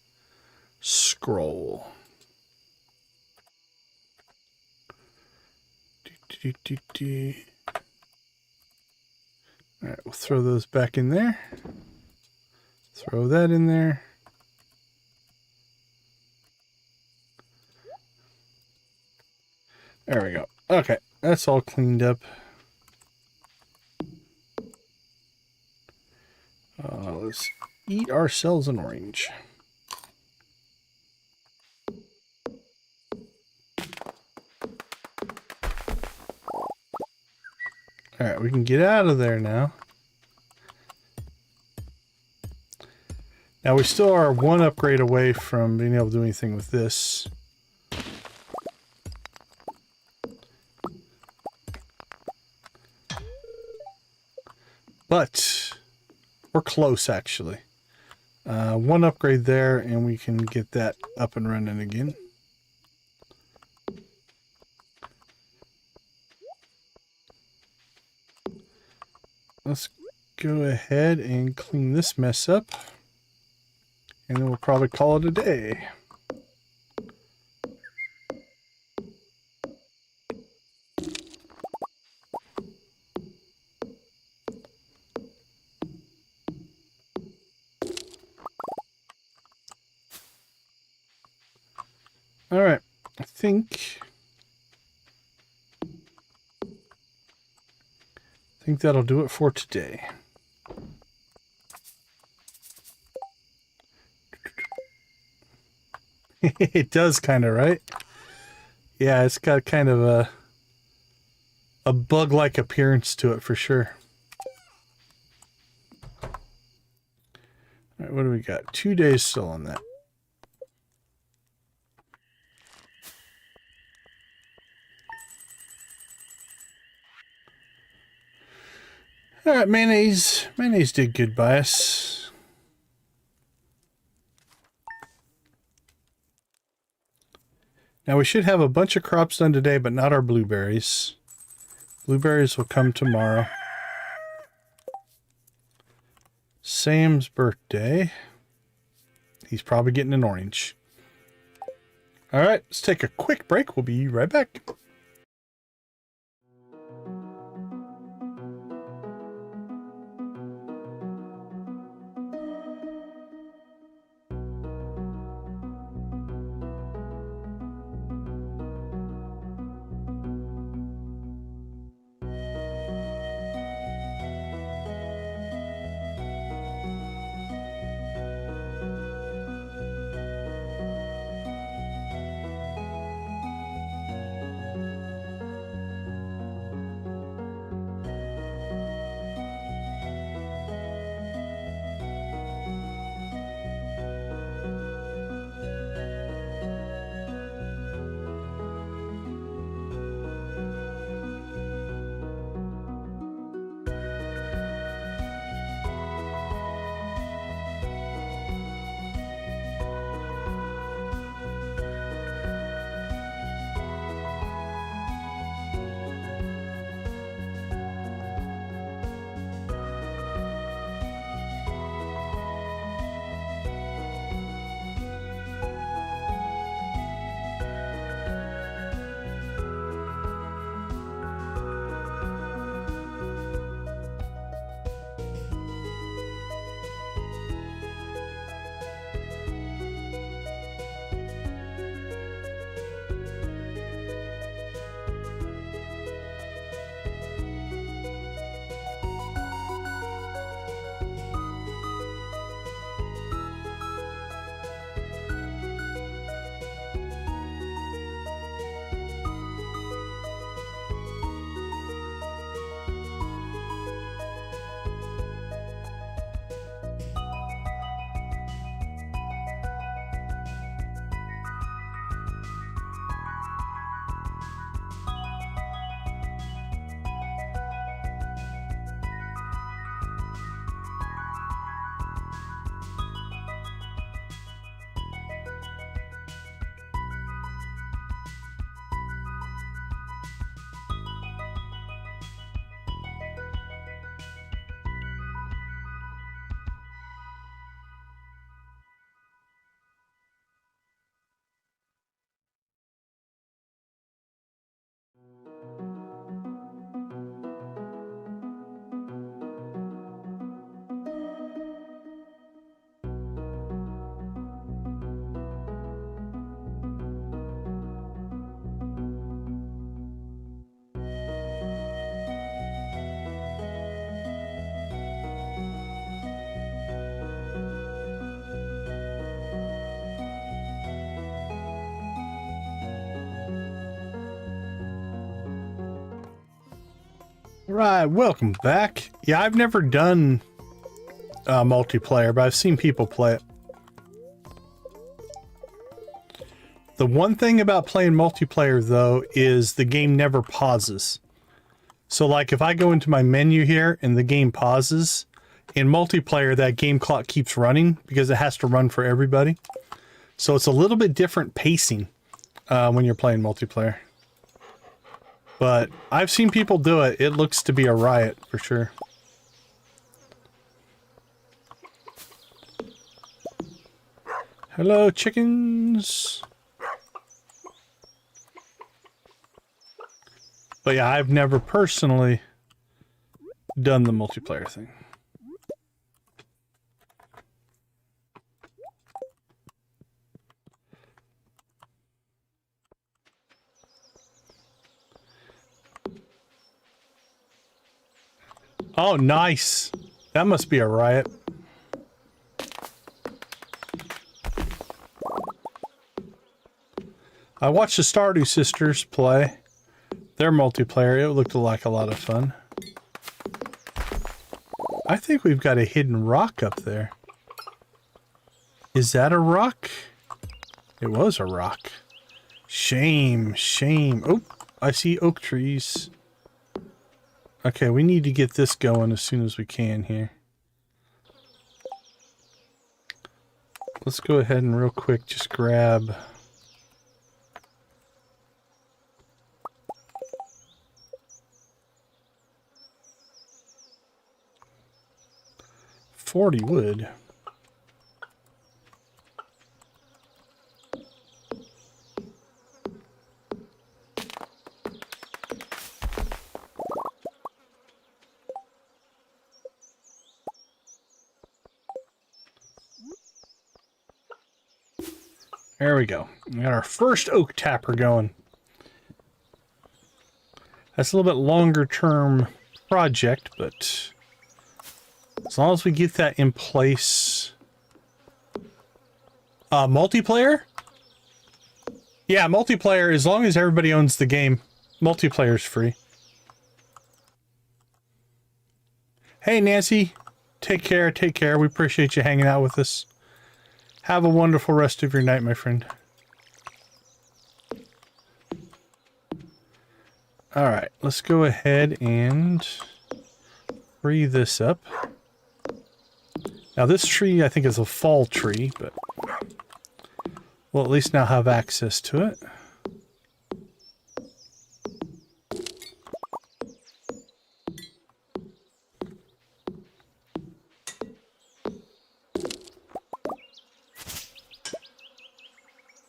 scroll. Alright, we'll throw those back in there. Throw that in there. There we go. Okay, that's all cleaned up. Let's eat ourselves an orange. Alright, we can get out of there now. Now we still are 1 upgrade away from being able to do anything with this. But we're close actually. 1 upgrade there and we can get that up and running again. Let's go ahead and clean this mess up. And then we'll probably call it a day. All right, I think that'll do it for today. It does kind of, right? Yeah, it's got kind of a bug-like appearance to it for sure. All right, what do we got? 2 days still on that. All right, mayonnaise. Mayonnaise did good by us. Now we should have a bunch of crops done today, but not our blueberries. Blueberries will come tomorrow. Sam's birthday. He's probably getting an orange. All right, let's take a quick break. We'll be right back. Right, welcome back. Yeah, I've never done multiplayer, but I've seen people play it. The one thing about playing multiplayer, though, is the game never pauses. So, like, if I go into my menu here and the game pauses, in multiplayer, that game clock keeps running because it has to run for everybody. So it's a little bit different pacing when you're playing multiplayer. But I've seen people do it. It looks to be a riot for sure. Hello, chickens. But yeah, I've never personally done the multiplayer thing. Oh, nice. That must be a riot. I watched the Stardew sisters play their multiplayer. It looked like a lot of fun. I think we've got a hidden rock up there. Is that a rock? It was a rock. Shame, shame. Oh, I see oak trees. Okay, we need to get this going as soon as we can here. Let's go ahead and real quick just grab... $40 wood. There we go. We got our first oak tapper going. That's a little bit longer term project, but as long as we get that in place. Multiplayer? Yeah, multiplayer, as long as everybody owns the game, multiplayer's free. Hey, Nancy. Take care, take care. We appreciate you hanging out with us. Have a wonderful rest of your night, my friend. Alright, let's go ahead and free this up. Now this tree, I think, is a fall tree, but we'll at least now have access to it.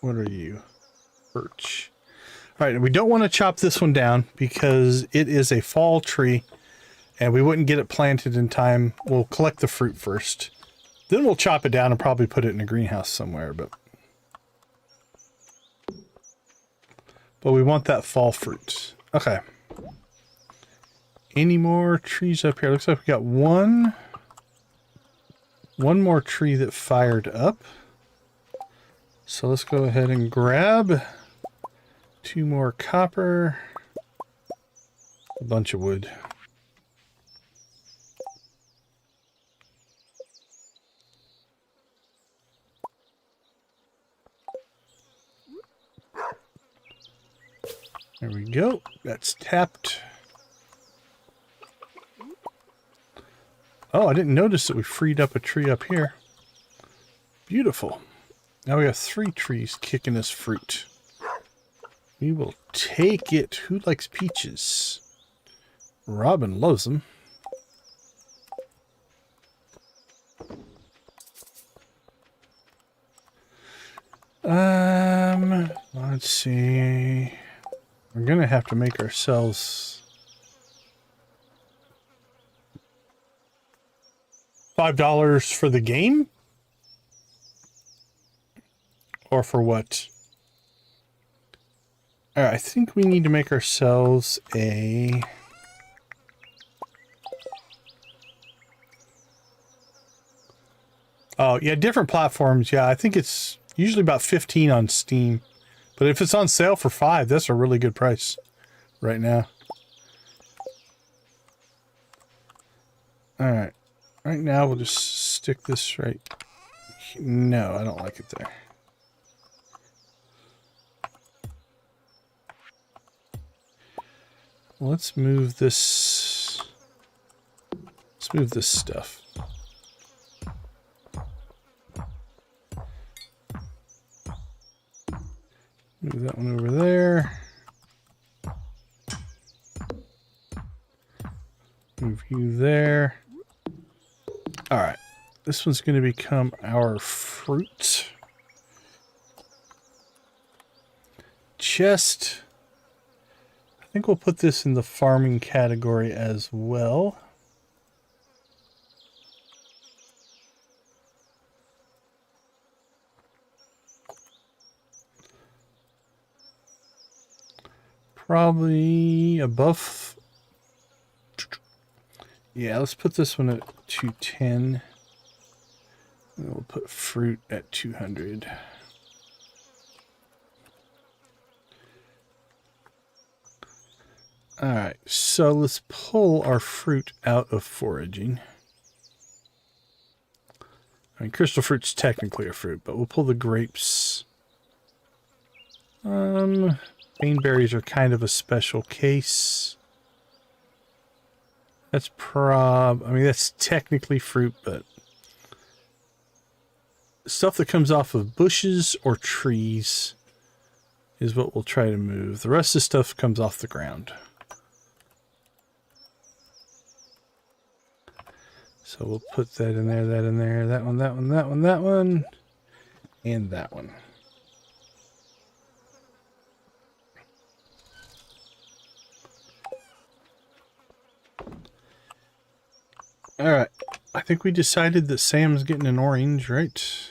What are you? Birch. Alright, we don't want to chop this one down because it is a fall tree and we wouldn't get it planted in time. We'll collect the fruit first. Then we'll chop it down and probably put it in a greenhouse somewhere, but we want that fall fruit. Okay. Any more trees up here? Looks like we got one more tree that fired up. So let's go ahead and grab 2 more copper, a bunch of wood. There we go. That's tapped. Oh, I didn't notice that we freed up a tree up here. Beautiful. Now we have 3 trees kicking us fruit. We will take it. Who likes peaches? Robin loves them. Let's see. We're gonna have to make ourselves $5 for the game? Or for what? Alright, I think we need to make ourselves a... Oh, yeah, different platforms. Yeah, I think it's usually about 15 on Steam. But if it's on sale for $5, that's a really good price right now. Alright. Right now, we'll just stick this right... No, I don't like it there. Let's move this... Let's move this stuff. Move that one over there. Move you there. Alright. This one's going to become our fruit. Chest. I think we'll put this in the farming category as well. Probably above. Yeah, let's put this one at 210. And we'll put fruit at 200. Alright, so let's pull our fruit out of foraging. I mean, crystal fruit's technically a fruit, but we'll pull the grapes. Beanberries are kind of a special case. That's I mean, that's technically fruit, but stuff that comes off of bushes or trees is what we'll try to move. The rest of the stuff comes off the ground. So we'll put that in there, that in there, that one, that one, that one, that one, and that one. Alright, I think we decided that Sam's getting an orange, right?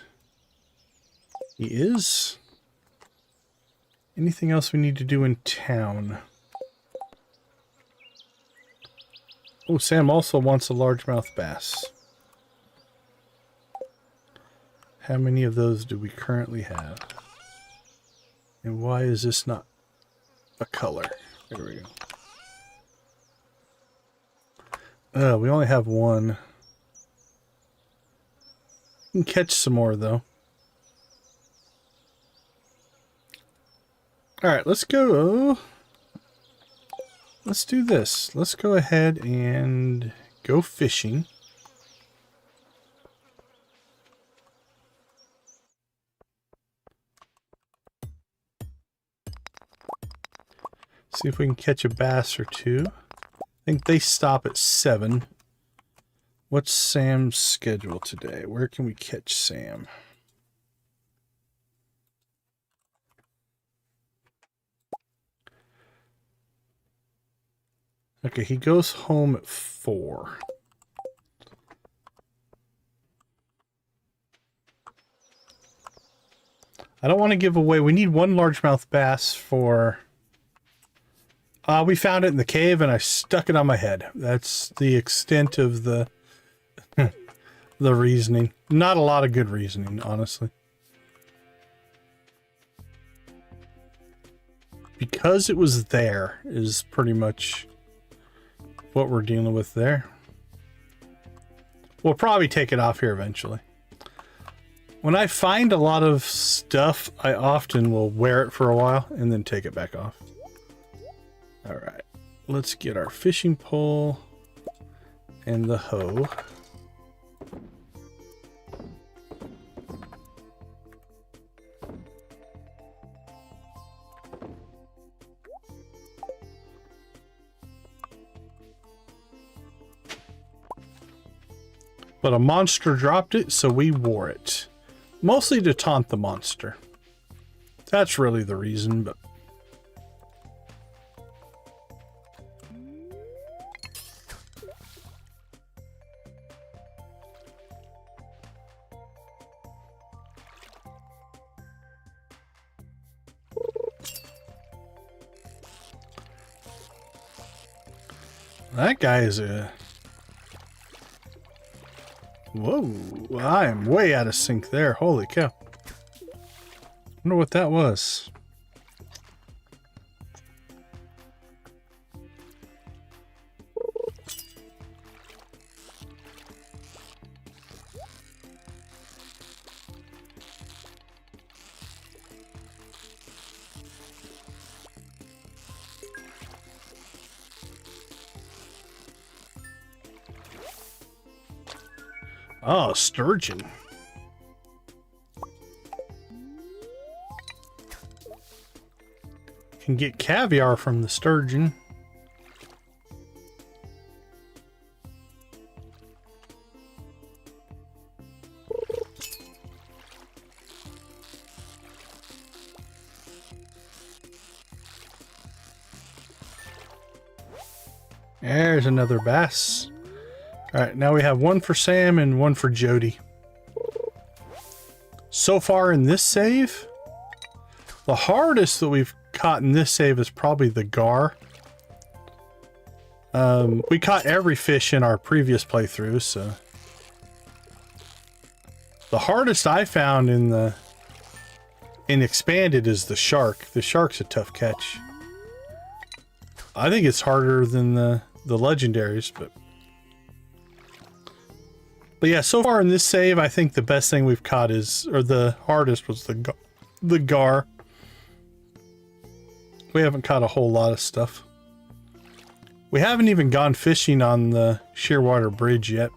He is? Anything else we need to do in town? Oh, Sam also wants a largemouth bass. How many of those do we currently have? And why is this not a color? There we go. We only have one. We can catch some more, though. Alright, let's go. Let's do this. Let's go ahead and go fishing. See if we can catch a bass or two. I think they stop at 7. What's Sam's schedule today? Where can we catch Sam? Okay, he goes home at 4. I don't want to give away. We need one largemouth bass for... we found it in the cave and I stuck it on my head. That's the extent of the the reasoning. Not a lot of good reasoning, honestly. Because it was there is pretty much what we're dealing with there. We'll probably take it off here eventually. When I find a lot of stuff, I often will wear it for a while and then take it back off. Alright, let's get our fishing pole and the hoe. But a monster dropped it, so we wore it. Mostly to taunt the monster. That's really the reason, but... That guy is a... Whoa, I am way out of sync there. Holy cow. Wonder what that was. Oh, sturgeon. Can get caviar from the sturgeon. There's another bass. Alright, now we have one for Sam and one for Jody. So far in this save, the hardest that we've caught in this save is probably the gar. We caught every fish in our previous playthrough, so. The hardest I found in Expanded is the shark. The shark's a tough catch. I think it's harder than the legendaries, but yeah, so far in this save, I think the best thing we've caught is, or the hardest was the gar. We haven't caught a whole lot of stuff. We haven't even gone fishing on the Shearwater Bridge yet.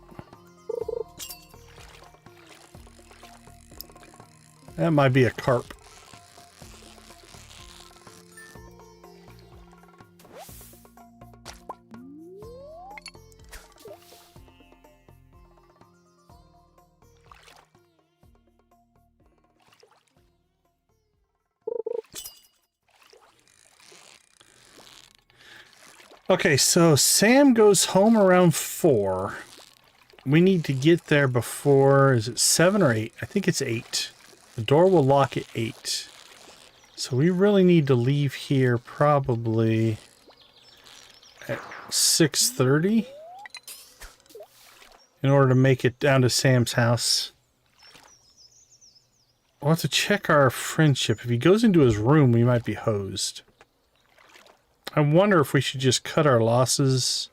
That might be a carp. Okay, so Sam goes home around 4. We need to get there before, is it 7 or 8? I think it's 8. The door will lock at 8. So we really need to leave here probably at 6:30 in order to make it down to Sam's house. We'll have to check our friendship. If he goes into his room, we might be hosed. I wonder if we should just cut our losses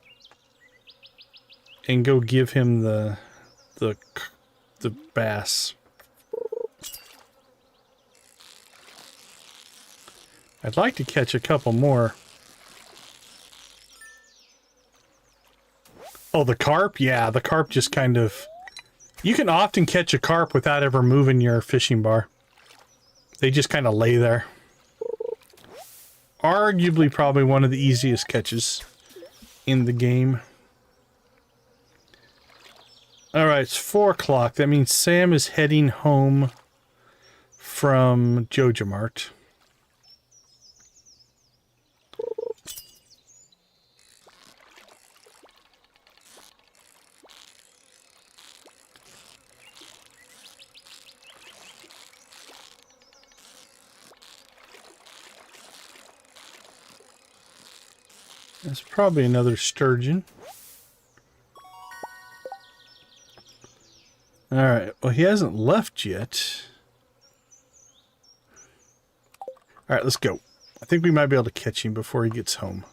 and go give him the bass. I'd like to catch a couple more. Oh, the carp? Yeah, the carp just kind of... You can often catch a carp without ever moving your fishing bar. They just kind of lay there. Arguably probably one of the easiest catches in the game. Alright, it's 4 o'clock. That means Sam is heading home from Joja Mart. There's probably another sturgeon. Alright, well he hasn't left yet. Alright, let's go. I think we might be able to catch him before he gets home.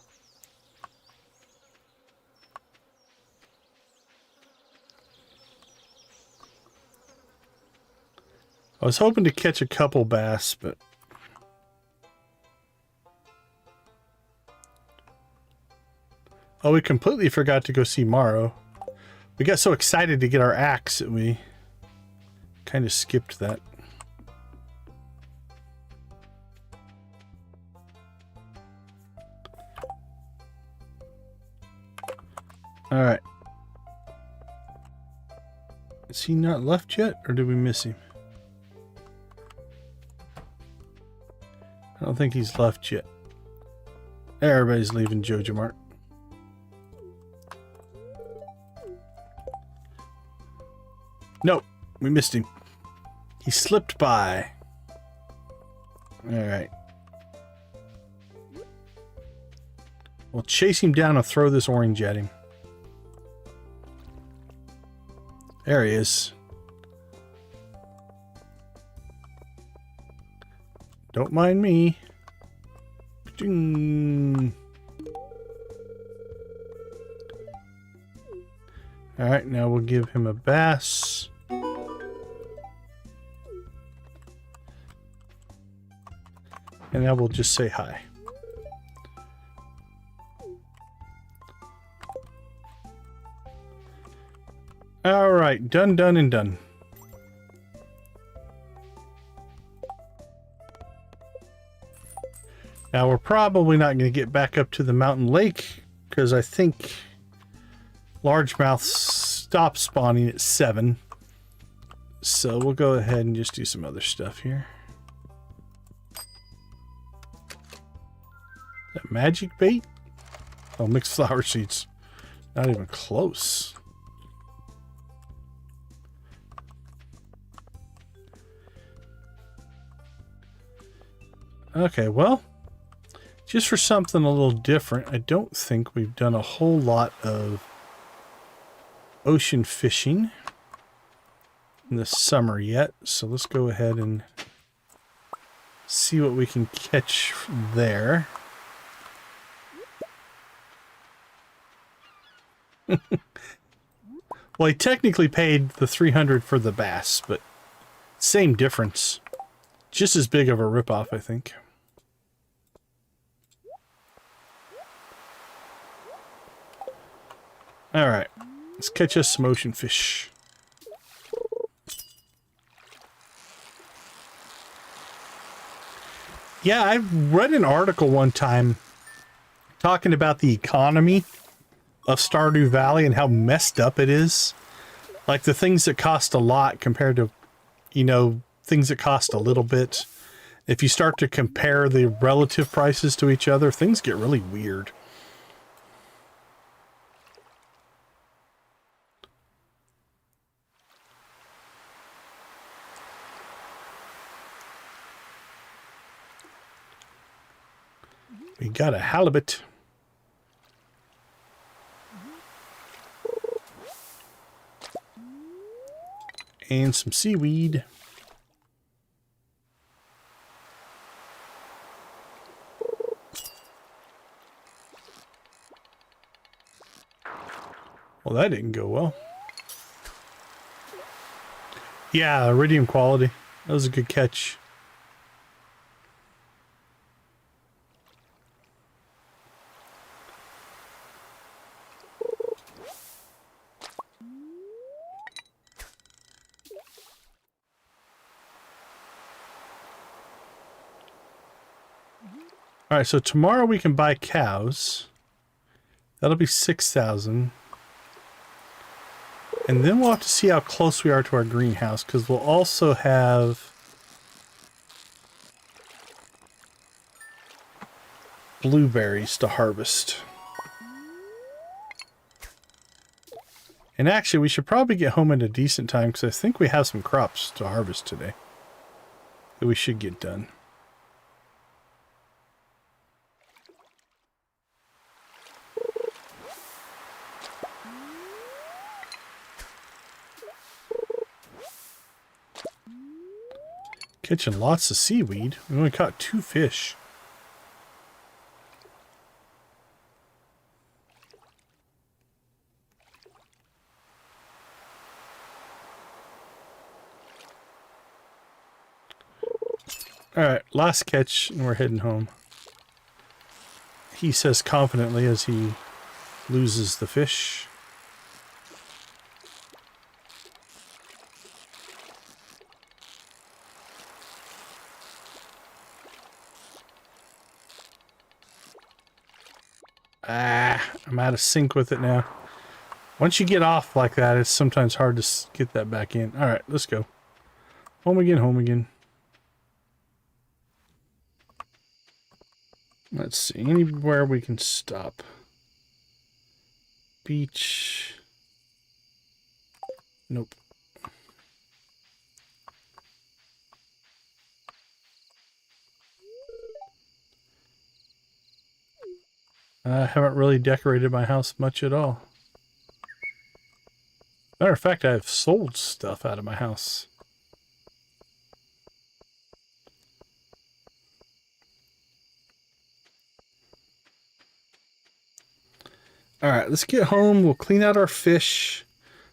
I was hoping to catch a couple bass, but... Oh, we completely forgot to go see Morrow. We got so excited to get our axe that we kind of skipped that. All right. Is he not left yet, or did we miss him? I don't think he's left yet. Everybody's leaving Joja Mart. Nope, we missed him. He slipped by. Alright. We'll chase him down and throw this orange at him. There he is. Don't mind me. Ding. Alright, now we'll give him a bass. And now we'll just say hi. Alright. right, done, done, and done. Now we're probably not going to get back up to the mountain lake because I think largemouth stops spawning at 7. So we'll go ahead and just do some other stuff here. That magic bait? Oh, mixed flower seeds. Not even close. Okay, well, just for something a little different, I don't think we've done a whole lot of ocean fishing in the summer yet. So let's go ahead and see what we can catch there. Well, he technically paid the 300 for the bass, but same difference. Just as big of a ripoff, I think. Alright, let's catch us some ocean fish. Yeah, I read an article one time talking about the economy of Stardew Valley and how messed up it is. Like the things that cost a lot compared to, you know, things that cost a little bit. If you start to compare the relative prices to each other, things get really weird. We got a halibut. And some seaweed. Well, that didn't go well. Yeah, iridium quality. That was a good catch. All right, so tomorrow we can buy cows. That'll be 6,000. And then we'll have to see how close we are to our greenhouse, because we'll also have blueberries to harvest. And actually, we should probably get home at a decent time, because I think we have some crops to harvest today that we should get done. Catching lots of seaweed. We only caught 2 fish. Alright, last catch and we're heading home. He says confidently as he loses the fish. I'm out of sync with it now. Once you get off like that, it's sometimes hard to get that back in. All right, let's go. Home again, home again. Let's see, anywhere we can stop. Beach. Nope. I haven't really decorated my house much at all. Matter of fact, I've sold stuff out of my house. Alright, let's get home. We'll clean out our fish.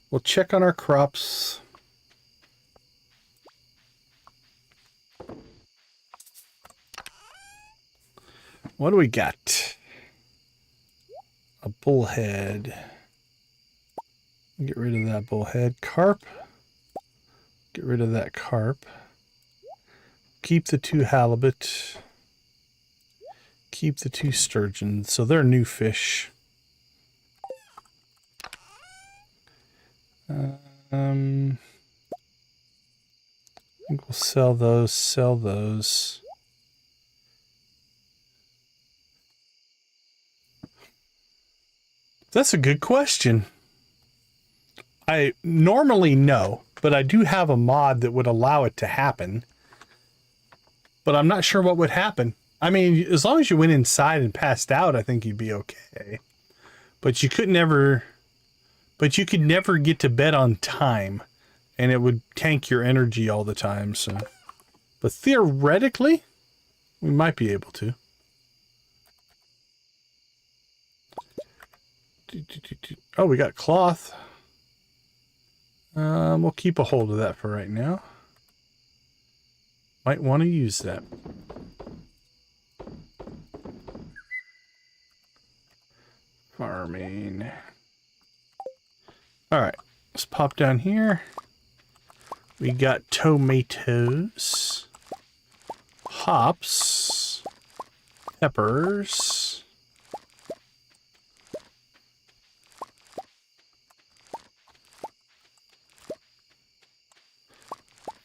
We'll check on our crops. What do we got? A bullhead. Get rid of that bullhead. Carp. Get rid of that carp. Keep the 2 halibut. Keep the 2 sturgeon. So they're new fish. I think we'll sell those, sell those. That's a good question. I normally no, but I do have a mod that would allow it to happen. But I'm not sure what would happen. I mean, as long as you went inside and passed out, I think you'd be okay. But you could never get to bed on time, and it would tank your energy all the time. So, but theoretically, we might be able to. Oh, we got cloth. We'll keep a hold of that for right now. Might want to use that. Farming. All right, let's pop down here. We got tomatoes, hops, peppers.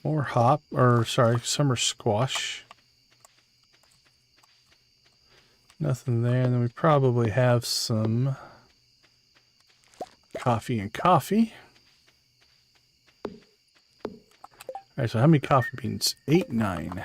More summer squash. Nothing there. And then we probably have some coffee and coffee. All right, so how many coffee beans? 8, 9.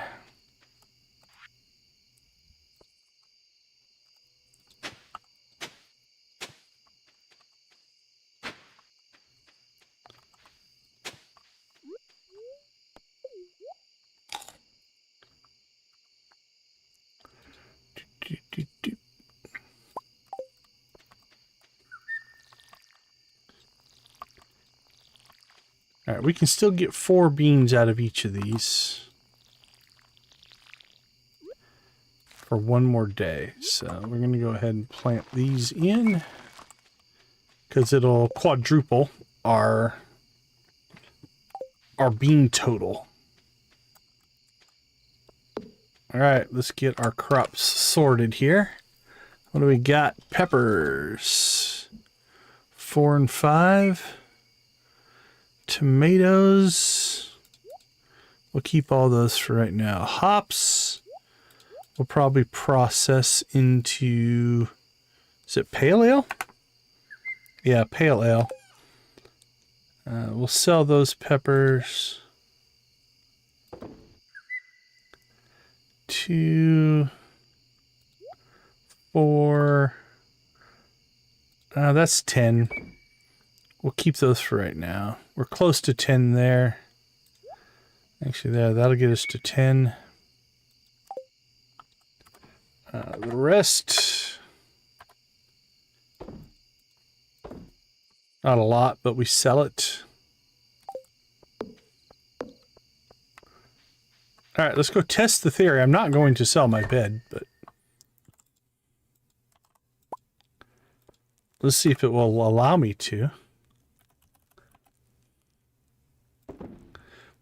All right, we can still get 4 beans out of each of these for one more day. So we're going to go ahead and plant these in because it'll quadruple our bean total. All right, let's get our crops sorted here. What do we got? Peppers, 4 and 5. Tomatoes, we'll keep all those for right now. Hops, we'll probably process into, is it pale ale? Yeah, pale ale. We'll sell those peppers. 2, 4, that's 10. We'll keep those for right now. We're close to 10 there. Actually, that'll get us to 10. The rest, not a lot, but we sell it. All right, let's go test the theory. I'm not going to sell my bed, but let's see if it will allow me to.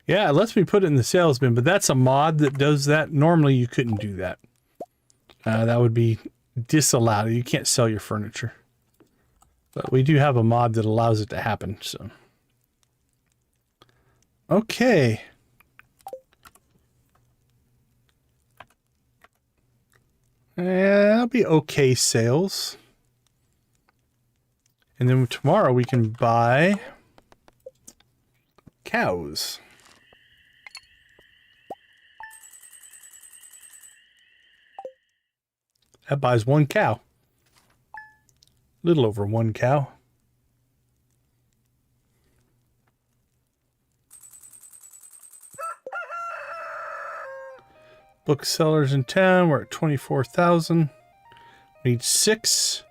Yeah, it lets me put it in the sales bin, but that's a mod that does that. Normally, you couldn't do that. That would be disallowed. You can't sell your furniture. But we do have a mod that allows it to happen, so. Okay. That'll be okay sales. And then tomorrow we can buy cows. That buys 1 cow. A little over 1 cow. Booksellers in town, we're at 24,000. Need 6.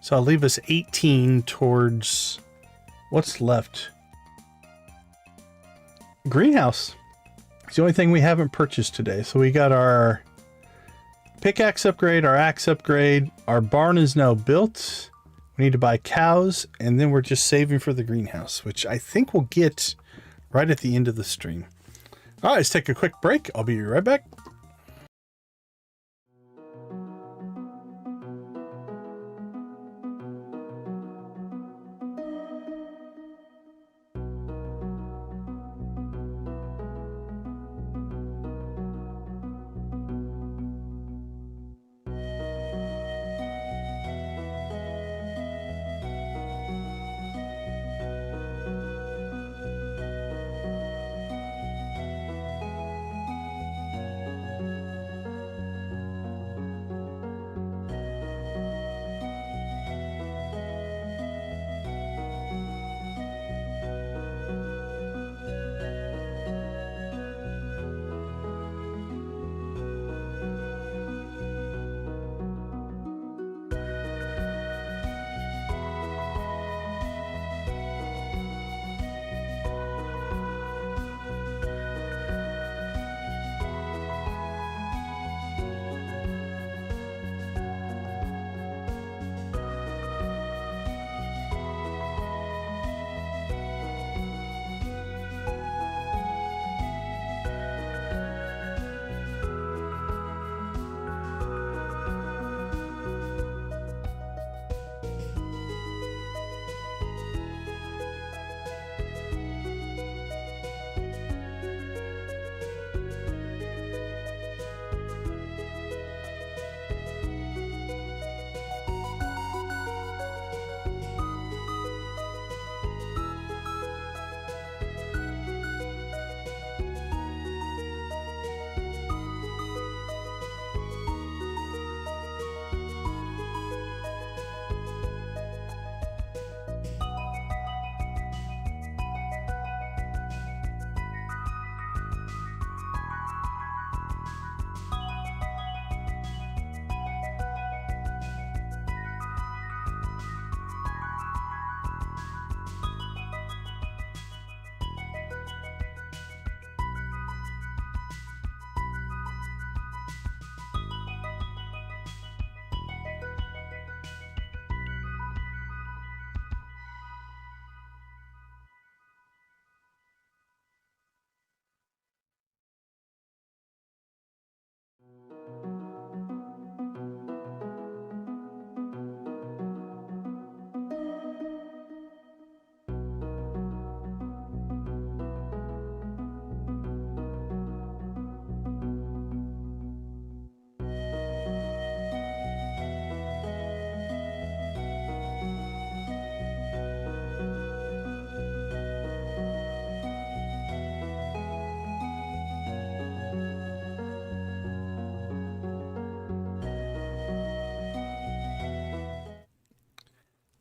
So I'll leave us 18 towards what's left. Greenhouse. It's the only thing we haven't purchased today. So we got our pickaxe upgrade, our axe upgrade. Our barn is now built. We need to buy cows, and then we're just saving for the greenhouse, which I think we'll get right at the end of the stream. All right, let's take a quick break. I'll be right back.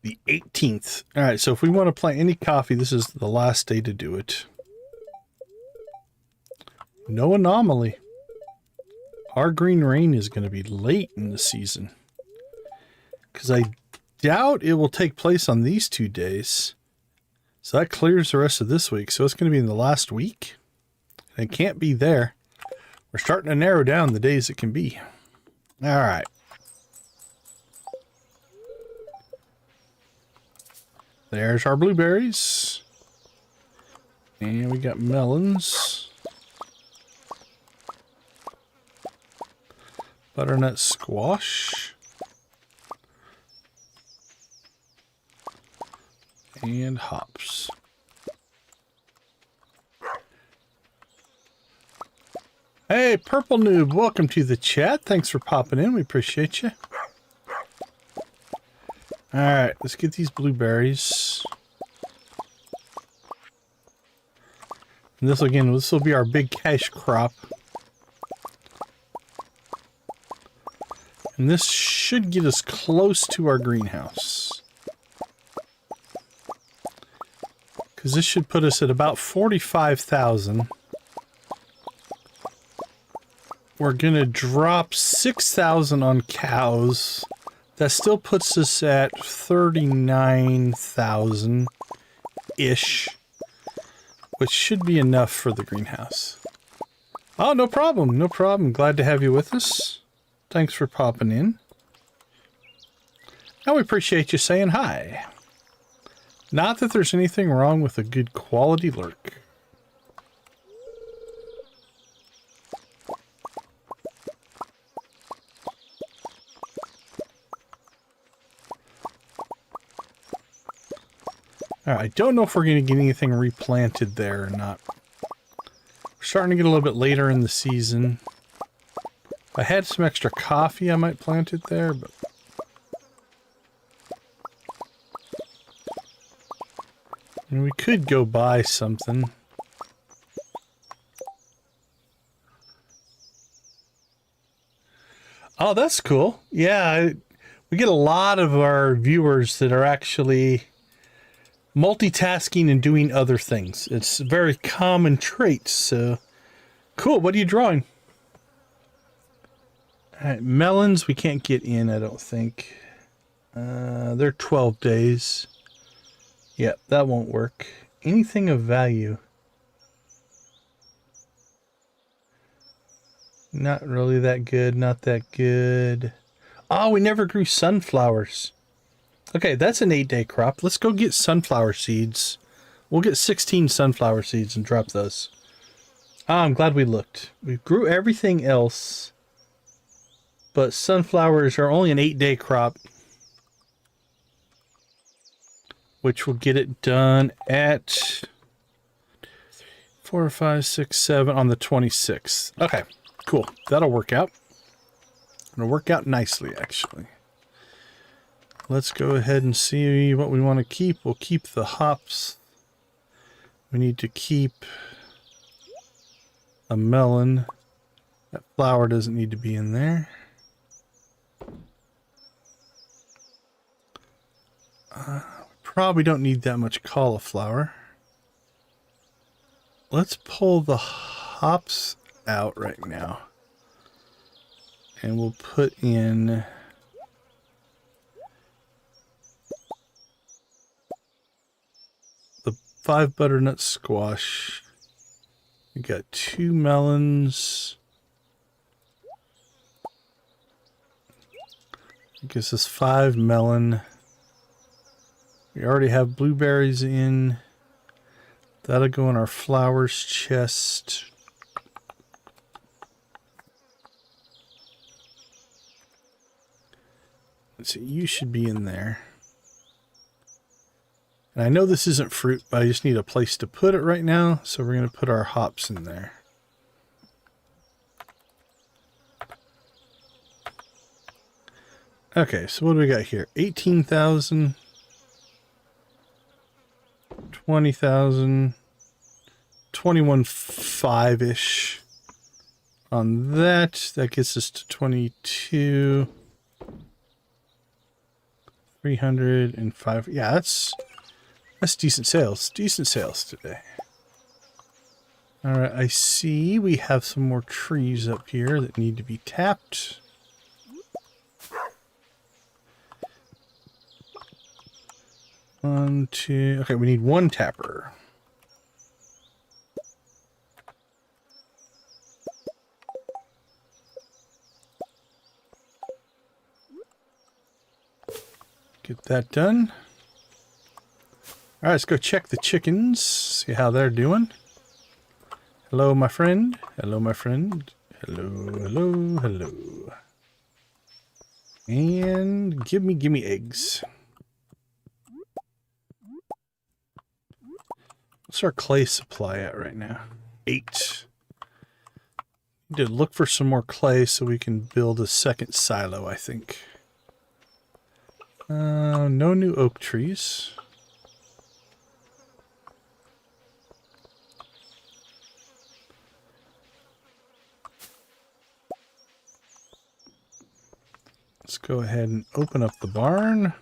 The 18th. All right, so if we want to plant any coffee, this is the last day to do it. No anomaly. Our green rain is going to be late in the season, because I doubt it will take place on these 2 days. So that clears the rest of this week. So it's going to be in the last week. And it can't be there. We're starting to narrow down the days it can be. All right. There's our blueberries. And we got melons. Butternut squash. And hops. Hey, Purple Noob, welcome to the chat. Thanks for popping in. We appreciate you. Alright, let's get these blueberries. And this will be our big cash crop. And this should get us close to our greenhouse. Because this should put us at about 45,000. We're going to drop 6,000 on cows. That still puts us at 39,000-ish. Which should be enough for the greenhouse. Oh, no problem. No problem. Glad to have you with us. Thanks for popping in. And we appreciate you saying hi. Not that there's anything wrong with a good quality lurk. Alright, I don't know if we're going to get anything replanted there or not. We're starting to get a little bit later in the season. If I had some extra coffee, I might plant it there, but... And we could go buy something. Oh, that's cool. Yeah, we get a lot of our viewers that are actually multitasking and doing other things. It's a very common trait, so... Cool, what are you drawing? Alright, melons we can't get in, I don't think. They're 12 days. Yep, that won't work. Anything of value? Not really that good, not that good. Oh, we never grew sunflowers. Okay, that's an 8-day crop. Let's go get sunflower seeds. We'll get 16 sunflower seeds and drop those. Ah, I'm glad we looked. We grew everything else, but sunflowers are only an 8-day crop, which will get it done at 4, 5, 6, 7 on the 26th. Okay, cool. That'll work out. It'll work out nicely, actually. Let's go ahead and see what we want to keep. We'll keep the hops. We need to keep a melon. That flower doesn't need to be in there. Probably don't need that much cauliflower. Let's pull the hops out right now. And we'll put in... the 5 butternut squash. We got 2 melons. I guess it's 5 melon. We already have blueberries in. That'll go in our flowers chest. Let's see, you should be in there. And I know this isn't fruit, but I just need a place to put it right now. So we're going to put our hops in there. Okay, so what do we got here? 18,000. 20,000. 21.5-ish. On that, that gets us to 22. 305. Yeah, that's decent sales. Decent sales today. Alright, I see we have some more trees up here that need to be tapped. One, two. Okay, we need 1 tapper. Get that done. All right, let's go check the chickens, see how they're doing. Hello, my friend. Hello, my friend. Hello, hello, hello. And give me eggs. What's our clay supply at right now? 8. Need to look for some more clay so we can build a second silo, I think. No new oak trees. Let's go ahead and open up the barn.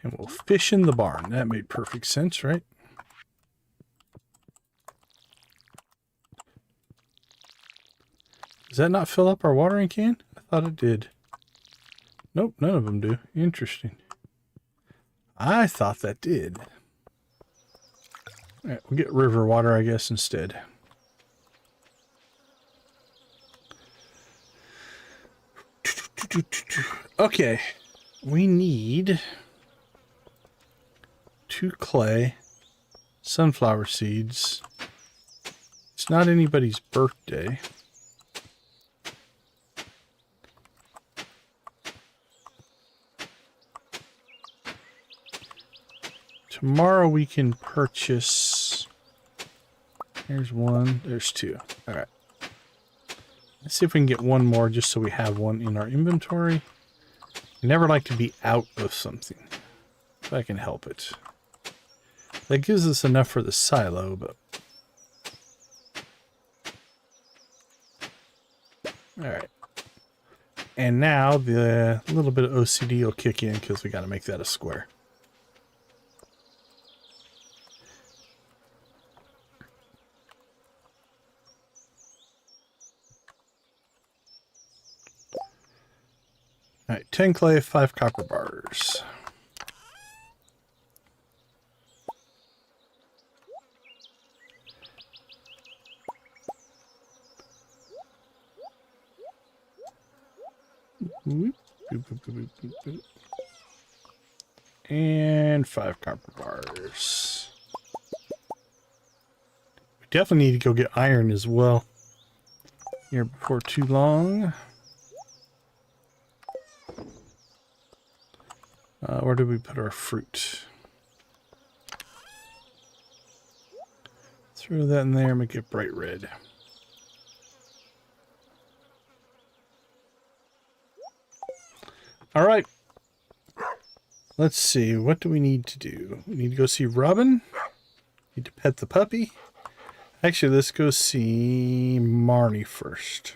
And we'll fish in the barn. That made perfect sense, right? Does that not fill up our watering can? I thought it did. Nope, none of them do. Interesting. I thought that did. All right, we'll get river water, I guess, instead. Okay. We need 2 clay, sunflower seeds. It's not anybody's birthday. Tomorrow we can purchase... There's 1, there's 2. Alright. Let's see if we can get 1 more just so we have 1 in our inventory. I never like to be out of something, if I can help it. That gives us enough for the silo, but... Alright. And now the little bit of OCD will kick in because we got to make that a square. Alright, 10 clay, 5 copper bars. And 5 copper bars. We definitely need to go get iron as well here before too long. Where do we put our fruit? Throw that in there and make it bright red. All right. Let's see. What do we need to do? We need to go see Robin. Need to pet the puppy. Actually, let's go see Marnie first.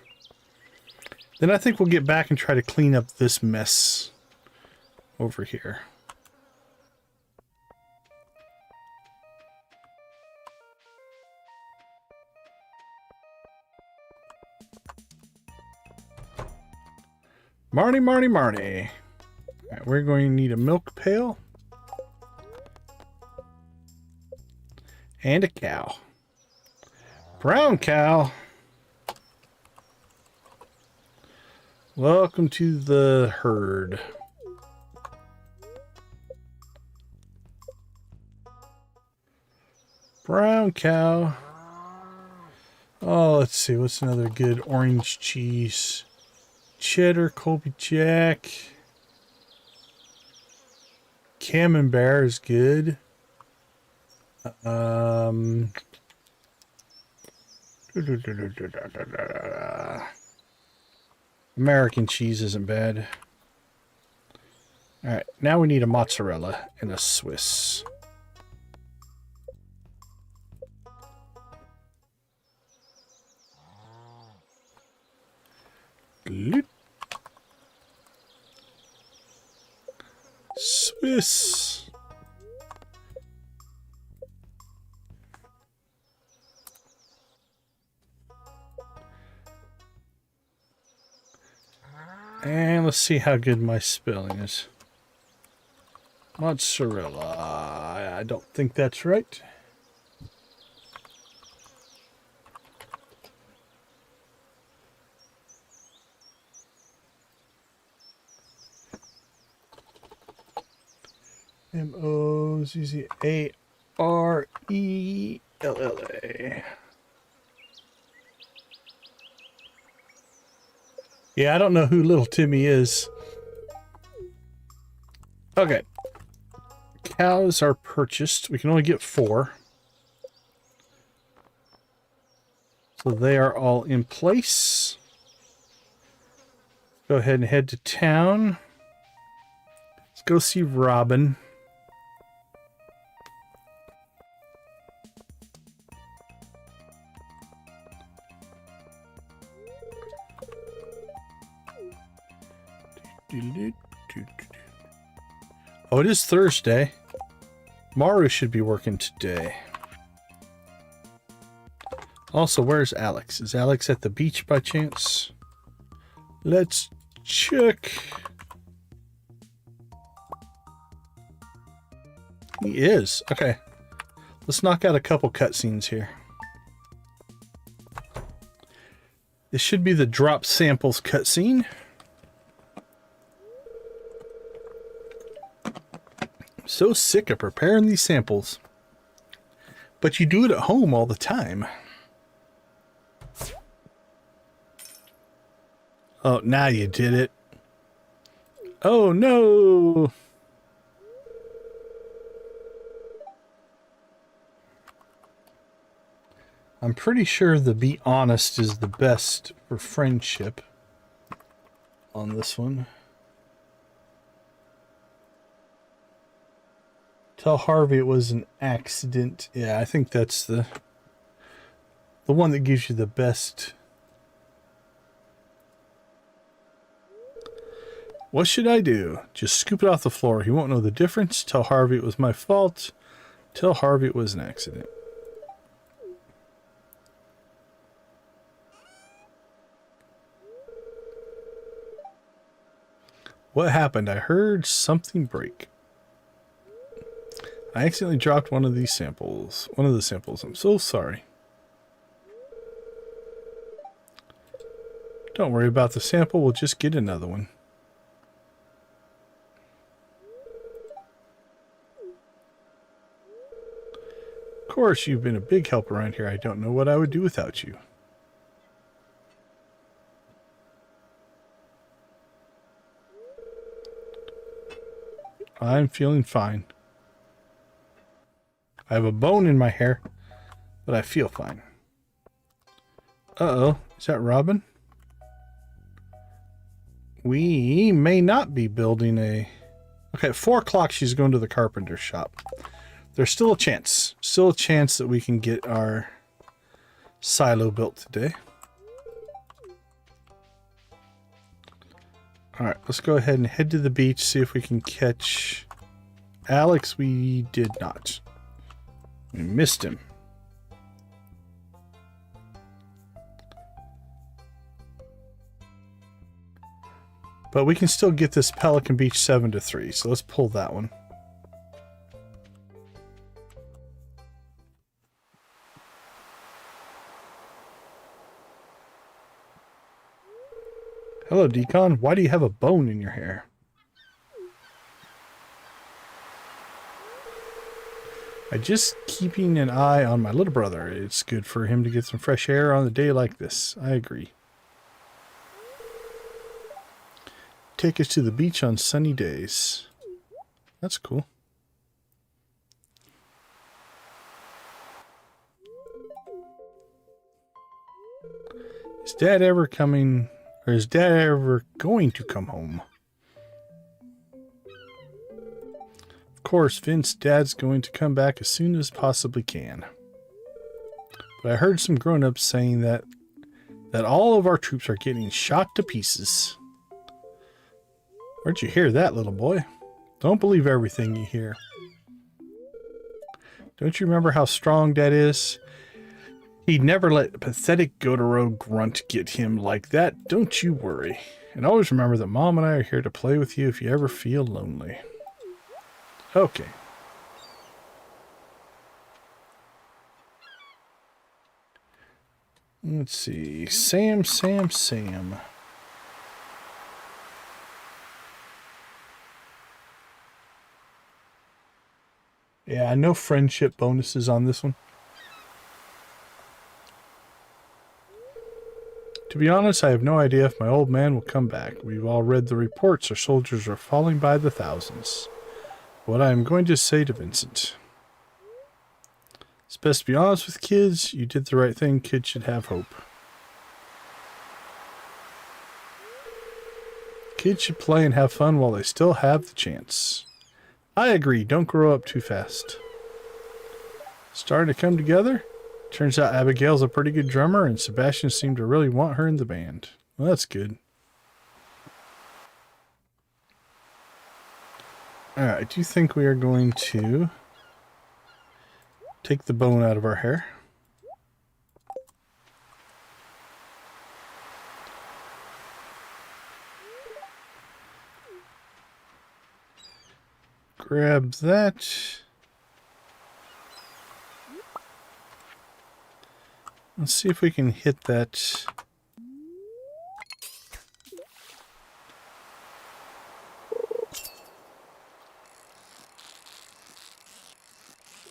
Then I think we'll get back and try to clean up this mess over here. Marnie, Marnie, Marnie. All right, we're going to need a milk pail. And a cow. Brown cow. Welcome to the herd. Brown cow. Oh, let's see. What's another good orange cheese? Cheddar, Colby Jack. Camembert is good. American cheese isn't bad. Alright, now we need a mozzarella and a Swiss. Swiss. And let's see how good my spelling is. Mozzarella. I don't think that's right. Mozzarella. Yeah, I don't know who little Timmy is. Okay. Cows are purchased. We can only get 4. So they are all in place. Go ahead and head to town. Let's go see Robin. Oh, it is Thursday. Maru should be working today. Also, where's Alex? Is Alex at the beach by chance? Let's check. He is. Okay. Let's knock out a couple cutscenes here. This should be the drop samples cutscene. So sick of preparing these samples. But you do it at home all the time. Oh, now you did it. Oh, no. I'm pretty sure the be honest is the best for friendship on this one. Tell Harvey it was an accident. Yeah, I think that's the one that gives you the best. What should I do? Just scoop it off the floor. He won't know the difference. Tell Harvey it was my fault. Tell Harvey it was an accident. What happened? I heard something break. I accidentally dropped one of the samples. I'm so sorry. Don't worry about the sample. We'll just get another one. Of course, you've been a big help around here. I don't know what I would do without you. I'm feeling fine. I have a bone in my hair, but I feel fine. Uh-oh. Is that Robin? We may not be building a... Okay, at 4 o'clock she's going to the carpenter shop. There's still a chance. Still a chance that we can get our silo built today. Alright, let's go ahead and head to the beach, see if we can catch Alex. We did not. We missed him. But we can still get this Pelican Beach 7-3, so let's pull that one. Hello, Decon. Why do you have a bone in your hair? I'm just keeping an eye on my little brother. It's good for him to get some fresh air on a day like this. I agree. Take us to the beach on sunny days. That's cool. Is Dad ever coming, or is Dad ever going to come home? Of course, Vince, Dad's going to come back as soon as possibly can. But I heard some grown-ups saying that all of our troops are getting shot to pieces. Where'd you hear that, little boy? Don't believe everything you hear. Don't you remember how strong Dad is? He'd never let a pathetic Gotaro grunt get him like that. Don't you worry. And always remember that Mom and I are here to play with you if you ever feel lonely. Okay. Let's see. Sam. Yeah, no friendship bonuses on this one. To be honest, I have no idea if my old man will come back. We've all read the reports. Our soldiers are falling by the thousands. What I am going to say to Vincent. It's best to be honest with kids. You did the right thing. Kids should have hope. Kids should play and have fun while they still have the chance. I agree. Don't grow up too fast. Starting to come together? Turns out Abigail's a pretty good drummer, and Sebastian seemed to really want her in the band. Well, that's good. Alright, I do think we are going to take the bone out of our hair. Grab that. Let's see if we can hit that.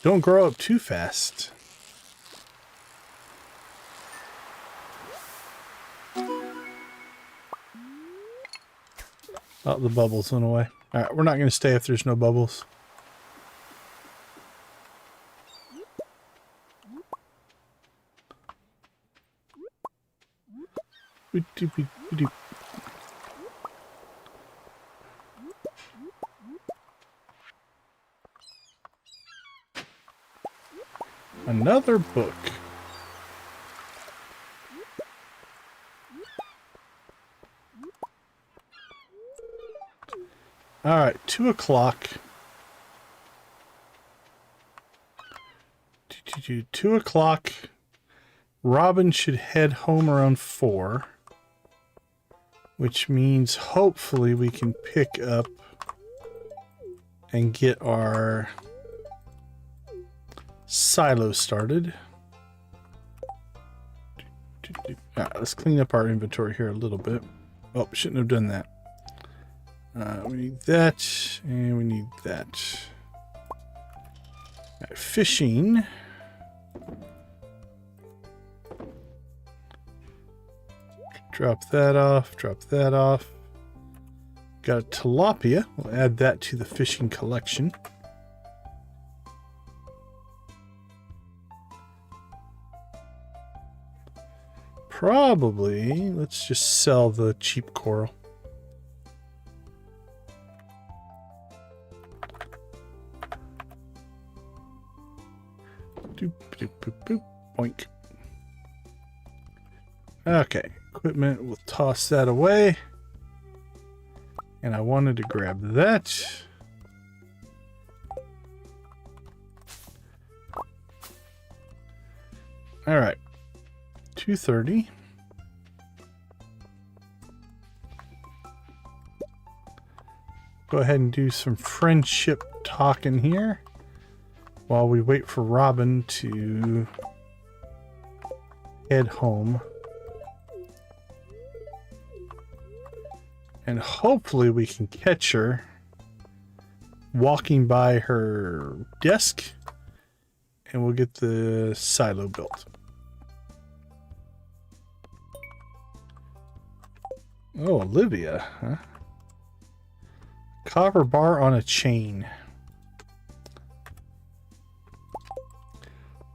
Don't grow up too fast. Oh, the bubbles went away. Alright, we're not going to stay if there's no bubbles. Another book. All right, 2 o'clock. 2 o'clock. Robin should head home around 4, which means hopefully we can pick up and get our silo started. All right, let's clean up our inventory here a little bit. Oh, shouldn't have done that. We need that, and we need that. Right, fishing. Drop that off, drop that off. Got a tilapia. We'll add that to the fishing collection. Probably, let's just sell the cheap coral. Doop, doop, boop, boop, boink. Okay, equipment, we'll toss that away. And I wanted to grab that. All right, 2:30. Go ahead and do some friendship talking here while we wait for Robin to head home. And hopefully we can catch her walking by her desk and we'll get the silo built. Oh, Olivia, huh? Copper bar on a chain.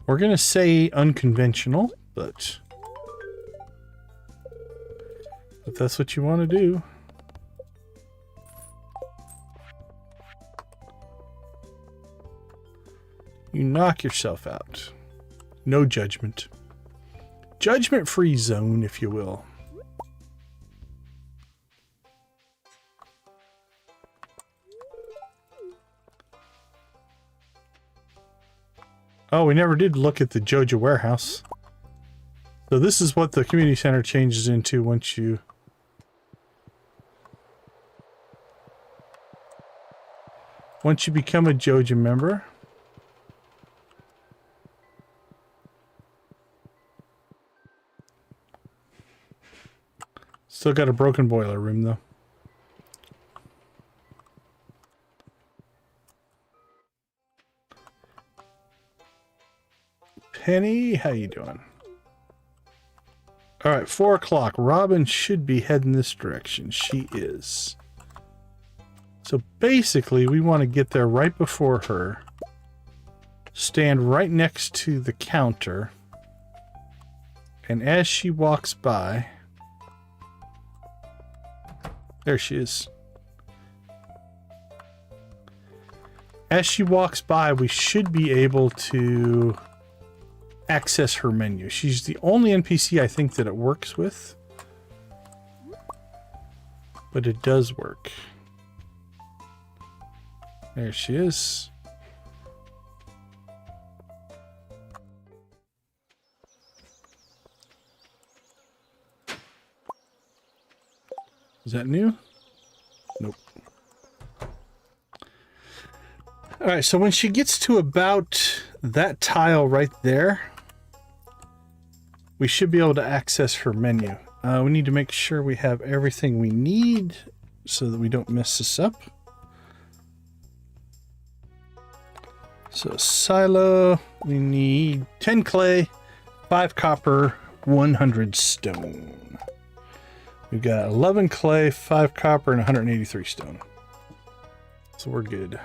We're gonna say unconventional, but if that's what you want to do. You knock yourself out. No judgment. Judgment-free zone, if you will. Oh, we never did look at the Joja warehouse. So this is what the community center changes into once you... once you become a Joja member. Still got a broken boiler room, though. Penny, how you doing? All right, 4 o'clock. Robin should be heading this direction. She is. So basically, we want to get there right before her. Stand right next to the counter. And as she walks by... there she is. As she walks by, we should be able to access her menu. She's the only NPC I think that it works with. But it does work. There she is. Is that new? Nope. All right, so when she gets to about that tile right there, we should be able to access her menu. We need to make sure we have everything we need so that we don't mess this up. So silo, we need 10 clay, 5 copper, 100 stone. We've got 11 clay, 5 copper, and 183 stone. So we're good.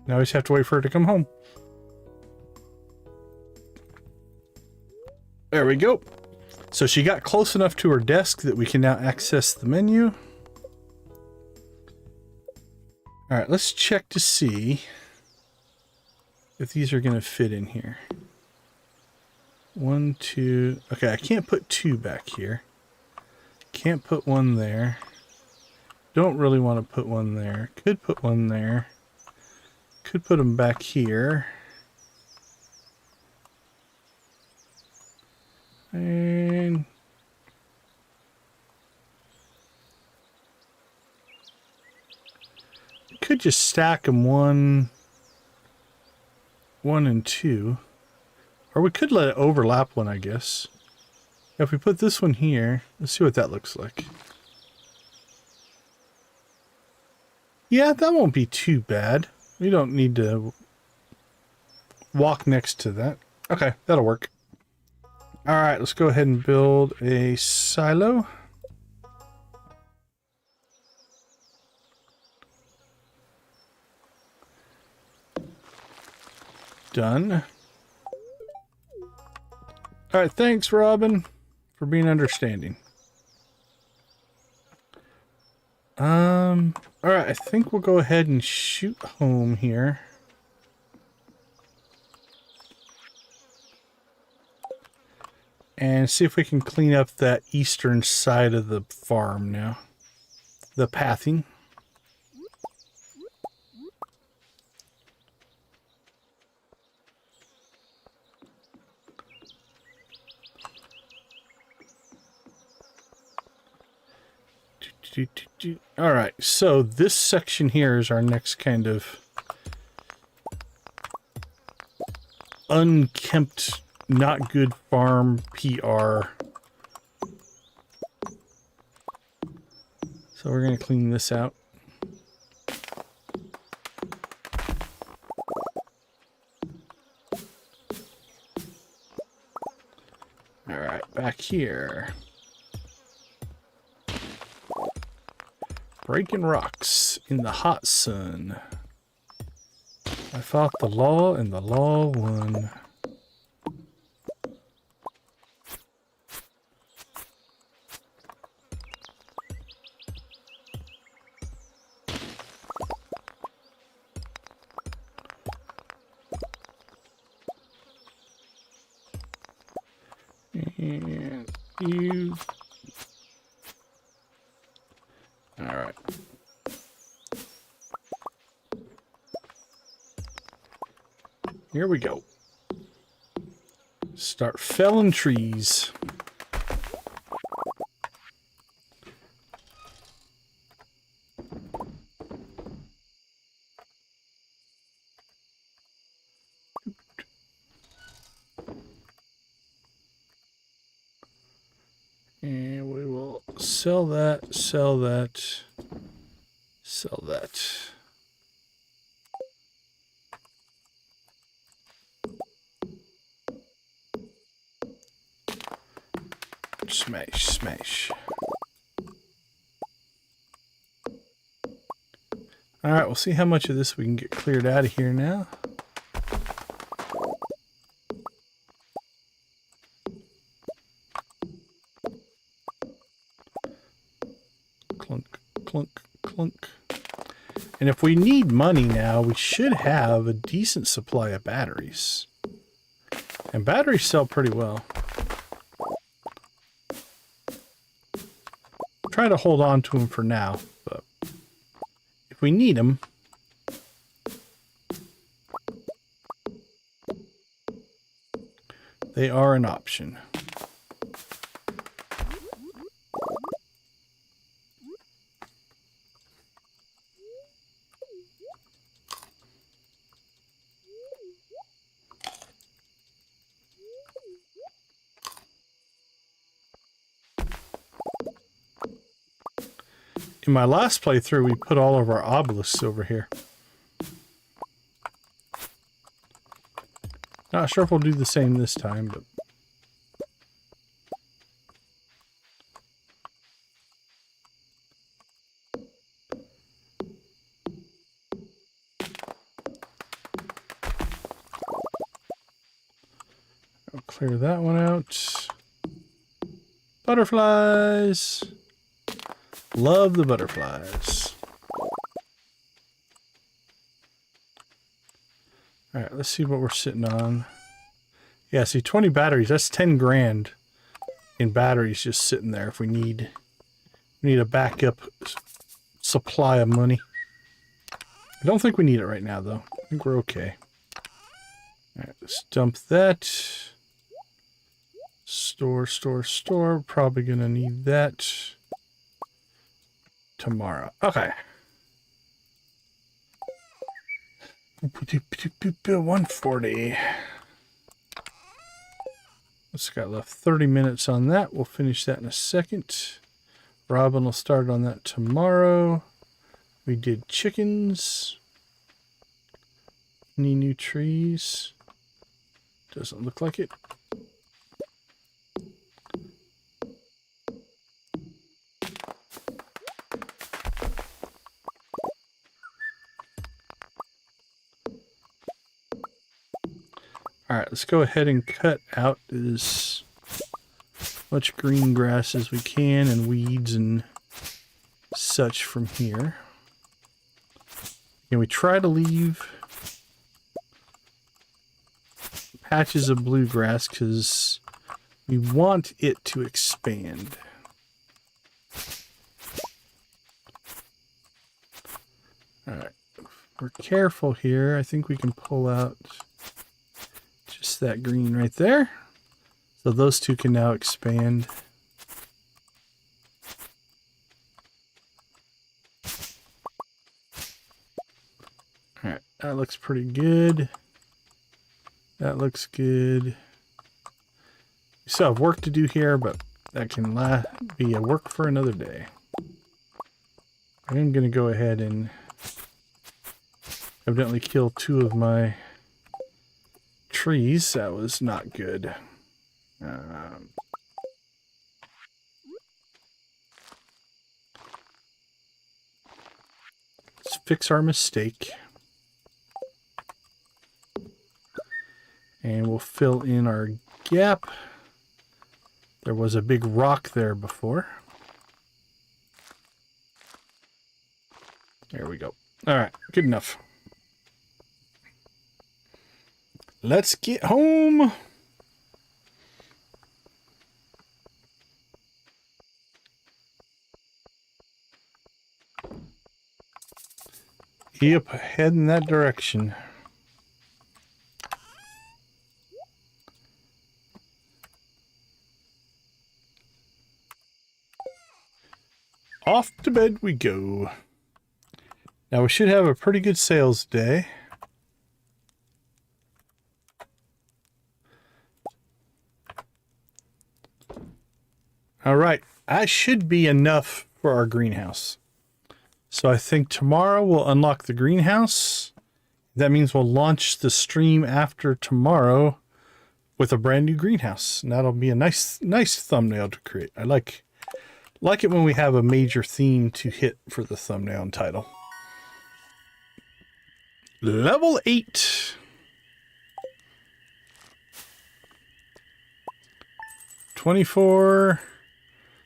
Now we just have to wait for her to come home. There we go. So she got close enough to her desk that we can now access the menu. All right, let's check to see if these are going to fit in here. 1, 2. Okay, I can't put 2 back here. Can't put 1 there. Don't really want to put 1 there. Could put 1 there. Could put them back here. And could just stack them 1 and 2. Or we could let it overlap one, I guess. If we put this one here, let's see what that looks like. Yeah, that won't be too bad. We don't need to walk next to that. Okay, that'll work. All right, let's go ahead and build a silo. Done. All right, thanks, Robin, for being understanding. All right, I think we'll go ahead and shoot home here. And see if we can clean up that eastern side of the farm now. The pathing. All right, so this section here is our next kind of unkempt, not good farm PR. So we're going to clean this out. All right, back here. Breaking rocks in the hot sun. I fought the law and the law won. And you... Alright. Here we go. Start felling trees. And we will sell that, sell that, sell that. Smash, smash. All right, we'll see how much of this we can get cleared out of here now. Clunk, clunk, clunk. And if we need money now, we should have a decent supply of batteries. And batteries sell pretty well. Try to hold on to them for now, but if we need them, they are an option. In my last playthrough, we put all of our obelisks over here. Not sure if we'll do the same this time, but... I'll clear that one out. Butterflies! Love the butterflies. Alright, let's see what we're sitting on. Yeah, see, 20 batteries. That's 10 grand in batteries just sitting there if we need a backup supply of money. I don't think we need it right now, though. I think we're okay. Alright, let's dump that. Store, store, store. Probably gonna need that tomorrow. Okay. 140. Let's got left 30 minutes on that. We'll finish that in a second. Robin will start on that tomorrow. We did chickens. Any new trees? Doesn't look like it. Alright, let's go ahead and cut out as much green grass as we can and weeds and such from here. And we try to leave patches of bluegrass because we want it to expand. Alright, if we're careful here, I think we can pull out just that green right there. So those two can now expand. Alright, that looks pretty good. That looks good. We still have work to do here, but that can be a work for another day. I'm going to go ahead and evidently kill two of my trees. That was not good. Let's fix our mistake. And we'll fill in our gap. There was a big rock there before. There we go. All right, good enough. Let's get home. Yep, head in that direction. Off to bed we go. Now we should have a pretty good sales day. All right, that should be enough for our greenhouse. So I think tomorrow we'll unlock the greenhouse. That means we'll launch the stream after tomorrow with a brand new greenhouse. And that'll be a nice thumbnail to create. I like it when we have a major theme to hit for the thumbnail and title. Level 8. 24.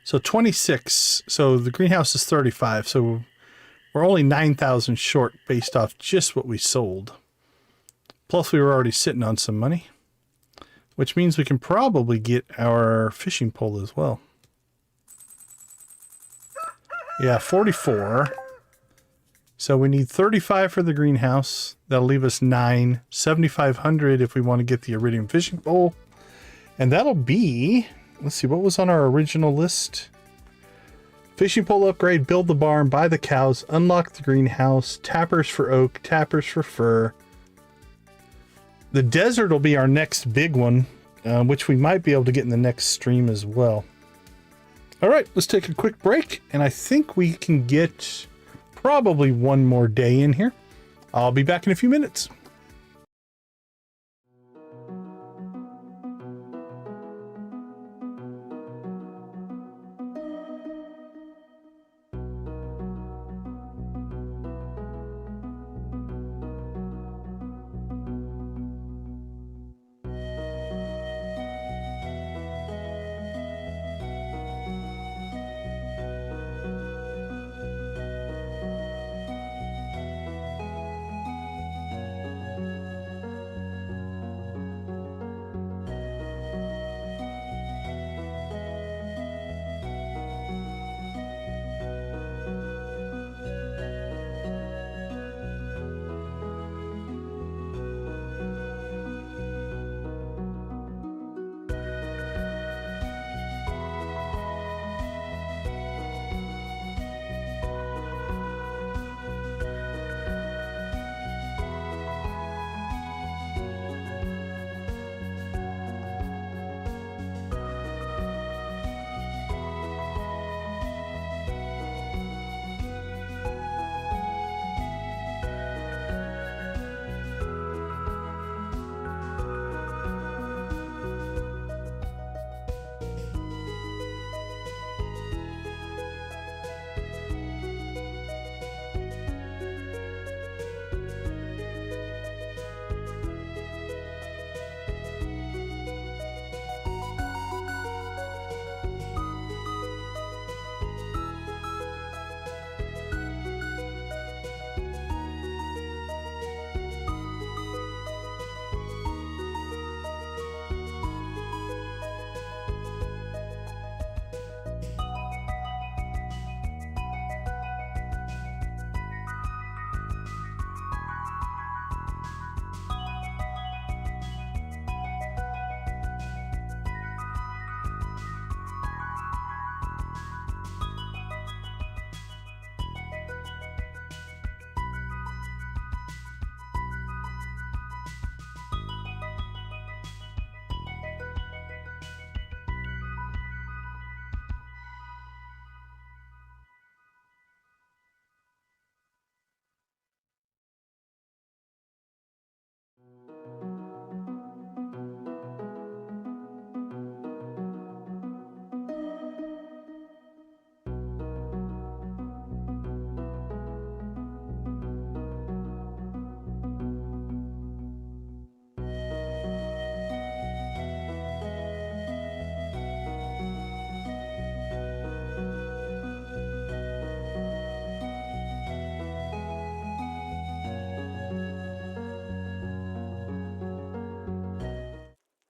So 26. So the greenhouse is 35. So we're only 9,000 short based off just what we sold. Plus we were already sitting on some money, which means we can probably get our fishing pole as well. Yeah, 44. So we need 35 for the greenhouse. That'll leave us 9. 7,500 if we want to get the iridium fishing pole. And that'll be, let's see, what was on our original list? Fishing pole upgrade, build the barn, buy the cows, unlock the greenhouse, tappers for oak, tappers for fir. The desert will be our next big one, which we might be able to get in the next stream as well. All right, let's take a quick break, and I think we can get probably one more day in here. I'll be back in a few minutes.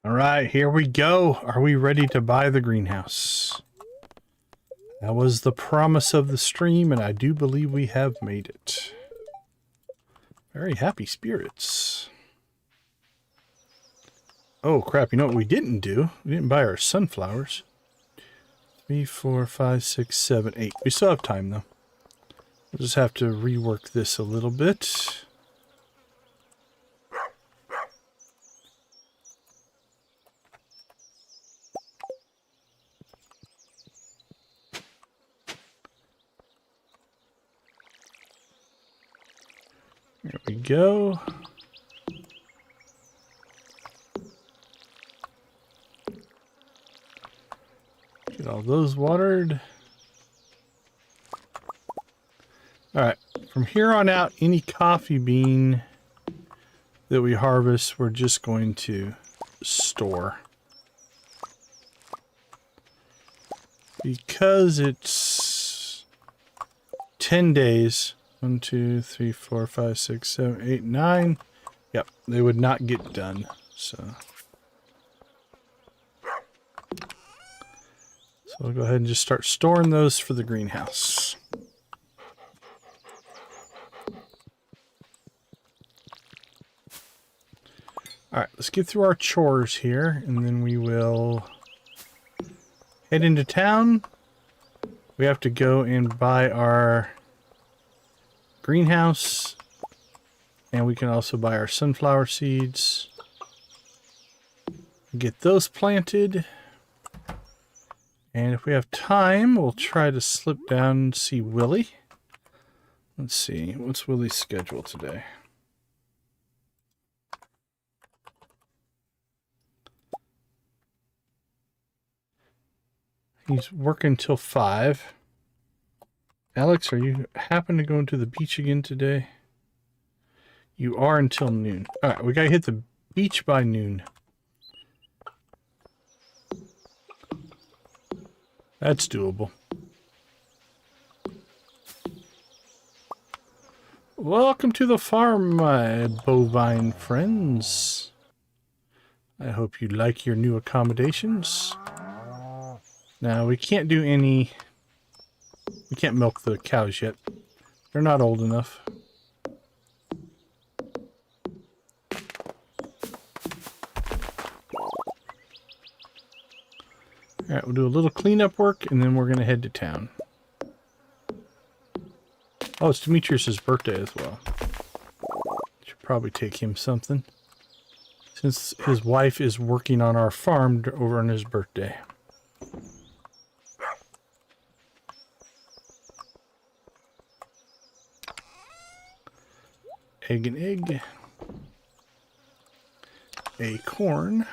All right, here we go. Are we ready to buy the greenhouse? That was the promise of the stream, and I do believe we have made it. Very happy spirits. Oh, crap. You know what we didn't do? We didn't buy our sunflowers. 3, 4, 5, 6, 7, 8. We still have time, though. We'll just have to rework this a little bit. There we go. Get all those watered. Alright, from here on out, any coffee bean that we harvest, we're just going to store. Because it's 10 days. 1, 2, 3, 4, 5, 6, 7, 8, 9. Yep, they would not get done. So we'll go ahead and just start storing those for the greenhouse. Alright, let's get through our chores here, and then we will head into town. We have to go and buy our greenhouse, and we can also buy our sunflower seeds. Get those planted. And if we have time, we'll try to slip down and see Willie. Let's see, what's Willie's schedule today? He's working till 5. Alex, are you happen to go into the beach again today? You are until noon. Alright, we gotta hit the beach by noon. That's doable. Welcome to the farm, my bovine friends. I hope you like your new accommodations. Now, we can't do any... We can't milk the cows yet. They're not old enough. Alright, we'll do a little cleanup work, and then we're going to head to town. Oh, it's Demetrius's birthday as well. Should probably take him something, since his wife is working on our farm over on his birthday. Egg and egg. Acorn.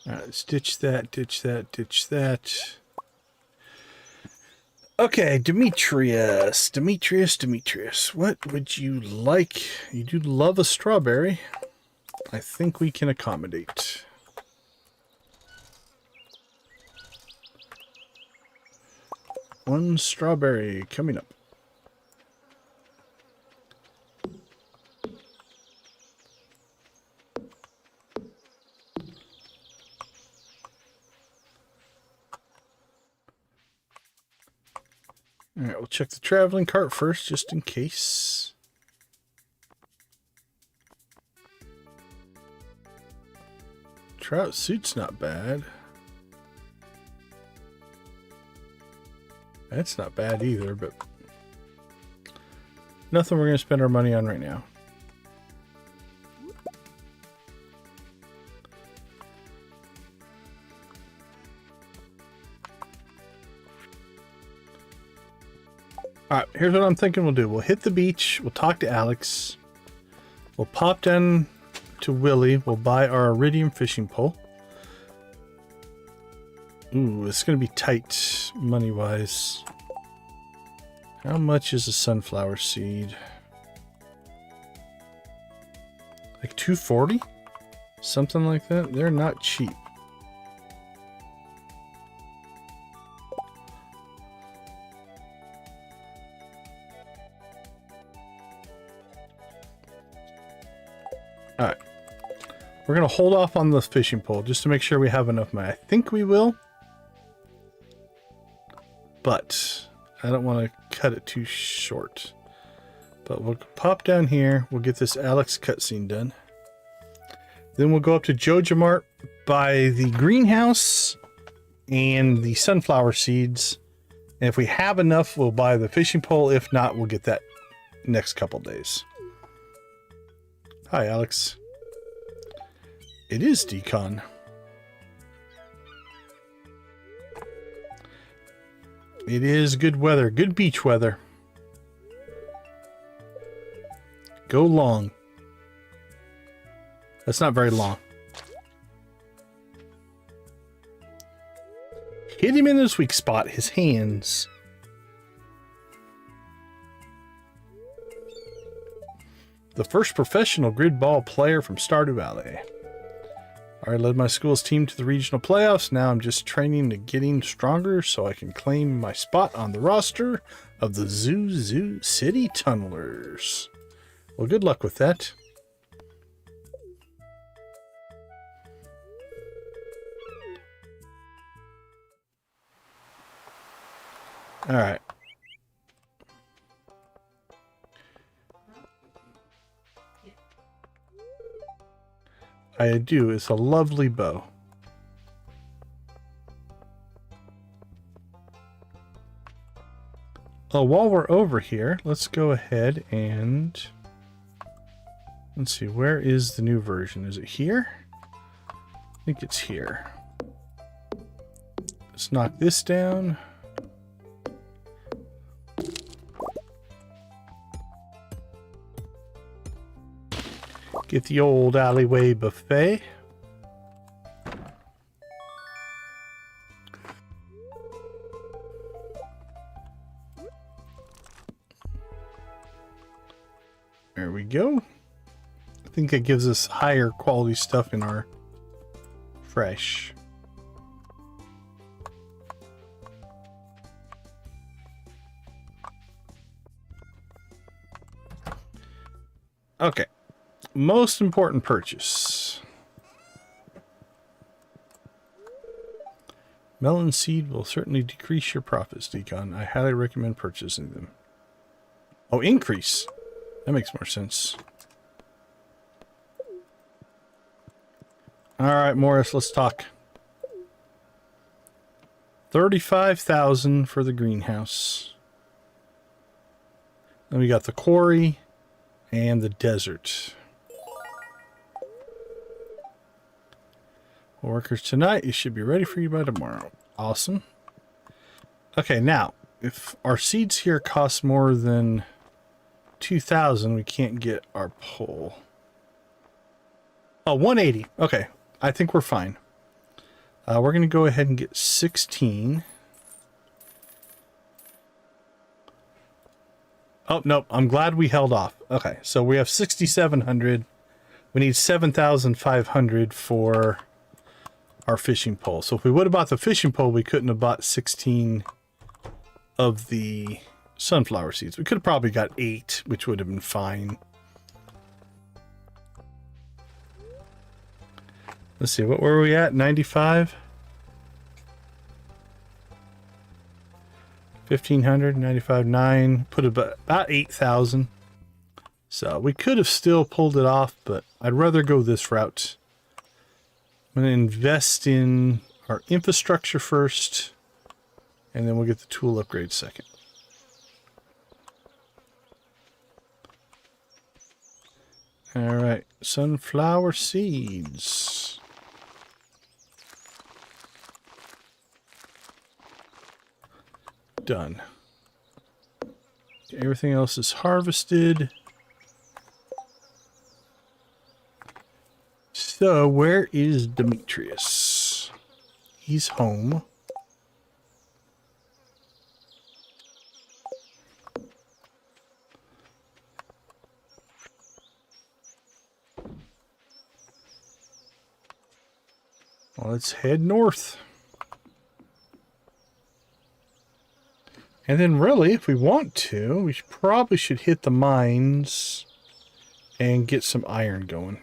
Alright, let's ditch that, ditch that, ditch that. Okay, Demetrius. Demetrius, what would you like? You do love a strawberry. I think we can accommodate. One strawberry coming up. Alright, we'll check the traveling cart first, just in case. Trout suit's not bad. That's not bad either, but nothing we're going to spend our money on right now. Alright, here's what I'm thinking we'll do. We'll hit the beach, we'll talk to Alex, we'll pop down to Willie, we'll buy our iridium fishing pole. Ooh, it's going to be tight money-wise. How much is a sunflower seed? Like $2.40? Something like that? They're not cheap. Alright. We're going to hold off on the fishing pole just to make sure we have enough money. I think we will. But I don't want to cut it too short. But we'll pop down here. We'll get this Alex cutscene done. Then we'll go up to Joja Mart, buy the greenhouse and the sunflower seeds. And if we have enough, we'll buy the fishing pole. If not, we'll get that next couple days. Hi, Alex. It is Decon. It is good weather, good beach weather. Go long. That's not very long. Hit him in his weak spot, his hands. The first professional grid ball player from Stardew Valley. I led my school's team to the regional playoffs. Now I'm just training to getting stronger so I can claim my spot on the roster of the Zoo City Tunnelers. Well, good luck with that. All right. I do. It's a lovely bow. Oh, while we're over here, let's go ahead and let's see, where is the new version? Is it here? I think it's here. Let's knock this down. Get the old alleyway buffet. There we go. I think it gives us higher quality stuff in our fresh. Okay. Most important purchase. Melon seed will certainly decrease your profits, Deacon. I highly recommend purchasing them. Oh, increase. That makes more sense. All right, Morris, let's talk. 35,000 for the greenhouse. Then we got the quarry and the desert. Workers tonight, it should be ready for you by tomorrow. Awesome. Okay, now, if our seeds here cost more than 2,000, we can't get our pole. Oh, 180. Okay, I think we're fine. We're going to go ahead and get 16. Oh, nope, I'm glad we held off. Okay, so we have 6,700. We need 7,500 for our fishing pole. So if we would have bought the fishing pole, we couldn't have bought 16 of the sunflower seeds. We could have probably got 8, which would have been fine. Let's see, what were we at? 95? 1,500, 95, 9. Put about 8,000. So we could have still pulled it off, but I'd rather go this route. I'm going to invest in our infrastructure first, and then we'll get the tool upgrade second. All right, sunflower seeds. Done. Everything else is harvested. So, where is Demetrius? He's home. Well, let's head north. And then really, if we want to, we probably should hit the mines and get some iron going.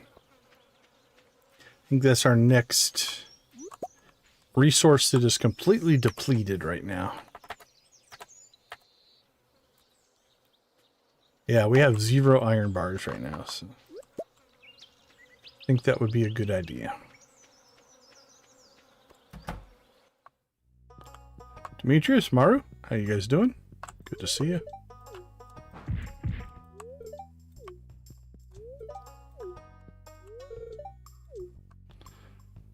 think that's our next resource that is completely depleted right now. Yeah, we have 0 iron bars right now, so I think that would be a good idea. Demetrius, Maru, how you guys doing? Good to see you.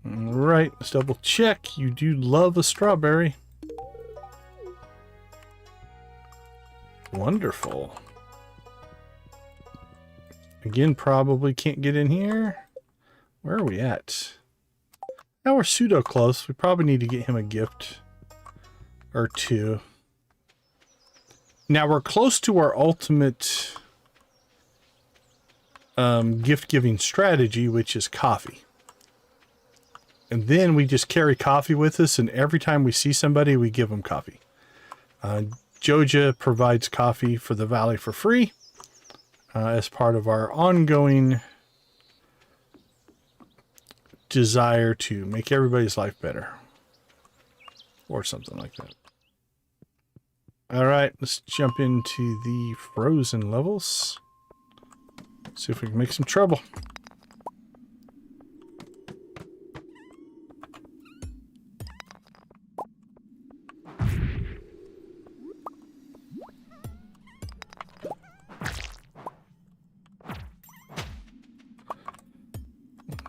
Alright, let's double check. You do love a strawberry. Wonderful. Again, probably can't get in here. Where are we at? Now we're pseudo close. We probably need to get him a gift or 2. Now we're close to our ultimate gift-giving strategy, which is coffee. And then we just carry coffee with us, and every time we see somebody, we give them coffee. Joja provides coffee for the valley for free as part of our ongoing desire to make everybody's life better. Or something like that. Alright, let's jump into the frozen levels. See if we can make some trouble.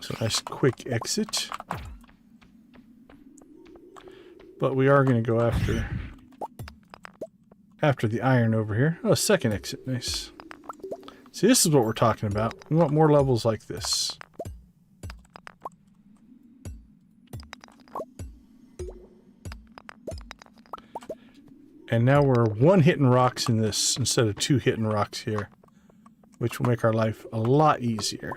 So nice quick exit. But we are going to go after the iron over here. Oh, second exit. Nice. See, this is what we're talking about. We want more levels like this. And now we're 1 hitting rocks in this instead of 2 hitting rocks here, which will make our life a lot easier.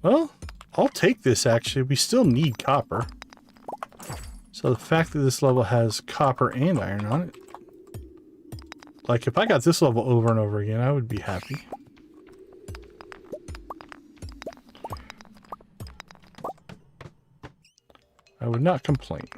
Well, I'll take this actually. We still need copper. So the fact that this level has copper and iron on it. Like if I got this level over and over again, I would be happy. I would not complain.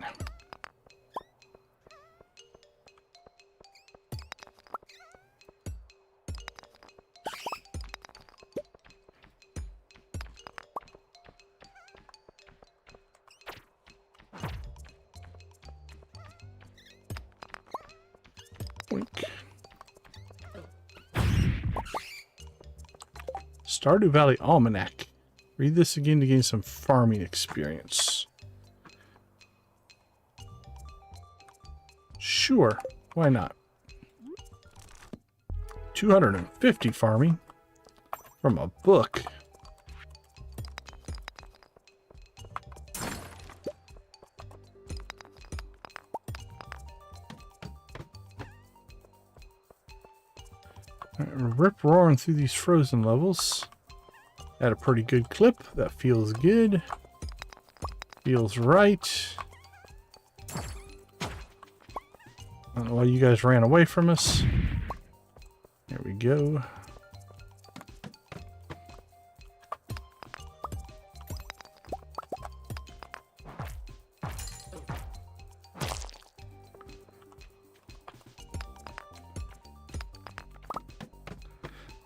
Stardew Valley Almanac. Read this again to gain some farming experience. Sure, why not? 250 farming from a book. Rip roaring through these frozen levels at a pretty good clip. That feels good. Feels right. I don't know why you guys ran away from us. There we go.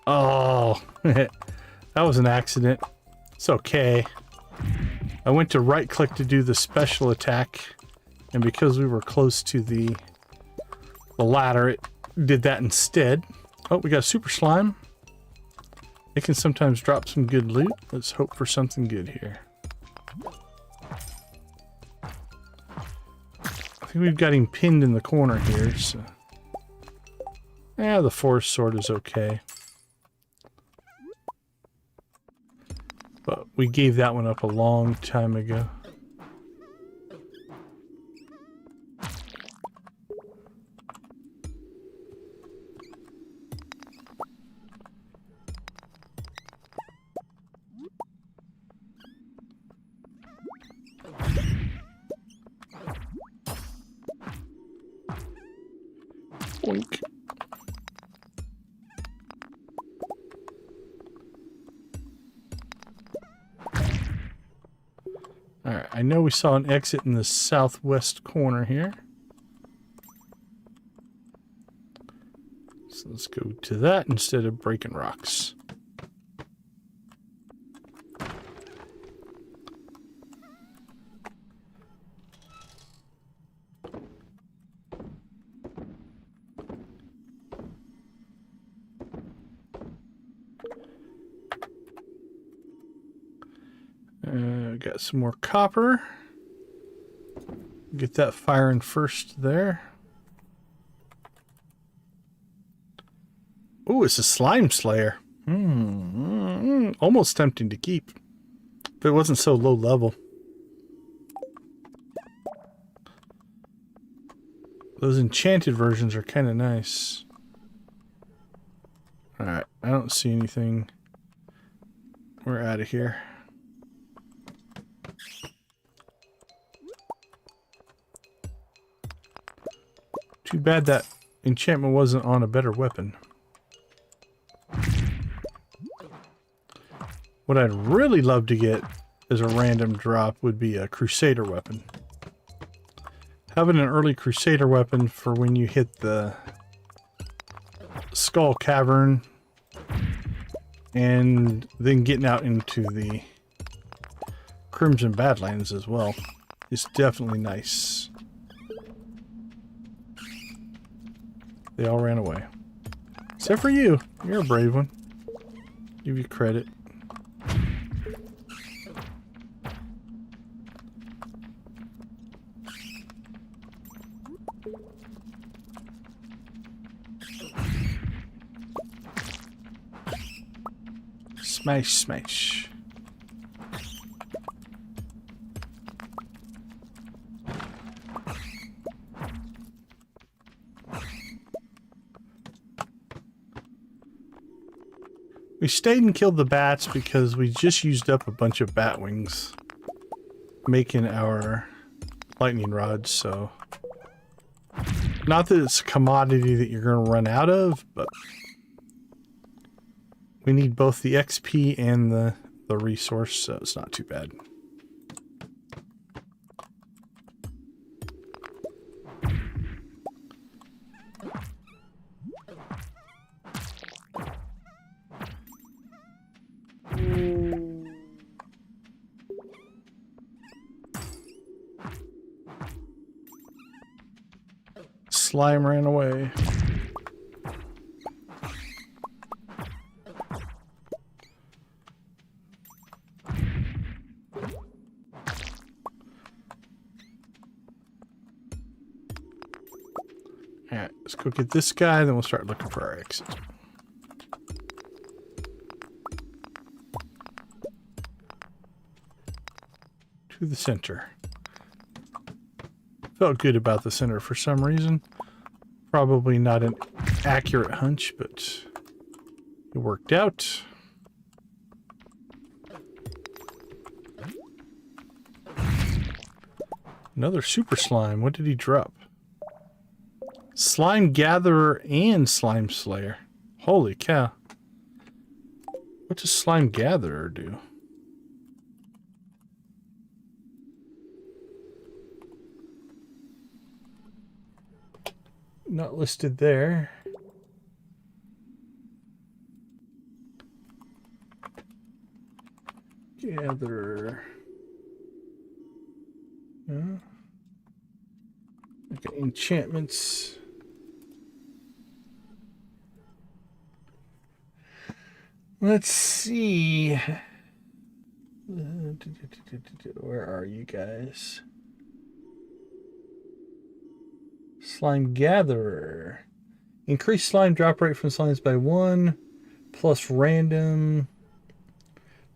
Oh, that was an accident. It's okay. I went to right click to do the special attack, and because we were close to the ladder, it did that instead. Oh, we got a super slime. It can sometimes drop some good loot. Let's hope for something good here. I think we've got him pinned in the corner here, so... yeah, the forest sword is okay. But we gave that one up a long time ago. Boink. Alright, I know we saw an exit in the southwest corner here. So let's go to that instead of breaking rocks. Got some more copper. Get that firing first there. Ooh, it's a slime slayer. Almost tempting to keep. If it wasn't so low level. Those enchanted versions are kind of nice. Alright, I don't see anything. We're out of here. Too bad that enchantment wasn't on a better weapon. What I'd really love to get as a random drop would be a Crusader weapon. Having an early Crusader weapon for when you hit the Skull Cavern and then getting out into the Crimson Badlands as well is definitely nice. They all ran away. Except for you. You're a brave one. Give you credit. Smash, smash. We stayed and killed the bats because we just used up a bunch of bat wings making our lightning rods, so not that it's a commodity that you're going to run out of, but we need both the XP and the resource, so it's not too bad. Slime ran away. Alright, let's go get this guy, then we'll start looking for our exit. To the center. Felt good about the center for some reason. Probably not an accurate hunch, but it worked out. Another super slime. What did he drop? Slime gatherer and slime slayer. Holy cow. What does slime gatherer do? Not listed there. Gatherer. Okay, enchantments. Let's see. Where are you guys? Slime gatherer. Increase slime drop rate from slimes by 1 plus random.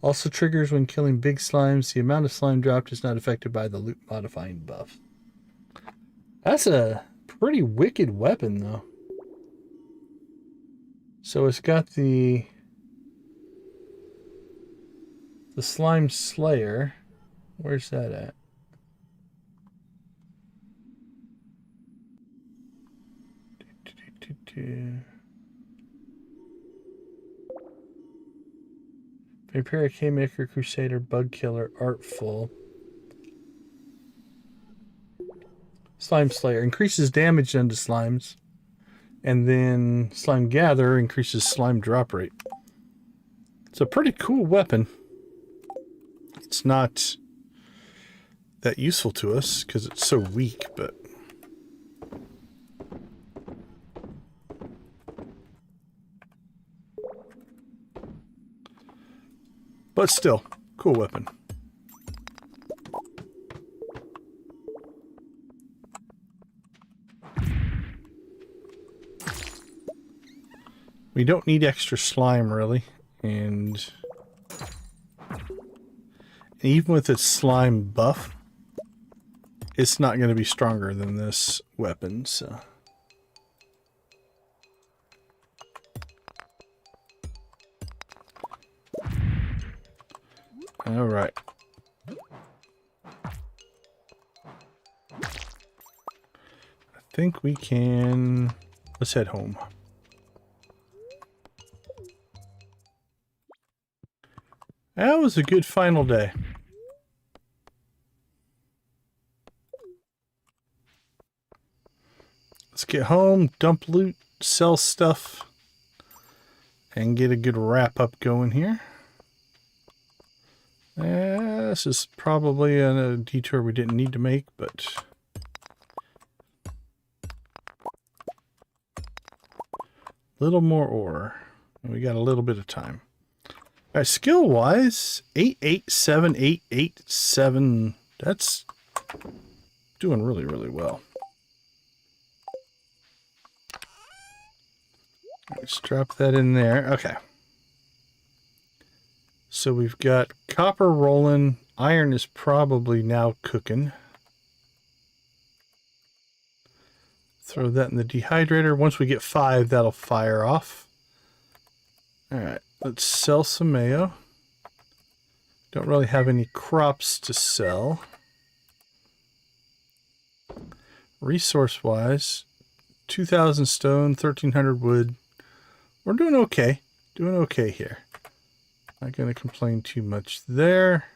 Also triggers when killing big slimes. The amount of slime dropped is not affected by the loot modifying buff. That's a pretty wicked weapon though. So it's got the slime slayer. Where's that at? Vampiric Haymaker, Crusader, Bug Killer, Artful. Slime Slayer increases damage done to slimes. And then Slime Gather increases slime drop rate. It's a pretty cool weapon. It's not that useful to us because it's so weak, but still, cool weapon. We don't need extra slime, really. And even with its slime buff, it's not going to be stronger than this weapon, so... Alright. I think we can... Let's head home. That was a good final day. Let's get home, dump loot, sell stuff, and get a good wrap up going here. This is probably a detour we didn't need to make, but... little more ore. And we got a little bit of time. All right, skill-wise, 887, that's doing really, really well. Let's drop that in there. Okay. So we've got copper rolling. Iron is probably now cooking. Throw that in the dehydrator. Once we get 5, that'll fire off. All right. Let's sell some mayo. Don't really have any crops to sell. Resource-wise, 2,000 stone, 1,300 wood. We're doing okay. Doing okay here. Not going to complain too much there.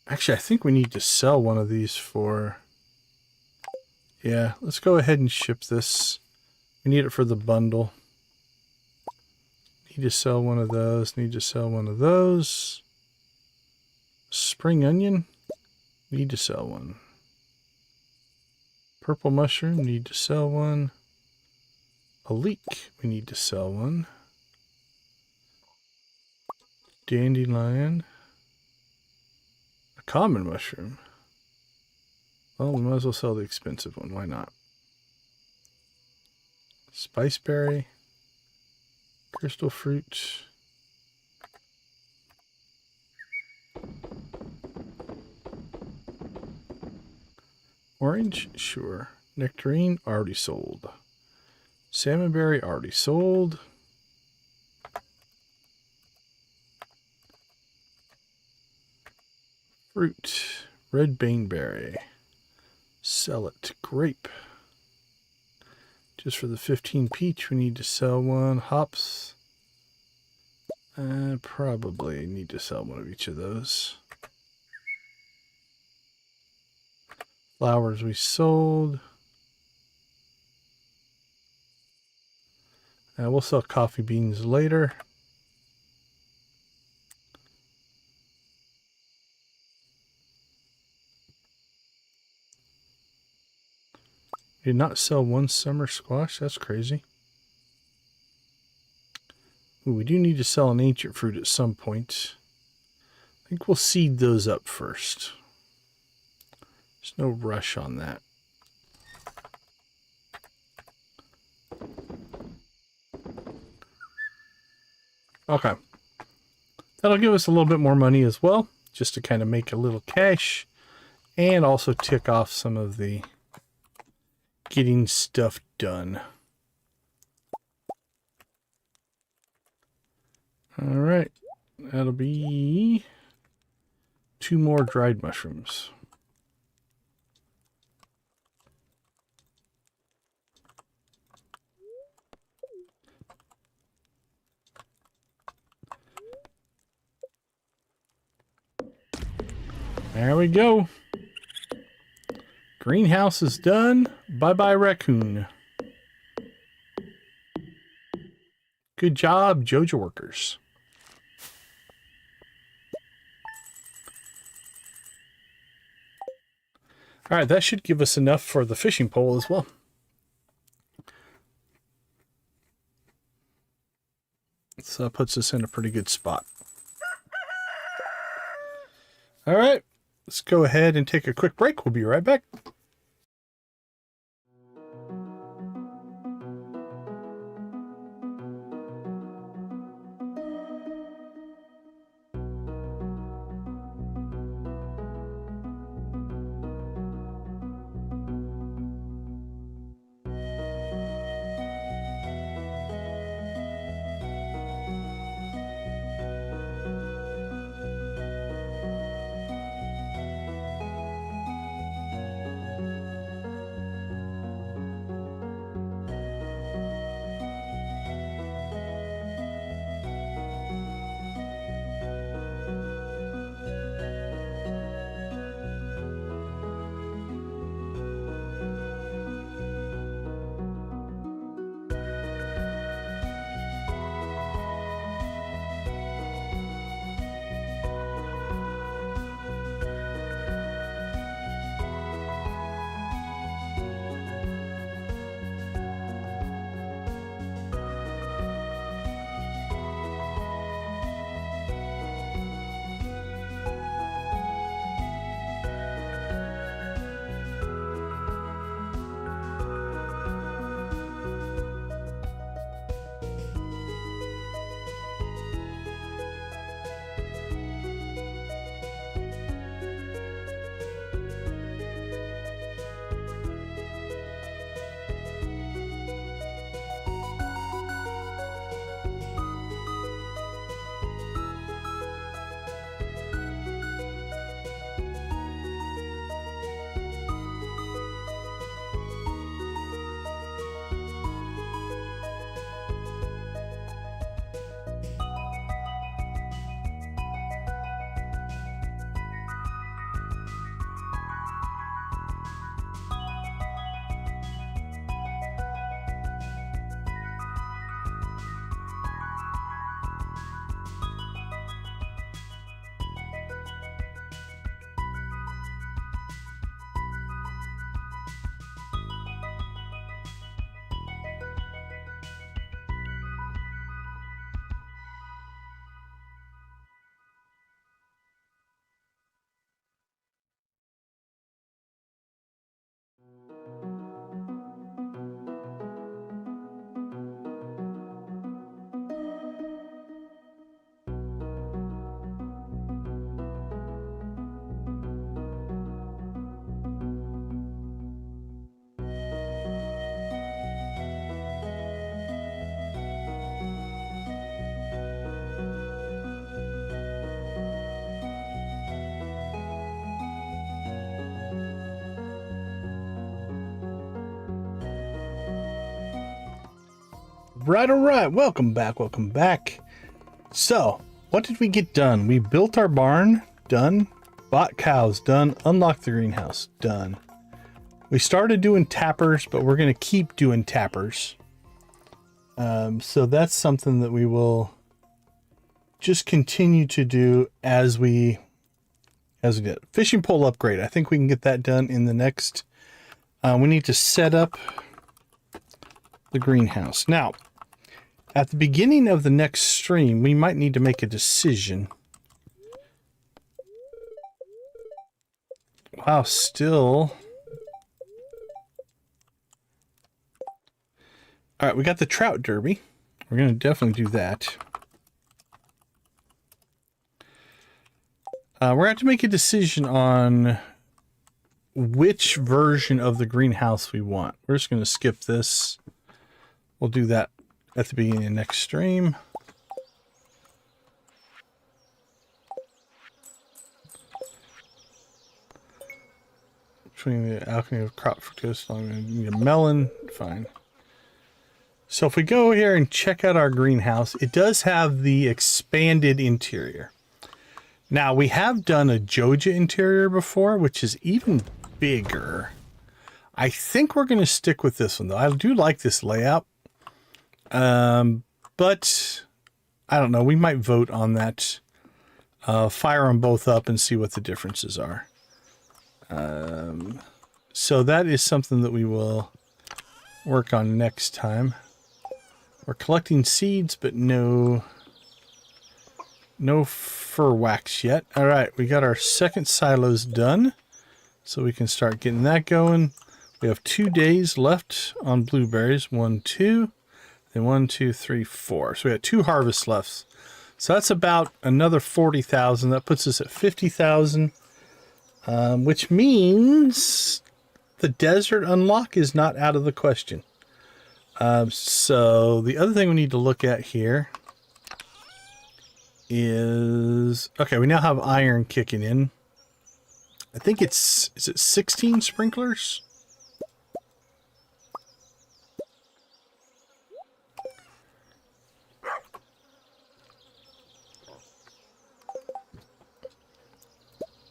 Actually, I think we need to sell one of these for... Yeah, let's go ahead and ship this. We need it for the bundle. Need to sell one of those. Need to sell one of those. Spring onion. Need to sell one. Purple mushroom. Need to sell one. A leek. We need to sell one. Dandelion. A common mushroom. Well, we might as well sell the expensive one. Why not? Spiceberry. Crystal fruit. Orange? Sure. Nectarine? Already sold. Salmonberry? Already sold. Fruit. Red baneberry. Sell it. Grape. Just for the 15 peach, we need to sell one. Hops. Probably need to sell one of each of those. Flowers we sold. We'll sell coffee beans later. Did not sell one summer squash? That's crazy. Ooh, we do need to sell an ancient fruit at some point. I think we'll seed those up first. There's no rush on that. Okay. That'll give us a little bit more money as well, just to kind of make a little cash and also tick off some of the getting stuff done. All right. That'll be 2 more dried mushrooms. There we go. Greenhouse is done. Bye-bye, raccoon. Good job, Joja workers. All right, that should give us enough for the fishing pole as well. So that puts us in a pretty good spot. All right, let's go ahead and take a quick break. We'll be right back. All right. Welcome back. So, what did we get done? We built our barn, done. Bought cows, done. Unlocked the greenhouse, done. We started doing tappers, but we're going to keep doing tappers. So that's something that we will just continue to do as we get. Fishing pole upgrade. I think we can get that done in the next. We need to set up the greenhouse. Now, at the beginning of the next stream, we might need to make a decision. Wow, still. All right, we got the trout derby. We're going to definitely do that. We're going to have to make a decision on which version of the greenhouse we want. We're just going to skip this. We'll do that at the beginning of next stream. Between the alchemy of crop fructose, I'm going to need a melon. Fine. So if we go here and check out our greenhouse, it does have the expanded interior. Now, we have done a Joja interior before, which is even bigger. I think we're going to stick with this one, though. I do like this layout. But I don't know. We might vote on that. Fire them both up and see what the differences are. So that is something that we will work on next time. We're collecting seeds, but no fur wax yet. All right, we got our second silos done, so we can start getting that going. We have 2 days left on blueberries. 1, 2, then 1, 2, 3, 4. So we got 2 harvests left. So that's about another 40,000. That puts us at 50,000, which means the desert unlock is not out of the question. So the other thing we need to look at here is, okay, we now have iron kicking in. I think is it 16 sprinklers?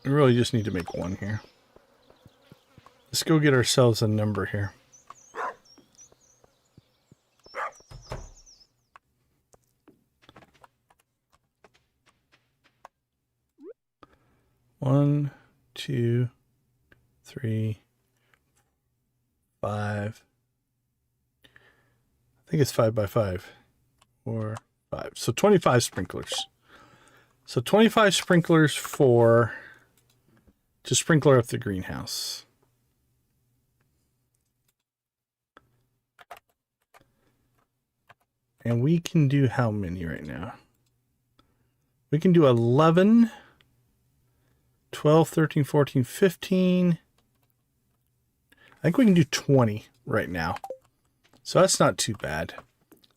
We really just need to make one here. Let's go get ourselves a number here. One, 2, 3, 5. I think it's 5 by 5. 4, 5. So 25 sprinklers. So 25 sprinklers to sprinkler up the greenhouse. And we can do how many right now? We can do 11, 12, 13, 14, 15. I think we can do 20 right now. So that's not too bad.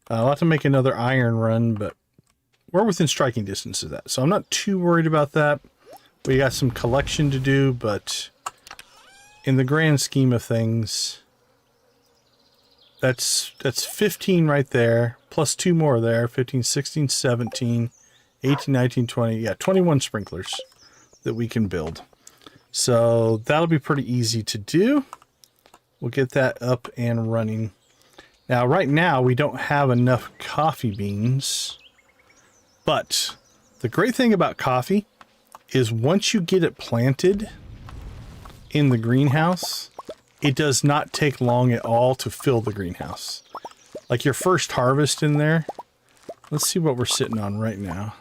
I'll have to make another iron run, but we're within striking distance of that. So I'm not too worried about that. We got some collection to do, but in the grand scheme of things, that's 15 right there, plus 2 more there, 15, 16, 17, 18, 19, 20. Yeah, 21 sprinklers that we can build. So that'll be pretty easy to do. We'll get that up and running. Now, right now, we don't have enough coffee beans, but the great thing about coffee is once you get it planted in the greenhouse, it does not take long at all to fill the greenhouse. Like your first harvest in there, let's see what we're sitting on right now.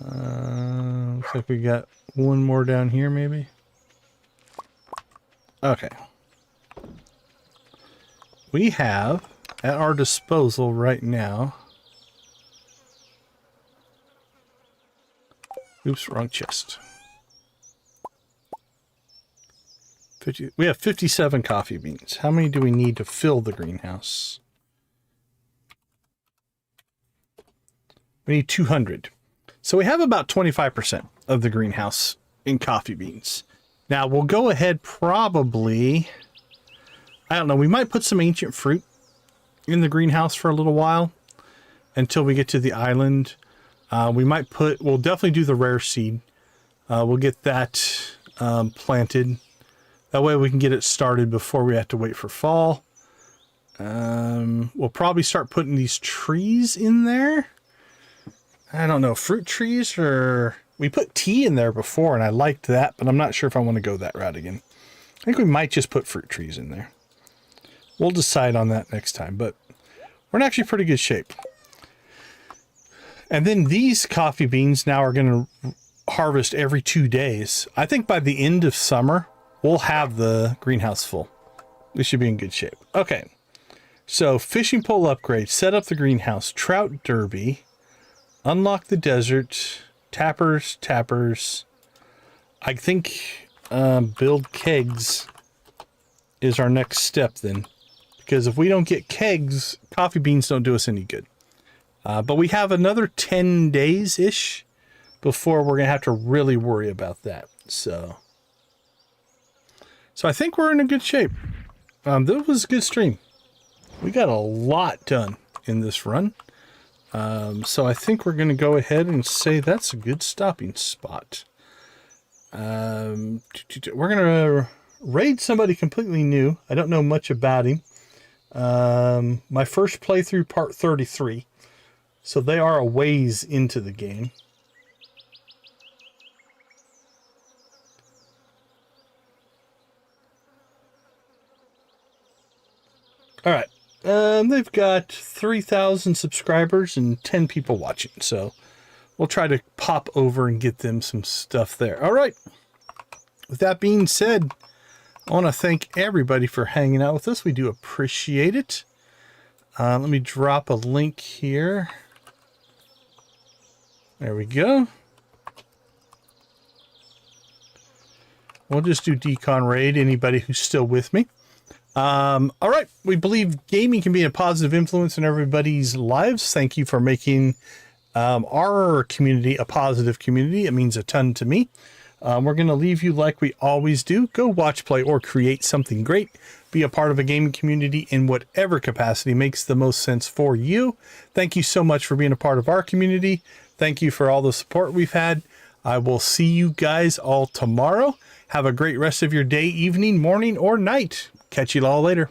Looks like we got one more down here maybe. Okay. We have at our disposal right now, oops, wrong chest. We have 57 coffee beans. How many do we need to fill the greenhouse? We need 200. So we have about 25% of the greenhouse in coffee beans. Now we'll go ahead probably, I don't know, we might put some ancient fruit in the greenhouse for a little while until we get to the island. We'll definitely do the rare seed. We'll get that planted. That way we can get it started before we have to wait for fall. We'll probably start putting these trees in there. I don't know, fruit trees, or we put tea in there before and I liked that, but I'm not sure if I want to go that route again. I think we might just put fruit trees in there. We'll decide on that next time, but we're in actually pretty good shape. And then these coffee beans now are going to harvest every 2 days. I think by the end of summer, we'll have the greenhouse full. We should be in good shape. Okay, so fishing pole upgrade, set up the greenhouse, trout derby, unlock the desert, tappers. I think build kegs is our next step then. Because if we don't get kegs, coffee beans don't do us any good. But we have another 10 days-ish before we're going to have to really worry about that. So I think we're in a good shape. That was a good stream. We got a lot done in this run. So I think we're going to go ahead and say that's a good stopping spot. We're going to raid somebody completely new. I don't know much about him. My first playthrough, part 33. So they are a ways into the game. All right. They've got 3,000 subscribers and 10 people watching. So we'll try to pop over and get them some stuff there. All right. With that being said, I want to thank everybody for hanging out with us. We do appreciate it. Let me drop a link here. There we go. We'll just do Decon Raid, anybody who's still with me. All right. We believe gaming can be a positive influence in everybody's lives. Thank you for making our community a positive community. It means a ton to me. We're going to leave you like we always do. Go watch, play, or create something great. Be a part of a gaming community in whatever capacity makes the most sense for you. Thank you so much for being a part of our community. Thank you for all the support we've had. I will see you guys all tomorrow. Have a great rest of your day, evening, morning, or night. Catch you all later.